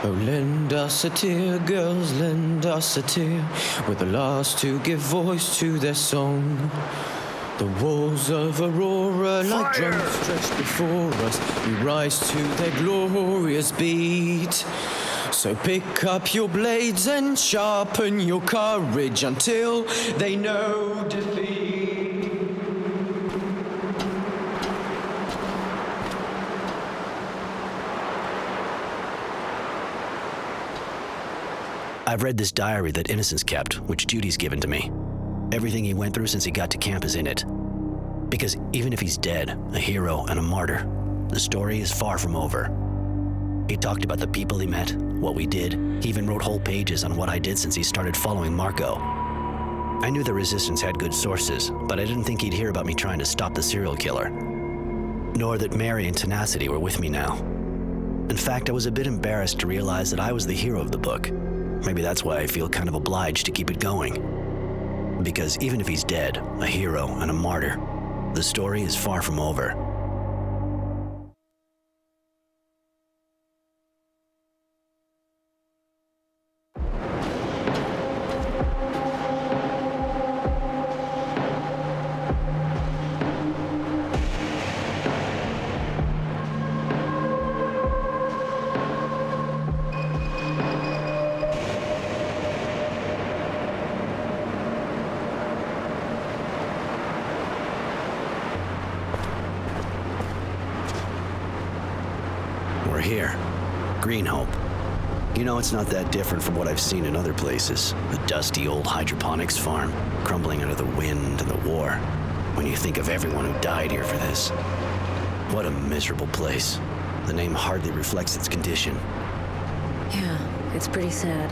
Oh, lend us a tear, girls, lend us a tear. We're the last to give voice to their song. The walls of Aurora, like drums stretched before us, we rise to their glorious beat. So pick up your blades and sharpen your courage until they know defeat. I've read this diary that Innocence kept, which Judy's given to me. Everything he went through since he got to camp is in it. Because even if he's dead, a hero and a martyr, the story is far from over. He talked about the people he met, what we did. He even wrote whole pages on what I did since he started following Marco. I knew the Resistance had good sources, but I didn't think he'd hear about me trying to stop the serial killer. Nor that Mary and Tenacity were with me now. In fact, I was a bit embarrassed to realize that I was the hero of the book. Maybe that's why I feel kind of obliged to keep it going. Because even if he's dead, a hero and a martyr, the story is far from over. We're here. Green Hope. You know, it's not that different from what I've seen in other places. A dusty old hydroponics farm, crumbling under the wind and the war. When you think of everyone who died here for this. What a miserable place. The name hardly reflects its condition. Yeah, it's pretty sad.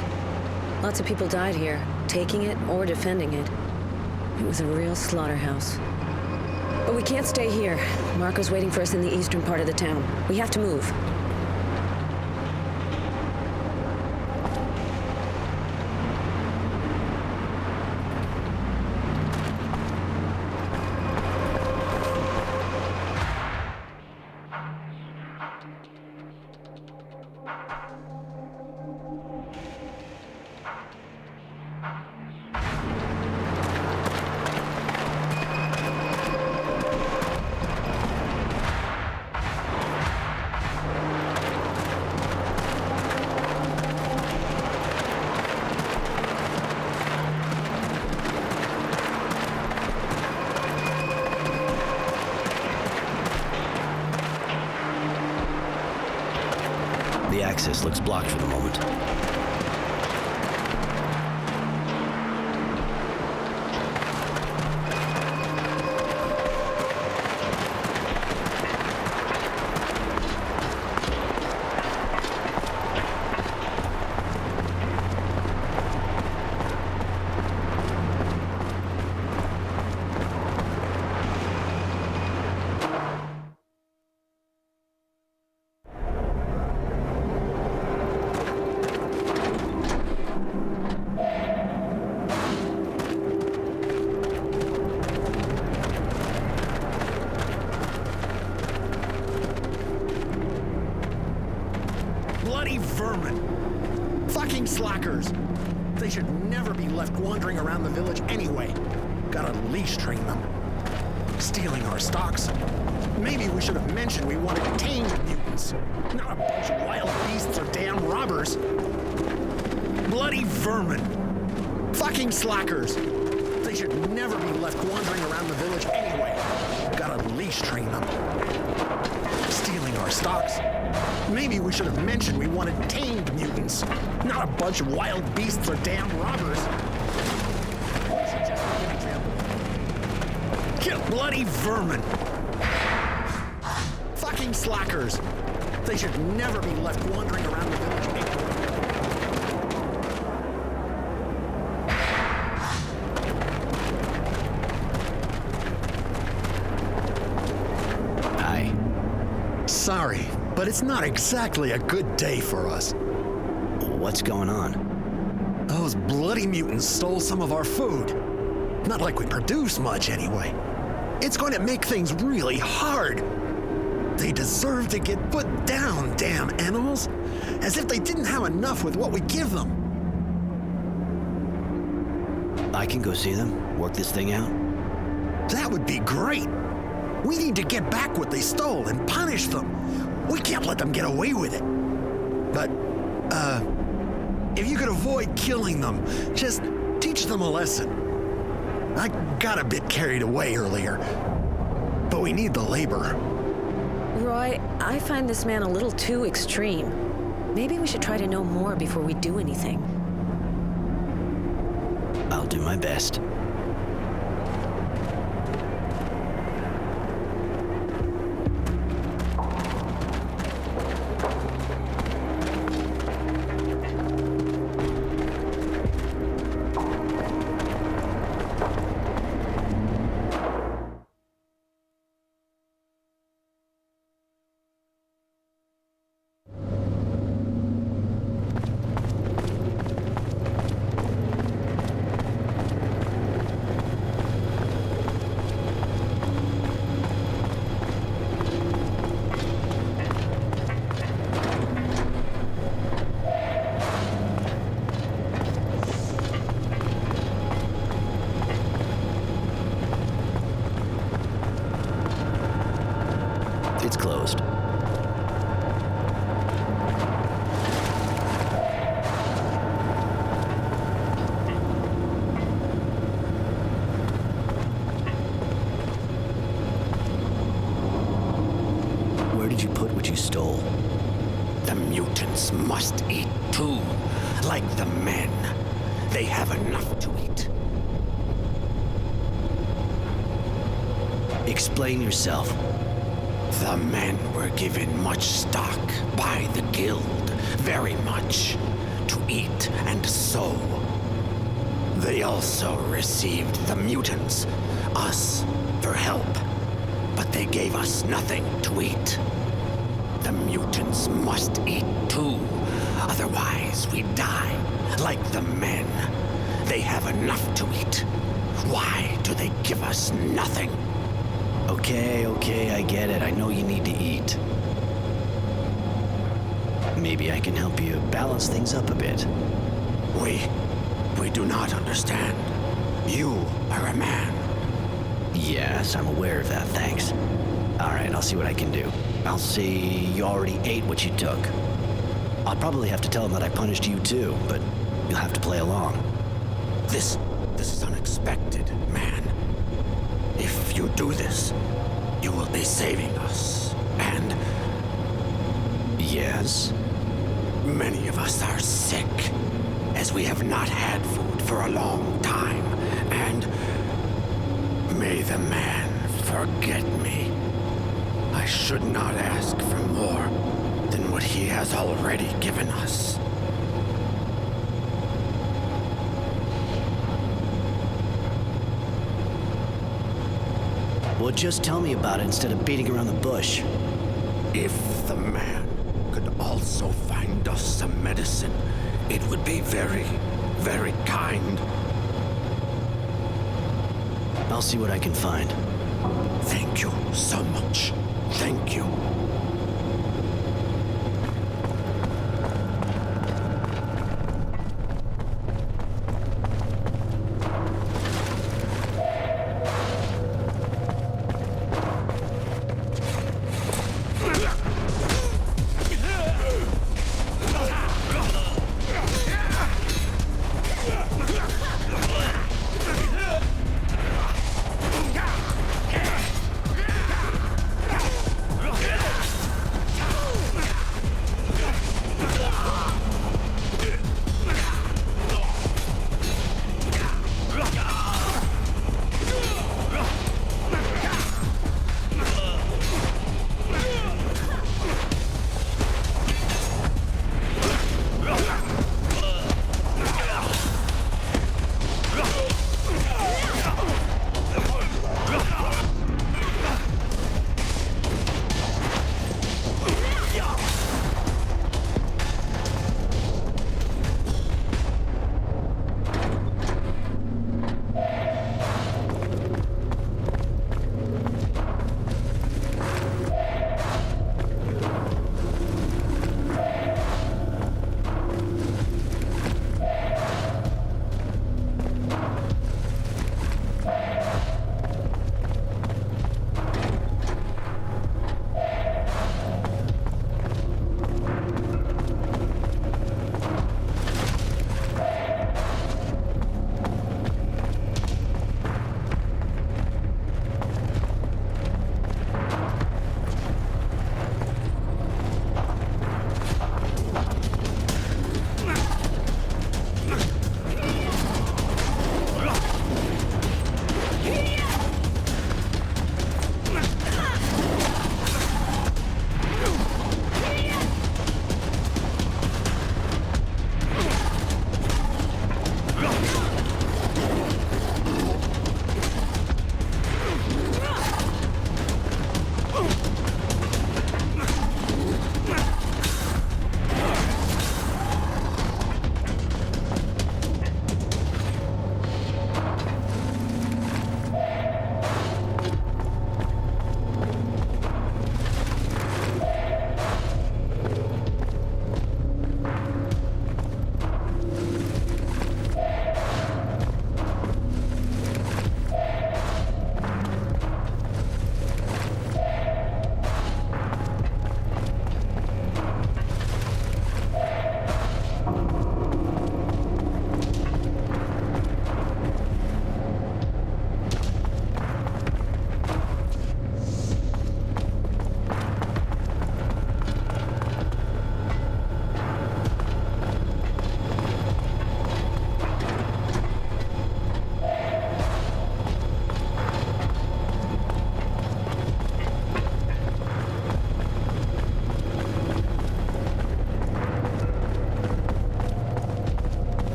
Lots of people died here, taking it or defending it. It was a real slaughterhouse. But we can't stay here. Marco's waiting for us in the eastern part of the town. We have to move. access looks blocked for the moment. Bloody vermin! Fucking slackers! They should never be left wandering around the village anyway. Gotta leash train them. Stealing our stocks. Maybe we should have mentioned we wanted tamed mutants, not a bunch of wild beasts or damn robbers. Bloody vermin! Fucking slackers! They should never be left wandering around the village anyway. Gotta leash train them. Stealing our stocks. Maybe we should have mentioned we wanted tamed mutants, not a bunch of wild beasts or damn robbers. Kill bloody vermin! Fucking slackers! They should never be left wandering around the village anyway. Sorry, but it's not exactly a good day for us. What's going on? Those bloody mutants stole some of our food. Not like we produce much anyway. It's going to make things really hard. They deserve to get put down, damn animals. As if they didn't have enough with what we give them. I can go see them, work this thing out. That would be great. We need to get back what they stole and punish them. We can't let them get away with it. But, if you could avoid killing them, just teach them a lesson. I got a bit carried away earlier, but we need the labor. Roy, I find this man a little too extreme. Maybe we should try to know more before we do anything. I'll do my best. It's closed. Where did you put what you stole? The mutants must eat too, like the men. They have enough to eat. Explain yourself. The men were given much stock by the guild, very much, to eat and sow. They also received the mutants, us, for help, but they gave us nothing to eat. The mutants must eat too, otherwise we die, like the men. They have enough to eat. Why do they give us nothing? Okay, I get it. I know you need to eat. Maybe I can help you balance things up a bit. We do not understand. You are a man. Yes, I'm aware of that, thanks. All right, I'll see what I can do. I'll say you already ate what you took. I'll probably have to tell them that I punished you too, but you'll have to play along. This is unexpected, man. If you do this, you will be saving us, and... Yes? many of us are sick, as we have not had food for a long time, and may the man forget me. I should not ask for more than what he has already given us. Well, just tell me about it instead of beating around the bush. If the man could also find us some medicine, it would be very, very kind. I'll see what I can find. Thank you so much. Thank you.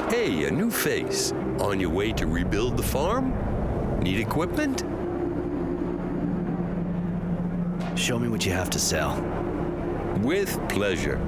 Hey, a new face. On your way to rebuild the farm? Need equipment? Show me what you have to sell. With pleasure.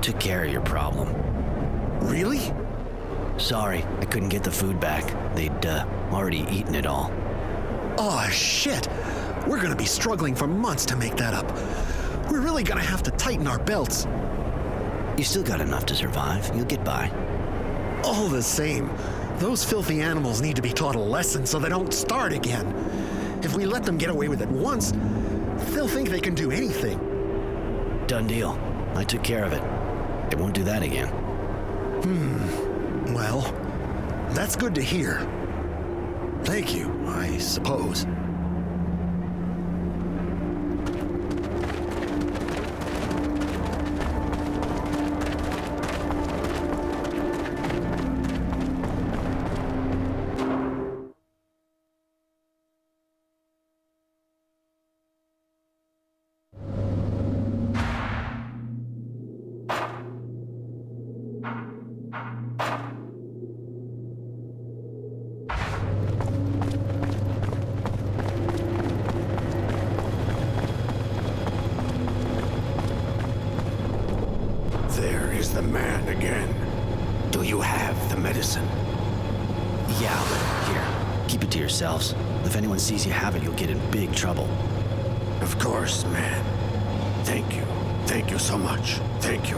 Took care of your problem. Really? Sorry, I couldn't get the food back. They'd already eaten it all. Oh, shit! We're gonna be struggling for months to make that up. We're really gonna have to tighten our belts. You still got enough to survive. You'll get by. All the same, those filthy animals need to be taught a lesson so they don't start again. If we let them get away with it once, they'll think they can do anything. Done deal. I took care of it. It won't do that again. Well, that's good to hear. Thank you, I suppose. There is the man again. Do you have the medicine? Yeah, here. Keep it to yourselves. If anyone sees you have it, you'll get in big trouble. Of course, man. Thank you. Thank you so much. Thank you.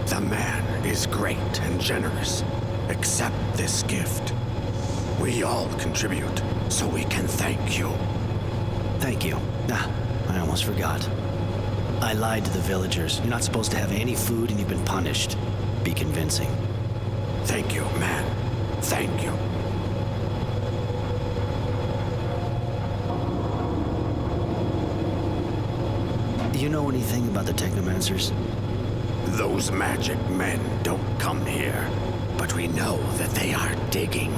The man is great and generous. Accept this gift. We all contribute, so we can thank you. Thank you. I almost forgot. I lied to the villagers. You're not supposed to have any food and you've been punished. Be convincing. Thank you, man. Thank you. You know anything about the Technomancers? Those magic men don't come here, but we know that they are digging.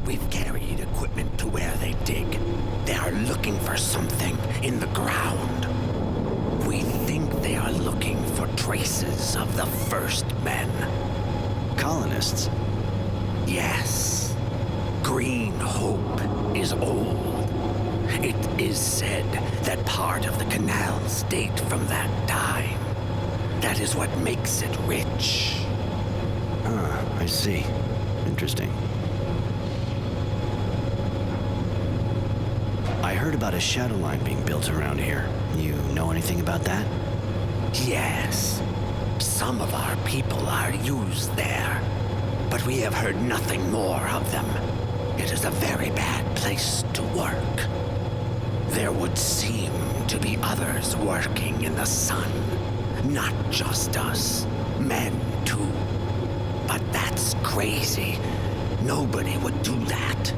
We've carried equipment to where they dig. They are looking for something in the ground. We think they are looking for traces of the first men. Colonists? Yes. Green Hope is old. It is said that part of the canals date from that time. That is what makes it rich. I see. Interesting. I heard about a shadow line being built around here. You know anything about that? Yes. Some of our people are used there, but we have heard nothing more of them. It is a very bad place to work. There would seem to be others working in the sun. Not just us. Men, too. But that's crazy. Nobody would do that.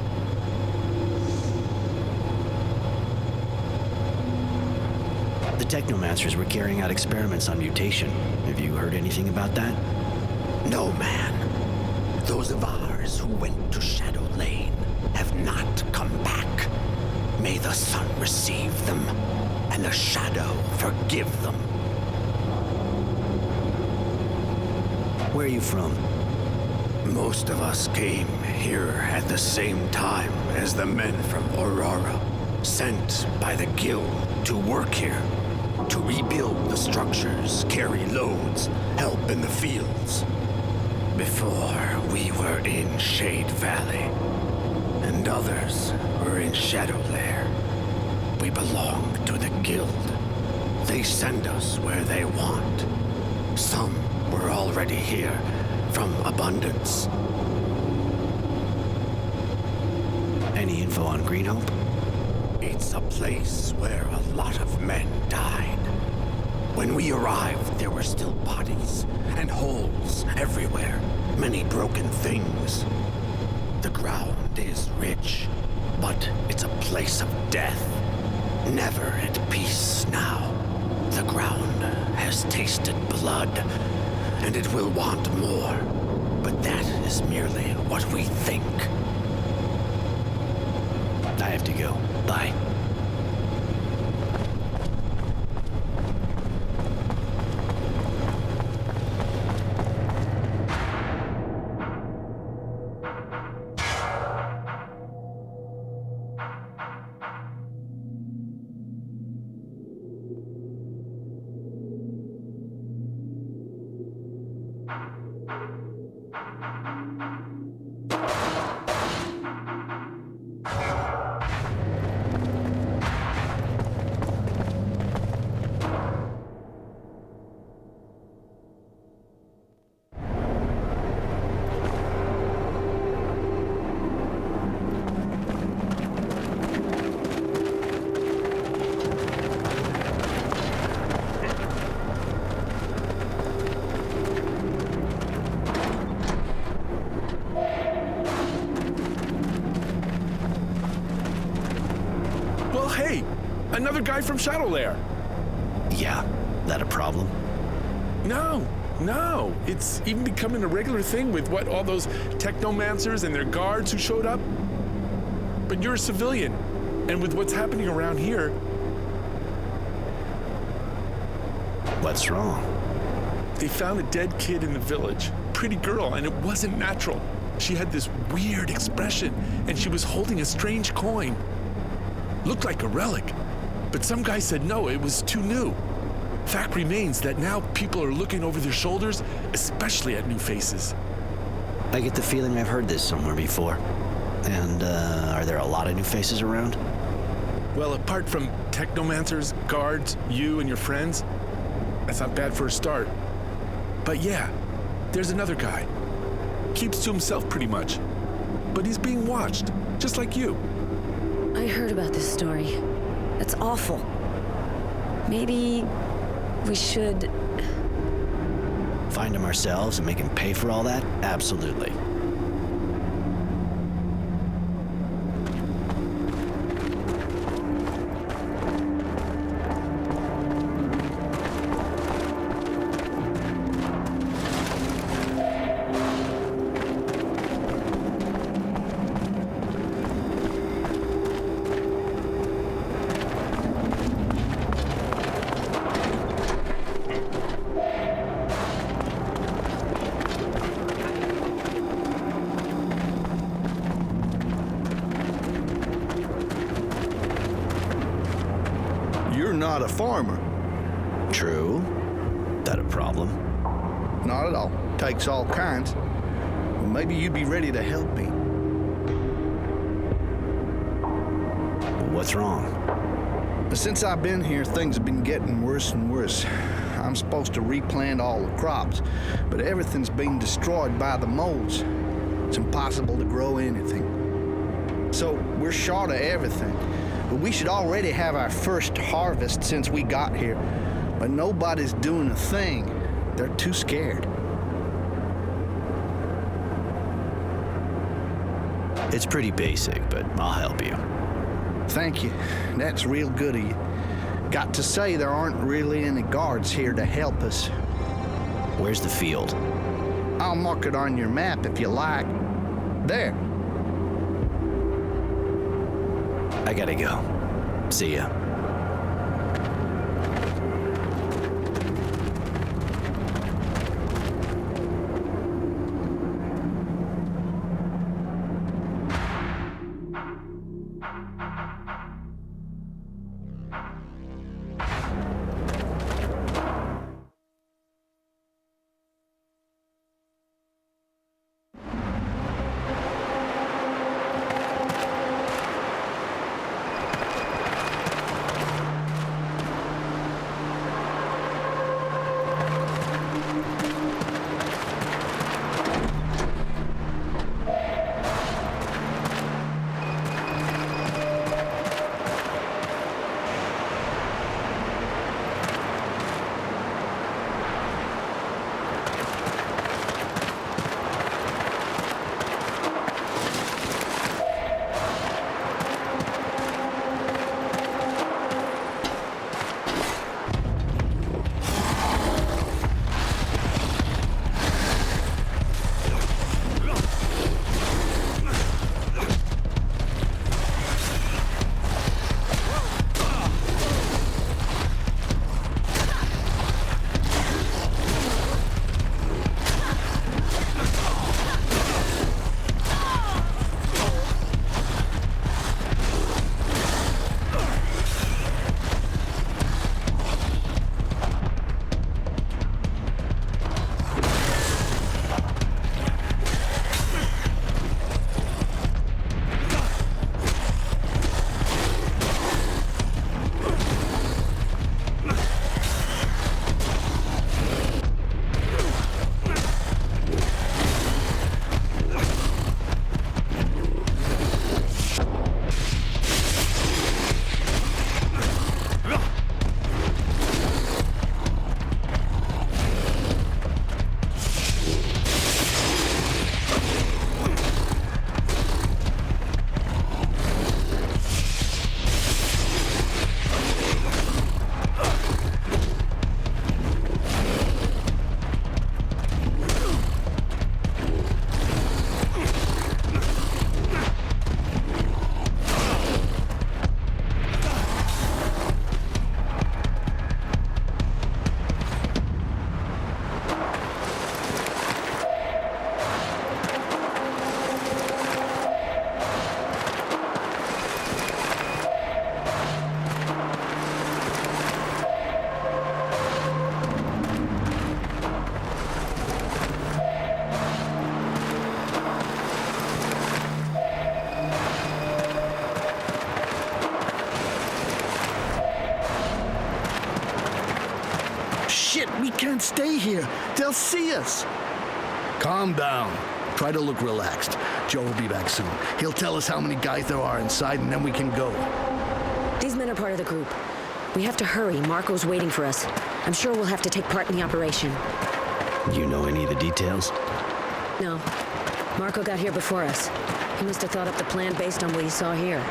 The Technomancers were carrying out experiments on mutation. Have you heard anything about that? No, man. Those of ours who went to Shadow Lane have not come back. May the sun receive them, and the shadow forgive them. Where are you from? Most of us came here at the same time as the men from Aurora, sent by the guild to work here, to rebuild the structures, carry loads, help in the fields. Before, we were in Shade Valley, and others were in Shadow Lair. We belong to the guild. They send us where they want. Some were already here from Abundance. Any info on Green Hope? It's a place where a lot of men died. When we arrived, there were still bodies and holes everywhere. Many broken things. The ground is rich, but it's a place of death. Never at peace now. The ground has tasted blood, and it will want more. But that is merely what we think. I have to go. Bye. hey, another guy from Shadowlair. Yeah, that a problem? No. It's even becoming a regular thing with all those technomancers and their guards who showed up. But you're a civilian, and with what's happening around here... What's wrong? They found a dead kid in the village. Pretty girl, and it wasn't natural. She had this weird expression, and she was holding a strange coin. Looked like a relic, but some guy said no, it was too new. Fact remains that now people are looking over their shoulders, especially at new faces. I get the feeling I've heard this somewhere before. And, are there a lot of new faces around? Well, apart from technomancers, guards, you and your friends, that's not bad for a start. But yeah, there's another guy. Keeps to himself pretty much. But he's being watched, just like you. I heard about this story. It's awful. Maybe we should... Find him ourselves and make him pay for all that? Absolutely. Not a farmer. True. That a problem? Not at all. Takes all kinds. Well, maybe you'd be ready to help me. What's wrong? Since I've been here, things have been getting worse and worse. I'm supposed to replant all the crops, but everything's being destroyed by the moles. It's impossible to grow anything. So we're short of everything. But we should already have our first harvest since we got here. But nobody's doing a thing. They're too scared. It's pretty basic, but I'll help you. Thank you. That's real good of you. Got to say, there aren't really any guards here to help us. Where's the field? I'll mark it on your map if you like. There. I gotta go. See ya. can't stay here. They'll see us. Calm down. Try to look relaxed. Joe will be back soon. He'll tell us how many guys there are inside, and then we can go. These men are part of the group. We have to hurry. Marco's waiting for us. I'm sure we'll have to take part in the operation. You know any of the details? No. Marco got here before us. He must have thought up the plan based on what he saw here.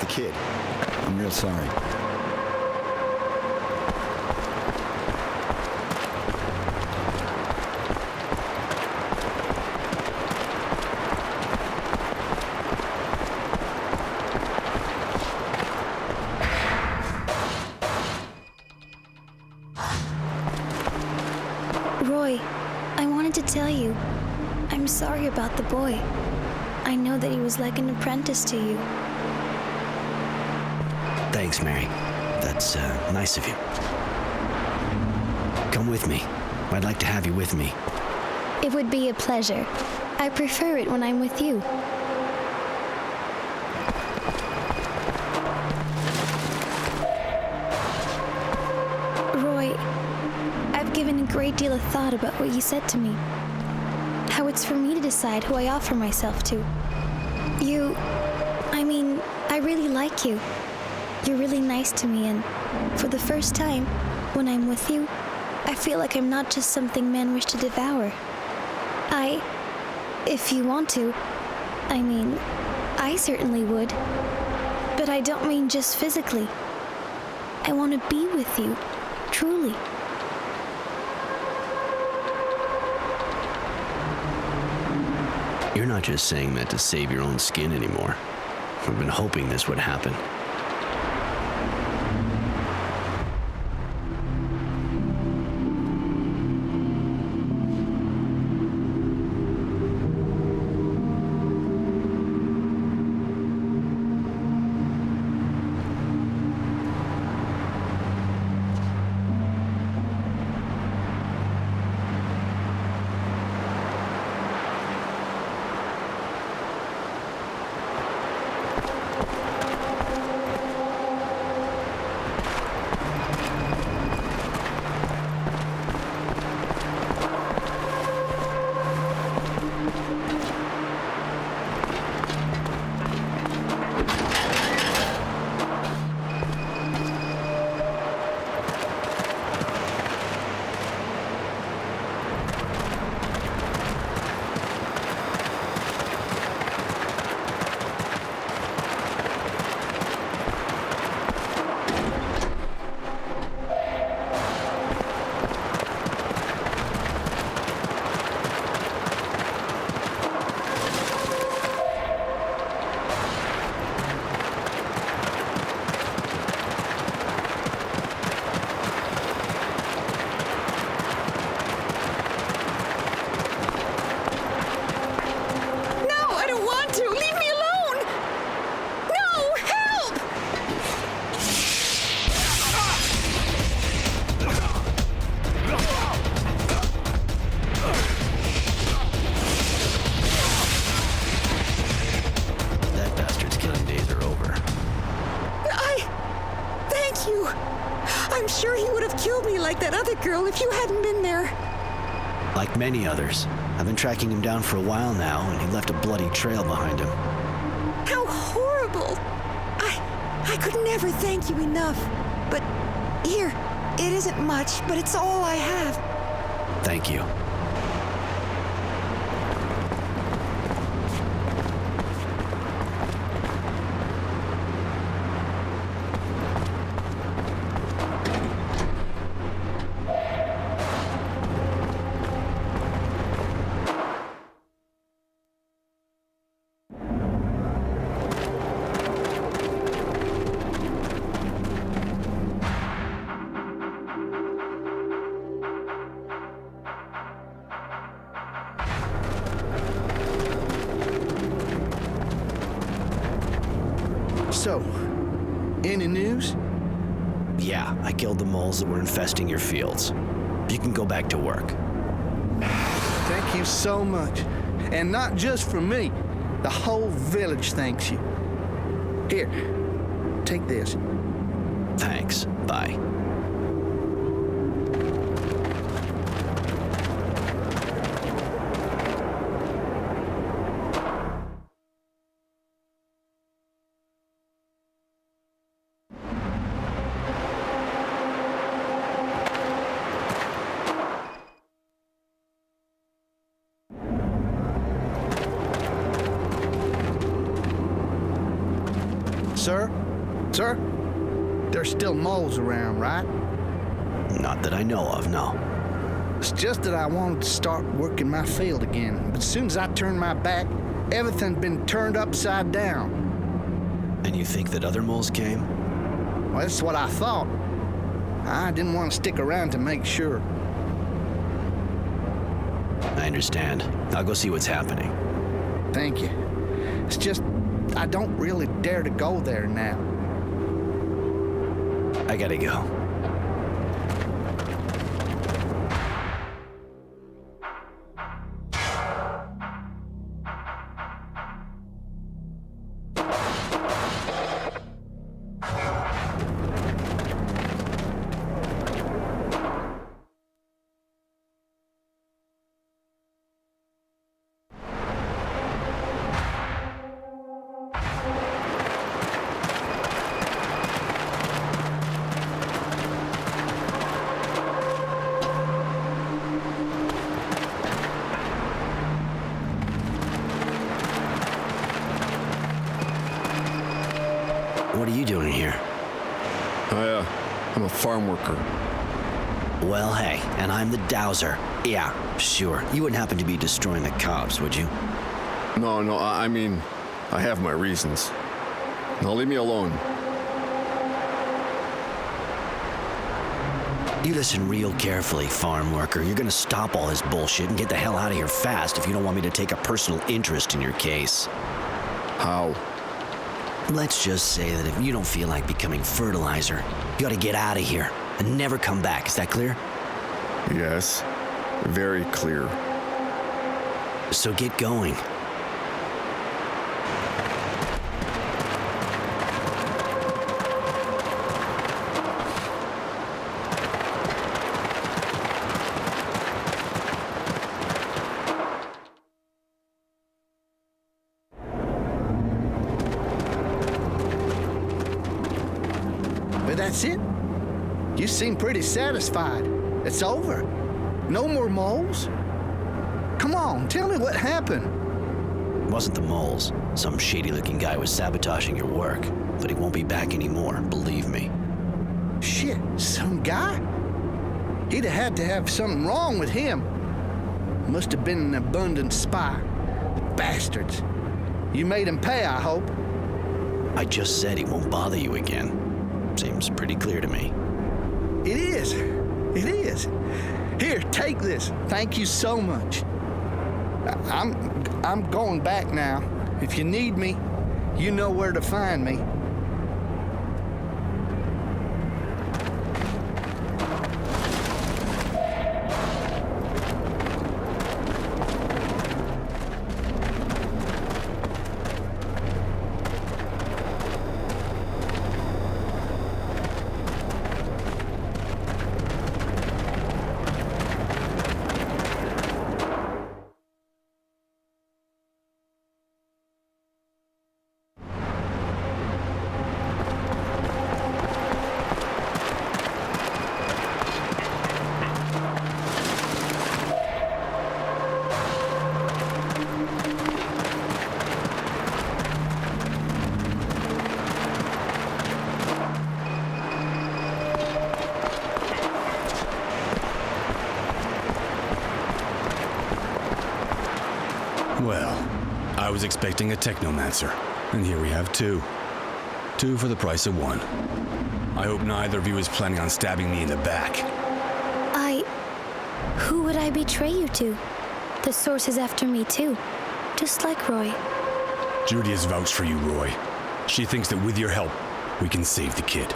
the kid. I'm real sorry. Roy, I wanted to tell you, I'm sorry about the boy. I know that he was like an apprentice to you. Thanks, Mary. That's nice of you. Come with me. I'd like to have you with me. It would be a pleasure. I prefer it when I'm with you. Roy, I've given a great deal of thought about what you said to me. How it's for me to decide who I offer myself to. I really like you. You're really nice to me, and for the first time, when I'm with you, I feel like I'm not just something men wish to devour. If you want to, I certainly would. But I don't mean just physically. I want to be with you, truly. You're not just saying that to save your own skin anymore. I've been hoping this would happen. I'm sure he would have killed me like that other girl if you hadn't been there. Like many others, I've been tracking him down for a while now, and he left a bloody trail behind him. How horrible! I could never thank you enough. But here, it isn't much, but it's all I have. Thank you. So, any news? Yeah, I killed the moles that were infesting your fields. You can go back to work. Thank you so much. And not just for me. The whole village thanks you. Here, take this. Thanks. Bye. Sir? Sir? There's still moles around, right? Not that I know of, no. It's just that I wanted to start working my field again, but as soon as I turned my back, everything's been turned upside down. And you think that other moles came? Well, that's what I thought. I didn't want to stick around to make sure. I understand. I'll go see what's happening. Thank you. It's just, I don't really dare to go there now. I gotta go. What are you doing here? I'm a farm worker. Well, hey, and I'm the dowser. Yeah, sure. You wouldn't happen to be destroying the cops, would you? No, I mean, I have my reasons. Now leave me alone. You listen real carefully, farm worker. You're gonna stop all this bullshit and get the hell out of here fast if you don't want me to take a personal interest in your case. How? Let's just say that if you don't feel like becoming fertilizer, you ought to get out of here and never come back. Is that clear? Yes, very clear. So get going. That's it? You seem pretty satisfied. It's over. No more moles? Come on, tell me what happened. It wasn't the moles. Some shady-looking guy was sabotaging your work, but he won't be back anymore, believe me. Shit, some guy? He'd have had to have something wrong with him. Must have been an abundant spy. Bastards. You made him pay, I hope. I just said he won't bother you again. Seems pretty clear to me. It is. It is. Here, take this. Thank you so much. I'm going back now. If you need me, you know where to find me. Well, I was expecting a technomancer, and here we have two. Two for the price of one. I hope neither of you is planning on stabbing me in the back. Who would I betray you to? The source is after me too, just like Roy. Judy has vouched for you, Roy. She thinks that with your help, we can save the kid.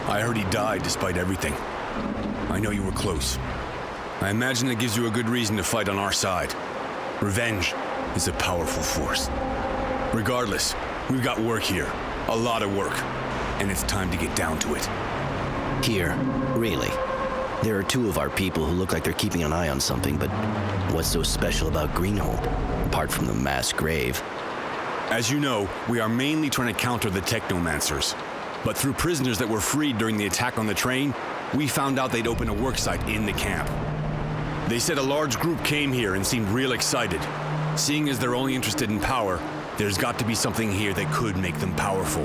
I heard he died despite everything. I know you were close. I imagine it gives you a good reason to fight on our side. Revenge is a powerful force. Regardless, we've got work here. A lot of work. And it's time to get down to it. Here? Really? There are two of our people who look like they're keeping an eye on something, but what's so special about Greenhope, apart from the mass grave? As you know, we are mainly trying to counter the technomancers. But through prisoners that were freed during the attack on the train, we found out they'd opened a worksite in the camp. They said a large group came here and seemed real excited. Seeing as they're only interested in power, there's got to be something here that could make them powerful.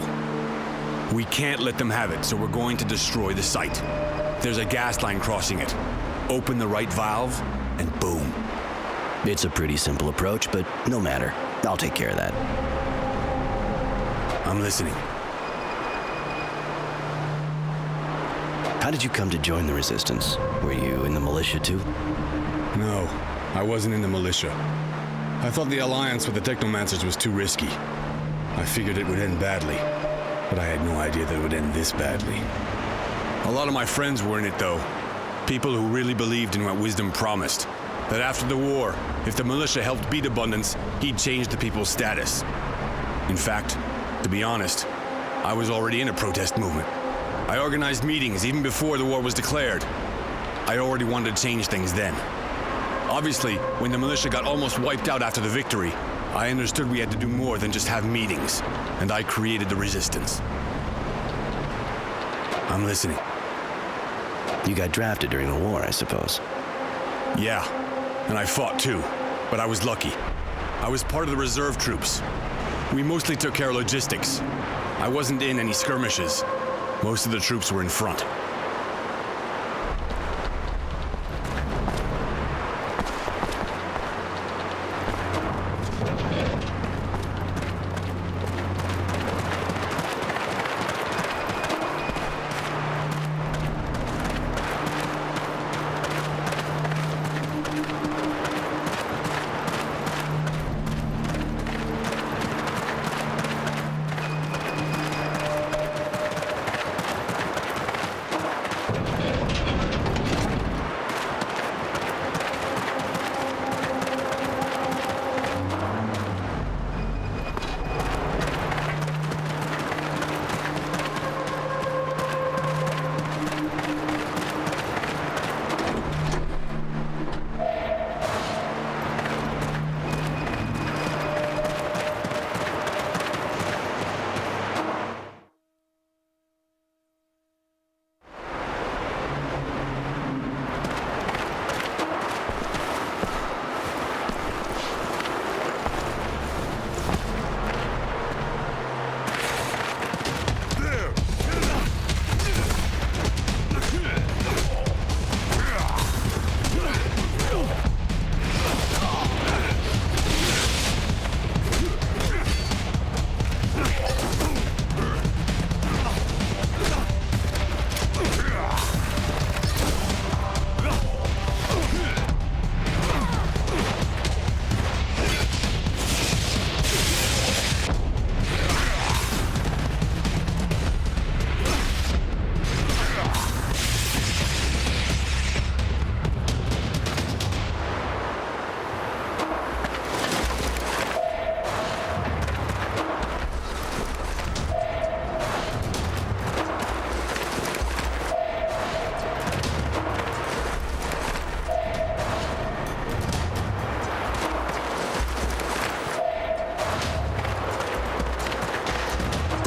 We can't let them have it, so we're going to destroy the site. There's a gas line crossing it. Open the right valve, and boom. It's a pretty simple approach, but no matter. I'll take care of that. I'm listening. How did you come to join the Resistance? Were you in the militia too? No, I wasn't in the militia. I thought the alliance with the Technomancers was too risky. I figured it would end badly, but I had no idea that it would end this badly. A lot of my friends were in it, though. People who really believed in what Wisdom promised. That after the war, if the militia helped beat Abundance, he'd change the people's status. In fact, to be honest, I was already in a protest movement. I organized meetings even before the war was declared. I already wanted to change things then. Obviously, when the militia got almost wiped out after the victory, I understood we had to do more than just have meetings, and I created the Resistance. I'm listening. You got drafted during the war, I suppose. Yeah, and I fought too, but I was lucky. I was part of the reserve troops. We mostly took care of logistics. I wasn't in any skirmishes. Most of the troops were in front.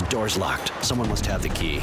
Door's locked. Someone must have the key.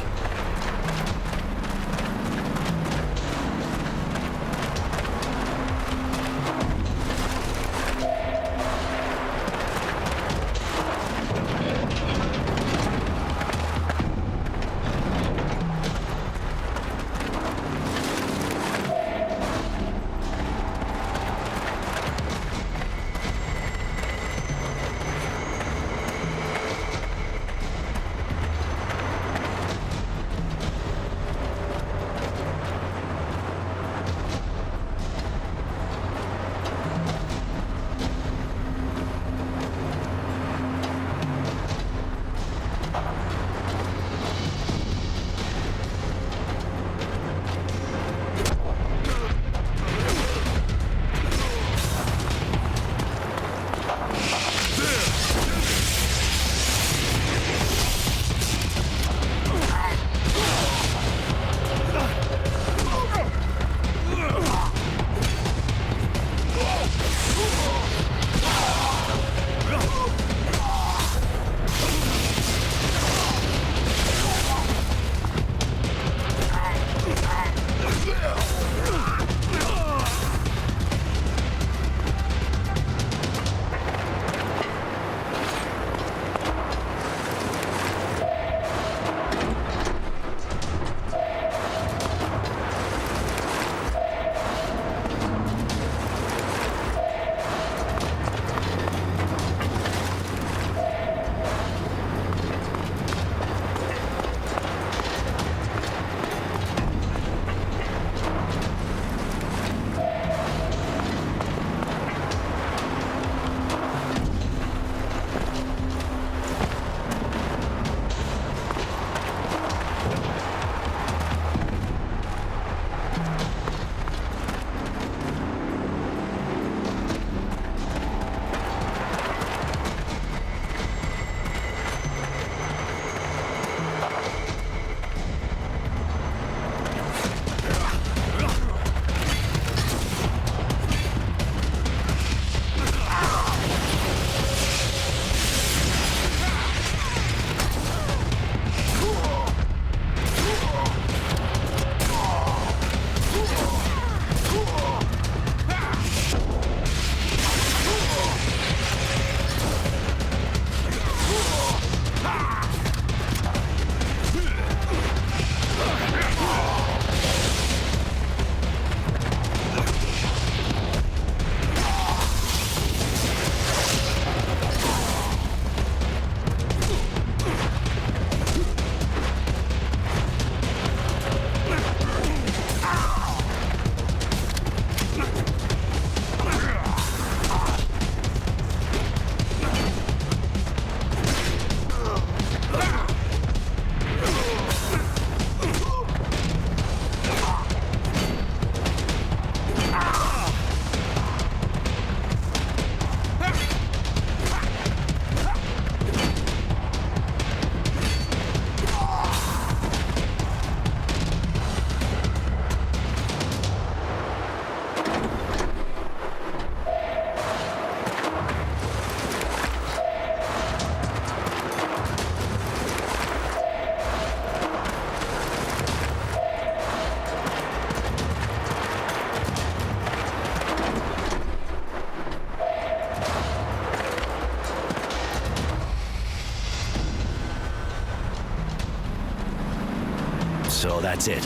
That's it.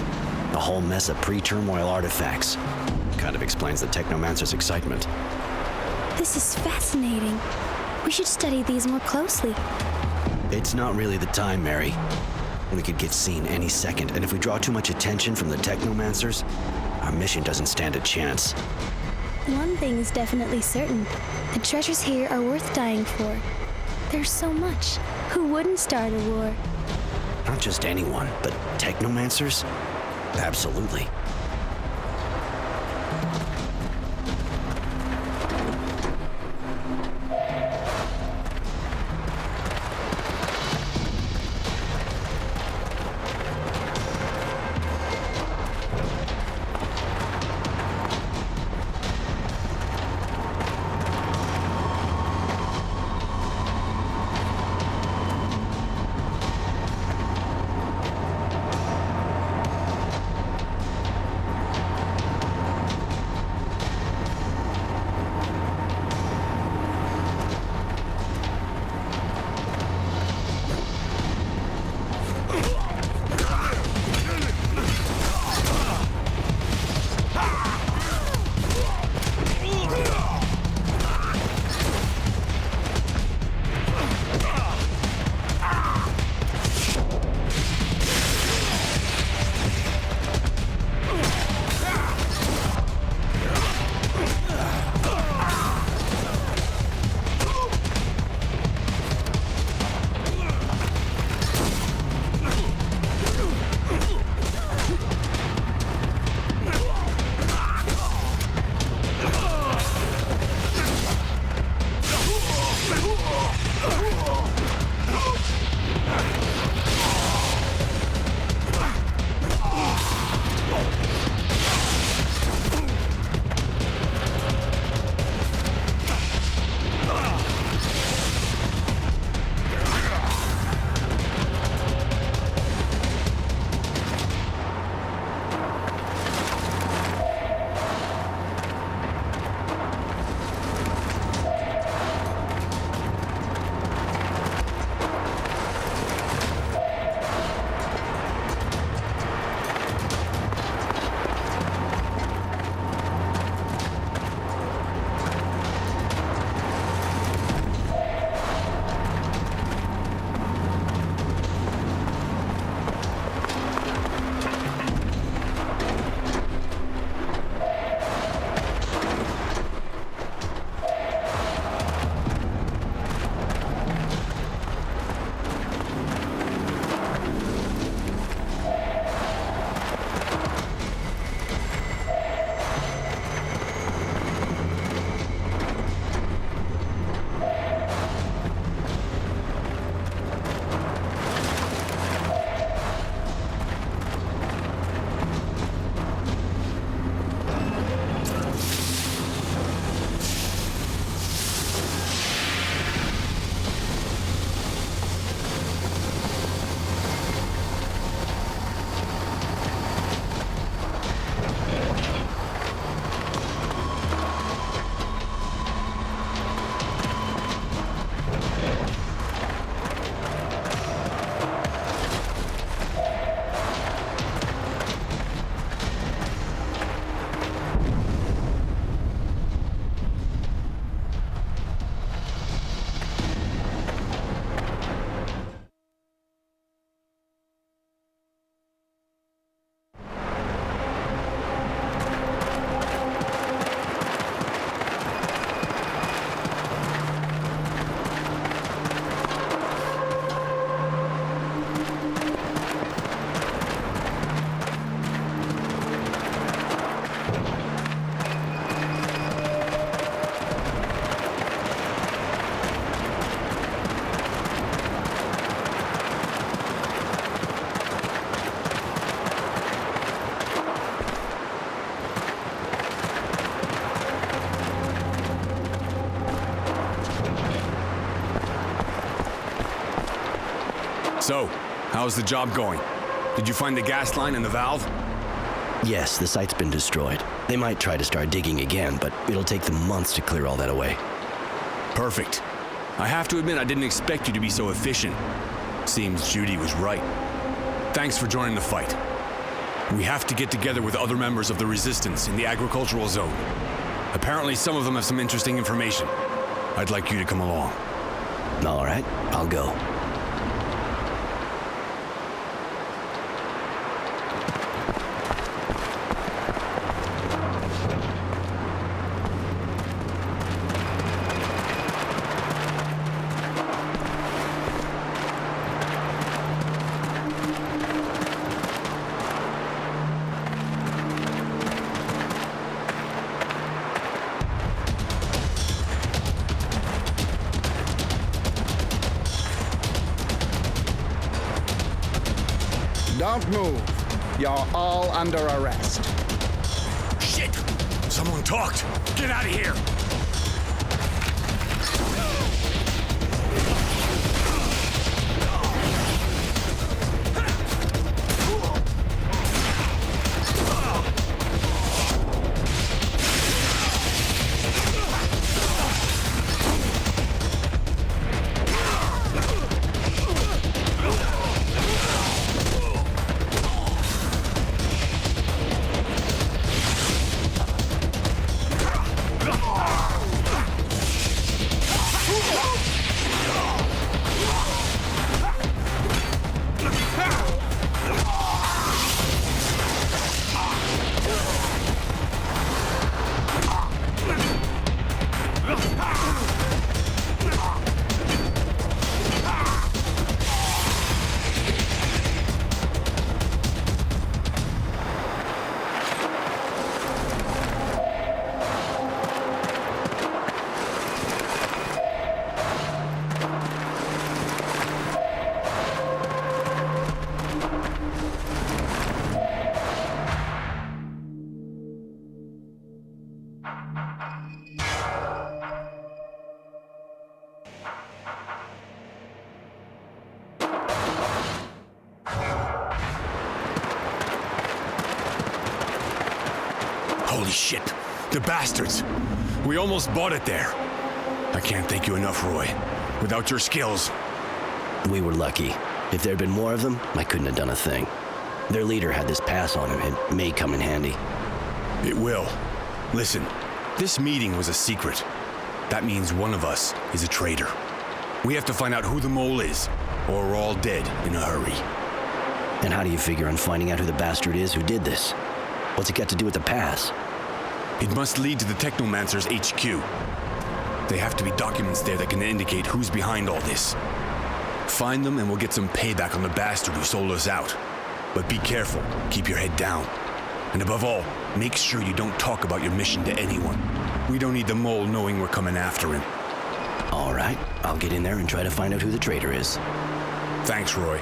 A whole mess of pre-turmoil artifacts. Kind of explains the Technomancer's excitement. This is fascinating. We should study these more closely. It's not really the time, Mary. We could get seen any second, and if we draw too much attention from the Technomancers, our mission doesn't stand a chance. One thing is definitely certain. The treasures here are worth dying for. There's so much. Who wouldn't start a war? Not just anyone, but Technomancers? Absolutely. So, how's the job going? Did you find the gas line and the valve? Yes, the site's been destroyed. They might try to start digging again, but it'll take them months to clear all that away. Perfect. I have to admit I didn't expect you to be so efficient. Seems Judy was right. Thanks for joining the fight. We have to get together with other members of the Resistance in the agricultural zone. Apparently some of them have some interesting information. I'd like you to come along. All right, I'll go. Don't move. You're all under arrest. Shit! Someone talked! Get out of here! Holy shit! The bastards! We almost bought it there. I can't thank you enough, Roy. Without your skills... We were lucky. If there'd been more of them, I couldn't have done a thing. Their leader had this pass on him. It may come in handy. It will. Listen, this meeting was a secret. That means one of us is a traitor. We have to find out who the mole is, or we're all dead in a hurry. And how do you figure on finding out who the bastard is who did this? What's it got to do with the pass? It must lead to the Technomancer's HQ. There have to be documents there that can indicate who's behind all this. Find them and we'll get some payback on the bastard who sold us out. But be careful, keep your head down. And above all, make sure you don't talk about your mission to anyone. We don't need the mole knowing we're coming after him. All right, I'll get in there and try to find out who the traitor is. Thanks, Roy.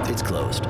It's closed.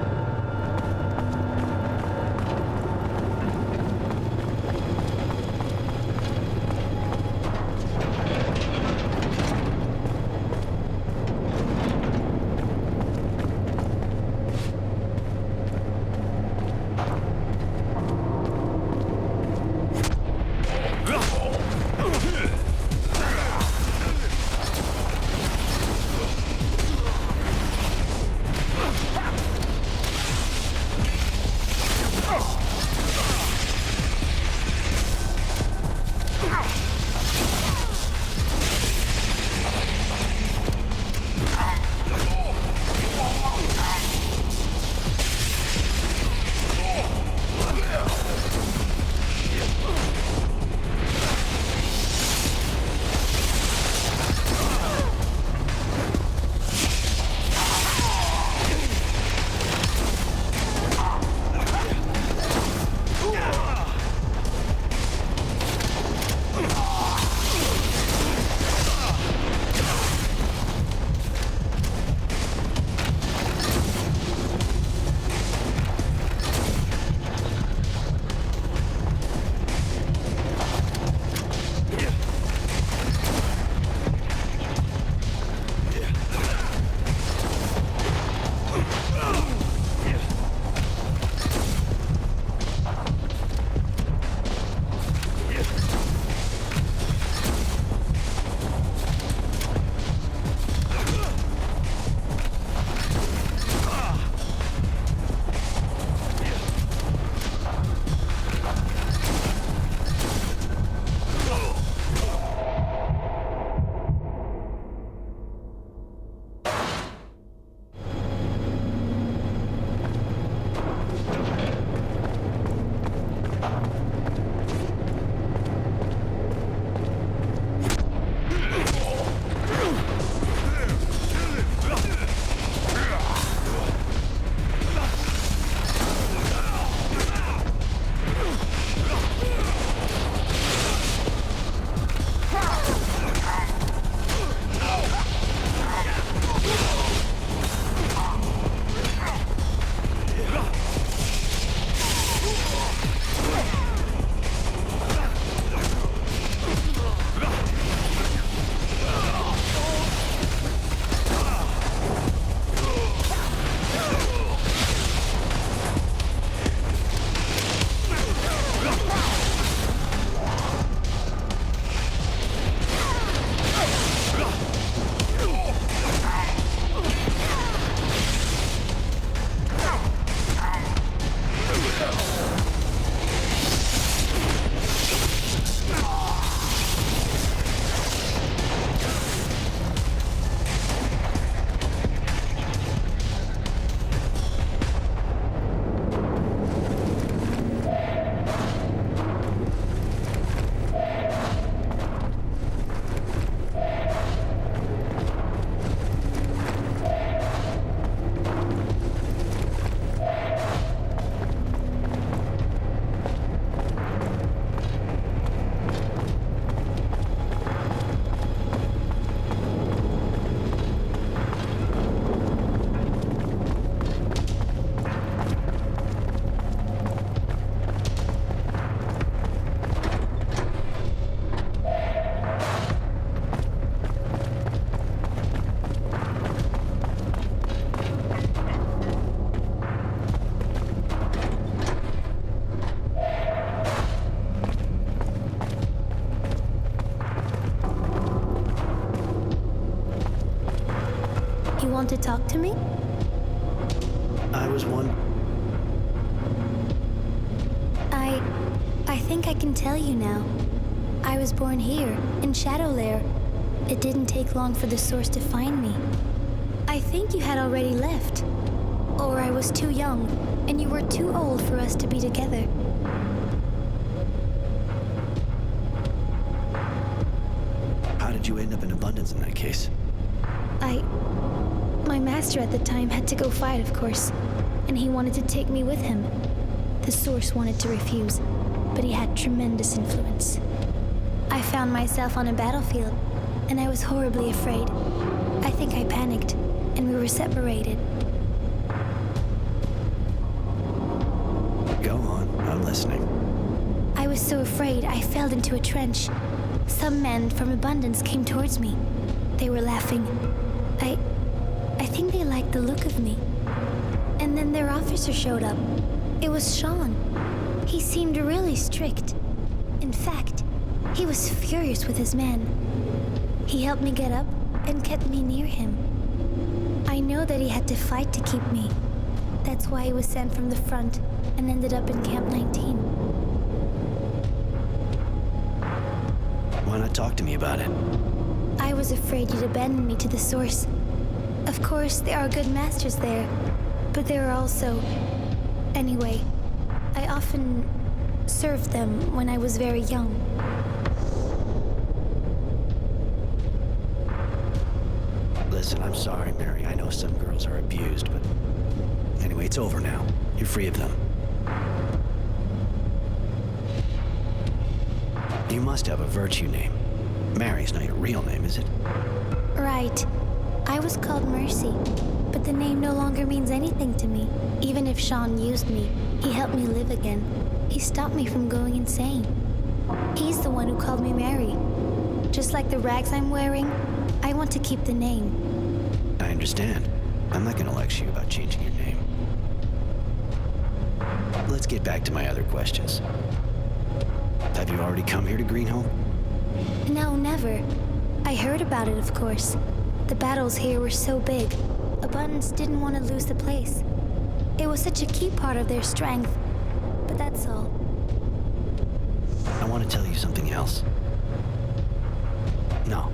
Want to talk to me? I was one. I think I can tell you now. I was born here, in Shadowlair. It didn't take long for the Source to find me. I think you had already left. Or I was too young, and you were too old for us to be together. How did you end up in Abundance in that case? My master at the time had to go fight, of course, and he wanted to take me with him. The Source wanted to refuse, but he had tremendous influence. I found myself on a battlefield, and I was horribly afraid. I think I panicked, and we were separated. Go on, I'm listening. I was so afraid I fell into a trench. Some men from Abundance came towards me. They were laughing. I think they liked the look of me. And then their officer showed up. It was Sean. He seemed really strict. In fact, he was furious with his men. He helped me get up and kept me near him. I know that he had to fight to keep me. That's why he was sent from the front and ended up in Camp 19. Why not talk to me about it? I was afraid you'd abandon me to the Source. Of course, there are good masters there, but there are also... Anyway, I often served them when I was very young. Listen, I'm sorry, Mary. I know some girls are abused, but... Anyway, it's over now. You're free of them. You must have a virtue name. Mary's not your real name, is it? Right. I was called Mercy, but the name no longer means anything to me. Even if Sean used me, he helped me live again. He stopped me from going insane. He's the one who called me Mary. Just like the rags I'm wearing, I want to keep the name. I understand. I'm not gonna lecture you about changing your name. Let's get back to my other questions. Have you already come here to Greenholm? No, never. I heard about it, of course. The battles here were so big. Abundance didn't want to lose the place. It was such a key part of their strength. But that's all. I want to tell you something else. No.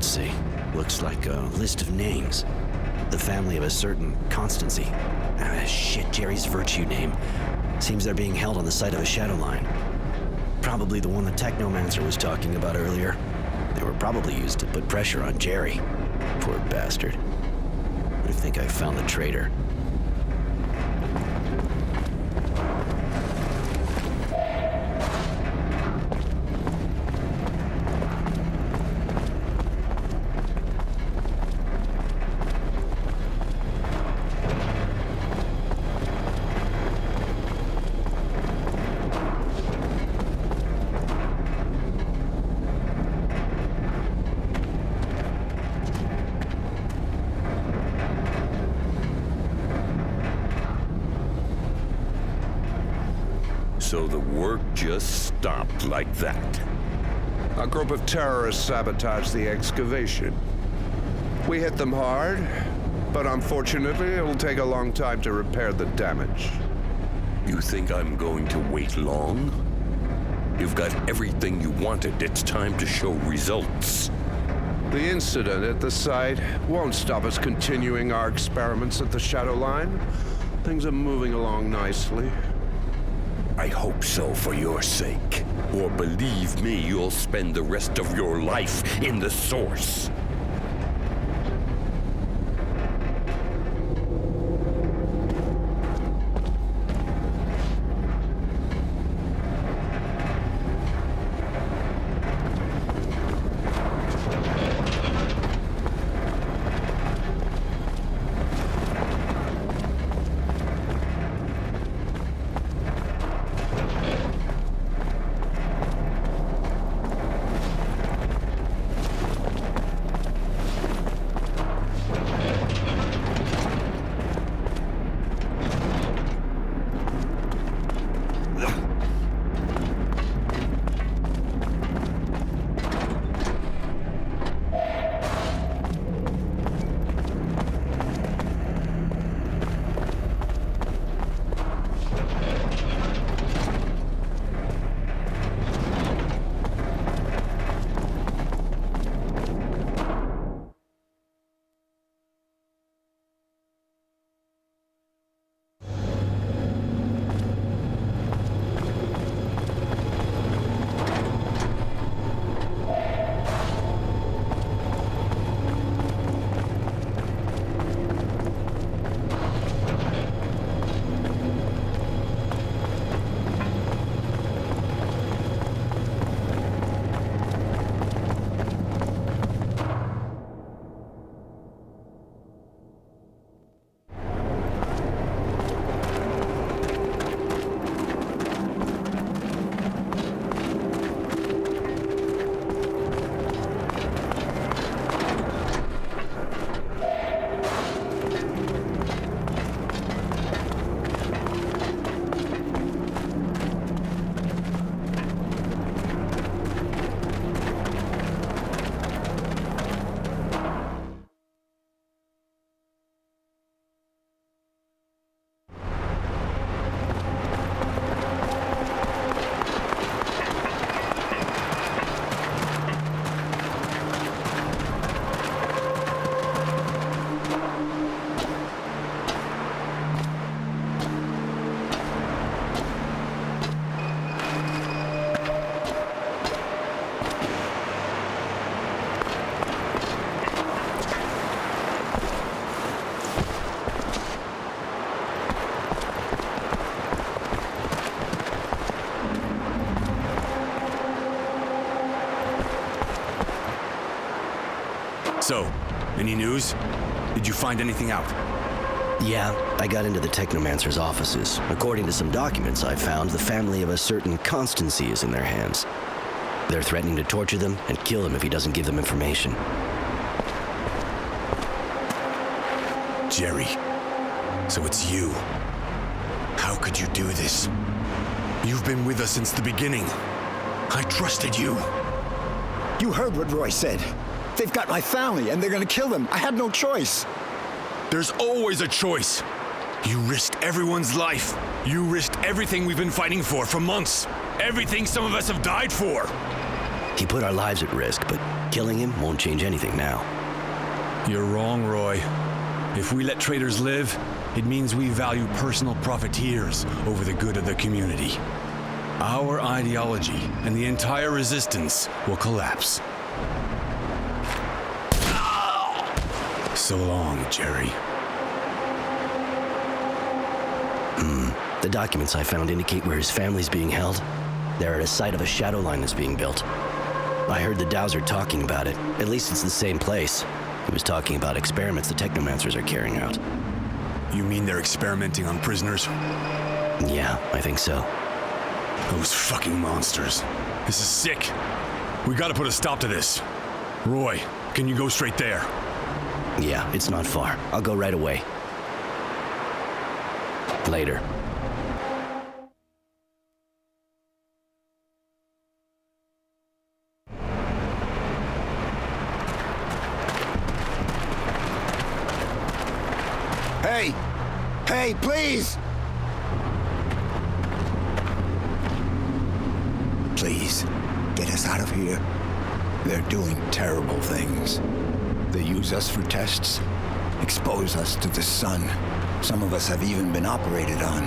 Let's see. Looks like a list of names. The family of a certain Constancy. Shit, Jerry's virtue name. Seems they're being held on the site of a shadow line. Probably the one the Technomancer was talking about earlier. They were probably used to put pressure on Jerry. Poor bastard. I think I found the traitor. So the work just stopped like that. A group of terrorists sabotaged the excavation. We hit them hard, but unfortunately it'll take a long time to repair the damage. You think I'm going to wait long? You've got everything you wanted. It's time to show results. The incident at the site won't stop us continuing our experiments at the Shadow Line. Things are moving along nicely. I hope so for your sake. Or believe me, you'll spend the rest of your life in the Source. So, any news? Did you find anything out? Yeah, I got into the Technomancer's offices. According to some documents I found, the family of a certain Constancy is in their hands. They're threatening to torture them and kill him if he doesn't give them information. Jerry, so it's you. How could you do this? You've been with us since the beginning. I trusted you. You heard what Roy said. They've got my family, and they're gonna kill them. I had no choice. There's always a choice. You risked everyone's life. You risked everything we've been fighting for months. Everything some of us have died for. He put our lives at risk, but killing him won't change anything now. You're wrong, Roy. If we let traitors live, it means we value personal profiteers over the good of the community. Our ideology and the entire resistance will collapse. So long, Jerry. The documents I found indicate where his family's being held. They're at a site of a shadow line that's being built. I heard the Dowser talking about it. At least it's the same place. He was talking about experiments the technomancers are carrying out. You mean they're experimenting on prisoners? Yeah, I think so. Those fucking monsters. This is sick. We gotta put a stop to this. Roy, can you go straight there? Yeah, it's not far. I'll go right away. Later. Hey! Hey, please! Please, get us out of here. They're doing terrible things. They use us for tests, expose us to the sun. Some of us have even been operated on.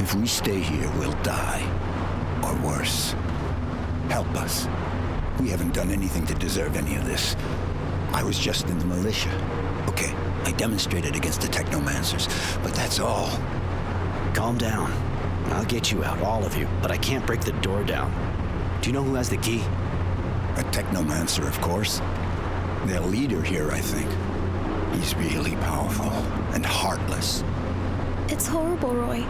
If we stay here, we'll die. Or worse. Help us. We haven't done anything to deserve any of this. I was just in the militia. Okay, I demonstrated against the technomancers, but that's all. Calm down. I'll get you out, all of you, but I can't break the door down. Do you know who has the key? A technomancer, of course. Their leader here, I think. He's really powerful and heartless. It's horrible, Roy.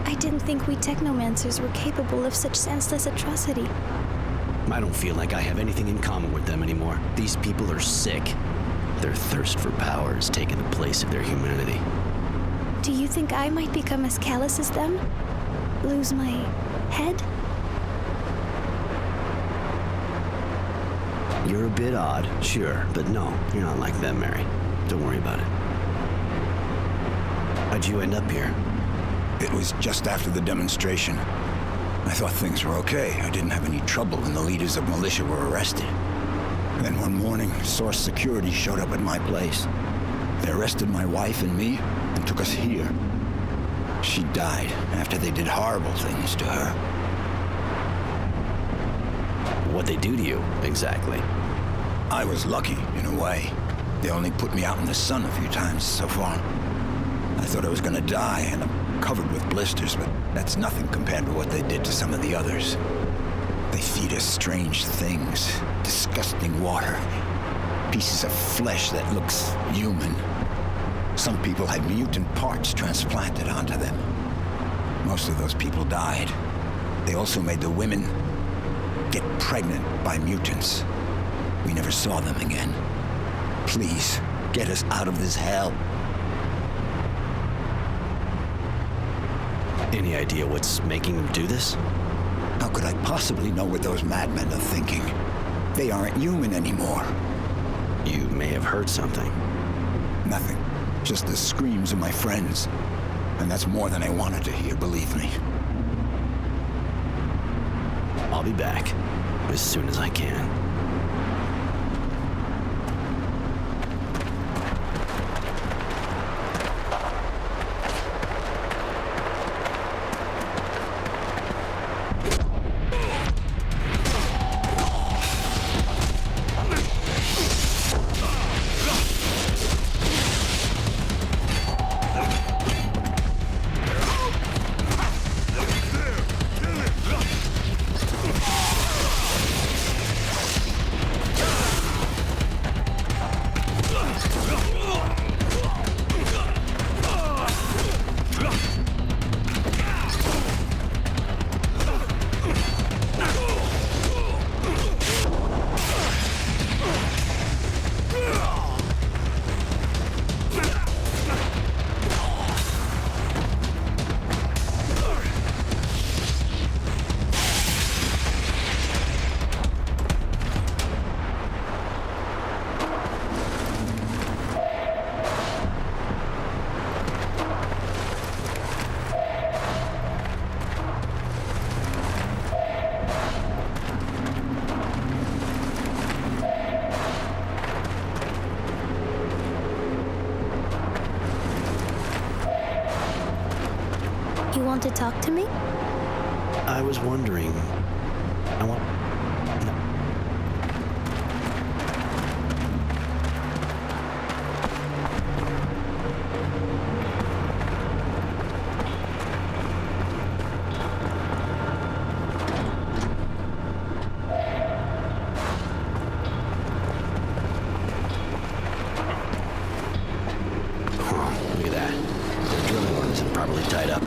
I didn't think we technomancers were capable of such senseless atrocity. I don't feel like I have anything in common with them anymore. These people are sick. Their thirst for power has taken the place of their humanity. Do you think I might become as callous as them? Lose my head? You're a bit odd, sure, but no, you're not like them, Mary. Don't worry about it. How'd you end up here? It was just after the demonstration. I thought things were okay. I didn't have any trouble when the leaders of militia were arrested. Then one morning, Source Security showed up at my place. They arrested my wife and me and took us here. She died after they did horrible things to her. What'd they do to you, exactly? I was lucky, in a way. They only put me out in the sun a few times so far. I thought I was gonna die, and I'm covered with blisters, but that's nothing compared to what they did to some of the others. They feed us strange things, disgusting water, pieces of flesh that looks human. Some people had mutant parts transplanted onto them. Most of those people died. They also made the women get pregnant by mutants. We never saw them again. Please, get us out of this hell. Any idea what's making them do this? How could I possibly know what those madmen are thinking? They aren't human anymore. You may have heard something. Nothing. Just the screams of my friends. And that's more than I wanted to hear, believe me. I'll be back as soon as I can. want to talk to me? I was wondering... Look at that. The drilling one isn't properly tied up.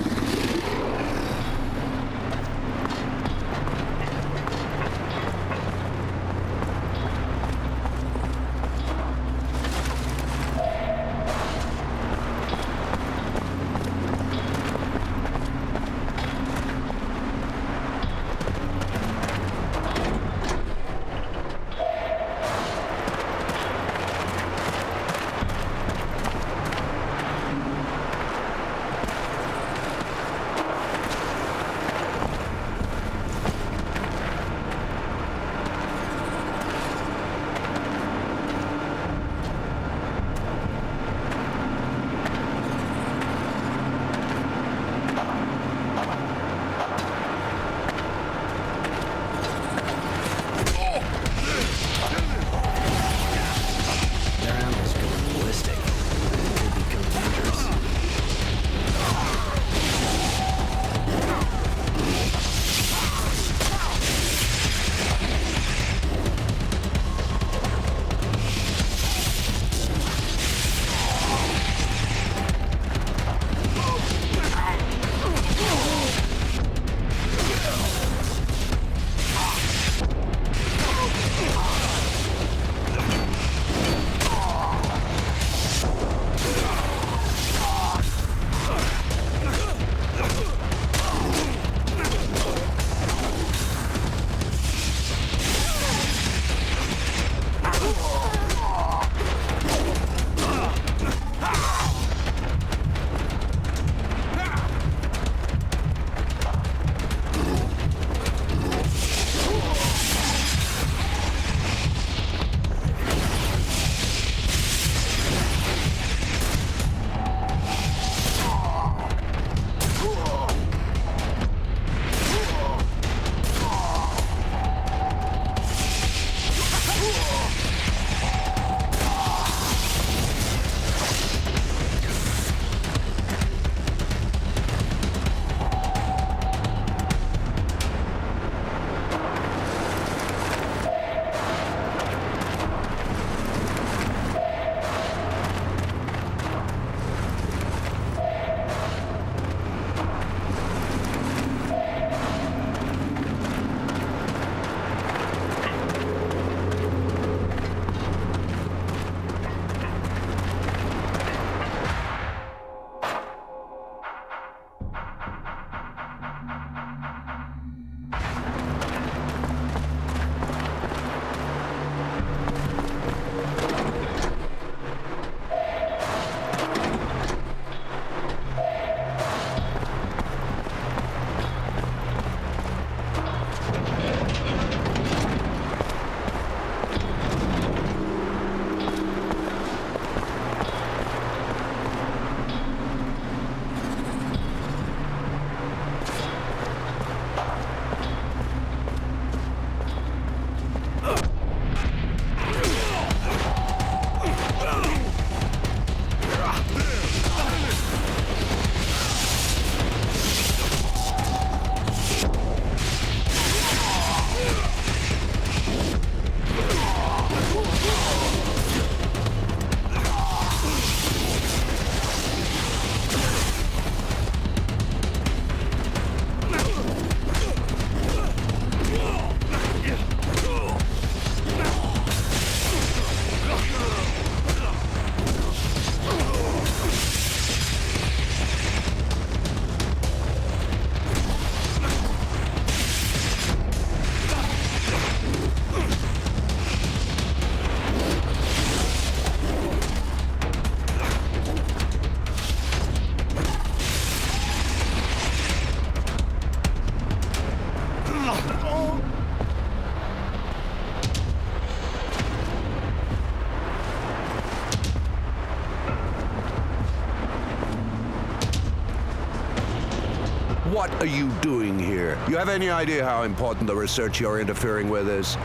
What are you doing here? You have any idea how important the research you're interfering with is?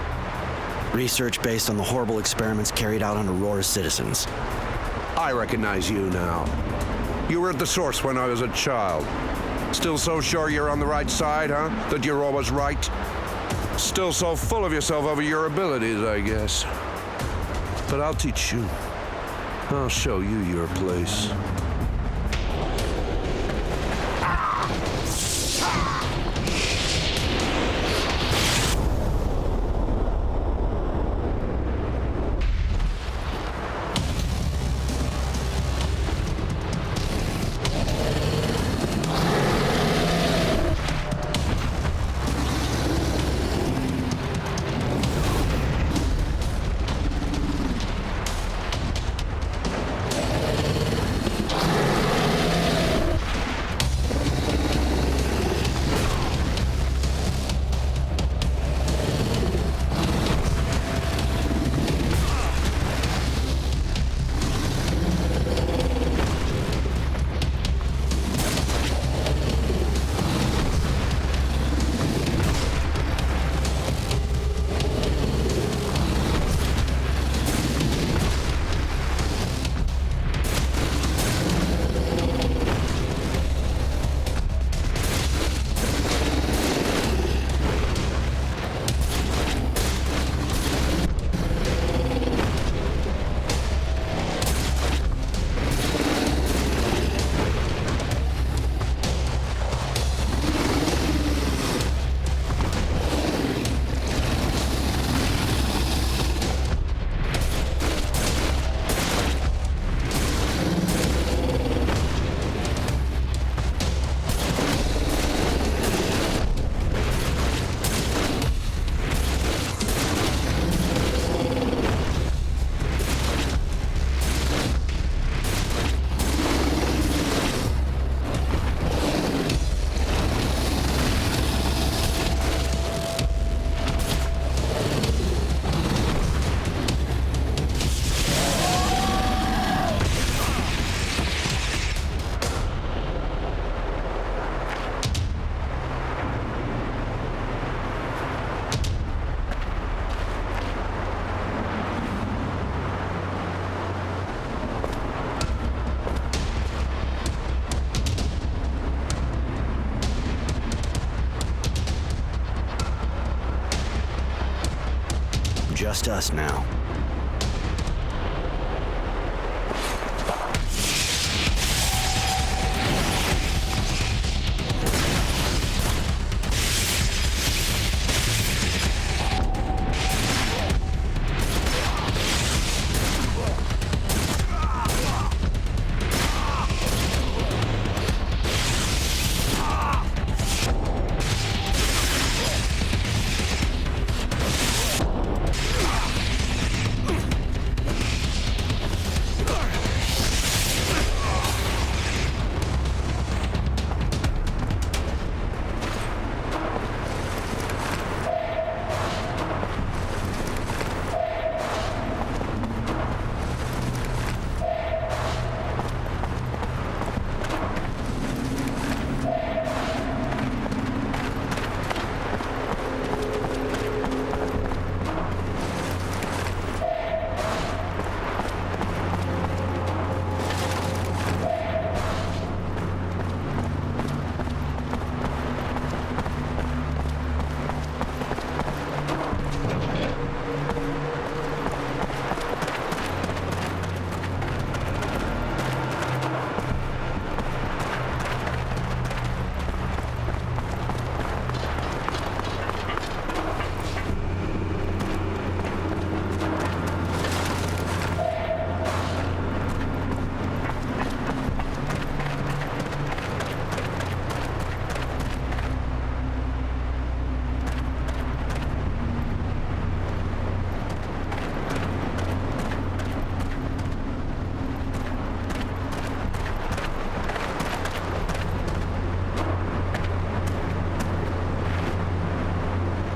Research based on the horrible experiments carried out on Aurora's citizens. I recognize you now. You were at the source when I was a child. Still so sure you're on the right side, huh? That you're always right? Still so full of yourself over your abilities, I guess. But I'll teach you. I'll show you your place. Just us now.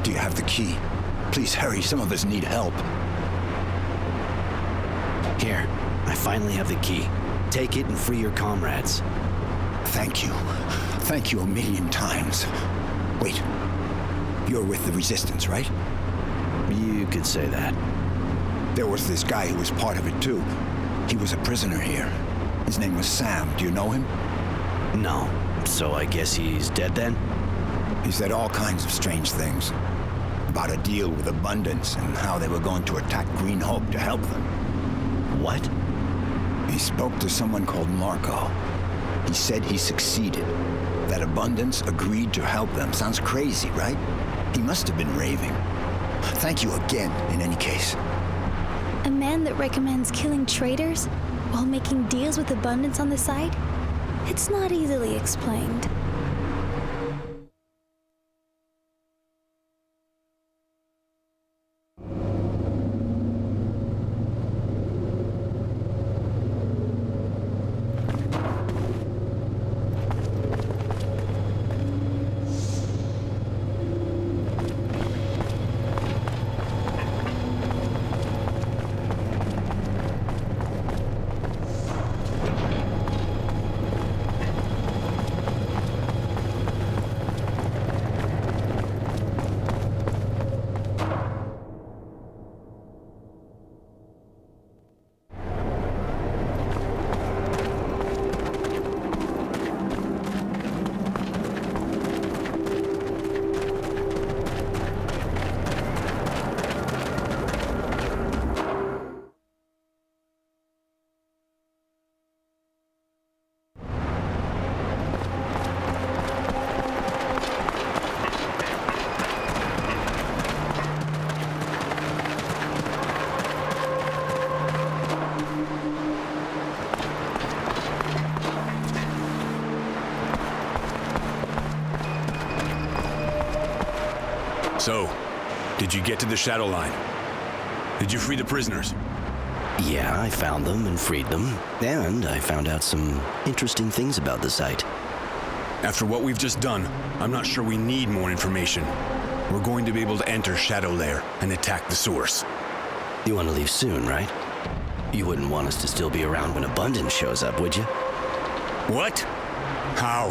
Do you have the key? Please hurry, some of us need help. Here, I finally have the key. Take it and free your comrades. Thank you. Thank you a million times. Wait. You're with the Resistance, right? You could say that. There was this guy who was part of it, too. He was a prisoner here. His name was Sam. Do you know him? No. So I guess he's dead then? He said all kinds of strange things. About a deal with Abundance and how they were going to attack Green Hope to help them. What? He spoke to someone called Marco. He said he succeeded. That Abundance agreed to help them. Sounds crazy, right? He must have been raving. Thank you again, in any case. A man that recommends killing traitors while making deals with Abundance on the side? It's not easily explained. So, did you get to the Shadow Line? Did you free the prisoners? Yeah, I found them and freed them. And I found out some interesting things about the site. After what we've just done, I'm not sure we need more information. We're going to be able to enter Shadow Lair and attack the source. You want to leave soon, right? You wouldn't want us to still be around when Abundance shows up, would you? What? How?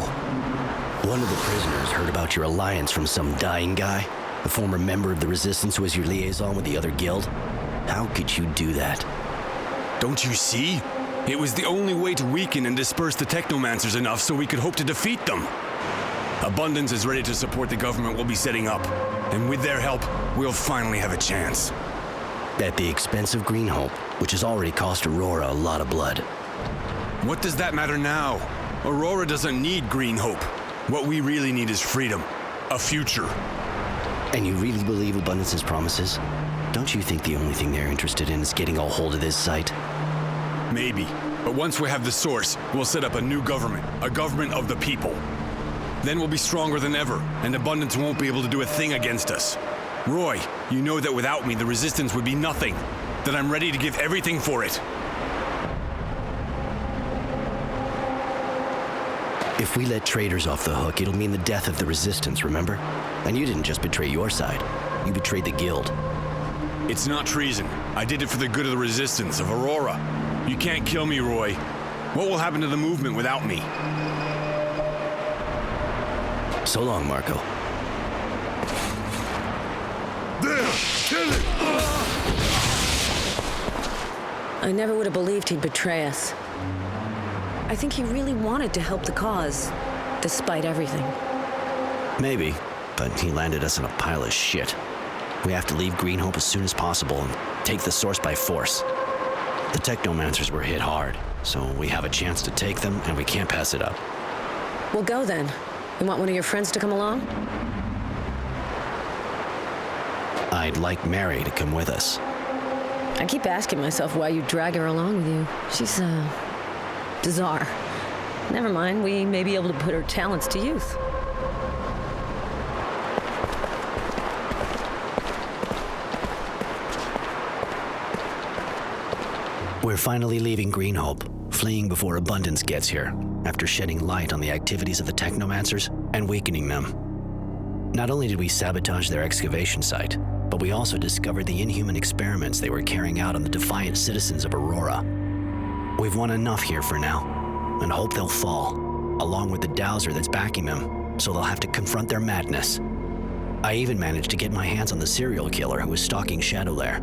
One of the prisoners heard about your alliance from some dying guy, a former member of the Resistance who was your liaison with the other guild. How could you do that? Don't you see? It was the only way to weaken and disperse the Technomancers enough so we could hope to defeat them. Abundance is ready to support the government we'll be setting up, and with their help, we'll finally have a chance. At the expense of Green Hope, which has already cost Aurora a lot of blood. What does that matter now? Aurora doesn't need Green Hope. What we really need is freedom. A future. And you really believe Abundance's promises? Don't you think the only thing they're interested in is getting a hold of this site? Maybe. But once we have the source, we'll set up a new government. A government of the people. Then we'll be stronger than ever, and Abundance won't be able to do a thing against us. Roy, you know that without me, the Resistance would be nothing. That I'm ready to give everything for it. If we let traitors off the hook, it'll mean the death of the Resistance, remember? And you didn't just betray your side. You betrayed the Guild. It's not treason. I did it for the good of the Resistance, of Aurora. You can't kill me, Roy. What will happen to the movement without me? So long, Marco. There! Kill it! I never would have believed he'd betray us. I think he really wanted to help the cause, despite everything. Maybe, but he landed us in a pile of shit. We have to leave Green Hope as soon as possible and take the source by force. The Technomancers were hit hard, so we have a chance to take them, and we can't pass it up. We'll go then. You want one of your friends to come along? I'd like Mary to come with us. I keep asking myself why you drag her along with you. She's, bizarre. Never mind, we may be able to put her talents to use. We're finally leaving Green Hope, fleeing before Abundance gets here, after shedding light on the activities of the Technomancers and weakening them. Not only did we sabotage their excavation site, but we also discovered the inhuman experiments they were carrying out on the defiant citizens of Aurora. We've won enough here for now, and hope they'll fall. along with the dowser that's backing them, so they'll have to confront their madness. I even managed to get my hands on the serial killer who was stalking Shadowlair.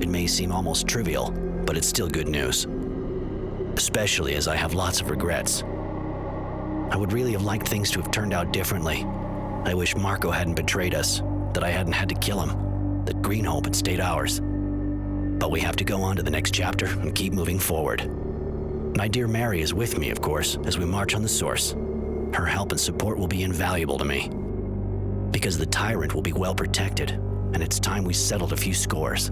It may seem almost trivial, but it's still good news. Especially as I have lots of regrets. I would really have liked things to have turned out differently. I wish Marco hadn't betrayed us, that I hadn't had to kill him, that Green Hope had stayed ours. But we have to go on to the next chapter and keep moving forward. My dear Mary is with me, of course, as we march on the Source. Her help and support will be invaluable to me. Because the Tyrant will be well protected, and it's time we settled a few scores.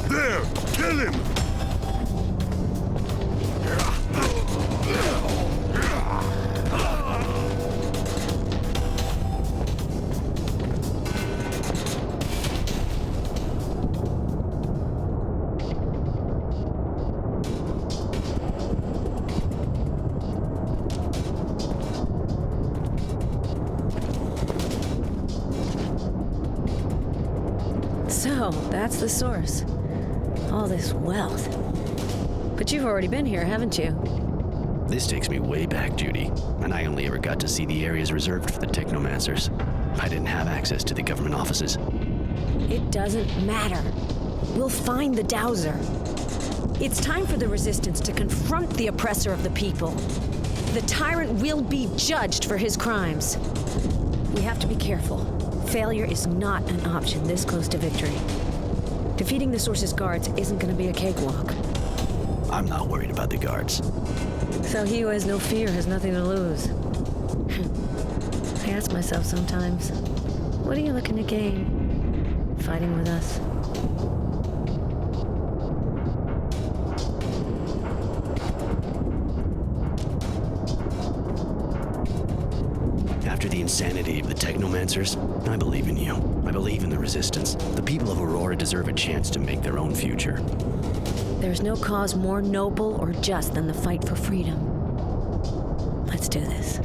There! Kill him! So, that's the Source. All this wealth. But you've already been here, haven't you? This takes me way back, Judy, and I only ever got to see the areas reserved for the Technomancers. I didn't have access to the government offices. It doesn't matter. We'll find the dowser. It's time for the Resistance to confront the oppressor of the people. The Tyrant will be judged for his crimes. We have to be careful. Failure is not an option this close to victory. Defeating the Source's guards isn't going to be a cakewalk. I'm not worried about the guards. So he who has no fear has nothing to lose. I ask myself sometimes, what are you looking to gain fighting with us? After the insanity of the Technomancers, I believe in you. I believe in the Resistance. The people of Aurora deserve a chance to make their own future. There's no cause more noble or just than the fight for freedom. Let's do this.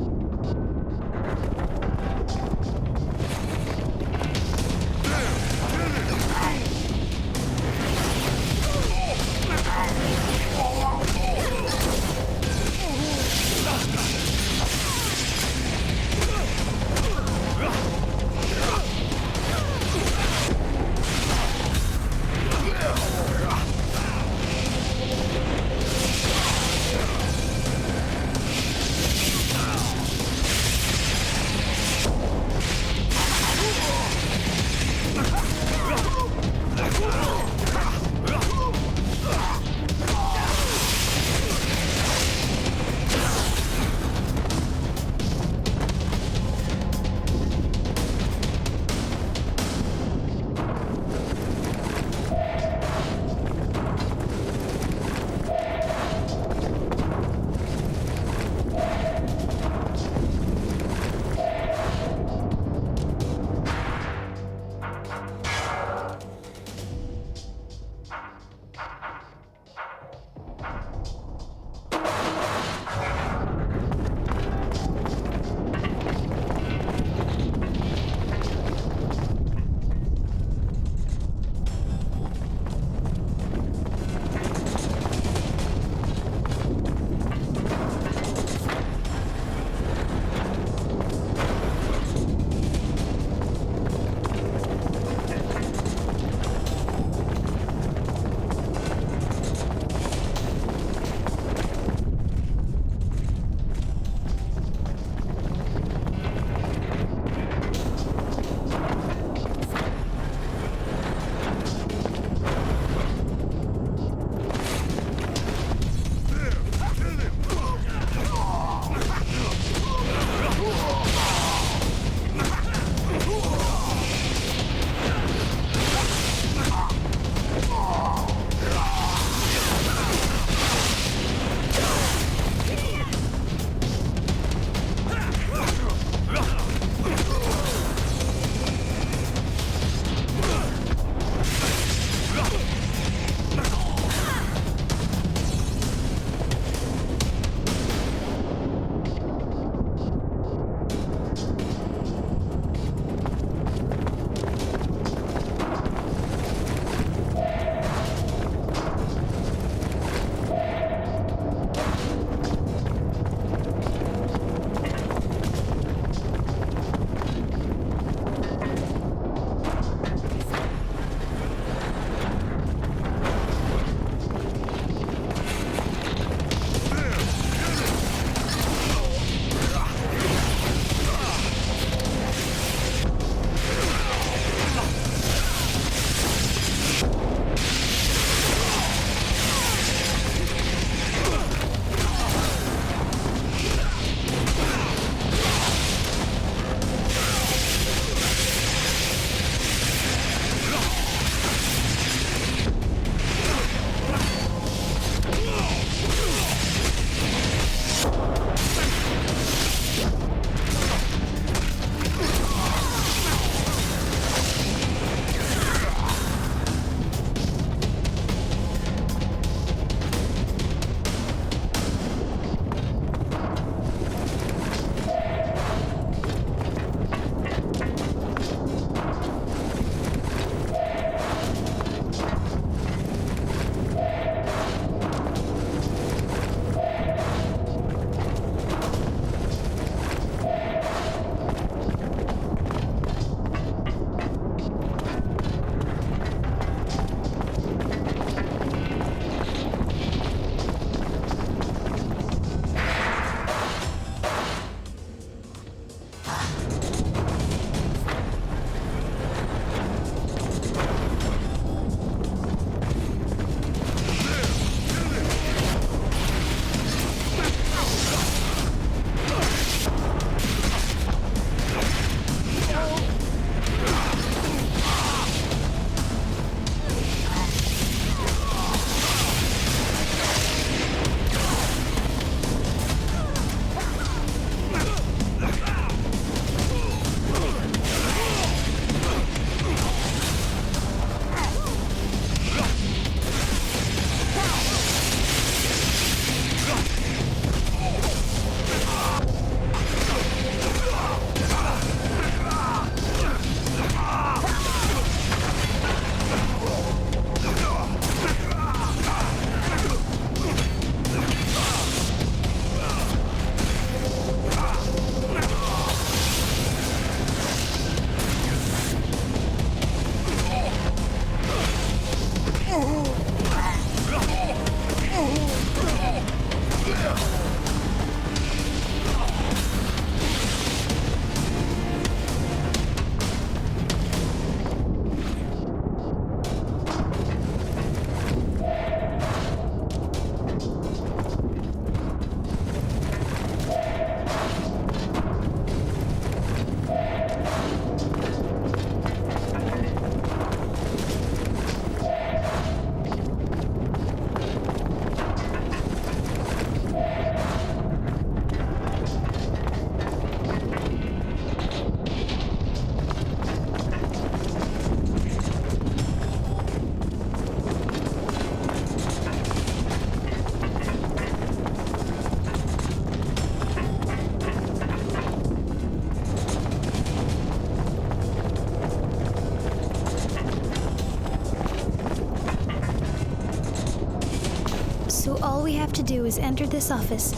to do is enter this office,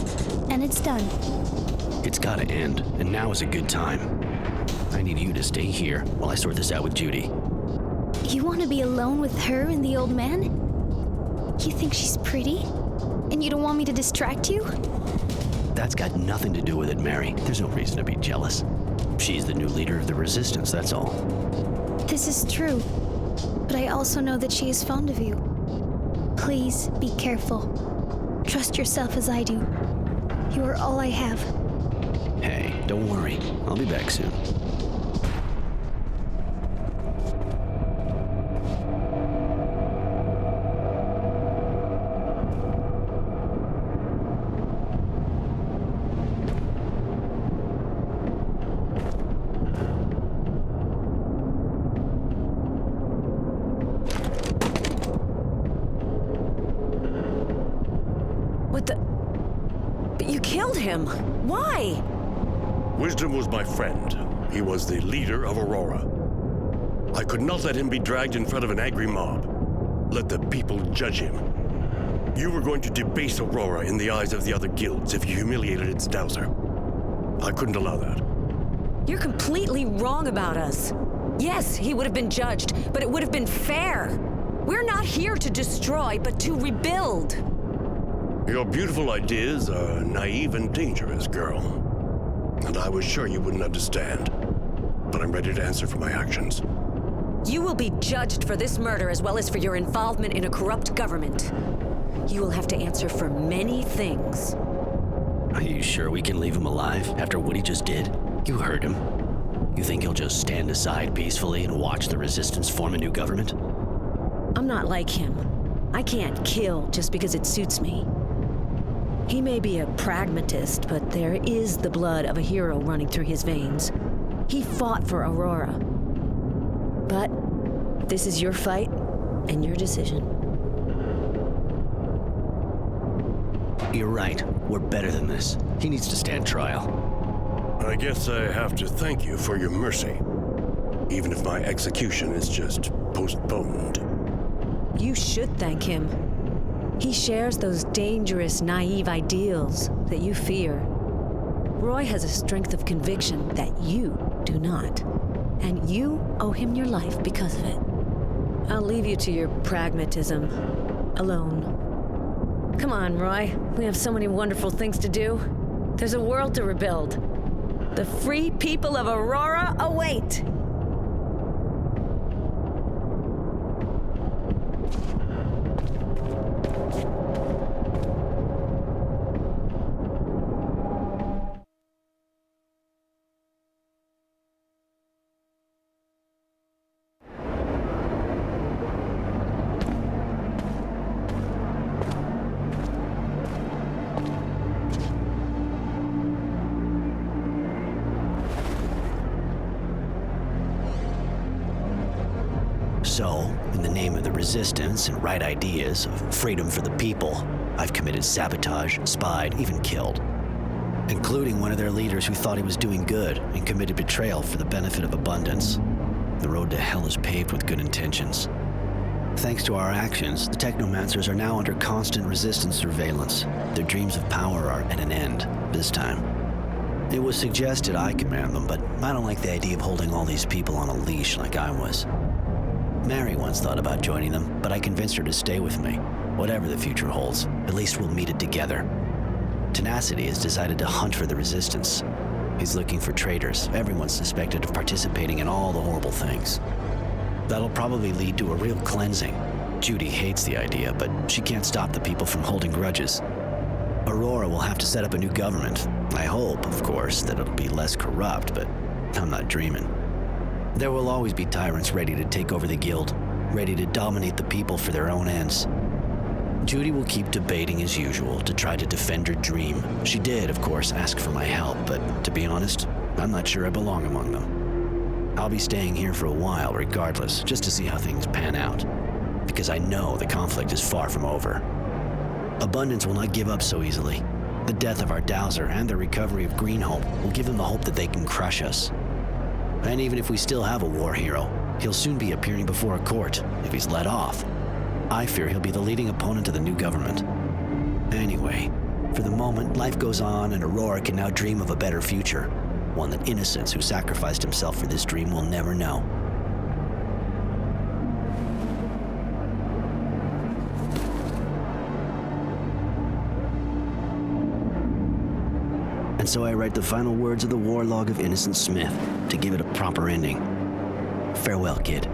and it's done. It's gotta end, and now is a good time. I need you to stay here while I sort this out with Judy. You want to be alone with her and the old man? You think she's pretty? And you don't want me to distract you? That's got nothing to do with it, Mary. There's no reason to be jealous. She's the new leader of the Resistance, that's all. This is true, but I also know that she is fond of you. Please be careful. Trust yourself as I do. You are all I have. Hey, don't worry. I'll be back soon. What the? But you killed him. Why? Wisdom was my friend. He was the leader of Aurora. I could not let him be dragged in front of an angry mob. Let the people judge him. You were going to debase Aurora in the eyes of the other guilds if you humiliated its dowser. I couldn't allow that. You're completely wrong about us. Yes, he would have been judged, but it would have been fair. We're not here to destroy, but to rebuild. Your beautiful ideas are naive and dangerous, girl. And I was sure you wouldn't understand. But I'm ready to answer for my actions. You will be judged for this murder as well as for your involvement in a corrupt government. You will have to answer for many things. Are you sure we can leave him alive after what he just did? You heard him. You think he'll just stand aside peacefully and watch the Resistance form a new government? I'm not like him. I can't kill just because it suits me. He may be a pragmatist, but there is the blood of a hero running through his veins. He fought for Aurora. But this is your fight and your decision. You're right. We're better than this. He needs to stand trial. I guess I have to thank you for your mercy. Even if my execution is just postponed. You should thank him. He shares those dangerous, naive ideals that you fear. Roy has a strength of conviction that you do not. And you owe him your life because of it. I'll leave you to your pragmatism. Alone. Come on, Roy. We have so many wonderful things to do. There's a world to rebuild. The free people of Aurora await! So, in the name of the Resistance and right ideas of freedom for the people, I've committed sabotage, spied, even killed. Including one of their leaders who thought he was doing good and committed betrayal for the benefit of abundance. The road to hell is paved with good intentions. Thanks to our actions, the Technomancers are now under constant Resistance surveillance. Their dreams of power are at an end, this time. It was suggested I command them, but I don't like the idea of holding all these people on a leash like I was. Mary once thought about joining them, but I convinced her to stay with me. Whatever the future holds, at least we'll meet it together. Tenacity has decided to hunt for the Resistance. He's looking for traitors, everyone suspected of participating in all the horrible things. That'll probably lead to a real cleansing. Judy hates the idea, but she can't stop the people from holding grudges. Aurora will have to set up a new government. I hope, of course, that it'll be less corrupt, but I'm not dreaming. There will always be tyrants ready to take over the guild, ready to dominate the people for their own ends. Judy will keep debating as usual to try to defend her dream. She did, of course, ask for my help, but to be honest, I'm not sure I belong among them. I'll be staying here for a while regardless, just to see how things pan out, because I know the conflict is far from over. Abundance will not give up so easily. The death of our dowser and the recovery of Greenhope will give them the hope that they can crush us. And even if we still have a war hero, he'll soon be appearing before a court if he's let off. I fear he'll be the leading opponent of the new government. Anyway, for the moment, life goes on and Aurora can now dream of a better future. One that Innocence, who sacrificed himself for this dream, will never know. And so I write the final words of the War Log of Innocent Smith to give it a proper ending. Farewell, kid.